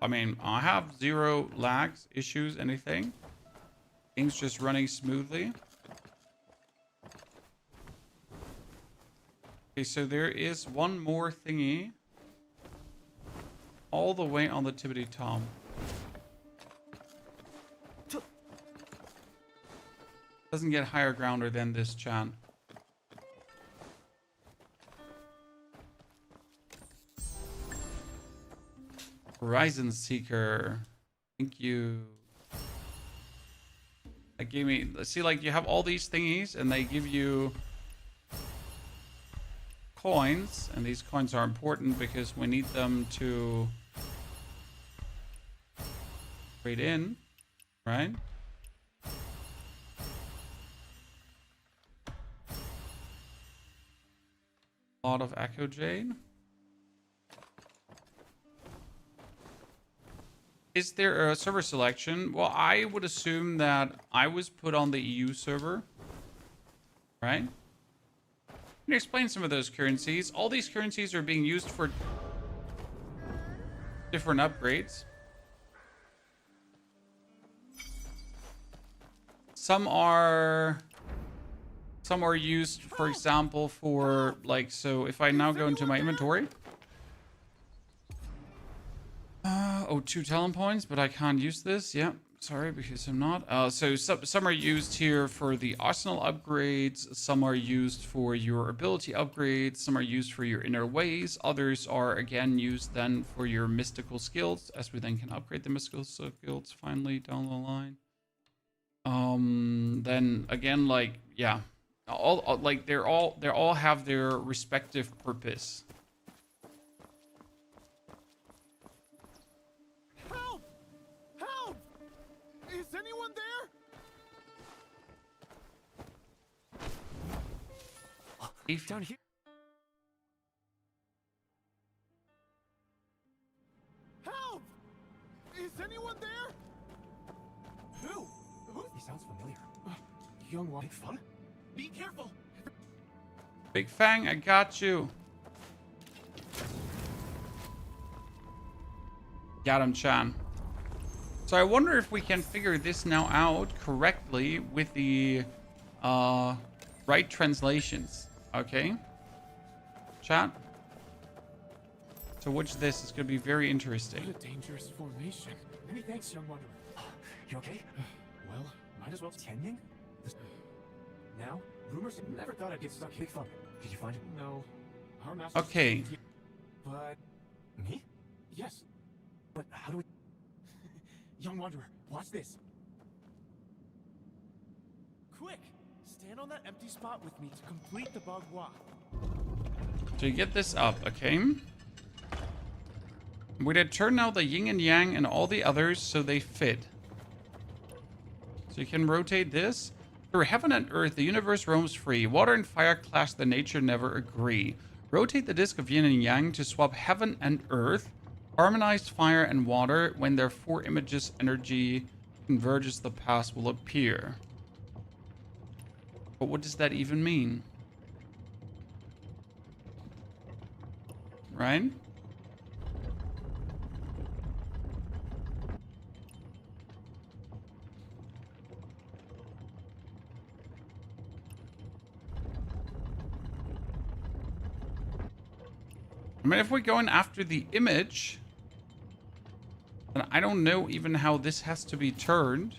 I mean, I have zero lags, issues, anything. Things just running smoothly. Okay, so there is one more thingy. All the way on the tippity top. Doesn't get higher grounder than this, Chan. Horizon Seeker. Thank you. That gave me... See, like, you have all these thingies, and they give you coins. And these coins are important because we need them to trade in, right? A lot of Echo Jade. Is there a server selection? Well, I would assume that I was put on the EU server, right? Can you explain some of those currencies? All these currencies are being used for different upgrades. Some are used, for example, for like, so if I now go into my inventory. Oh, 2 talent points, but I can't use this. Yeah, sorry, because I'm not. So some are used here for the arsenal upgrades. Some are used for your ability upgrades. Some are used for your inner ways. Others are, again, used then for your mystical skills, as we then can upgrade the mystical skills finally down the line. Then again, like, yeah, all like they all have their respective purpose.
Is anyone there?
Down here.
Help! Is anyone there?
Who? He sounds familiar.
Young one. Big fun? Be careful!
Big Fang, I got you. Got him, Chan. So I wonder if we can figure this now out correctly with the right translations. Okay. Chat. So which this is going to be very interesting.
What a dangerous formation. Many thanks, young wanderer.
You okay?
Well, might as well.
Tianying? Now? Rumors?
Never thought I'd get stuck here.
Big fun. Did you find it?
No. Our master.
Okay.
But me? Yes. But how do we? Young Wanderer, watch this. Quick, stand on that empty spot with me to complete the bagua.
So you get this up, okay? We're gonna turn now the yin and yang and all the others so they fit. So you can rotate this. Through heaven and earth, the universe roams free. Water and fire clash, the nature never agree. Rotate the disc of yin and yang to swap heaven and earth. Harmonize fire and water. When their four images energy converges, the past will appear. But what does that even mean? Right? I mean, if we're going after the image, then I don't know even how this has to be turned,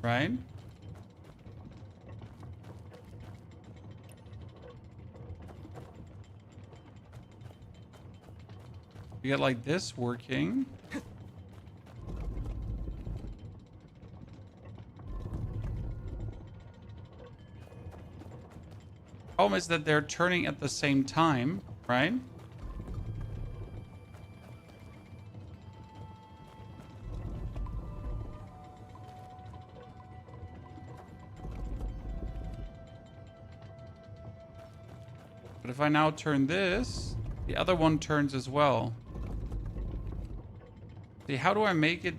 right? We get like this working. Problem is that they're turning at the same time, right? But if I now turn this, the other one turns as well. See, how do I make it?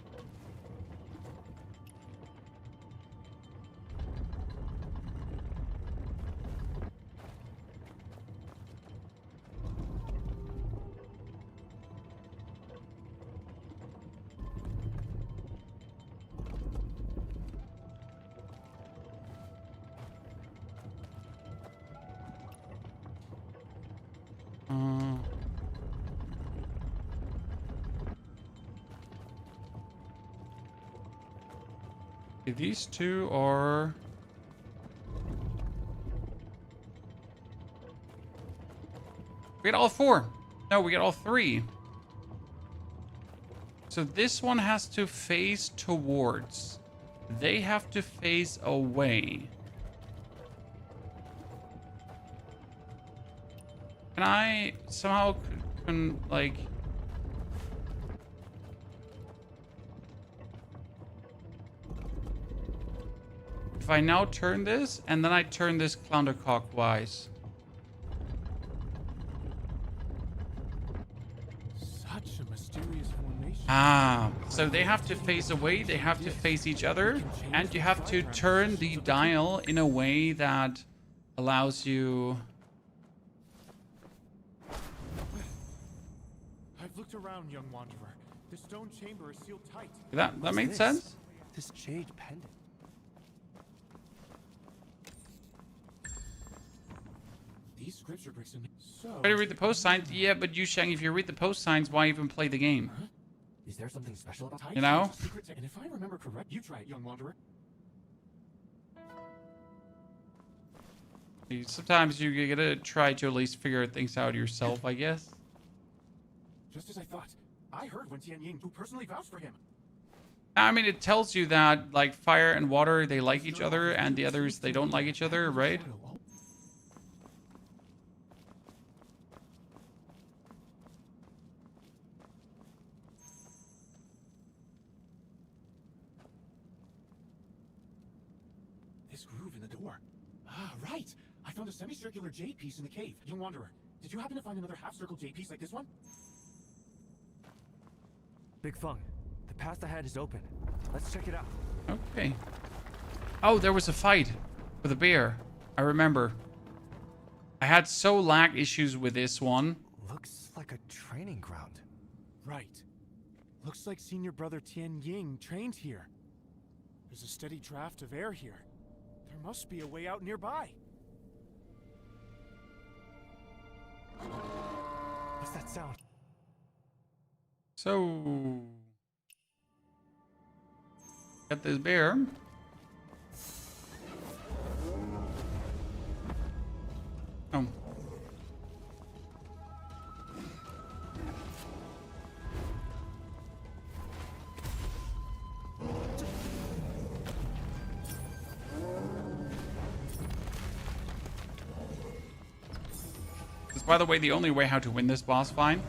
Okay, these two are... We get all four. No, we get all three. So this one has to face towards. They have to face away. Can I somehow like... If I now turn this, and then I turn this counterclockwise.
Such a mysterious formation.
Ah, so they have to face away, they have to face each other, and you have to turn the dial in a way that allows you...
I've looked around, young wanderer. The stone chamber is sealed tight.
That made sense?
This jade pendant.
These scripture bricks in. So.
Try to read the post signs. Yeah, but you, Shang, if you read the post signs, why even play the game?
Huh?
Is there something special about
You know?
And if I remember correct, you try it, young wanderer.
Sometimes you gotta try to at least figure things out yourself, I guess.
Just as I thought. I heard when Tian Ying, who personally vouched for him.
I mean, it tells you that, like, fire and water, they like each other, and the others, they don't like each other, right?
This groove in the door. Ah, right. I found a semicircular jade piece in the cave. Young wanderer, did you happen to find another half-circle jade piece like this one?
Big Feng, the path ahead is open. Let's check it out.
Okay. Oh, there was a fight with a bear. I remember. I had so lag issues with this one.
Looks like a training ground.
Right. Looks like senior brother Tian Ying trained here. There's a steady draft of air here. There must be a way out nearby.
What's that sound?
So... Got this bear. Oh. It's, by the way, the only way how to win this boss fight.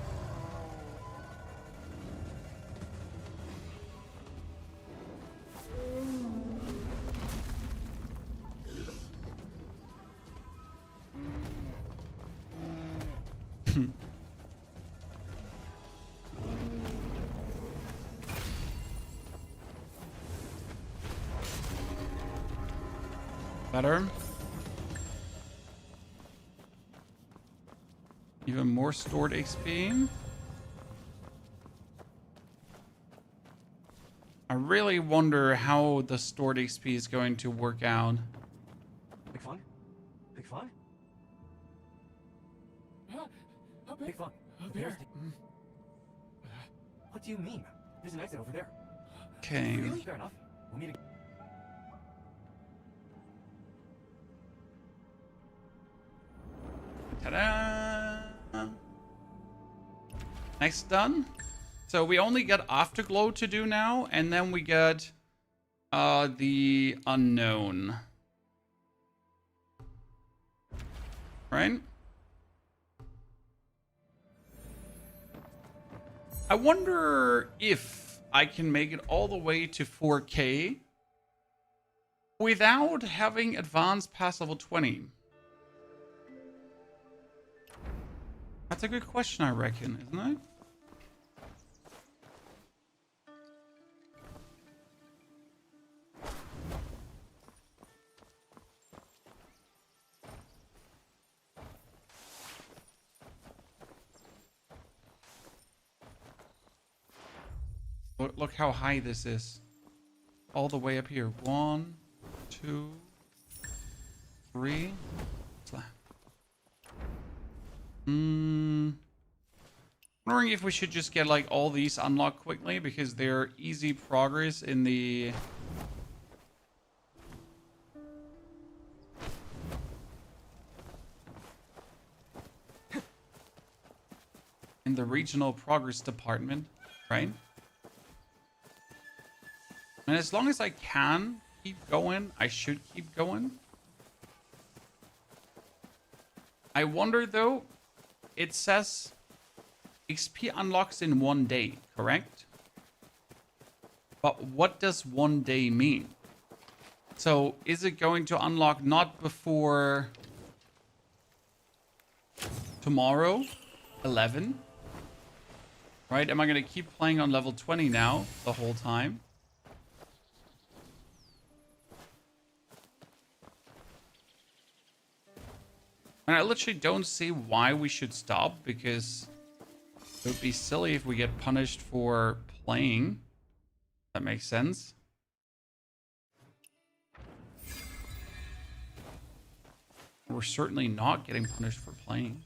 Better. Even more stored XP. I really wonder how the stored XP is going to work out.
Big fun? Big fun? Big fun. Bears. What do you mean? There's an exit over there.
Okay.
Really? Fair enough. We'll meet again.
Ta-da! Next done. So we only get Afterglow to do now, and then we get the Unknown. Right? I wonder if I can make it all the way to 4K without having advanced past level 20. That's a good question, I reckon, isn't it? Look how high this is. All the way up here. 1, 2, 3. Slap. Wondering if we should just get like all these unlocked quickly because they're easy progress in the regional progress department, right? And as long as I can keep going, I should keep going. I wonder though, it says XP unlocks in 1 day, correct? But what does 1 day mean? So is it going to unlock not before tomorrow, 11? Right? Am I going to keep playing on level 20 now the whole time? And I literally don't see why we should stop, because it would be silly if we get punished for playing. That makes sense. We're certainly not getting punished for playing.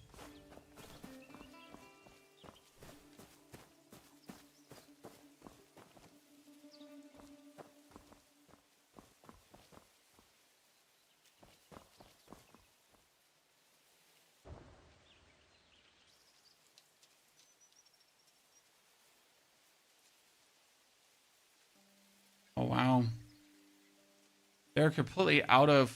Oh, wow. They're completely out of...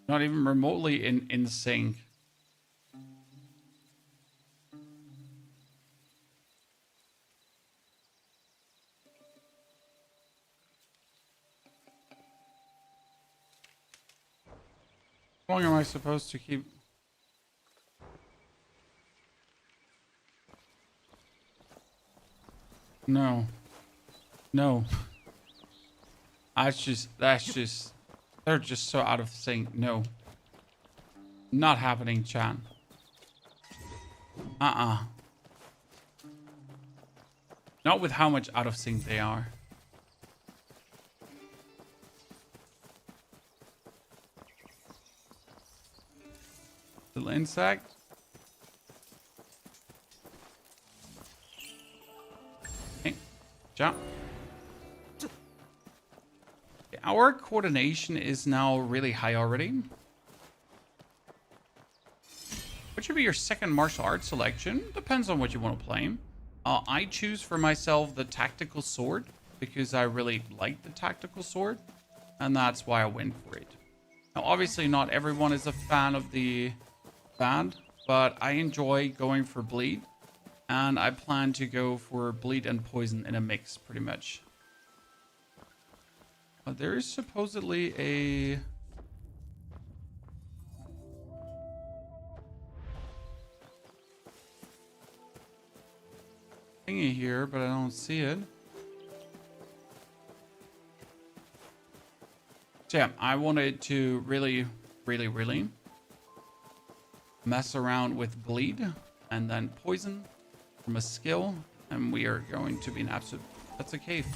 Not even remotely in sync. How long am I supposed to keep... No. No. That's just, they're just so out of sync. No. Not happening, chan. Not with how much out of sync they are. Little insect. Jump. Our coordination is now really high already. What should be your second martial arts selection? Depends on what you want to play. I choose for myself the tactical sword because I really like the tactical sword, and that's why I went for it. Now, obviously, not everyone is a fan of the band, but I enjoy going for bleed, and I plan to go for bleed and poison in a mix, pretty much. There is supposedly a thingy here, but I don't see it. So yeah, I wanted to really mess around with bleed and then poison from a skill, and we are going to be an absolute... That's a cave.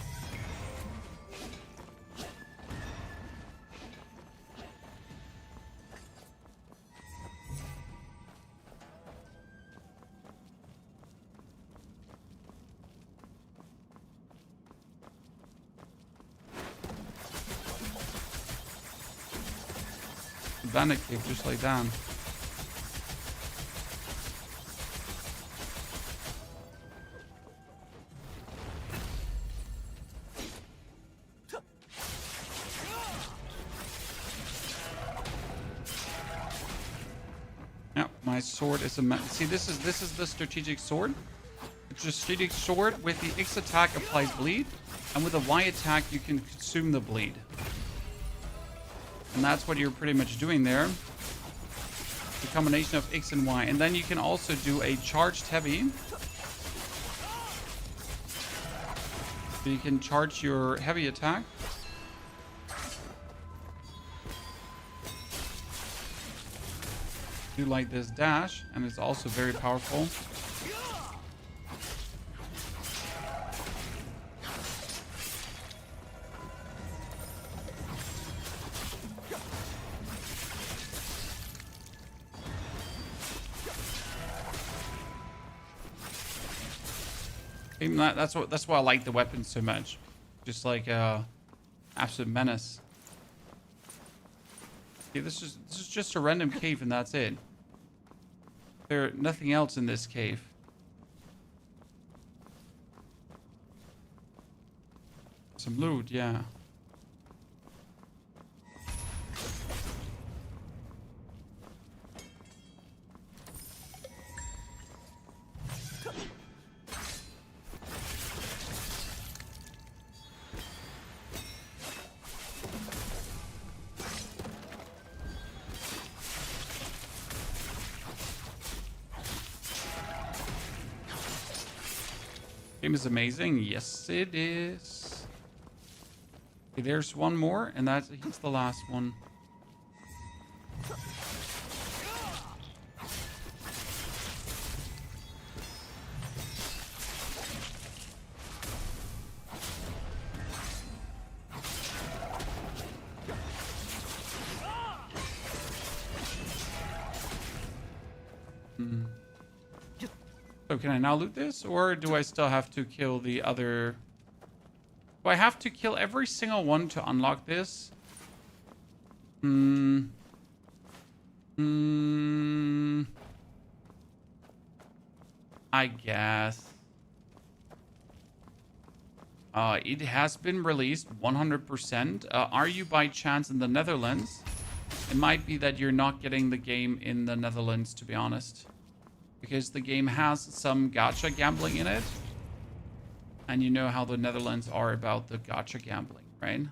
Bandit cave just lay down. Yeah, my sword is a see. This is the strategic sword. The strategic sword with the X attack applies bleed, and with the Y attack you can consume the bleed. And that's what you're pretty much doing there. The combination of X and Y. And then you can also do a charged heavy. So you can charge your heavy attack. Do like this dash, and it's also very powerful. That's why I like the weapon so much. Just like absolute menace. Okay, this is just a random cave and that's it. There's nothing else in this cave. Some loot, yeah. Game is amazing. Yes, it is. Okay, there's one more, and he's the last one. So can I now loot this, or do I still have to kill the other? Do I have to kill every single one to unlock this? I guess. It has been released 100%. Are you by chance in the Netherlands? It might be that you're not getting the game in the Netherlands, to be honest. Because the game has some gacha gambling in it. And you know how the Netherlands are about the gacha gambling, right?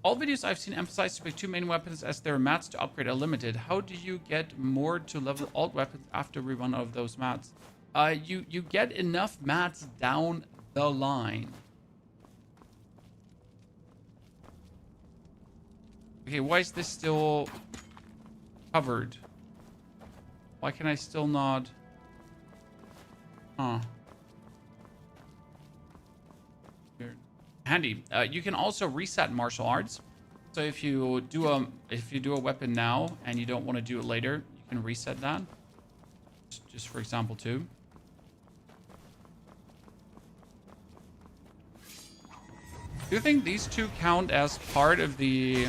All videos I've seen emphasize to pick two main weapons as their mats to upgrade are limited. How do you get more to level alt weapons after we run out of those mats? You get enough mats down the line. Okay, why is this still covered? Why can I still not? Huh. Weird. Handy. You can also reset martial arts. So if you do a weapon now and you don't want to do it later, you can reset that. Just for example, too. Do you think these two count as part of the?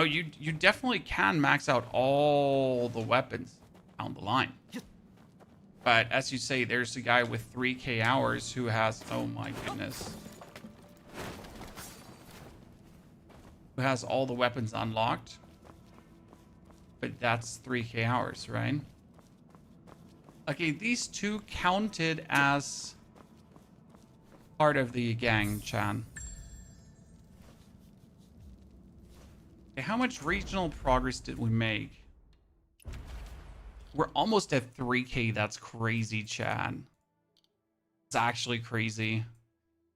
Oh, you definitely can max out all the weapons down the line. But as you say, there's a guy with 3k hours who has, oh my goodness, who has all the weapons unlocked. But that's 3k hours, right? Okay, these two counted as part of the gang, Chan. Okay, how much regional progress did we make? We're almost at 3k. That's crazy, Chan. It's actually crazy.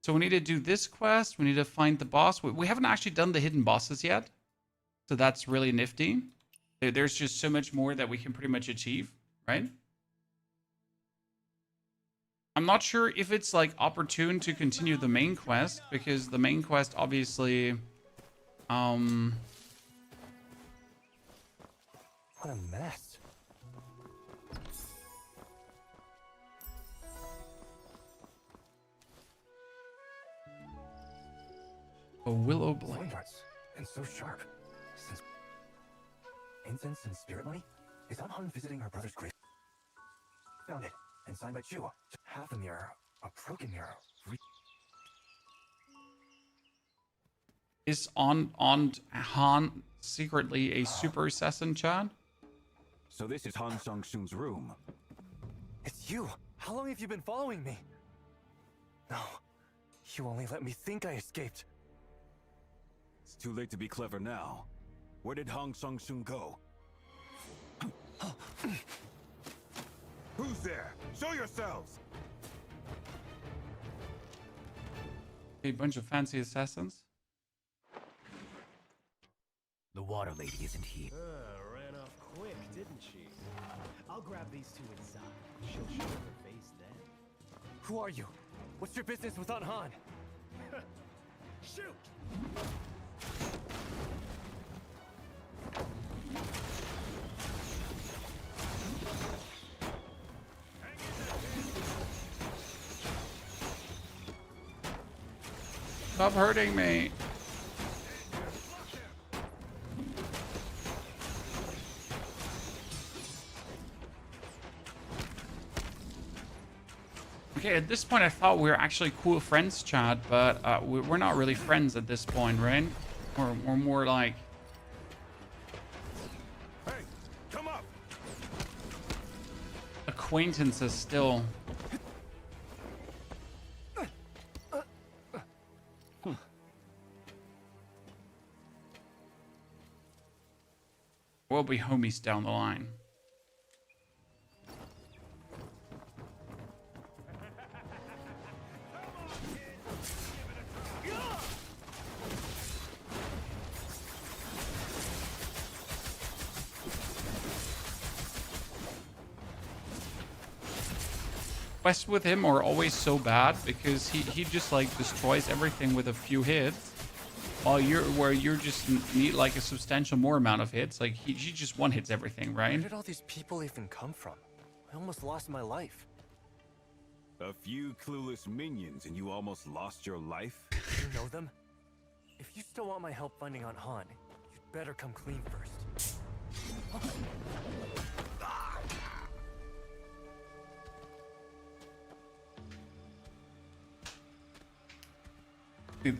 So we need to do this quest. We need to find the boss. We haven't actually done the hidden bosses yet. So that's really nifty. There's just so much more that we can pretty much achieve, right? I'm not sure if it's like opportune to continue the main quest, because the main quest obviously
What a mess.
a willow blade.
Flame darts, and so sharp. Since incense and spirit money? Is Han visiting her brother's grave? Found it, and signed by Chu. Half a mirror, a broken mirror.
Is on Han secretly a super assassin, Chad?
So this is Han Sung-soon's room.
It's you! How long have you been following me? No, you only let me think I escaped.
It's too late to be clever now. Where did Han Sung-soon go? Who's there? Show yourselves!
A bunch of fancy assassins.
The water lady isn't here.
Ran off quick, didn't she? I'll grab these two inside. She'll show her face then.
Who are you? What's your business with Han?
Shoot!
Stop hurting me. Okay, at this point I thought we were actually cool friends, Chad, but we're not really friends at this point, right? We're more like...
Hey, come up!
acquaintances still. We'll be homies down the line. Quests with him are always so bad because he just like destroys everything with a few hits, while you're just need like a substantial more amount of hits. Like he just one hits everything, right?
Where did all these people even come from? I almost lost my life.
A few clueless minions and you almost lost your life?
You know them? If you still want my help finding Aunt Han, you'd better come clean first.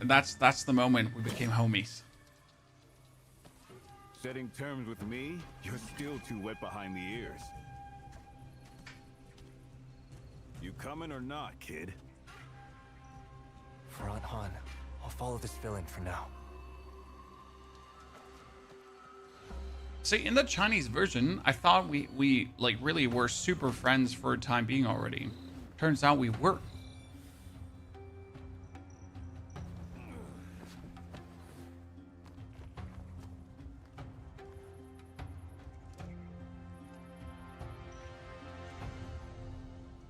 That's the moment we became homies.
Setting terms with me? You're still too wet behind the ears. You coming or not, kid?
For Aunt Han, I'll follow this villain for now.
See, in the Chinese version, I thought we like really were super friends for a time being already. Turns out we were.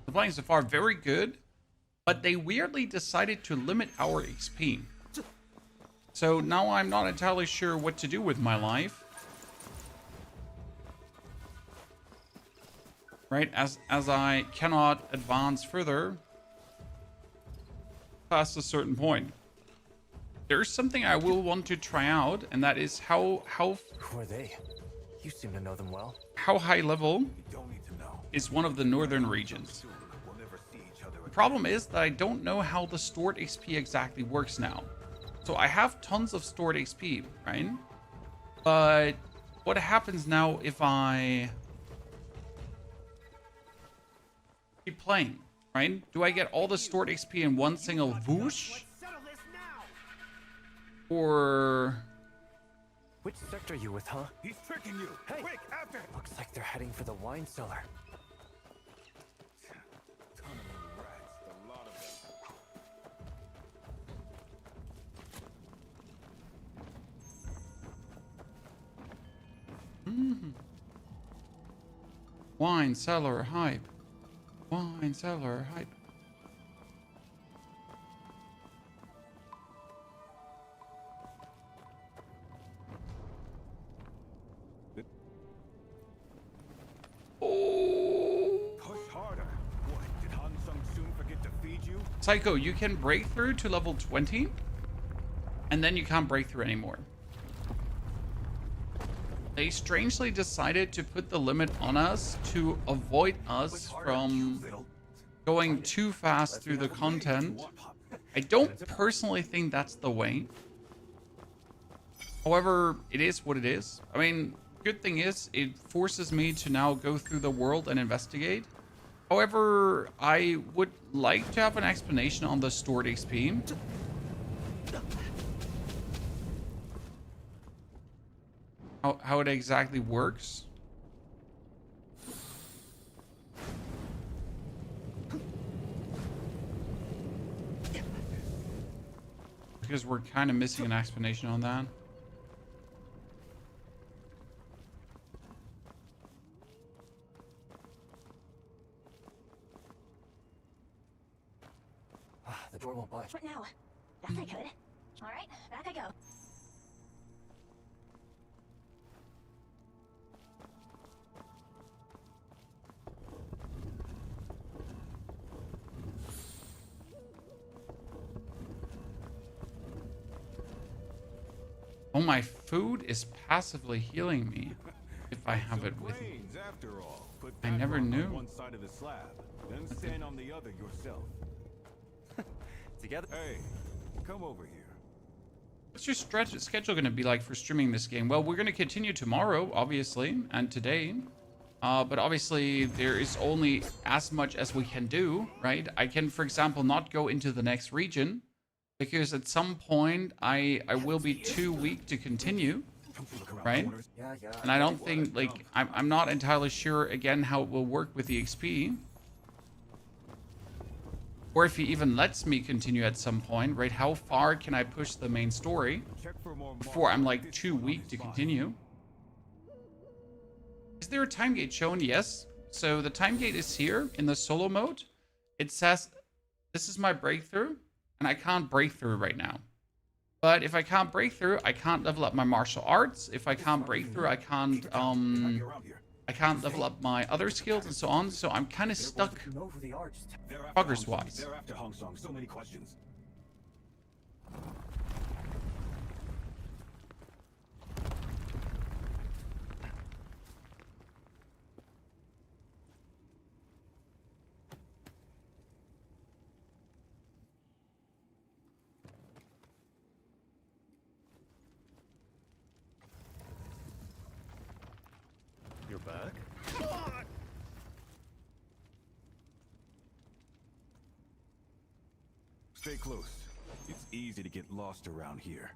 The playing so far very good, but they weirdly decided to limit our XP. So now I'm not entirely sure what to do with my life. Right, as I cannot advance further past a certain point. there's something I will want to try out, and that is how
Who are they? You seem to know them well.
high level
You don't need to know.
is one of the northern regions.
Soon, we'll never see each other
The
again.
problem is that I don't know how the stored XP exactly works now. So I have tons of stored XP, right? But what happens now if I keep playing, right? Do I get all the stored XP in one single whoosh?
Let's settle this now.
Or
Which sector are you with, huh?
He's tricking you.
Hey!
Quick, after.
Looks like they're heading for the wine cellar.
Ton of little rats, a lot of them.
wine cellar hype. Wine cellar hype.
Push harder. What? Did Han Sung soon forget to feed you?
Psycho, you can break through to level 20, and then you can't break through anymore. They strangely decided to put the limit on us to avoid us from going too fast through the content. I don't personally think that's the way. However, it is what it is. I mean, good thing is it forces me to now go through the world and investigate. However, I would like to have an explanation on the stored XP. How it exactly works. Because we're kind of missing an explanation on that.
The door won't budge.
What now? That I could. All right, back I go.
Oh, my food is passively healing me if I have it with me.
Brains, after all. Put
I
that
never
rock
knew.
on one side of the slab, then stand on the other yourself.
Together?
Hey, come over here.
What's your schedule going to be like for streaming this game? Well, we're going to continue tomorrow, obviously, and today. But obviously, there is only as much as we can do, right? I can, for example, not go into the next region, because at some point, I will be too weak to continue, right?
Yeah.
And I don't think, like, I'm not entirely sure, again, how it will work with the XP. Or if he even lets me continue at some point, right? How far can I push the main story
Check for more
before I'm, like,
marks.
too weak to continue? Is there a time gate shown? Yes. So the time gate is here in the solo mode. It says, this is my breakthrough, and I can't break through right now. But if I can't break through, I can't level up my martial arts. If I can't break through, I can't level up my other skills and so on. So I'm kind of stuck
You know who they are. Just
They're after
progress
Hong Song.
wise.
They're after Hong Song. So many questions.
You're back?
Stay close. It's easy to get lost around here.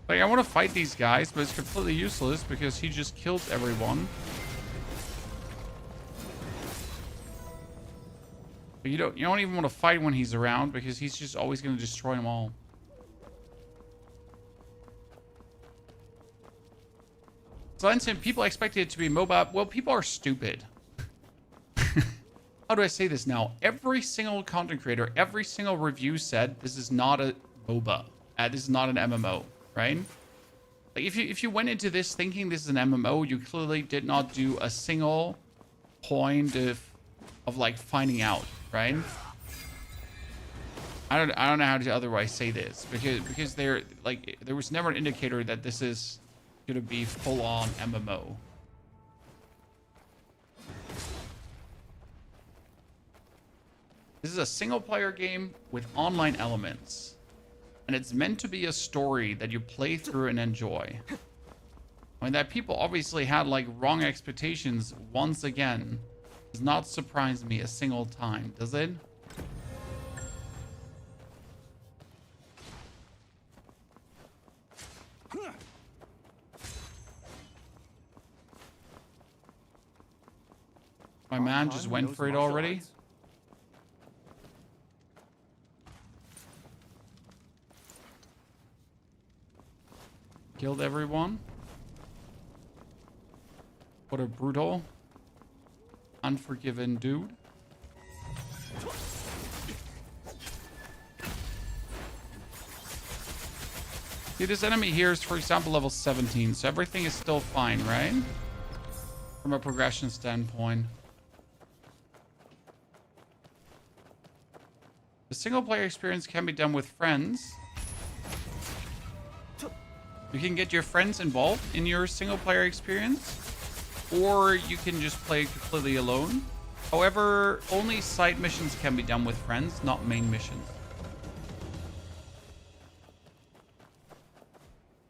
Like, I want to fight these guys, but it's completely useless because he just kills everyone. But you don't even want to fight when he's around because he's just always going to destroy them all. So people expected it to be MOBA. Well, people are stupid. How do I say this now? Every single content creator, every single review said this is not a MOBA. This is not an MMO, right? Like if you went into this thinking this is an MMO, you clearly did not do a single point of like finding out, right? I don't know how to otherwise say this, because there was never an indicator that this is gonna be full on MMO. This is a single player game with online elements, and it's meant to be a story that you play through and enjoy. I mean, that people obviously had like wrong expectations once again does not surprise me a single time, does it? My man just went for it already. Killed everyone. What a brutal, unforgiving dude. See, this enemy here is, for example, level 17, so everything is still fine, right? From a progression standpoint. The single player experience can be done with friends. You can get your friends involved in your single player experience, or you can just play completely alone. However, only side missions can be done with friends, not main missions.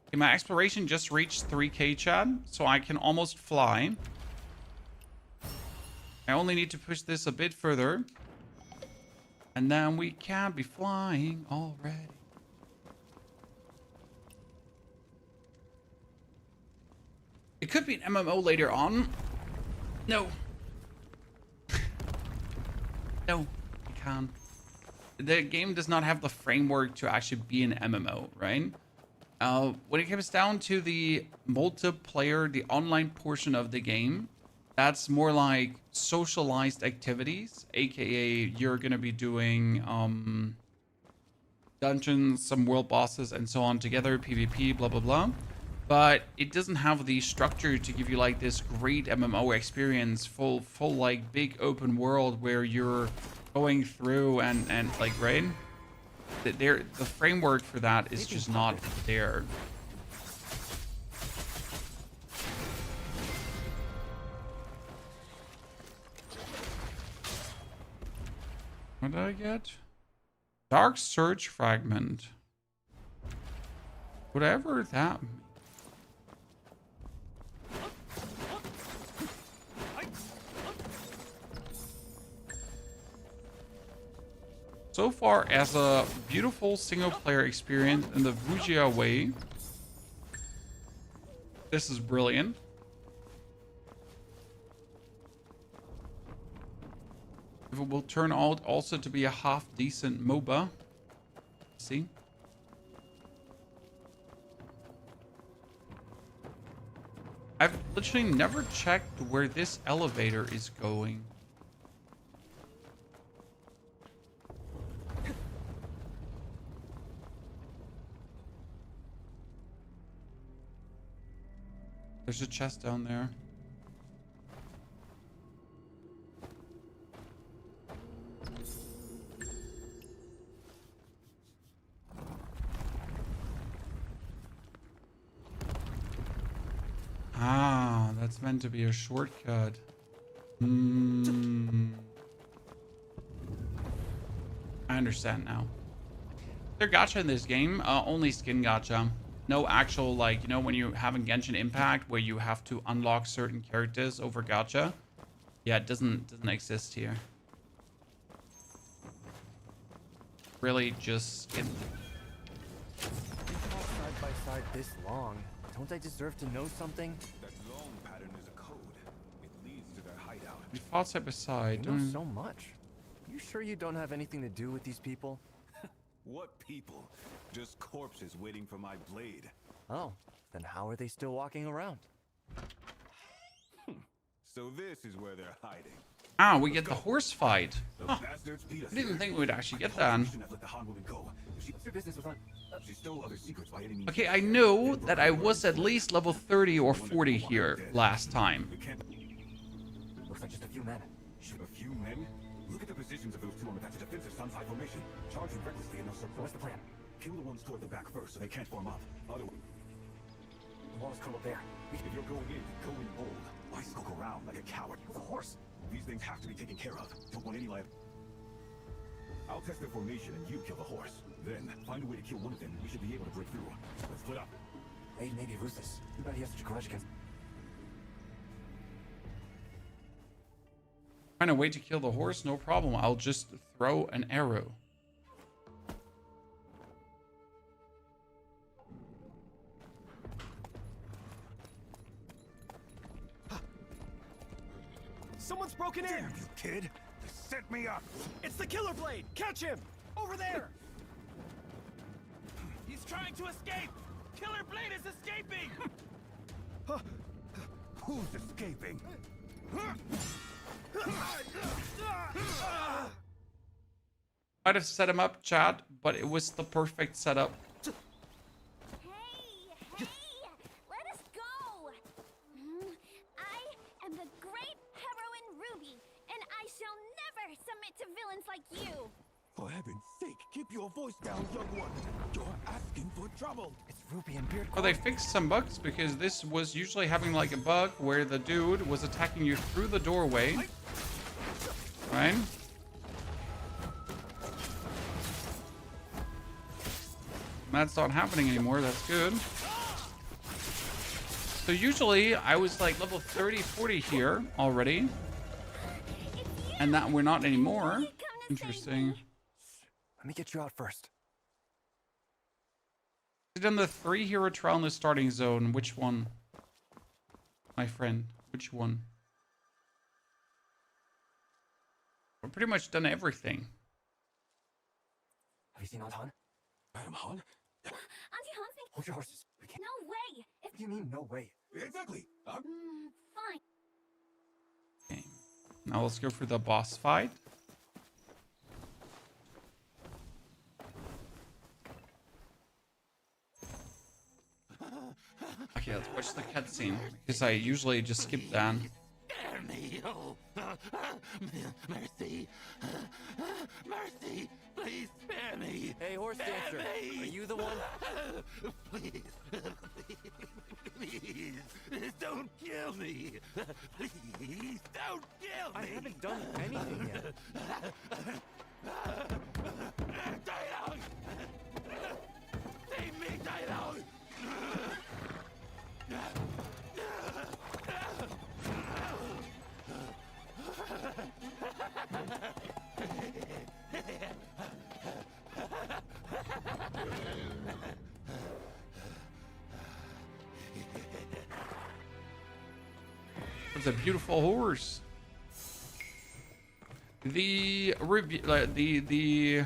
Okay, my exploration just reached 3K, Chad, so I can almost fly. I only need to push this a bit further, and then we can be flying already. It could be an MMO later on. No. No, it can't. The game does not have the framework to actually be an MMO, right? When it comes down to the multiplayer, the online portion of the game, that's more like socialized activities, aka you're gonna be doing dungeons, some world bosses, and so on together, PvP, blah blah blah. But it doesn't have the structure to give you like this great MMO experience, full like big open world where you're going through and like, right? The framework for that is just not there. What did I get? Dark Surge Fragment. Whatever that means. So far, as a beautiful single-player experience in the Wuxia way, this is brilliant. If it will turn out also to be a half-decent MOBA. See? I've literally never checked where this elevator is going. There's a chest down there. Ah, that's meant to be a shortcut. I understand now. They're gacha in this game, only skin gacha. No actual, like, you know, when you have a Genshin Impact where you have to unlock certain characters over gacha. Yeah, it doesn't exist here. Really just skin.
Side by side this long. Don't I deserve to know something?
That long pattern is a code. It leads to their hideout.
We fought side by side.
You know so much. You sure you don't have anything to do with these people?
What people? Just corpses waiting for my blade.
Oh, then how are they still walking around?
So this is where they're hiding.
Ah, we get the horse fight.
The
Huh.
bastards beat us.
I didn't think we'd actually get
I
that.
shouldn't have let the Han woman go. She stole other secrets by any means.
Okay, I know that I was at least level 30 or 40 here last time.
Looks like just a few men.
A few men? Look at the Positions of those two on the that's a defensive sun-side formation. Charging recklessly in no support.
What's the plan?
Kill the ones toward the back first so they can't form up. Otherwise,
The walls come up there.
if you're going in, go in bold. Why skulk around like a coward?
The horse.
These things have to be taken care of. Don't want any I'll test their formation and you kill the horse. Then, find a way to kill one of them. We should be able to break through. Let's split up.
Aid may be ruthless. Too bad he has such a grudge against...
Find a way to kill the horse? No problem. I'll just throw an arrow.
Someone's broken in!
Damn you, kid! They set me up!
It's the Killer Blade! Catch him! Over there!
He's trying to escape! Killer Blade is escaping!
Who's escaping?
Might have set him up, chat, but it was the perfect setup.
Hey, let us go! I am the great heroine Ruby, and I shall never submit to villains like you!
For heaven's sake, keep your voice down, young one. You're asking for trouble.
It's Ruby and Beard.
Well, they fixed some bugs because this was usually having like a bug where the dude was attacking you through the doorway. Right? That's not happening anymore. That's good. So usually I was like level 30, 40 here already. And that we're not anymore. Interesting.
Let me get you out first.
We've done the 3 hero trial in the starting zone. Which one? My friend. Which one? We've pretty much done everything.
Have you seen Aunt Han?
Madam Han?
Auntie Hans thinks...
Hold your horses. We can't...
No way!
What do you mean, no way?
Exactly.
Fine.
Okay. Now let's go for the boss fight. Okay, let's watch the cutscene because I usually just skip that.
Spare me! Oh, mercy! Mercy! Please spare me!
Hey, horse
Spare
dancer,
me!
are you the one?
Please, please, don't kill me! Please, don't kill me!
I haven't done anything yet.
Dialogue! Save me, Dialogue!
It's a beautiful horse. The review, the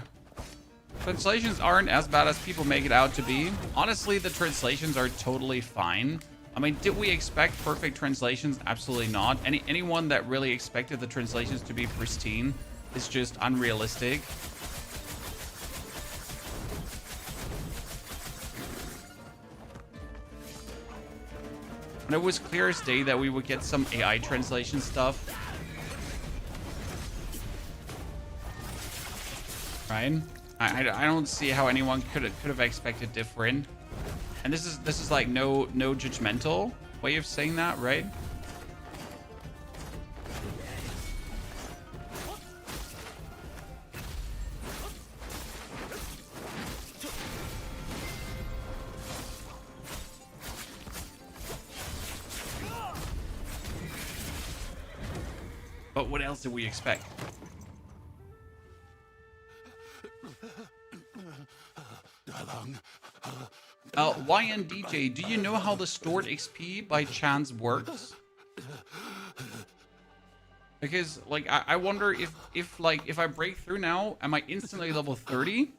translations aren't as bad as people make it out to be. Honestly, the translations are totally fine. I mean, did we expect perfect translations? Absolutely not. Anyone that really expected the translations to be pristine is just unrealistic. And it was clear as day that we would get some AI translation stuff. Right? I don't see how anyone could have expected different. And this is like no judgmental way of saying that, right? But what else did we expect? YNDJ, do you know how the stored XP by chance works? Because like I wonder if I break through now, am I instantly level 30?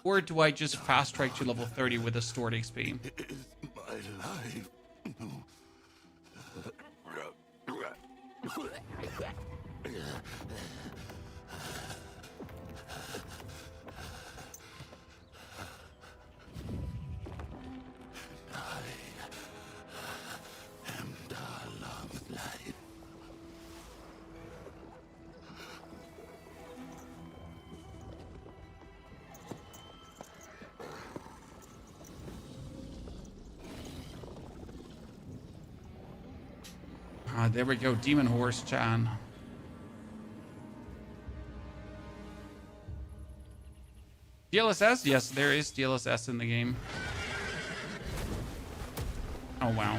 Or do I just fast track to level 30 with the stored XP?
My life.
Ah, there we go. Demon Horse Chan. DLSS? Yes, there is DLSS in the game. Oh, wow.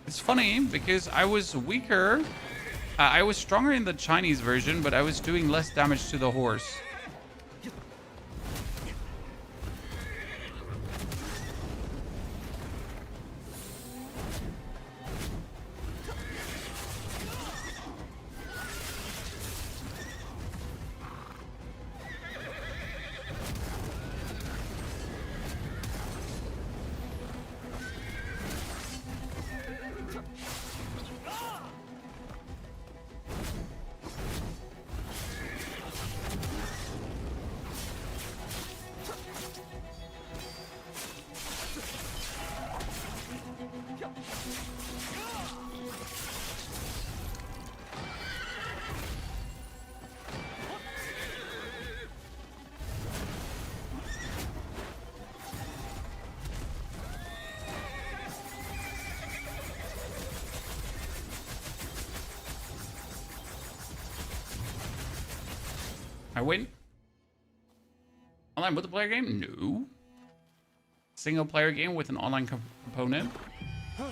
It's funny because I was weaker. I was stronger in the Chinese version, but I was doing less damage to the horse. I win? Online multiplayer game? No. Single player game with an online component?
Huh?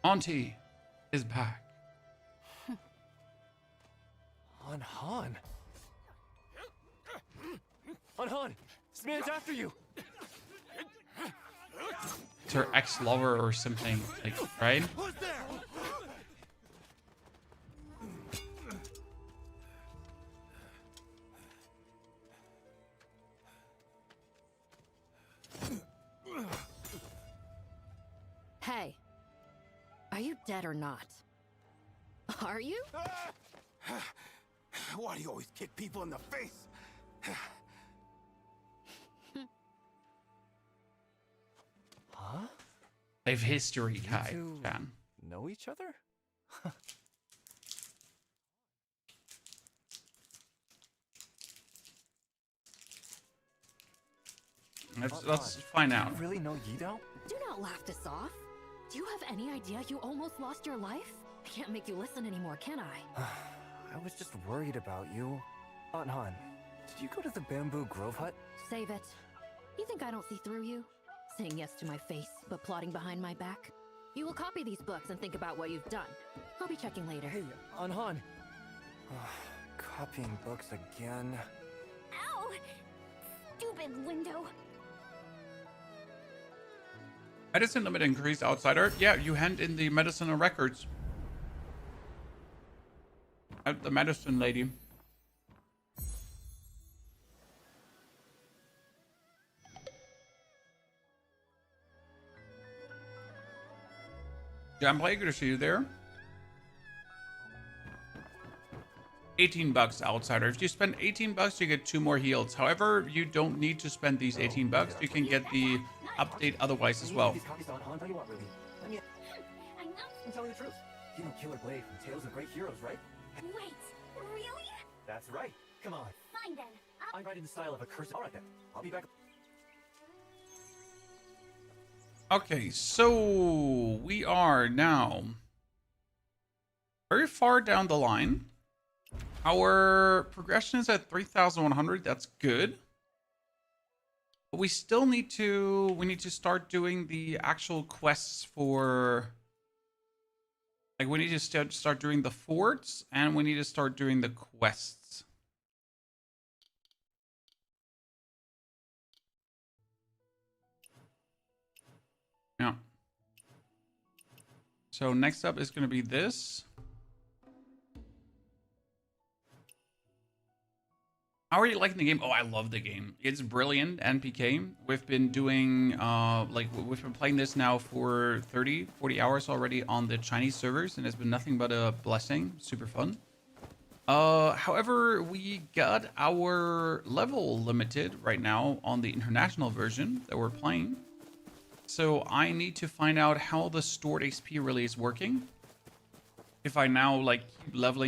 Auntie is back.
Han. Han! This man's after you!
It's her ex-lover or something, like, right?
Who's there?
Hey, are you dead or not? Are you?
Why do you always kick people in the face?
Huh?
They've history,
You
Kai.
two
Chan.
know each other?
Let's find out.
You really know Yido?
Do not laugh this off. Do you have any idea you almost lost your life? I can't make you listen anymore, can I?
I was just worried about you. Aunt Han, did you go to the Bamboo Grove Hut?
Save it. You think I don't see through you? Saying yes to my face, but plotting behind my back? You will copy these books and think about what you've done. I'll be checking later.
Hey, Aunt Han. Copying books again.
Ow! Stupid window.
Medicine limit increased, outsider. Yeah, you hand in the medicinal records. At the medicine lady. Jamplay, good to see you there. 18 bucks, outsider. If you spend 18 bucks, you get 2 more heals. However, you don't need to spend these 18 bucks. You can get the update otherwise as well.
These copies to Aunt Han. Tell you what, Ruby. Let me.
I know.
I'm telling the truth. You know Killer Blade from Tales of Great Heroes, right?
Wait, really?
That's right. Come on.
Fine then.
I write in the style of a curse. All right then. I'll be back.
Okay, so we are now very far down the line. Our progression is at 3,100. That's good. But we still need to start doing the actual quests for, like, we need to start doing the forts, and we need to start doing the quests. Yeah. So next up is going to be this. How are you liking the game? Oh, I love the game. It's brilliant, NPK. We've been doing, we've been playing this now for 40 hours already on the Chinese servers, and it's been nothing but a blessing. Super fun. However, we got our level limited right now on the international version that we're playing. So I need to find out how the stored XP really is working. If I now like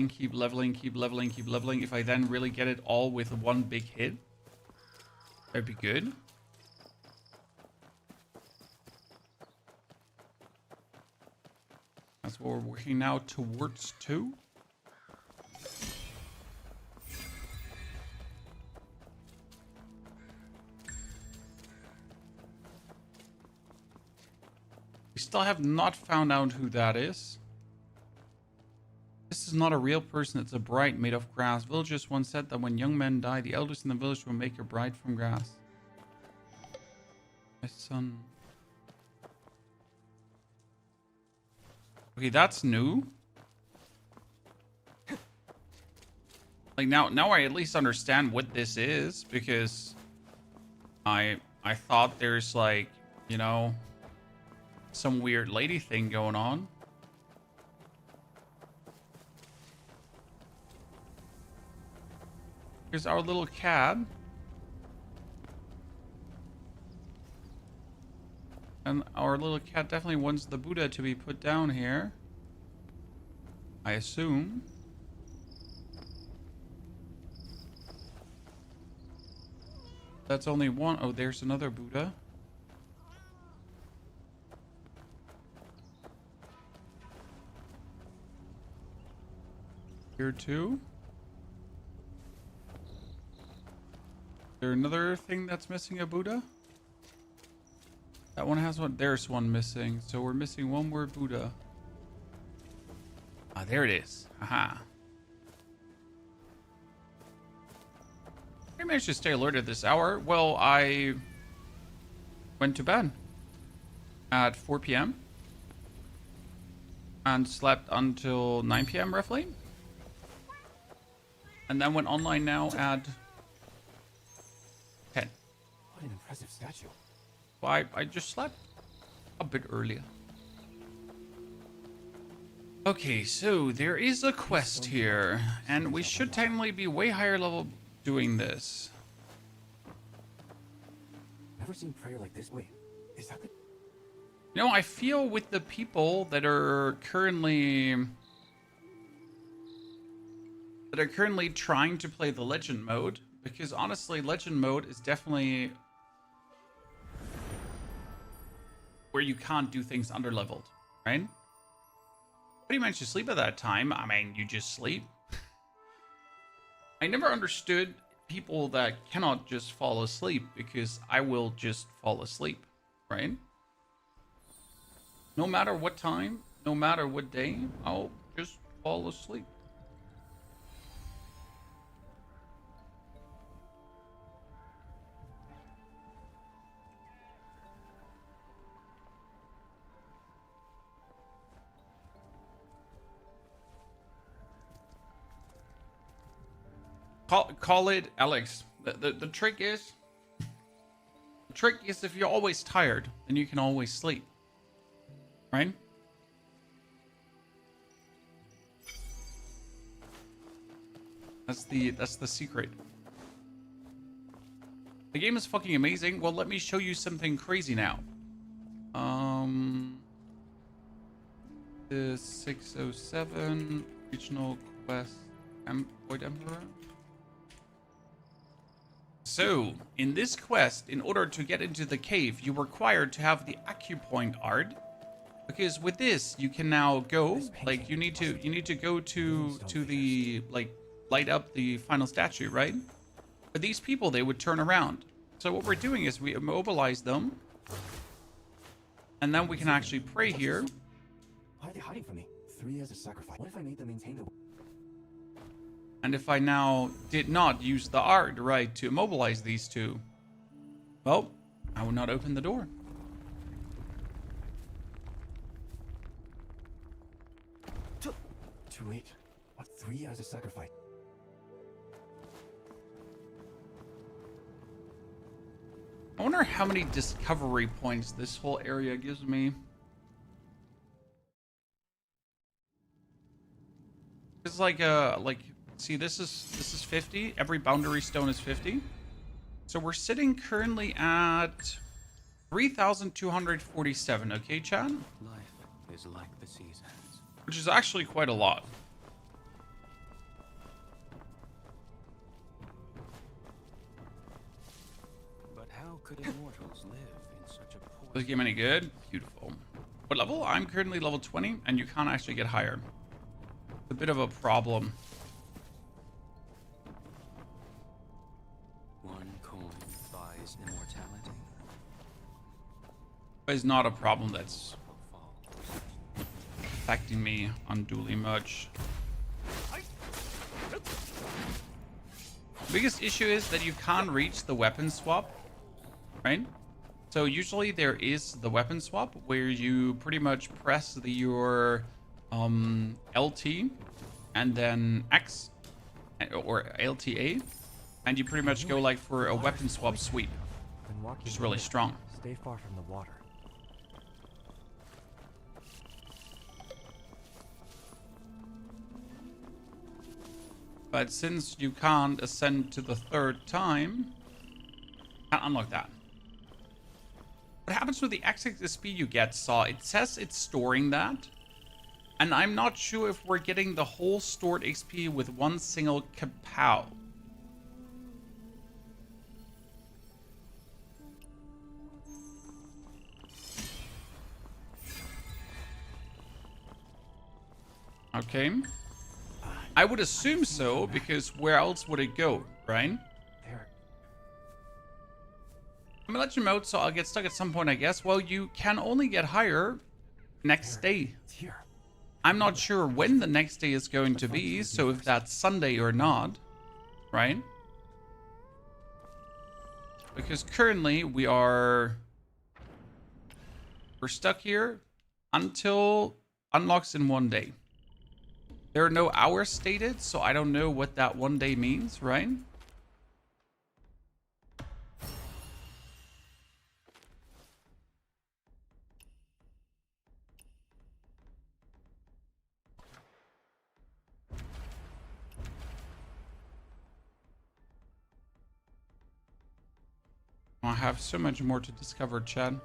keep leveling, if I then really get it all with one big hit, that'd be good. That's what we're working now towards too. We still have not found out who that is. This is not a real person, it's a bride made of grass. Villagers once said that when young men die, the elders in the village will make a bride from grass. My son. Okay, that's new. Like now I at least understand what this is, because I thought there's like, you know, some weird lady thing going on. Here's our little cat. And our little cat definitely wants the Buddha to be put down here, I assume. That's only one. Oh, there's another Buddha. Here too. Is there another thing that's missing a Buddha? That one has one. There's one missing. So we're missing one more Buddha. Ah, there it is. Haha. I managed to stay alert at this hour. Well, I went to bed at 4 p.m. and slept until 9 p.m. roughly. And then went online now at 10.
What an impressive statue.
Well, I just slept a bit earlier. Okay, so there is a quest here, and we should technically be way higher level doing this.
Never seen prayer like this. Wait, is that the...
You know, I feel with the people that are currently trying to play the legend mode, because honestly, legend mode is definitely where you can't do things underleveled, right? How do you manage to sleep at that time? I mean, you just sleep. I never understood people that cannot just fall asleep, because I will just fall asleep, right? No matter what time, no matter what day, I'll just fall asleep. Call it, Alex. The trick is if you're always tired, then you can always sleep, right? That's the secret. The game is fucking amazing. Well, let me show you something crazy now. The 607 regional quest, Void Emperor. So, in this quest, in order to get into the cave, you're required to have the acupoint art, because with this you can now go, like, you need to go to the, like, light up the final statue, right? But these people, they would turn around. So what we're doing is we immobilize them, and then we can actually pray here.
Why are they hiding from me? 3 as a sacrifice. What if I made them maintain the...
And if I now did not use the art, right, to immobilize these two, well, I would not open the door.
Too late. What, 3 as a sacrifice?
I wonder how many discovery points this whole area gives me. It's like See, this is 50. Every boundary stone is 50. So we're sitting currently at 3,247. Okay, Chad?
Life is like the seasons.
Which is actually quite a lot.
But how could immortals live in such a poor...
Does this game any good? Beautiful. What level? I'm currently level 20, and you can't actually get higher. It's a bit of a problem.
One coin buys immortality.
It's not a problem that's affecting me unduly much. The biggest issue is that you can't reach the weapon swap, right? So usually there is the weapon swap where you pretty much press your LT and then X or LTA, and you pretty much go like for a weapon swap sweep, which is really strong.
Stay far from the water.
But since you can't ascend to the third time, can't unlock that. What happens with the XP you get, Saw? It says it's storing that. And I'm not sure if we're getting the whole stored XP with one single kapow. Okay. I would assume so, because where else would it go, right? I'm gonna let you out, so I'll get stuck at some point, I guess. Well, you can only get higher next day. I'm not sure when the next day is going to be, so if that's Sunday or not, right? Because currently we're stuck here until unlocks in 1 day. There are no hours stated, so I don't know what that 1 day means, right? I have so much more to discover, Chad.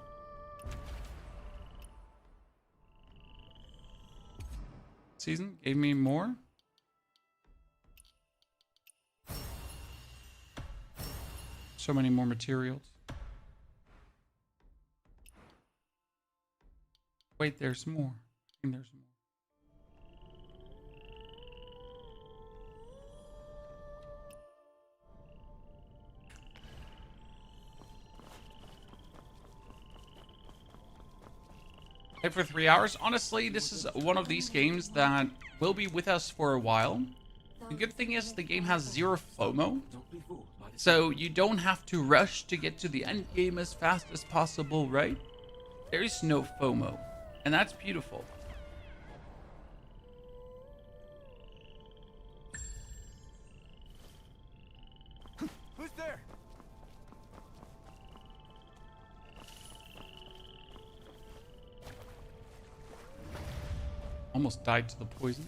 Season gave me more. So many more materials. Wait, there's more. I think there's more. Played for 3 hours. Honestly, this is one of these games that will be with us for a while. The good thing is the game has zero FOMO. So you don't have to rush to get to the end game as fast as possible, right? There is no FOMO. And that's beautiful.
Who's there?
Almost died to the poison.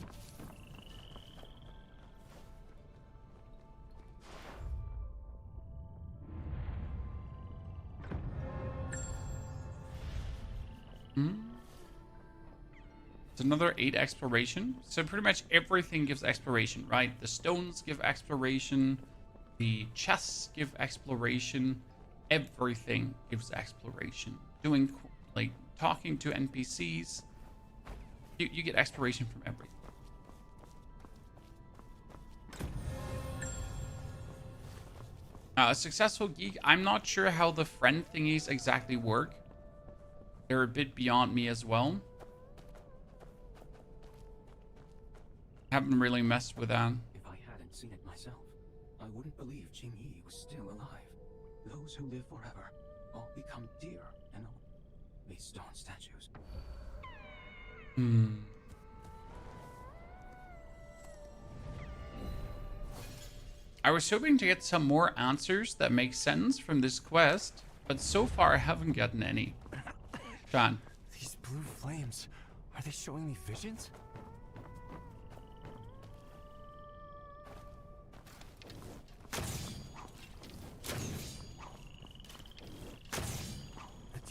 It's another 8 exploration. So pretty much everything gives exploration, right? The stones give exploration. The chests give exploration. Everything gives exploration. Doing, like, talking to NPCs. You get exploration from everything. A successful geek. I'm not sure how the friend thingies exactly work. They're a bit beyond me as well. Haven't really messed with that.
If I hadn't seen it myself, I wouldn't believe Jing Yi was still alive. Those who live forever all become dear and old. These stone statues.
I was hoping to get some more answers that make sense from this quest, but so far I haven't gotten any. John.
These blue flames, are they showing me visions?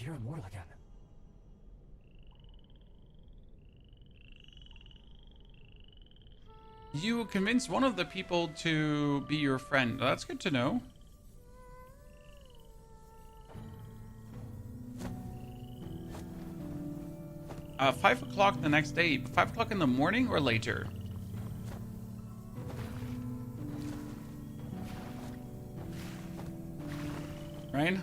you're immortal again.
You convinced one of the people to be your friend. That's good to know. Uh, 5 o'clock the next day. 5 o'clock in the morning or later? Right?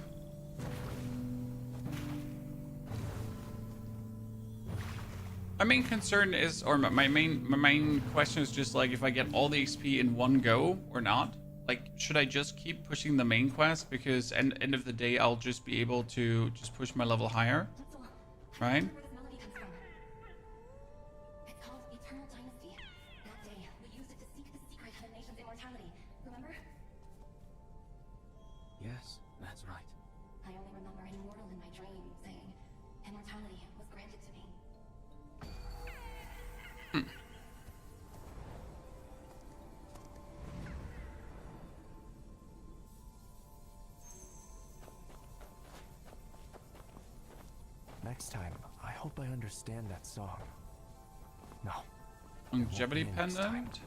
My main concern is, or my main question is just like if I get all the XP in one go or not. Like, should I just keep pushing the main quest because end of the day I'll just be able to just push my level higher, right?
Where this melody comes from. It's called Eternal Dynasty. That day, we used it to seek the secret of a nation's immortality. Remember?
Yes, that's right.
I only remember an immortal in my dream saying, immortality was granted to me.
Next time, I hope I understand that song. No.
Longevity
It won't be next time.
pendant.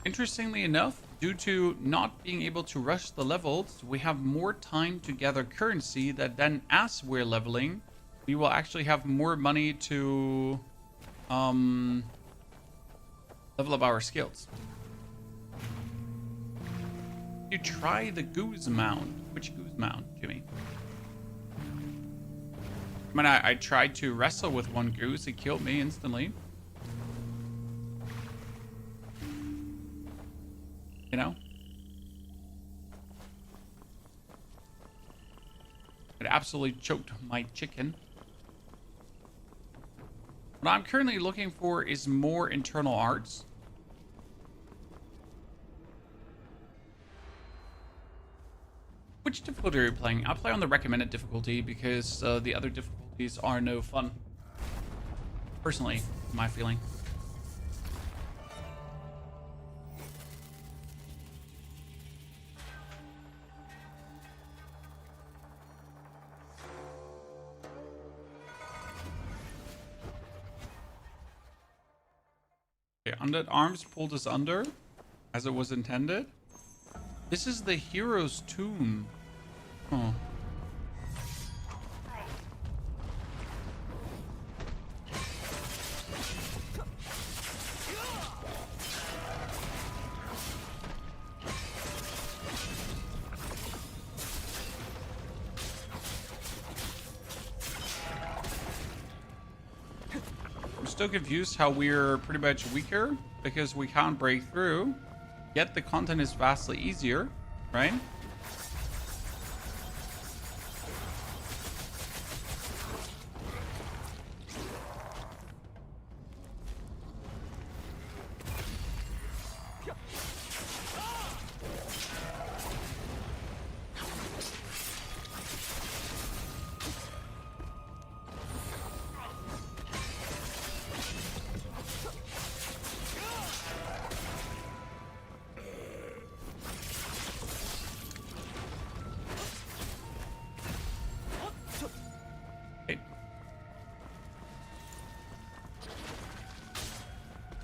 Interestingly enough, due to not being able to rush the levels, we have more time to gather currency that then as we're leveling, we will actually have more money to level up our skills. You try the goose mount. Which goose mount, Jimmy? I mean, I tried to wrestle with one goose. It killed me instantly. You know? It absolutely choked my chicken. What I'm currently looking for is more internal arts. Which difficulty are you playing? I'll play on the recommended difficulty because the other difficulties are no fun. Personally, my feeling. Okay, Undead Arms pulled us under, as it was intended. This is the hero's tomb. Oh. I'm still confused how we're pretty much weaker because we can't break through. Yet the content is vastly easier, right?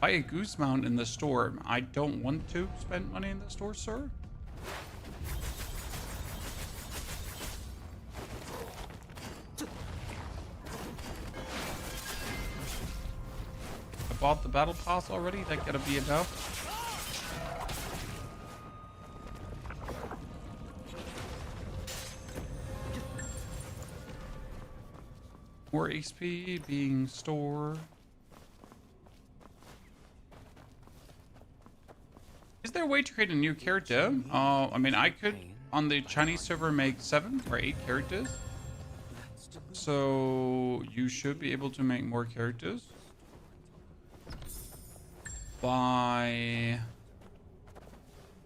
Buy a goose mount in the store. I don't want to spend money in the store, sir. I bought the battle pass already. That gotta be enough. More XP being stored. Is there a way to create a new character? I mean, I could, on the Chinese server, make 7 or 8 characters. So, you should be able to make more characters. By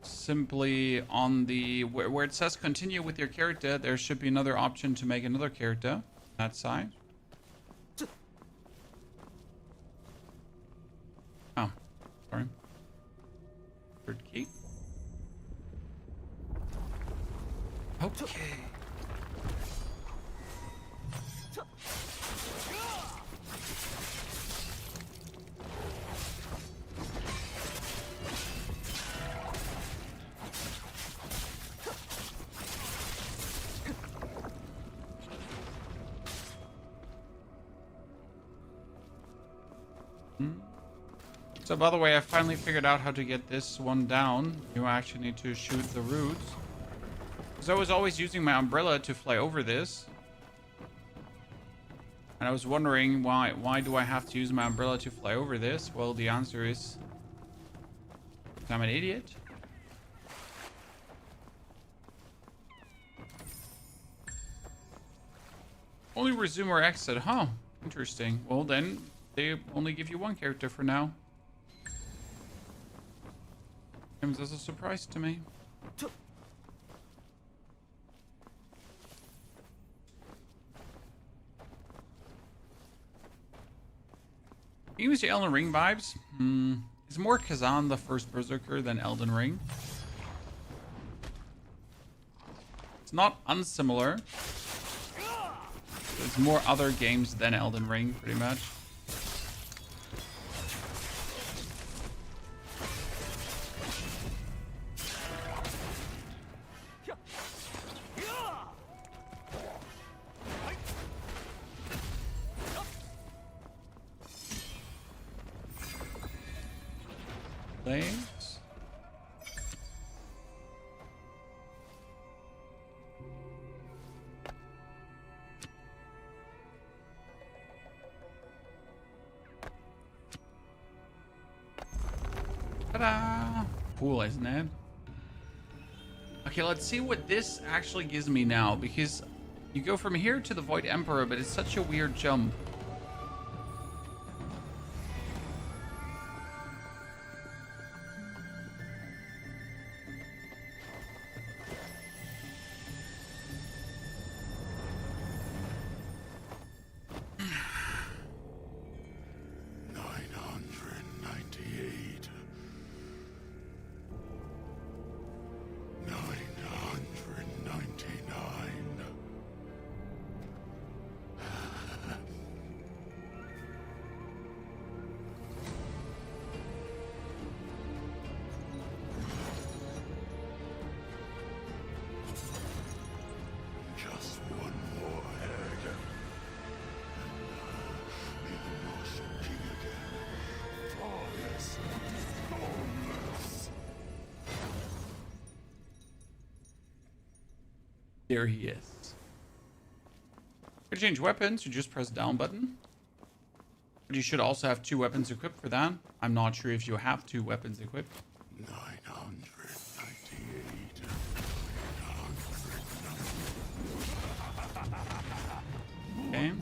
simply on the, where it says continue with your character, there should be another option to make another character. That side. Oh, sorry. Okay. So by the way, I finally figured out how to get this one down. You actually need to shoot the roots. Because I was always using my umbrella to fly over this. And I was wondering why do I have to use my umbrella to fly over this? Well, the answer is I'm an idiot. Only resume or exit, huh? Interesting. Well then, they only give you one character for now. Comes as a surprise to me. You use the Elden Ring vibes. It's more Kazan the first Berserker than Elden Ring. It's not unsimilar. There's more other games than Elden Ring, pretty much. Legs. Ta-da! Cool, isn't it? Okay, let's see what this actually gives me now, because you go from here to the Void Emperor, but it's such a weird jump. There he is. To change weapons, you just press down button. But you should also have 2 weapons equipped for that. I'm not sure if you have 2 weapons equipped.
998.
Okay.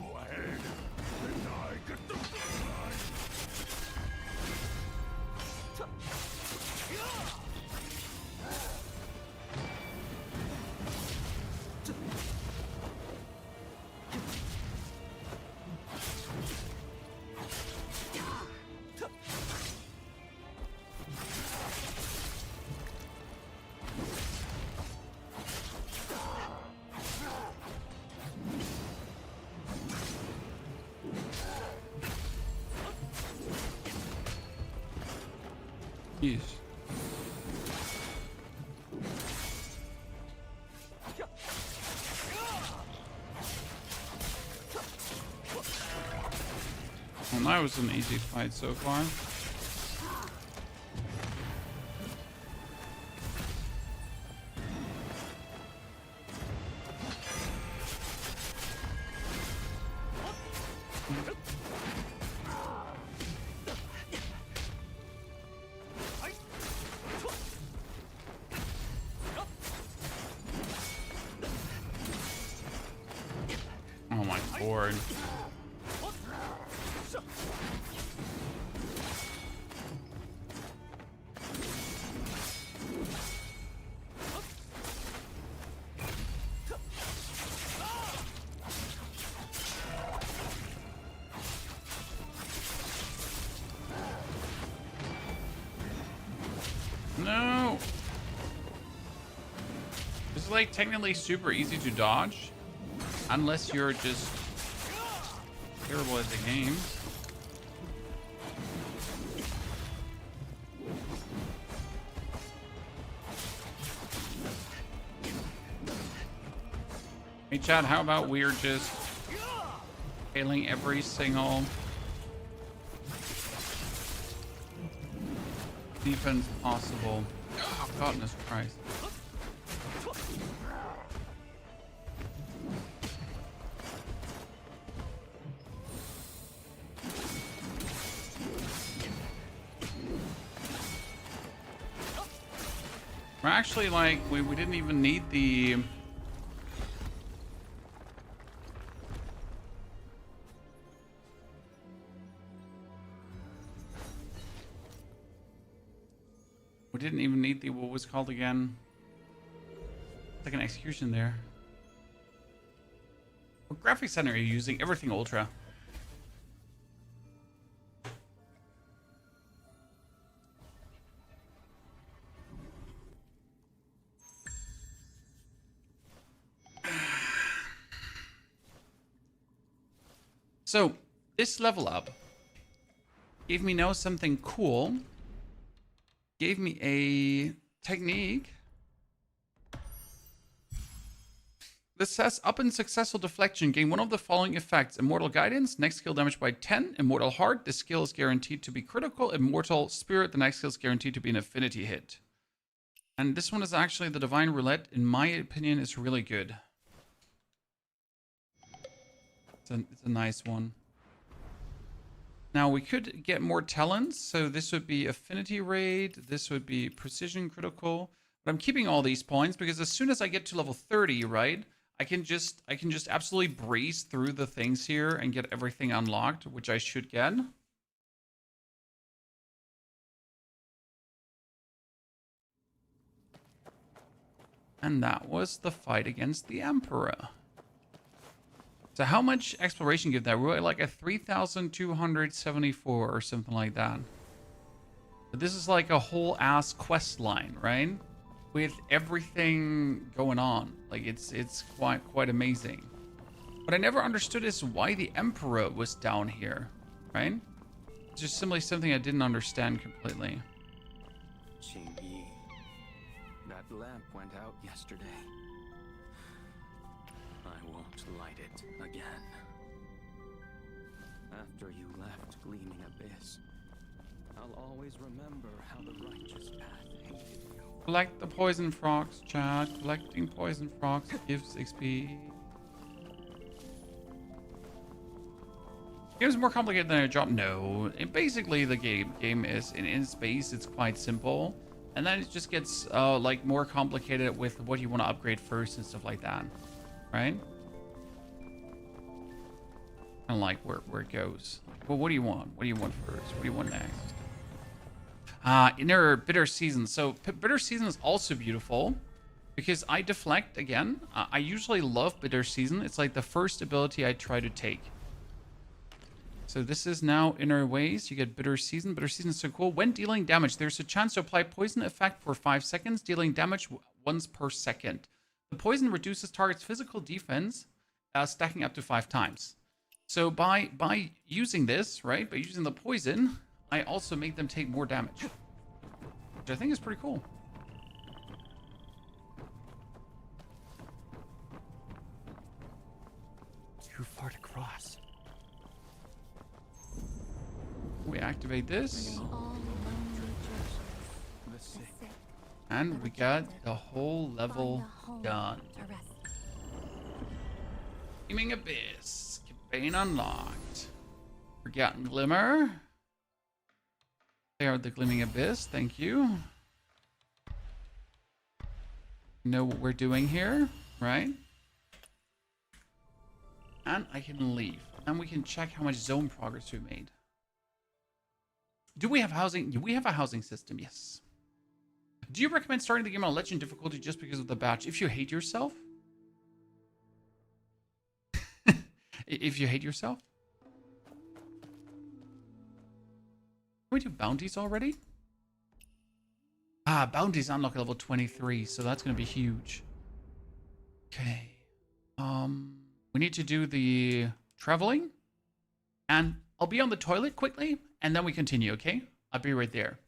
Jeez. Well, that was an easy fight so far. Oh my lord. No. This like technically super easy to dodge, unless you're just terrible at the game. Hey Chad, how about we're just failing every single defense possible? Oh, goodness Christ. We're actually like, we didn't even need the... We didn't even need the, what was called again? It's like an execution there. What graphics center are you using? Everything Ultra. So, this level up gave me now something cool. Gave me a technique. This says, up in successful deflection, gain one of the following effects. Immortal Guidance, next skill damage by 10. Immortal Heart, this skill is guaranteed to be critical. Immortal Spirit, the next skill is guaranteed to be an affinity hit. And this one is actually the Divine Roulette, in my opinion, is really good. It's a nice one. Now we could get more talents, so this would be affinity raid, this would be precision critical. But I'm keeping all these points because as soon as I get to level 30, right, I can just absolutely breeze through the things here and get everything unlocked, which I should get. And that was the fight against the Emperor. So how much exploration give that? We're at like a 3,274 or something like that. But this is like a whole ass quest line, right? With everything going on. Like it's quite amazing. What I never understood is why the Emperor was down here, right? It's just simply something I didn't understand completely.
Qingyi, that lamp went out yesterday. I won't light it again. After you left Gleaming Abyss, I'll always remember how the righteous path hated you.
Collect the poison frogs, Chad. Collecting poison frogs gives XP. Game's more complicated than I dropped. No, basically the game is in space. It's quite simple, and then it just gets like more complicated with what you want to upgrade first and stuff like that, right? And like where it goes. Well, what do you want? What do you want first? What do you want next? Inner Bitter Season. So Bitter Season is also beautiful because I deflect again. I usually love Bitter Season. It's like the first ability I try to take. So this is now Inner Ways. You get Bitter Season. Bitter Season is so cool. When dealing damage, there's a chance to apply poison effect for 5 seconds, dealing damage once per second. The poison reduces target's physical defense, stacking up to 5 times. So by using this, right, by using the poison, I also make them take more damage, which I think is pretty cool.
Too far to cross.
We activate this,
The sick.
and we got the whole level done. Gleaming Abyss, campaign unlocked. Forgotten Glimmer. They are the Gleaming Abyss, thank you. Know what we're doing here, right? And I can leave. And we can check how much zone progress we made. Do we have housing? We have a housing system, yes. Do you recommend starting the game on legend difficulty just because of the batch? If you hate yourself? If you hate yourself? Can we do bounties already? Bounties unlock level 23, so that's going to be huge. Okay. We need to do the traveling. And I'll be on the toilet quickly, and then we continue, okay? I'll be right there.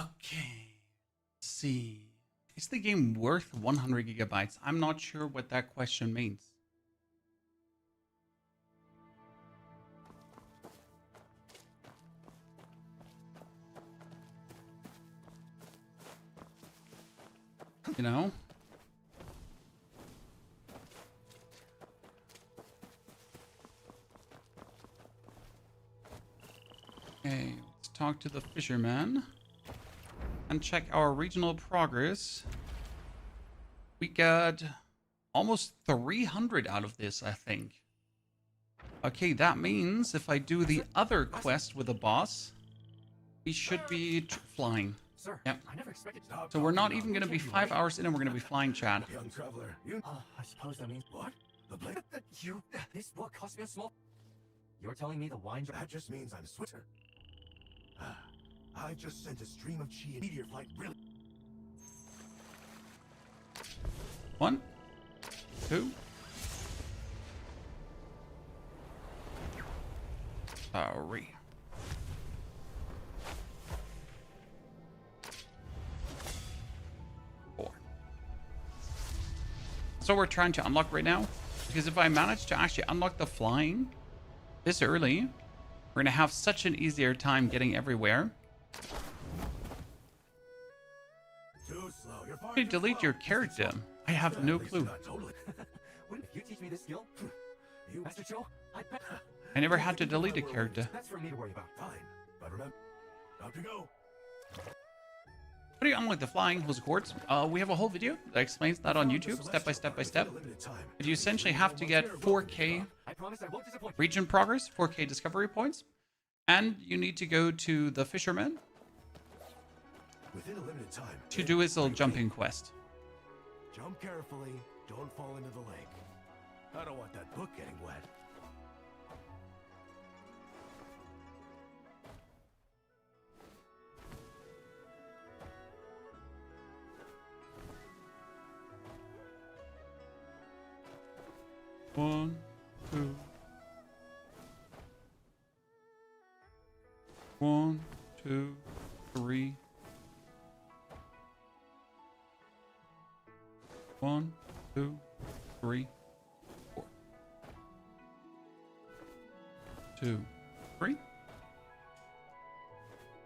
Okay. Let's see. Is the game worth 100 gigabytes? I'm not sure what that question means. You know? Okay, let's talk to the Fissherman and check our regional progress. We got almost 300 out of this, I think. Okay, that means if I do the other quest with the boss, we should be flying.
Sir,
Yep.
I never expected.
So we're not even going to be 5 hours in and we're going to be flying, Chad.
Young traveler, you...
I suppose that means
What? The blade?
This book cost me a small. You're telling me the wine.
That just means I'm Switzer. I just sent a stream of chi and meteor flight really...
1, 2. Sorry. 4. So we're trying to unlock right now. Because if I manage to actually unlock the flying this early, we're going to have such an easier time getting everywhere.
Too slow. You're far
You
too
delete
slow.
your character. I have no clue.
Totally. Wouldn't you teach me this skill? You, Master Cho?
I never had to delete a character.
That's for me to worry about.
Fine. But remember, up you go.
How do you unlock the flying hose quartz? We have a whole video that explains that on YouTube, step by step by step. But you essentially have to get 4K
I promise I won't disappoint you.
region progress, 4K discovery points, and you need to go to the Fissherman
Within a limited time.
to do his little jumping quest.
Jump carefully. Don't fall into the lake. I don't want that book getting wet.
One, two. 1, 2, 3. 1, 2, 3, 4. 2, 3.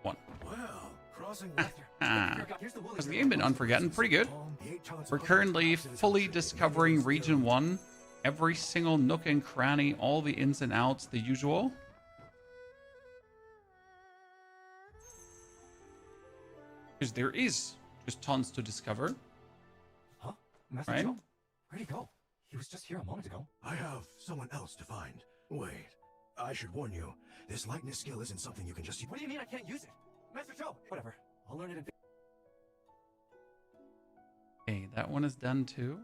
1.
Well, crossing
Has the game been unforgotten? Pretty good. We're currently fully discovering Region 1. Every single nook and cranny, all the ins and outs, the usual. Because there is just tons to discover.
Huh? Master
Right?
Cho? Where'd he go? He was just here a moment ago.
I have someone else to find. Wait, I should warn you. This lightness skill isn't something you can just...
What do you mean I can't use it? Master Cho! Whatever. I'll learn it in...
Okay, that one is done too.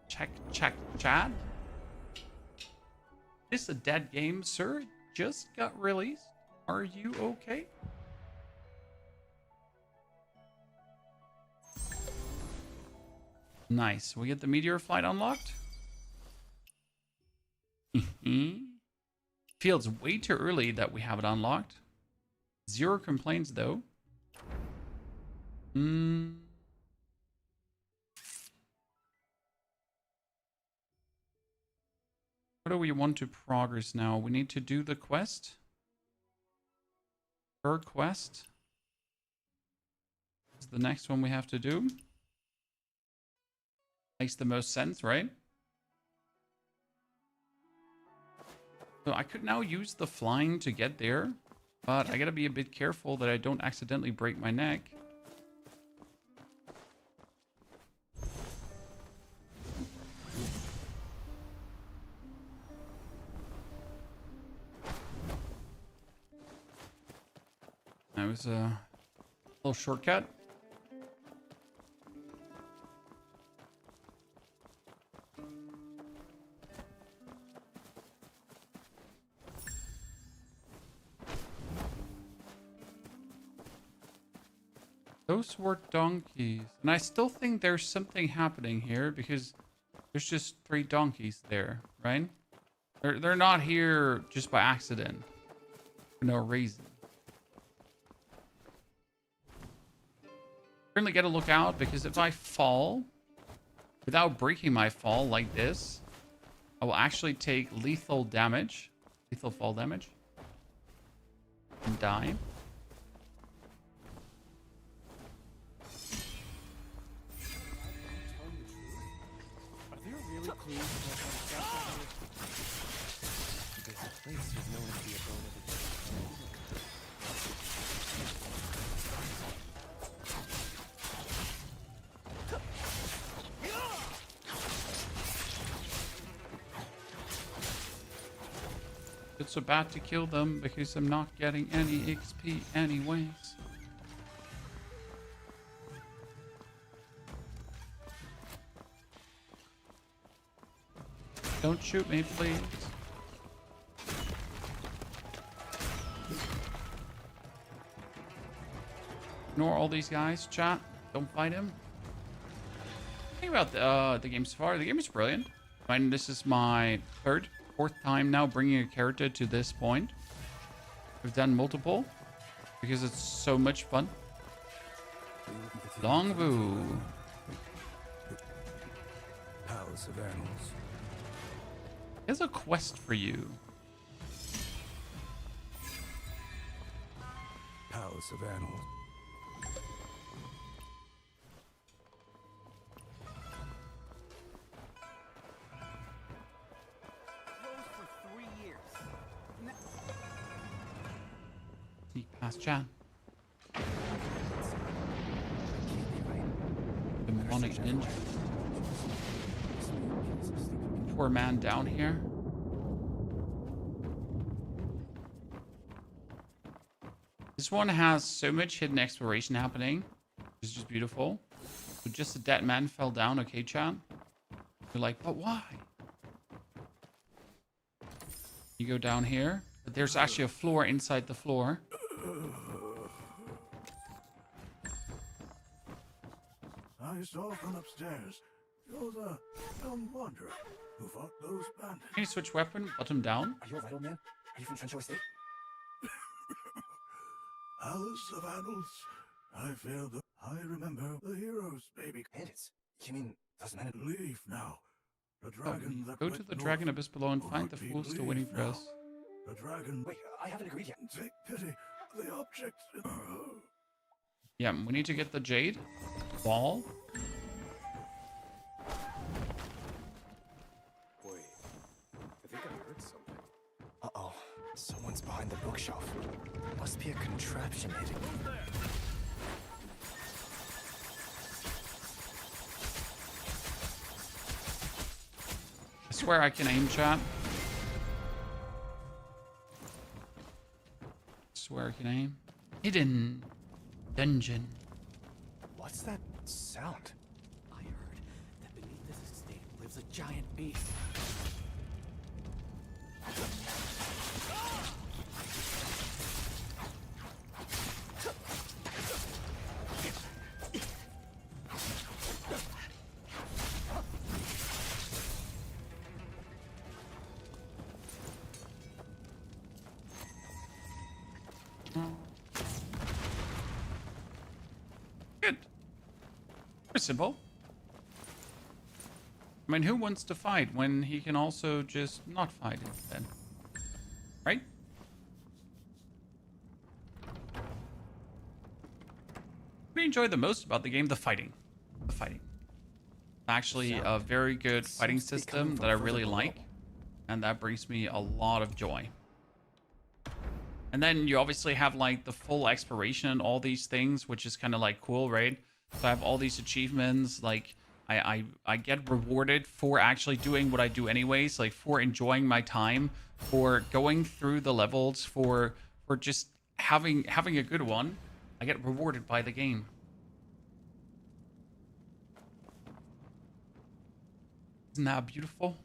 Check, chat. This a dead game, sir. Just got released. Are you okay? Nice. We get the meteor flight unlocked. Feels way too early that we have it unlocked. 0 complaints though. What do we want to progress now? We need to do the quest. Per quest. Is the next one we have to do. Makes the most sense, right? So I could now use the flying to get there, but I gotta be a bit careful that I don't accidentally break my neck. That was a little shortcut. Those were donkeys. And I still think there's something happening here because there's just 3 donkeys there, right? They're not here just by accident. For no reason. Certainly gotta look out because if I fall without breaking my fall like this, I will actually take lethal damage. Lethal fall damage. And die.
Are there really clues about how to get This place was known as the abode of the
It's about to kill them because I'm not getting any XP anyways. Don't shoot me, please. Ignore all these guys, chat. Don't fight him. Think about the game so far. The game is brilliant. I mean, this is my 3rd, 4th time now bringing a character to this point. We've done multiple because it's so much fun. Longvu.
Palace of Animals.
There's a quest for you.
Palace of Animals.
Closed for 3 years.
Sneak past chat. Demonic ninja. Poor man down here. This one has so much hidden exploration happening. It's just beautiful. So just a dead man fell down, okay, chat? You're like, but why? You go down here. But there's actually a floor inside the floor.
I saw from upstairs. You're the young wanderer who fought those bandits.
Can you switch weapon? Bottom down.
Are you alright, old man? Are you from Trencho Estate?
Palace of Annals. I failed the... I remember the heroes, baby.
Bandits? You mean those men in...
Leave now. The dragon that
Go
went
to the
north
dragon abyss below and
will
find
not
the
be
fool still
leave
waiting for
now.
us.
The dragon...
Wait, I haven't agreed yet.
Take pity. The object...
Yeah, we need to get the jade ball.
Wait, I think I heard something. Uh-oh, someone's behind the bookshelf. Must be a contraption hidden.
I swear I can aim, chat. I swear I can aim. Hidden dungeon.
What's that sound?
I heard that beneath this estate lives a giant beast.
Good. Very simple. I mean, who wants to fight when he can also just not fight instead? Right? What do you enjoy the most about the game? The fighting. The fighting. Actually, a very good fighting system that I really like. And that brings me a lot of joy. And then you obviously have like the full exploration and all these things, which is kind of like cool, right? So I have all these achievements, like I get rewarded for actually doing what I do anyways, like for enjoying my time, for going through the levels, for just having a good one. I get rewarded by the game. Isn't that beautiful?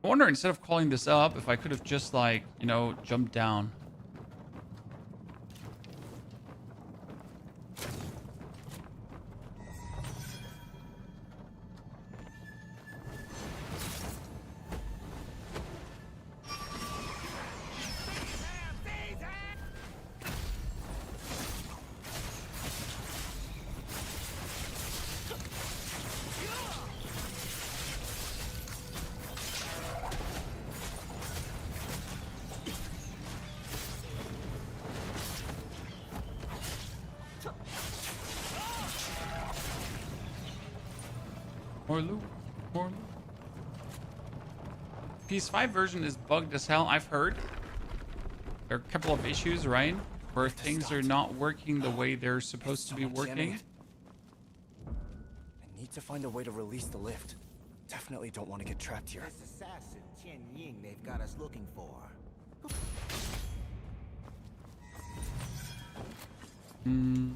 I wonder, instead of calling this up, if I could have just, like, you know, jumped down. More loot. More loot. PS5 version is bugged as hell, I've heard. There are a couple of issues, right? Where things are not working the way they're supposed to be working.
I need to find a way to release the lift. Definitely don't want to get trapped here.
This assassin, Tian Ying, they've got us looking for.
Hmm.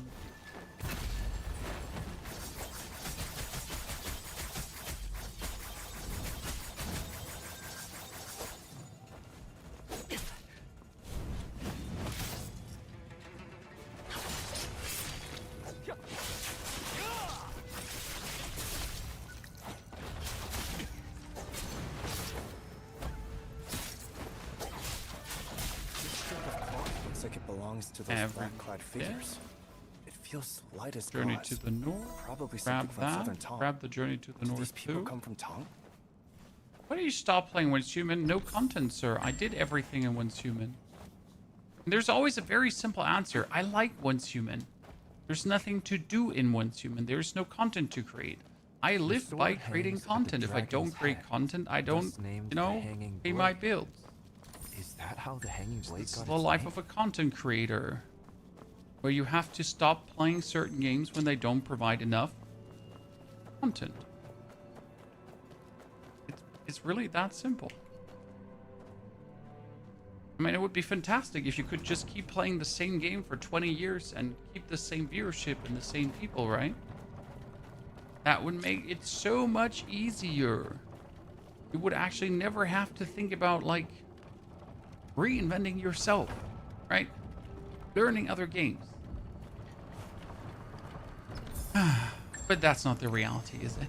Looks like it belongs to those black-clad figures. It feels light as
Journey
gauze.
to the north.
Probably
Grab
something from
that.
Southern Tong.
Grab the journey to the
Did these
north
people
too.
come from Tong?
Why do you stop playing Once Human? No content, sir. I did everything in Once Human. And there's always a very simple answer. I like Once Human. There's nothing to do in Once Human. There's no content to create. I live
sword
by
hangs
creating
at the
content. If I don't
dragon's
create
head,
content, I
thus
don't,
named
you
the
know,
hanging
pay my
blade.
bills.
Is that how the hanging blade
It's
got
the
its
life
name?
of a content creator, where you have to stop playing certain games when they don't provide enough content. It's really that simple. I mean, it would be fantastic if you could just keep playing the same game for 20 years and keep the same viewership and the same people, right? That would make it so much easier. You would actually never have to think about, like, reinventing yourself, right? Learning other games. But that's not the reality, is it?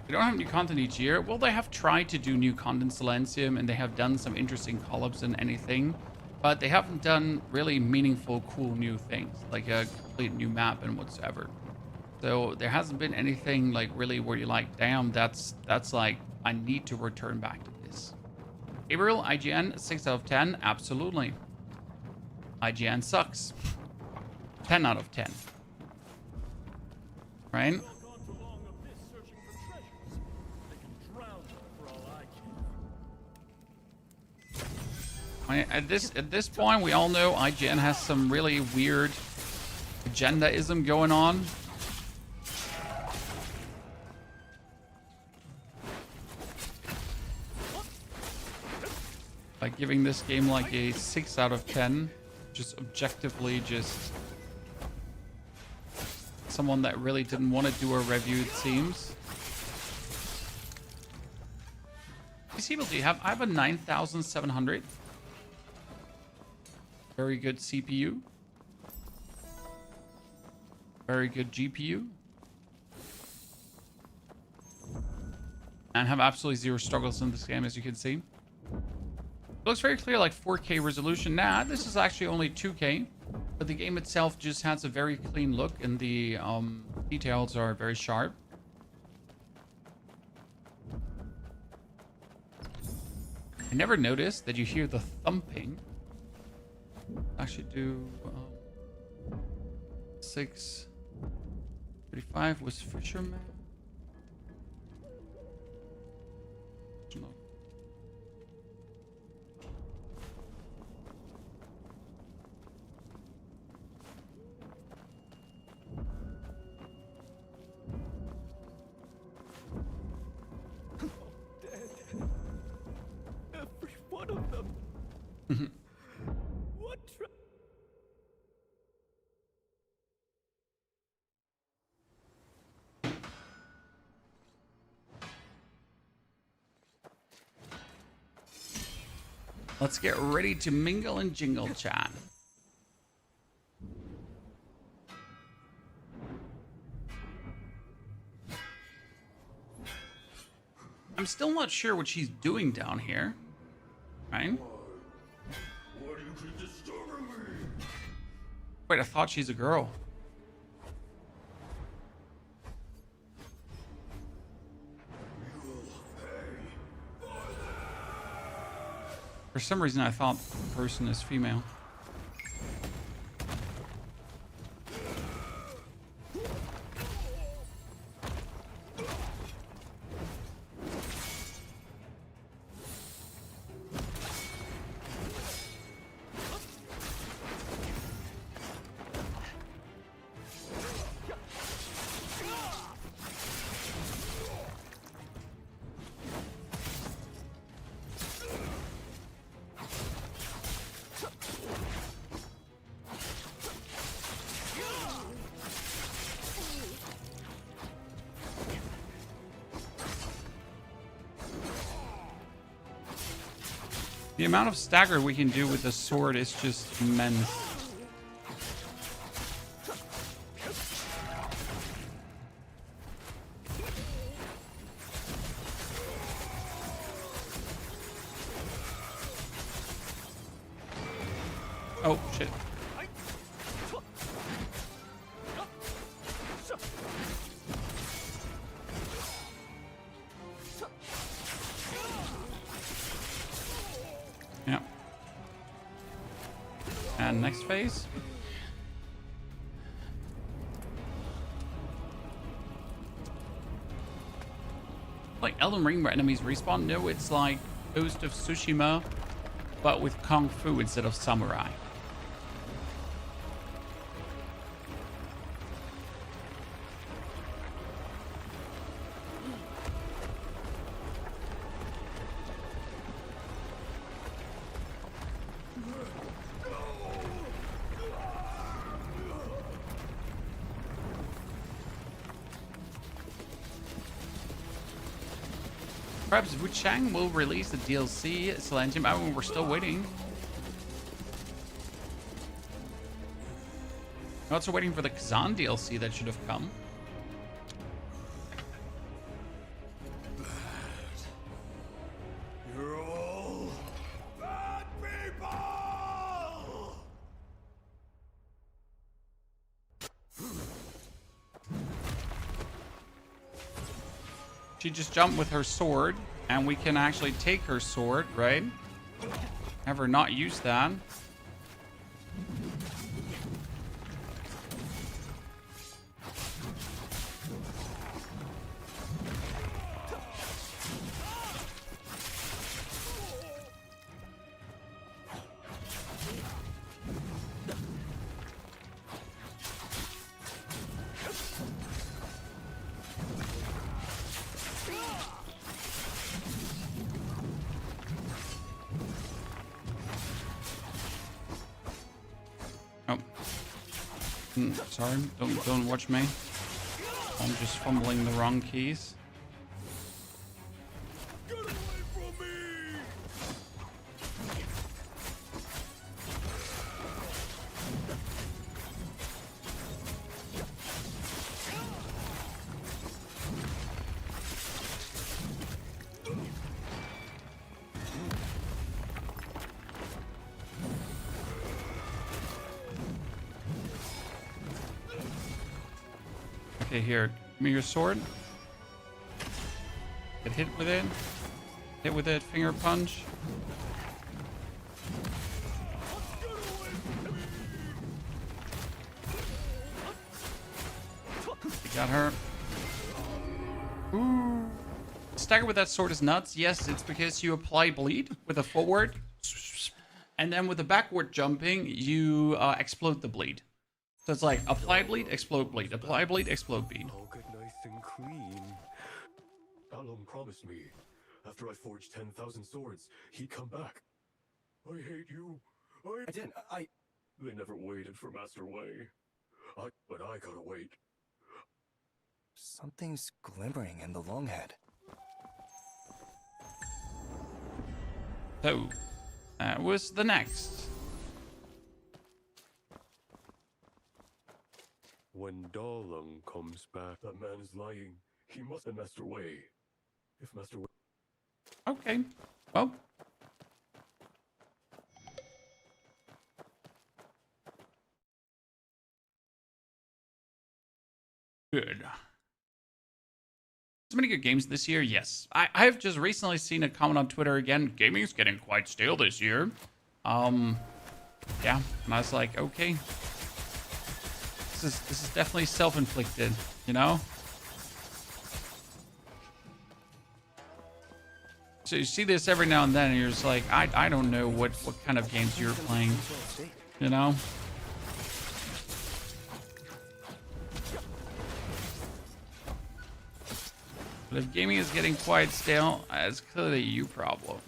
They don't have new content each year. Well, they have tried to do new content Silencium, and they have done some interesting collabs and anything, but they haven't done really meaningful, cool new things, like a complete new map and whatsoever. So there hasn't been anything like really where you're like, damn, that's like, I need to return back to this. Gabriel, IGN, 6 out of 10. Absolutely. IGN sucks. 10 out of 10. Right? At this point, we all know IGN has some really weird agendaism going on. Like giving this game like a 6 out of 10, just objectively just someone that really didn't want to do a review, it seems. Invisibility, I have a 9700. Very good CPU. Very good GPU. And have absolutely zero struggles in this game, as you can see. It looks very clear, like 4K resolution. Nah, this is actually only 2K. But the game itself just has a very clean look, and the details are very sharp. I never noticed that you hear the thumping. Actually do 635 was Fissherman. No.
Every one of them. What?
Let's get ready to mingle and jingle, chat. I'm still not sure what she's doing down here. Right?
Why do you keep disturbing me?
Wait, I thought she's a girl. For some reason, I thought the person is female. The amount of stagger we can do with the sword is just immense. Oh, shit. Yeah. And next phase. Like Elden Ring where enemies respawn? No, it's like Ghost of Tsushima, but with Kung Fu instead of Samurai. Perhaps Wuchang will release the DLC Selenium. I mean, we're still waiting. We're also waiting for the Kazan DLC that should have come.
You're all bad people!
She just jumped with her sword, and we can actually take her sword, right? Have her not use that. Sorry, don't watch me. I'm just fumbling the wrong keys.
Get away from me!
Okay, here, give me your sword. Get hit with it. Hit with it, finger punch. Got her. Ooh. Stagger with that sword is nuts. Yes, it's because you apply bleed with a forward, and then with the backward jumping, you explode the bleed. So it's like apply bleed, explode bleed, apply bleed, explode bleed.
I'll get nice and clean. Alum promised me, after I forged 10,000 swords, he'd come back. I hate you.
I didn't.
They never waited for Master Wei. But I gotta wait.
Something's glimmering in the long head.
So, that was the next.
When Dalung comes back, that man is lying. He must be Master Wei. If Master Wei...
Okay, well. Good. So many good games this year, yes. I've just recently seen a comment on Twitter again. Gaming is getting quite stale this year. Yeah, and I was like, okay. This is definitely self-inflicted, you know? So you see this every now and then, and you're just like, I don't know what kind of games you're playing, you know? But if gaming is getting quite stale, it's clearly a you problem.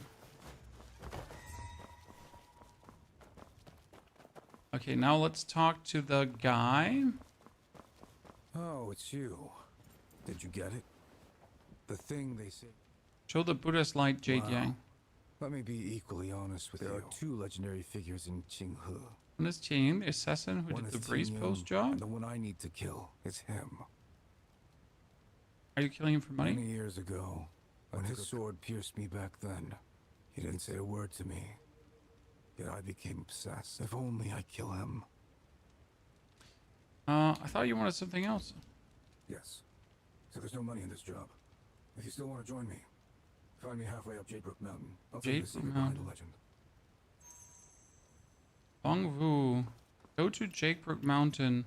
Okay, now let's talk to the guy.
Oh, it's you. Did you get it? The thing they say.
Show the Buddha's light, Jade
Wow.
Yang.
Let me be equally honest with you. There are two legendary figures in Qinghe.
One is Qing, the assassin who
One
did
is
the breeze
Qing
post
Yun,
job.
and the one I need to kill is him.
Are you killing him for money?
Many years ago, when his sword pierced me back then, he didn't say a word to me. Yet I became obsessed. If only I kill him.
I thought you wanted something else.
Yes. So there's no money in this job. If you still want to join me, find me halfway up Jadebrook Mountain. I'll tell you the secret behind the legend.
Longvu. Go to Jakebrook Mountain.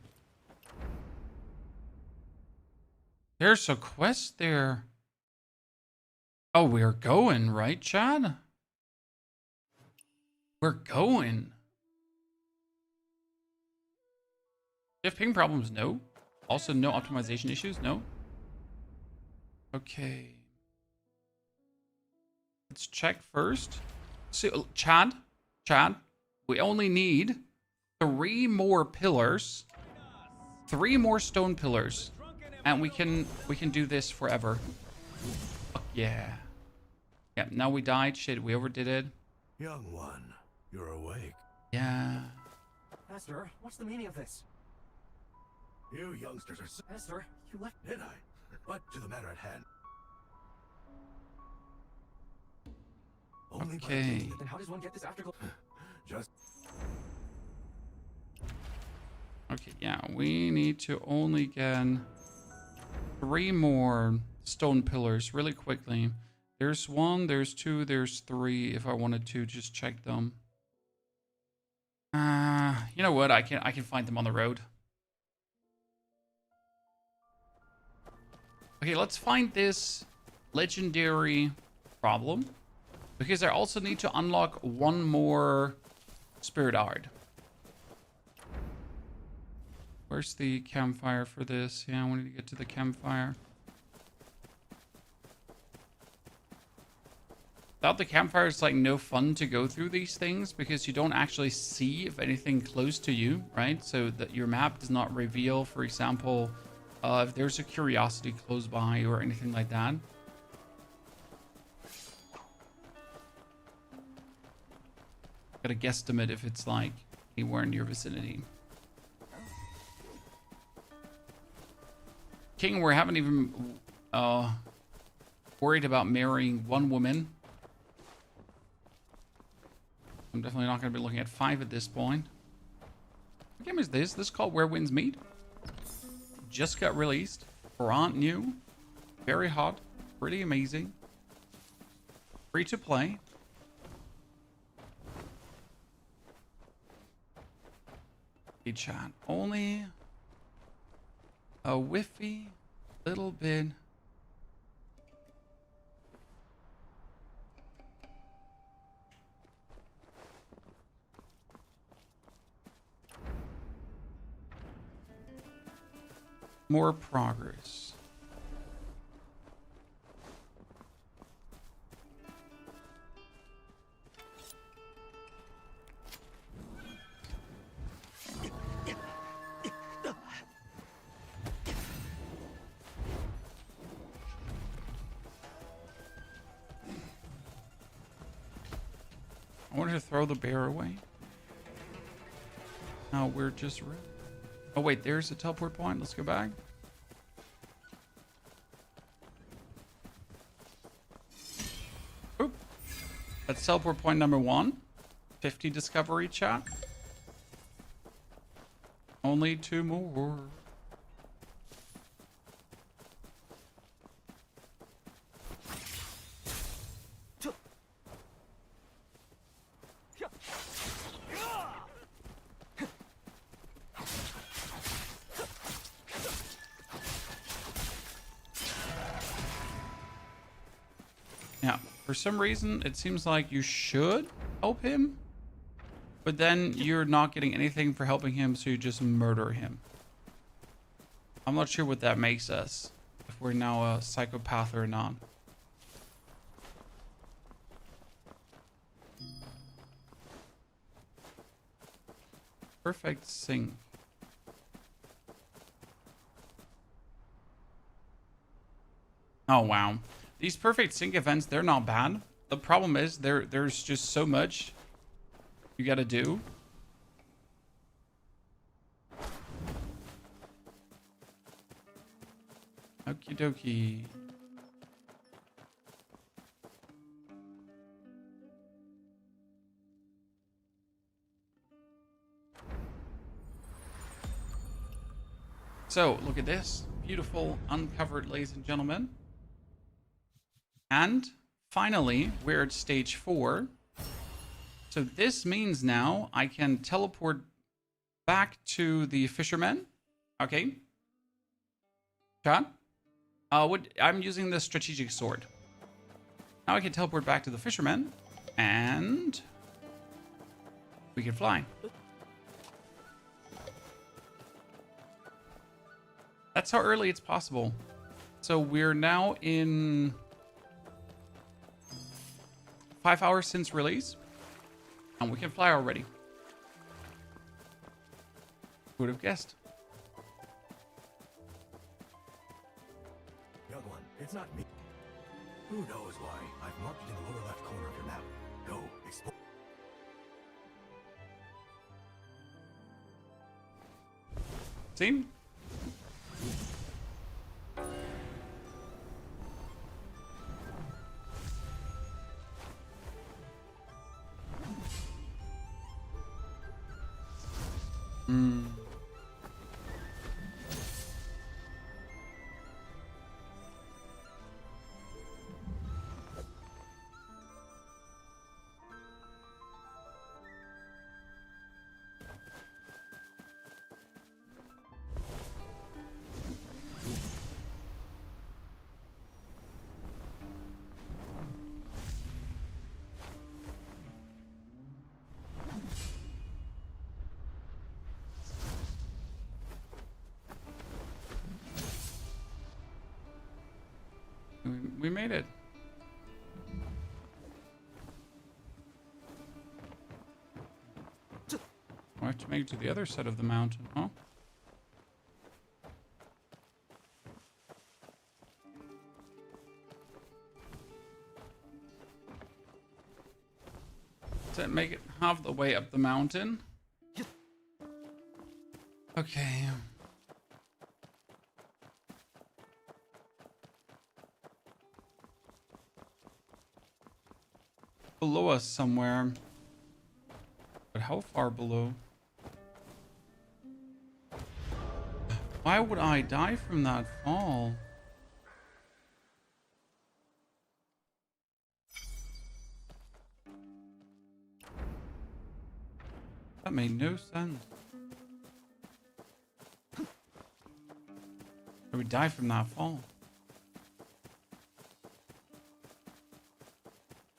There's a quest there. Oh, we're going, right, Chad? We're going. Do you have ping problems? No. Also, no optimization issues? No. Okay. Let's check first. So, Chad, we only need 3 more pillars, 3 more stone pillars, and we can do this forever. Fuck yeah. Yeah. Now we died. Shit, we overdid it.
Young one, you're awake.
Yeah.
Master, what's the meaning of this?
You youngsters are so...
Master, you left...
Did I? But to the matter at hand. Only by
Okay.
taking
Then how does one get this afterglow?
just...
Okay, yeah, we need to only get 3 more stone pillars really quickly. There's 1, there's 2, there's 3 if I wanted to just check them. You know what? I can find them on the road. Okay, let's find this legendary problem, because I also need to unlock 1 more spirit art. Where's the campfire for this? Yeah, I wanted to get to the campfire. Without the campfire, it's like no fun to go through these things because you don't actually see if anything close to you, right? So that your map does not reveal, for example, if there's a curiosity close by or anything like that. Got to guesstimate if it's like anywhere in your vicinity. King, we haven't even worried about marrying 1 woman. I'm definitely not going to be looking at 5 at this point. What game is this? This is called Where Winds Meet. Just got released. Brand new. Very hot. Pretty amazing. Free to play. Hey, chat. Only a whiffy little bit. More progress. I wanted to throw the bear away. No, we're just... Oh, wait, there's a teleport point. Let's go back. Oop. That's teleport point number 1. 50 discovery, chat. Only 2 more. Yeah, for some reason, it seems like you should help him, but then you're not getting anything for helping him, so you just murder him. I'm not sure what that makes us, if we're now a psychopath or not. Perfect sync. Oh, wow. These perfect sync events, they're not bad. The problem is there's just so much you gotta do. Okie dokie. So, look at this. Beautiful, uncovered, ladies and gentlemen. And finally, we're at stage 4. So this means now I can teleport back to the Fissherman. Okay. Chat. I'm using the strategic sword. Now I can teleport back to the Fissherman, and we can fly. That's how early it's possible. So we're now in 5 hours since release, and we can fly already. Who would have guessed?
Young one, it's not me. Who knows why? I've marked it in the lower left corner of your map. Go, explore.
See? We made it. I have to make it to the other side of the mountain, huh? Does that make it half the way up the mountain? Okay. Below us somewhere. But how far below? Why would I die from that fall? That made no sense. I would die from that fall.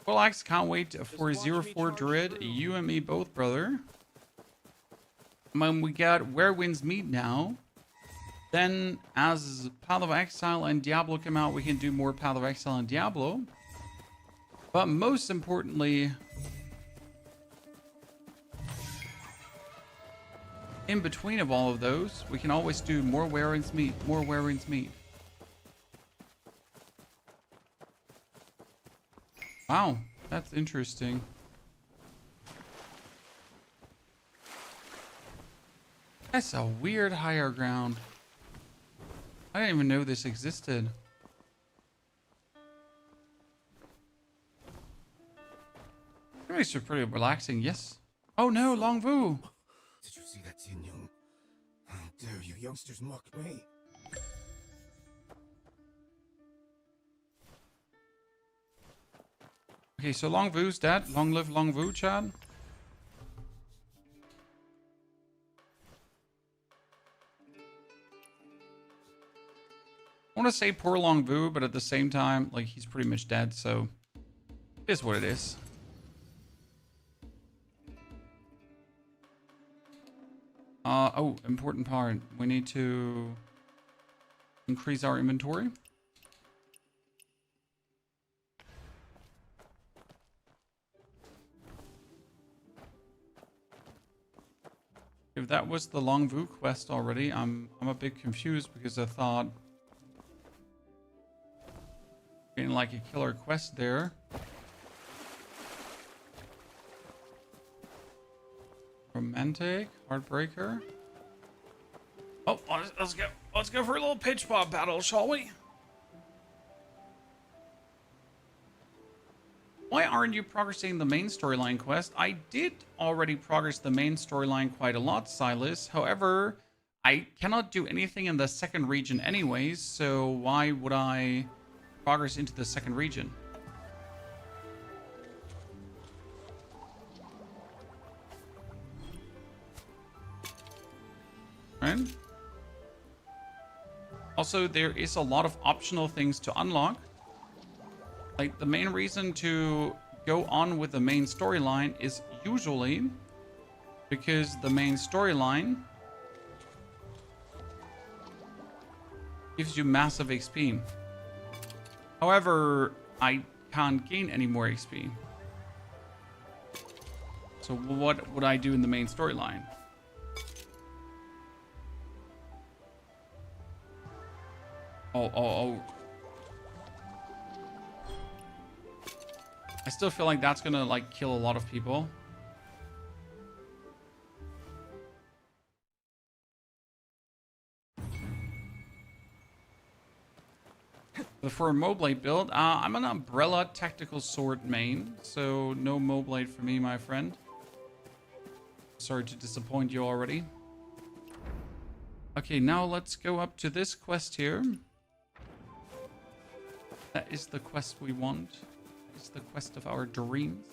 Well, Axe, can't wait for 04 Druid. You and me both, brother. When we get Where Winds Meet now, then as Path of Exile and Diablo come out, we can do more Path of Exile and Diablo. But most importantly, in between of all of those, we can always do more Where Winds Meet, more Where Winds Meet. Wow, that's interesting. That's a weird higher ground. I didn't even know this existed. It makes it pretty relaxing, yes. Oh no, Long Vu!
Did you see that, Tin Young? How dare you youngsters mock me?
Okay, so Long Vu's dead. Long live Long Vu, Chad. I want to say poor Long Vu, but at the same time, like, he's pretty much dead, so it is what it is. Oh, important part. We need to increase our inventory. If that was the Long Vu quest already, I'm a bit confused because I thought getting like a killer quest there. Romantic, Heartbreaker. Oh, let's go for a little pitch pop battle, shall we? Why aren't you progressing the main storyline quest? I did already progress the main storyline quite a lot, Silas. However, I cannot do anything in the second region anyways, so why would I progress into the second region? Right? Also, there is a lot of optional things to unlock. Like, the main reason to go on with the main storyline is usually because the main storyline gives you massive XP. However, I can't gain any more XP. So what would I do in the main storyline? Oh. I still feel like that's gonna, like, kill a lot of people. But for a Moblade build, I'm an Umbrella Tactical Sword main, so no Moblade for me, my friend. Sorry to disappoint you already. Okay, now let's go up to this quest here. That is the quest we want. It's the quest of our dreams.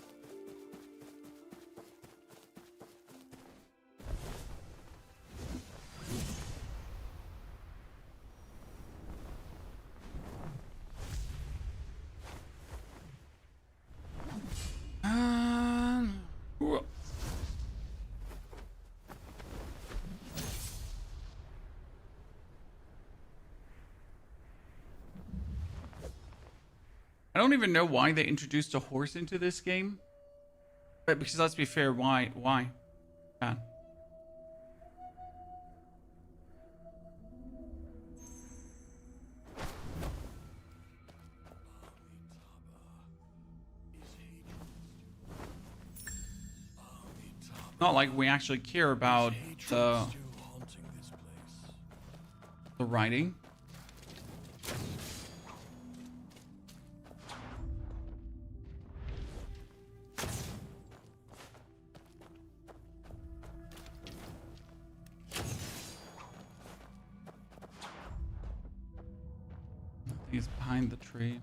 Whoa. I don't even know why they introduced a horse into this game. But because let's be fair, why? Yeah. Not like we actually care about the writing. He's behind the tree.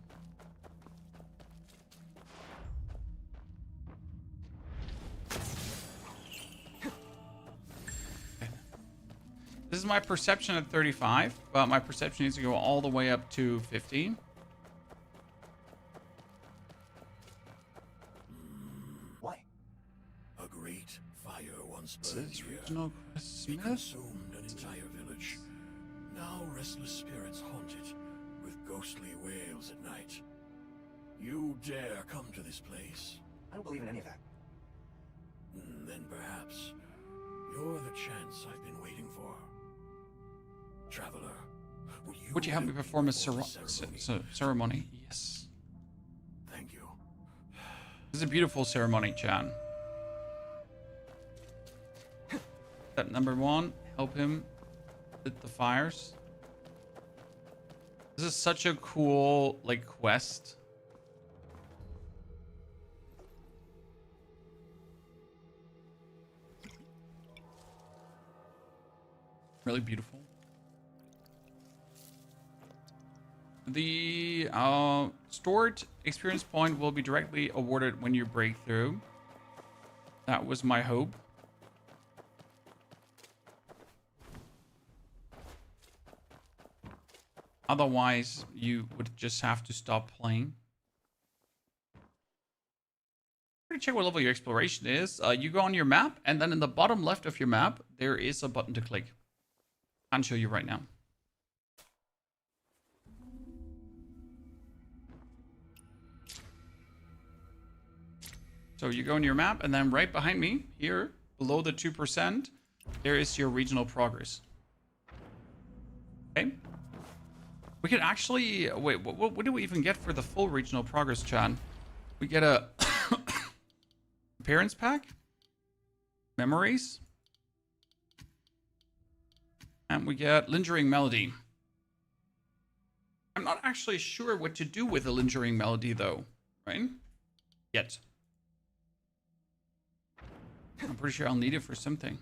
This is my perception at 35, but my perception needs to go all the way up to 50.
Why?
A great fire once
This
burned
is
here.
regional quest
It
Smith.
consumed an entire village. Now restless spirits haunt it, with ghostly wails at night. You dare come to this place?
I don't believe in any of that.
Then perhaps you're the chance I've been waiting for. Traveler,
Would you help me perform a ceremony? Yes.
Thank you.
This is a beautiful ceremony, Chan. Step number 1, help him lit the fires. This is such a cool, like, quest. Really beautiful. The stored experience point will be directly awarded when you break through. That was my hope. Otherwise, you would just have to stop playing. Check what level your exploration is. You go on your map, and then in the bottom left of your map, there is a button to click. I'll show you right now. So you go on your map, and then right behind me, here, below the 2%, there is your regional progress. Okay. We could actually... Wait, what do we even get for the full regional progress, Chan? We get a... appearance pack? Memories? And we get Lingering Melody. I'm not actually sure what to do with a Lingering Melody, though. Right? Yet. I'm pretty sure I'll need it for something.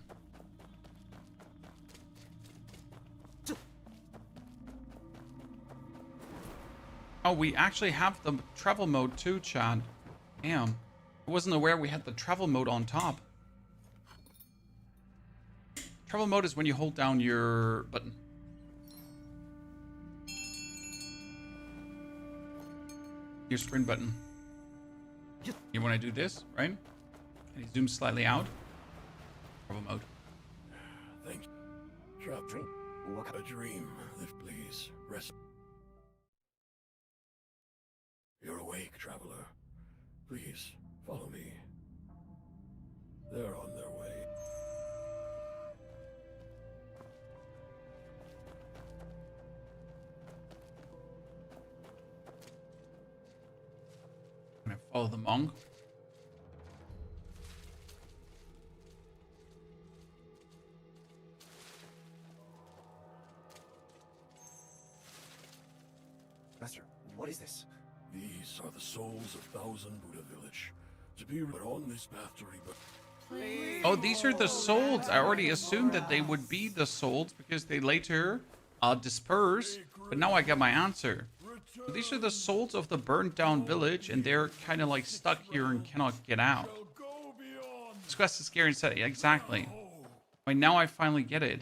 Oh, we actually have the travel mode too, Chad. Damn. I wasn't aware we had the travel mode on top. Travel mode is when you hold down your button. Your sprint button. You want to do this, right? And you zoom slightly out. Travel mode.
Thank you.
Dream. What kind
A dream, if please. Rest. You're awake, traveler. Please, follow me. They're on their way.
I'm gonna follow the monk.
Master, what is this?
These are the souls of Thousand Buddha Village. To be on this path to rebirth.
Oh, these are the souls. I already assumed that they would be the souls because they later disperse. But now I got my answer. So these are the souls of the burnt down village, and they're kind of like stuck here and cannot get out. This quest is scary and sad. Exactly. Right, now I finally get it.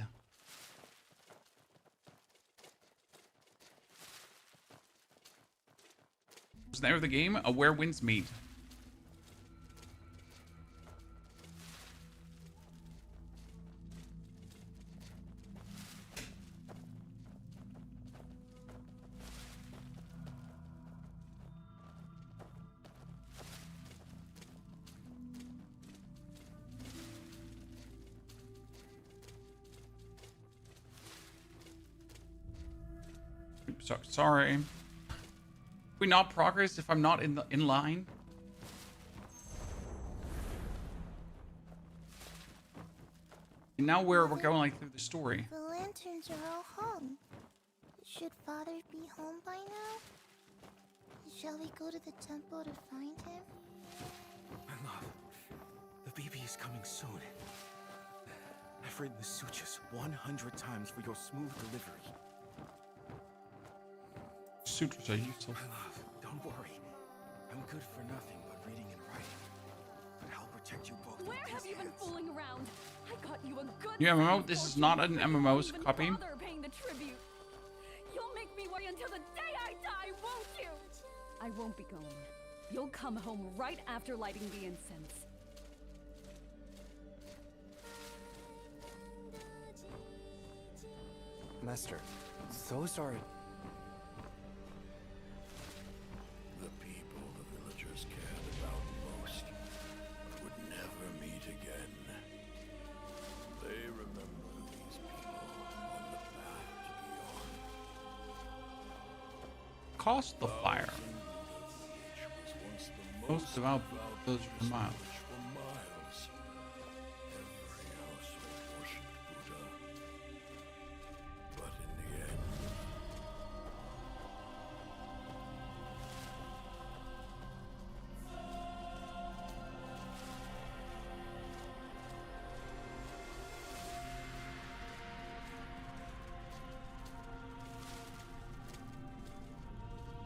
What's the name of the game? Where Winds Meet. Sorry. We not progress if I'm not in line. And now we're going like through the story.
The lanterns are all hung. Should Father be home by now? Shall we go to the temple to find him?
My love, the baby is coming soon. I've written the sutras 100 times for your smooth delivery.
Sutras are useful.
My love, don't worry. I'm good for nothing but reading and writing. But I'll protect you both.
Where have you been fooling around? I got you a good.
Yeah, MMO. This is not an MMO copy.
Paying the tribute. You'll make me wait until the day I die, won't you? I won't be going. You'll come home right after lighting the incense.
Master, those are...
The people the villagers cared about most would never meet again. They remember these people on the path to beyond.
Cost the fire. Most devout village for miles.
Every household worshipped Buddha. But in the end,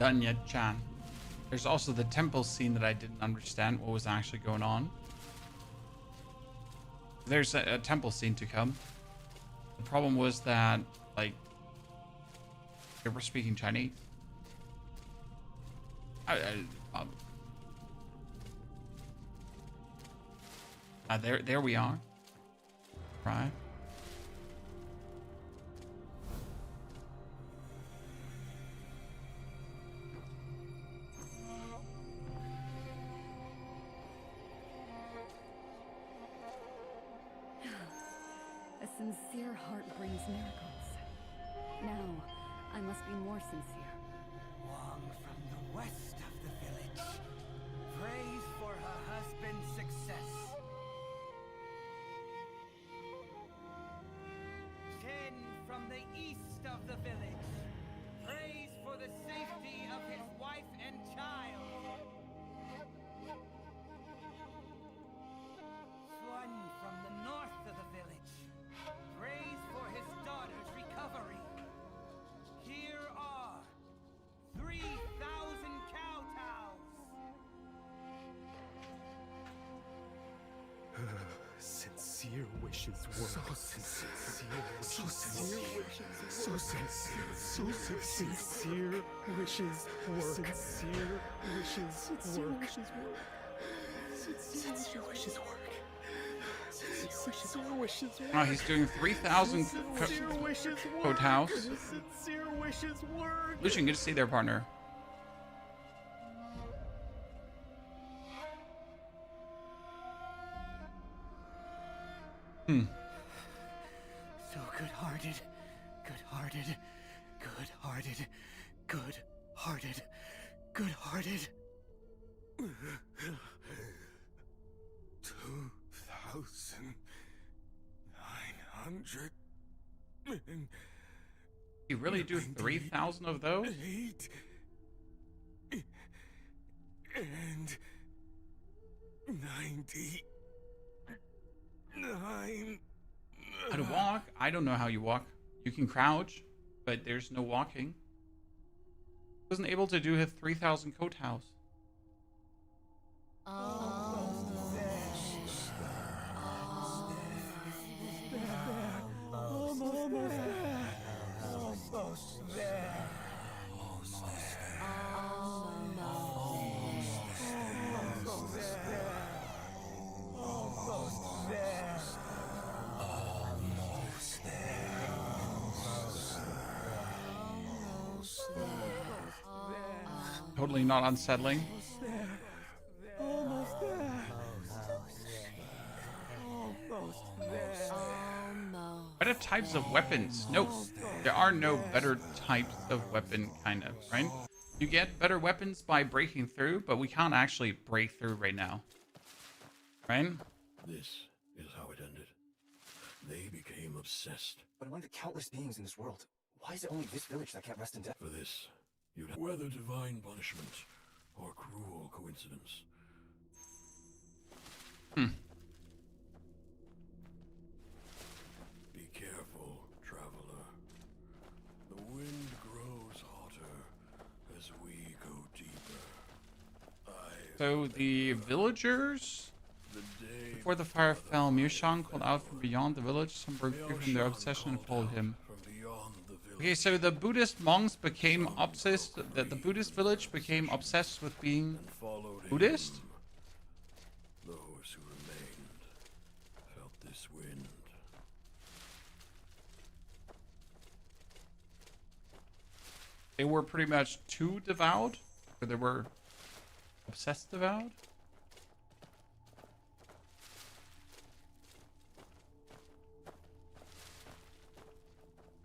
Done yet, Chan. There's also the temple scene that I didn't understand what was actually going on. There's a temple scene to come. The problem was that, like, they were speaking Chinese. There we are. Right.
A sincere heart brings miracles. Now, I must be more sincere.
Wong from the west of the village. Praise for her husband's success. Tin from the east of the village. Praise for the safety of his wife and child. Swan from the north of the village. Praise for his daughter's recovery. Here are 3,000
wishes work.
So sincere wishes work. Sincere wishes work.
Oh, he's doing 3,000 code house. Lucian, good to see you there, partner.
So good-hearted, good-hearted, good-hearted, good-hearted, good-hearted.
2,900.
You really do 3,000 of those?
8 and 99.
How to walk? I don't know how you walk. You can crouch, but there's no walking. Wasn't able to do his 3,000 coat house. Totally not unsettling. Better types of weapons. No, there are no better types of weapon, kind of, right? You get better weapons by breaking through, but we can't actually break through right now. Right?
This is how it ended. They became obsessed.
But among the countless beings in this world, why is it only this village that can't rest in death?
For this, you'd have whether divine punishment or cruel coincidence. Be careful, traveler. The wind grows hotter as we go deeper.
So the villagers, before the fire fell, Mirshang called out from beyond the village. Some broke free from their obsession and followed him. Okay, so the Buddhist monks became obsessed. The Buddhist village became obsessed with being Buddhist.
Those who remained felt this wind.
They were pretty much too devout, or they were obsessed devout.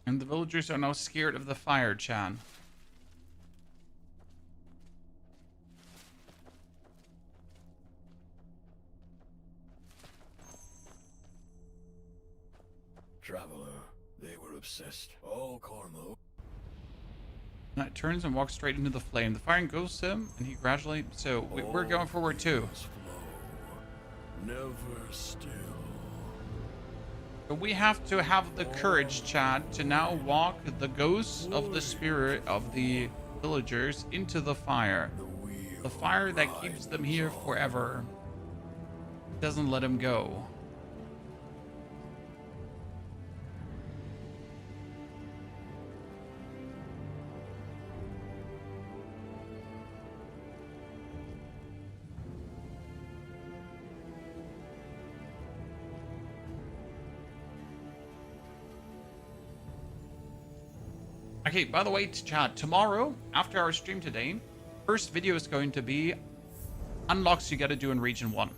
And the villagers are now scared of the fire, Chan.
Traveler, they were obsessed. All karma.
And it turns and walks straight into the flame. The fire engulfs him, and he gradually... So we're going forward too.
Never still.
But we have to have the courage, Chad, to now walk the ghosts of the spirit of the villagers into the fire. The fire that keeps them here forever. Doesn't let them go. Okay, by the way, Chad, tomorrow, after our stream today, first video is going to be unlocks you gotta do in Region 1.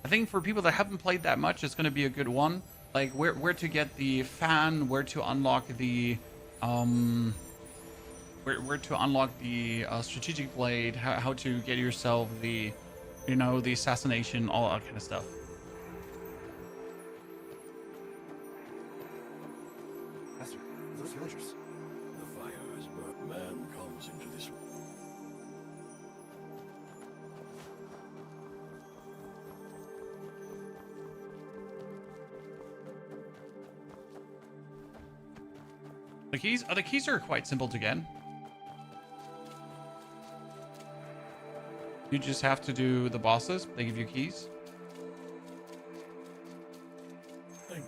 I think for people that haven't played that much, it's gonna be a good one. Like, where to get the fan, where to unlock the, where to unlock the strategic blade, how to get yourself the, you know, the assassination, all that kind of stuff.
Master, those villagers.
The fire has burnt. Man comes into this.
The keys are quite simple to get. You just have to do the bosses. They give you keys.
Thank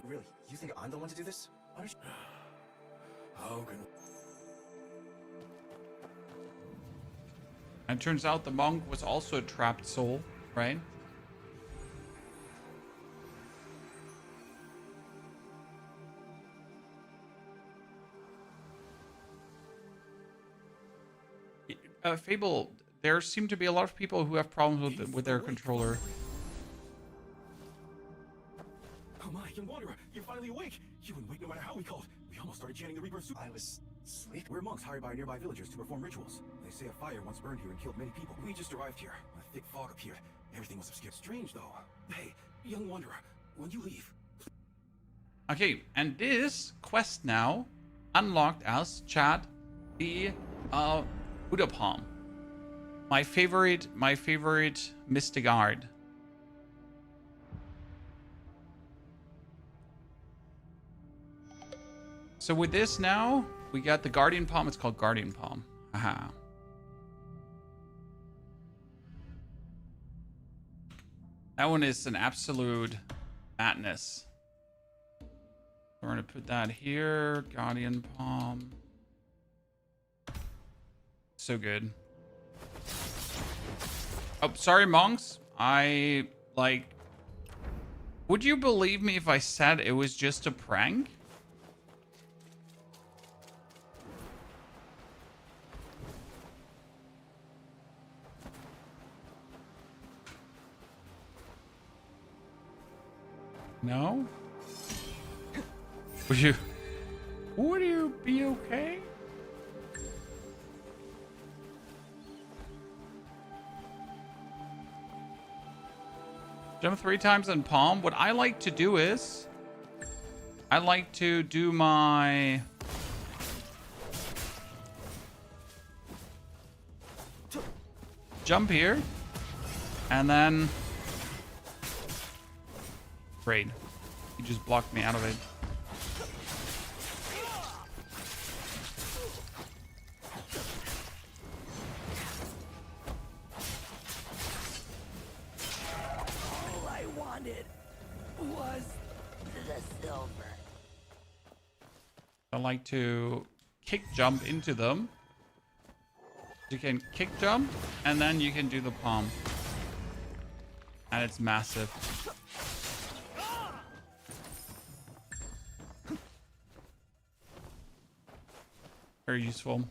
Really, you think I'm the one to do this?
How can...
And it turns out the monk was also a trapped soul, right? Fable, there seem to be a lot of people who have problems with their controller.
Oh my, young wanderer, you're finally awake. You wouldn't wake no matter how we called. We almost started chanting the Reaper of
I was asleep.
We're monks hired by nearby villagers to perform rituals. They say a fire once burned here and killed many people. We just arrived here. A thick fog appeared. Everything was obscured. Strange though. Hey, young wanderer, when you leave.
Okay, and this quest now unlocked as chat the Buddha Palm. My favorite Mystic Art. So with this now, we got the Guardian Palm. It's called Guardian Palm. Haha. That one is an absolute madness. We're gonna put that here. Guardian Palm. So good. Oh, sorry, monks. Would you believe me if I said it was just a prank? No? Would you be okay? Jump 3 times in palm. What I like to do is I like to do my jump here and then great. He just blocked me out of it. I like to kick jump into them. You can kick jump and then you can do the palm. And it's massive. Very useful.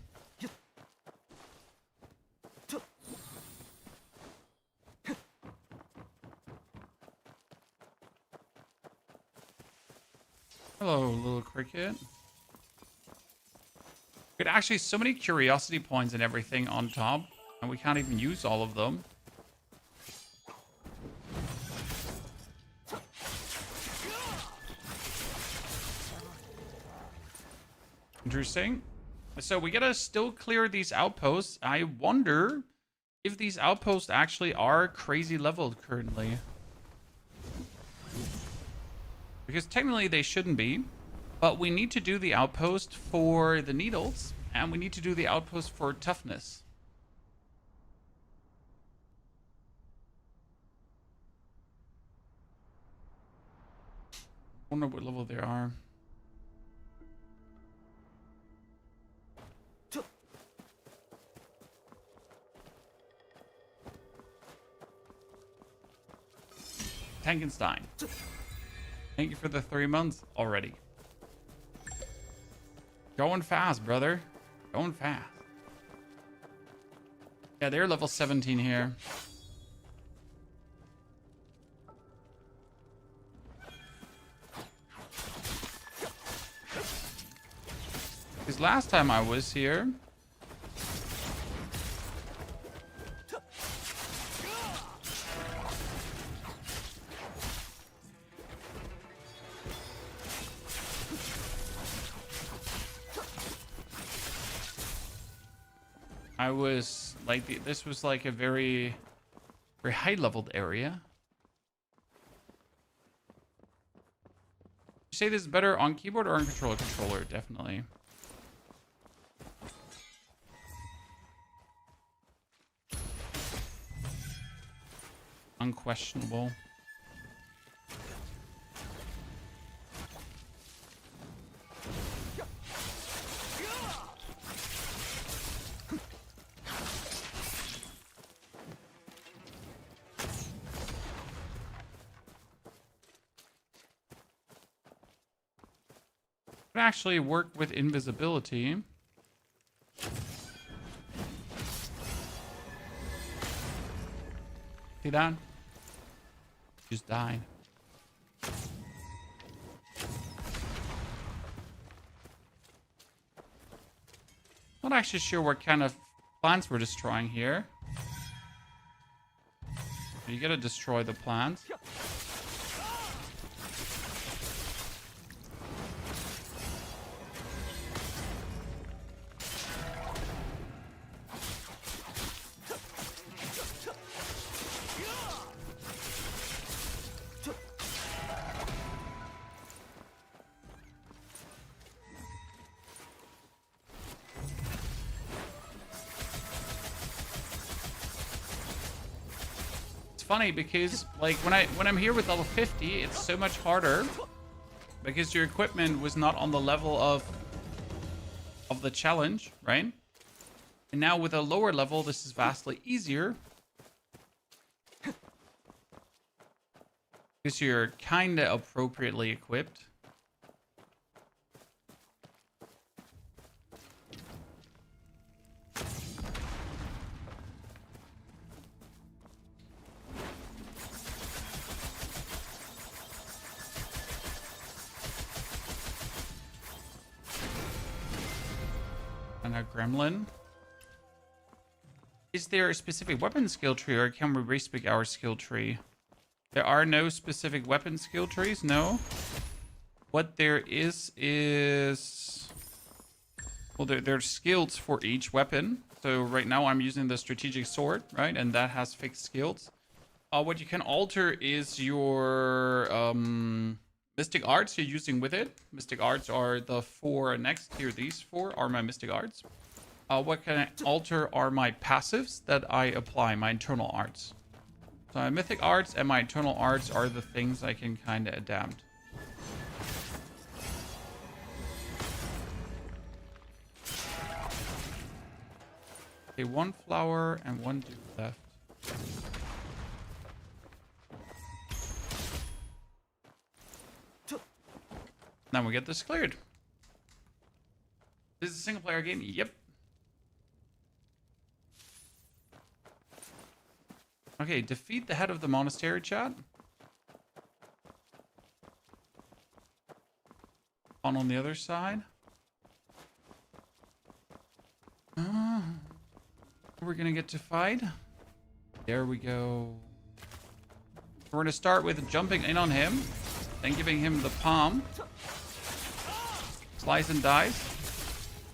Hello, little cricket. We got actually so many curiosity points and everything on top, and we can't even use all of them. Interesting. So we gotta still clear these outposts. I wonder if these outposts actually are crazy leveled currently. Because technically they shouldn't be. But we need to do the outpost for the needles, and we need to do the outpost for toughness. I wonder what level they are. Tankenstein. Thank you for the 3 months already. Going fast, brother. Going fast. Yeah, they're level 17 here. Because last time I was here, I was like, this was like a very high leveled area. You say this is better on keyboard or on controller? Controller, definitely. Unquestionable. Could actually work with invisibility. See that? Just died. Not actually sure what kind of plants we're destroying here. You gotta destroy the plants. Funny because like when I'm here with level 50, it's so much harder because your equipment was not on the level of the challenge, right? And now with a lower level, this is vastly easier because you're kind of appropriately equipped. A gremlin. Is there a specific weapon skill tree, or can we respec our skill tree? There are no specific weapon skill trees, no. What there is well, there's skills for each weapon. So right now I'm using the strategic sword, right, and that has fixed skills. What you can alter is your Mystic Arts you're using with it. Mystic Arts are the 4 next here. These 4 are my Mystic Arts. What can I alter are my passives that I apply, my internal arts. So my Mythic Arts and my internal arts are the things I can kind of adapt. Okay, 1 flower and 1 dude left. Now we get this cleared. This is a single player game? Yep. Okay, defeat the head of the monastery, chat. On the other side. We're gonna get to fight. There we go. We're gonna start with jumping in on him, then giving him the palm. Slice and dice.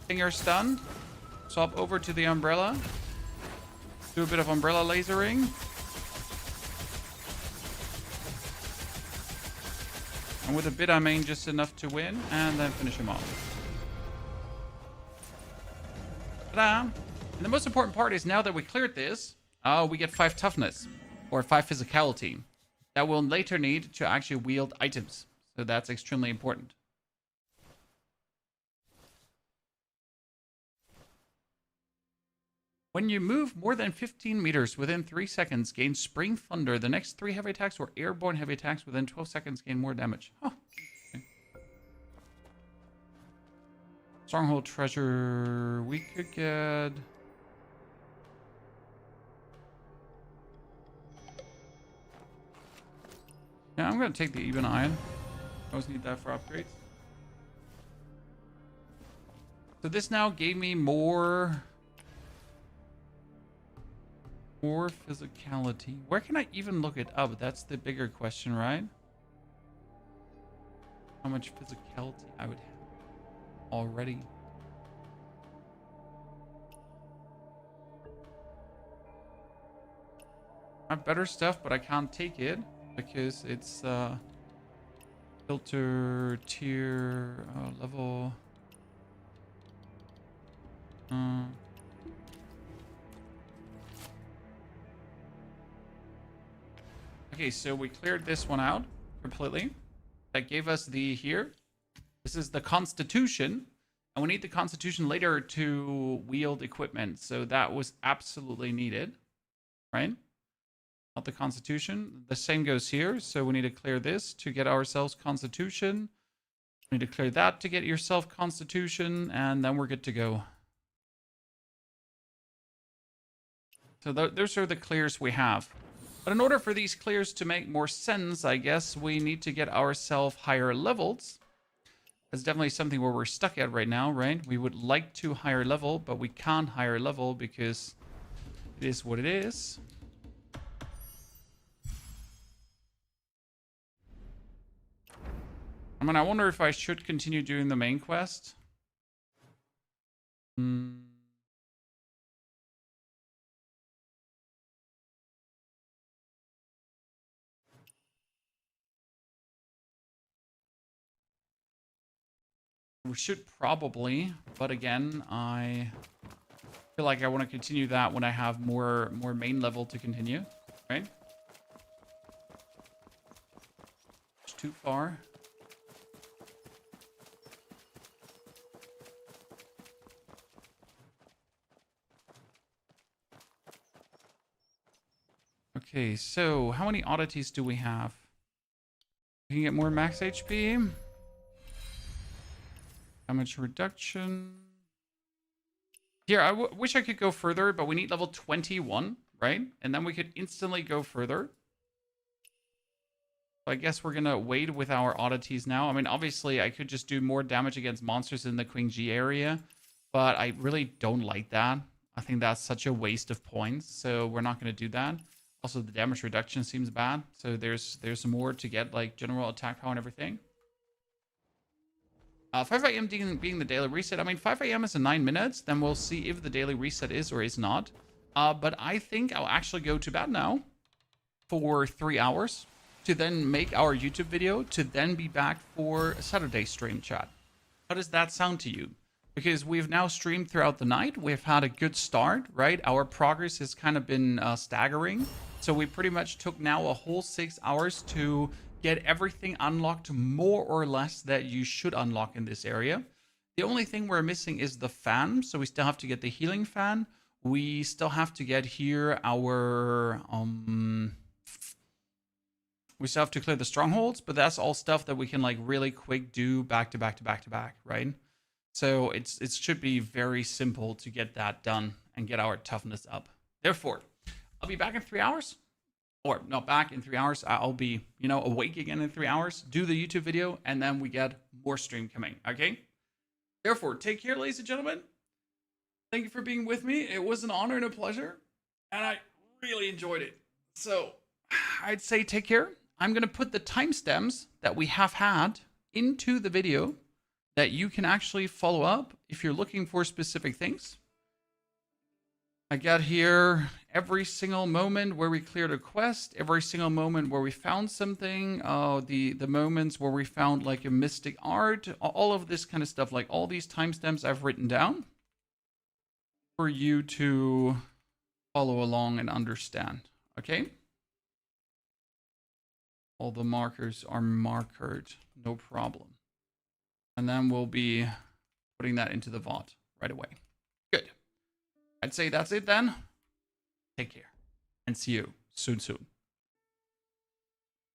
Finger stun. Swap over to the umbrella. Do a bit of umbrella lasering. And with a bit I mean just enough to win, and then finish him off. Ta-da! And the most important part is now that we cleared this, we get 5 toughness, or 5 physicality, that we'll later need to actually wield items. So that's extremely important. When you move more than 15 meters within 3 seconds, gain Spring Thunder. The next 3 heavy attacks or airborne heavy attacks within 12 seconds gain more damage. Huh. Okay. Stronghold Treasure. We could get... Yeah, I'm going to take the Even Iron. I always need that for upgrades. So this now gave me more physicality. Where can I even look it up? That's the bigger question, right? How much physicality I would have already. I have better stuff, but I can't take it because it's filter tier level. Okay, so we cleared this one out completely. That gave us the here. This is the Constitution. And we need the Constitution later to wield equipment. So that was absolutely needed. Right? Not the Constitution. The same goes here. So we need to clear this to get ourselves Constitution. Need to clear that to get yourself Constitution, and then we're good to go. So those are the clears we have. But in order for these clears to make more sense, I guess we need to get ourselves higher levels. That's definitely something where we're stuck at right now, right? We would like to higher level, but we can't higher level because it is what it is. I mean, I wonder if I should continue doing the main quest. We should probably, but again, I feel like I want to continue that when I have more main level to continue, right? It's too far. Okay, so how many oddities do we have? We can get more max HP. Damage reduction. Here, I wish I could go further, but we need level 21, right? And then we could instantly go further. So I guess we're going to wait with our oddities now. I mean, obviously, I could just do more damage against monsters in the Queen G area, but I really don't like that. I think that's such a waste of points, so we're not going to do that. Also, the damage reduction seems bad, so there's more to get, like general attack power and everything. 5 a.m. being the daily reset. I mean, 5 a.m. is in 9 minutes. Then we'll see if the daily reset is or is not. But I think I'll actually go to bed now for 3 hours to then make our YouTube video to then be back for a Saturday stream, chat. How does that sound to you? Because we've now streamed throughout the night. We've had a good start, right? Our progress has kind of been staggering. So we pretty much took now a whole 6 hours to get everything unlocked more or less that you should unlock in this area. The only thing we're missing is the fan. So we still have to get the healing fan. We still have to get here our... we still have to clear the strongholds, but that's all stuff that we can like really quick do back to back to back to back, right? So it should be very simple to get that done and get our toughness up. Therefore, I'll be back in 3 hours. Or not back in 3 hours. I'll be, awake again in 3 hours. Do the YouTube video, and then we get more stream coming, okay? Therefore, take care, ladies and gentlemen. Thank you for being with me. It was an honor and a pleasure, and I really enjoyed it. So, I'd say take care. I'm going to put the timestamps that we have had into the video that you can actually follow up if you're looking for specific things. I got here every single moment where we cleared a quest, every single moment where we found something, the moments where we found like a mystic art, all of this kind of stuff, like all these timestamps I've written down for you to follow along and understand, okay? All the markers are markered, no problem. And then we'll be putting that into the vault right away. Good. I'd say that's it then. Take care and see you soon.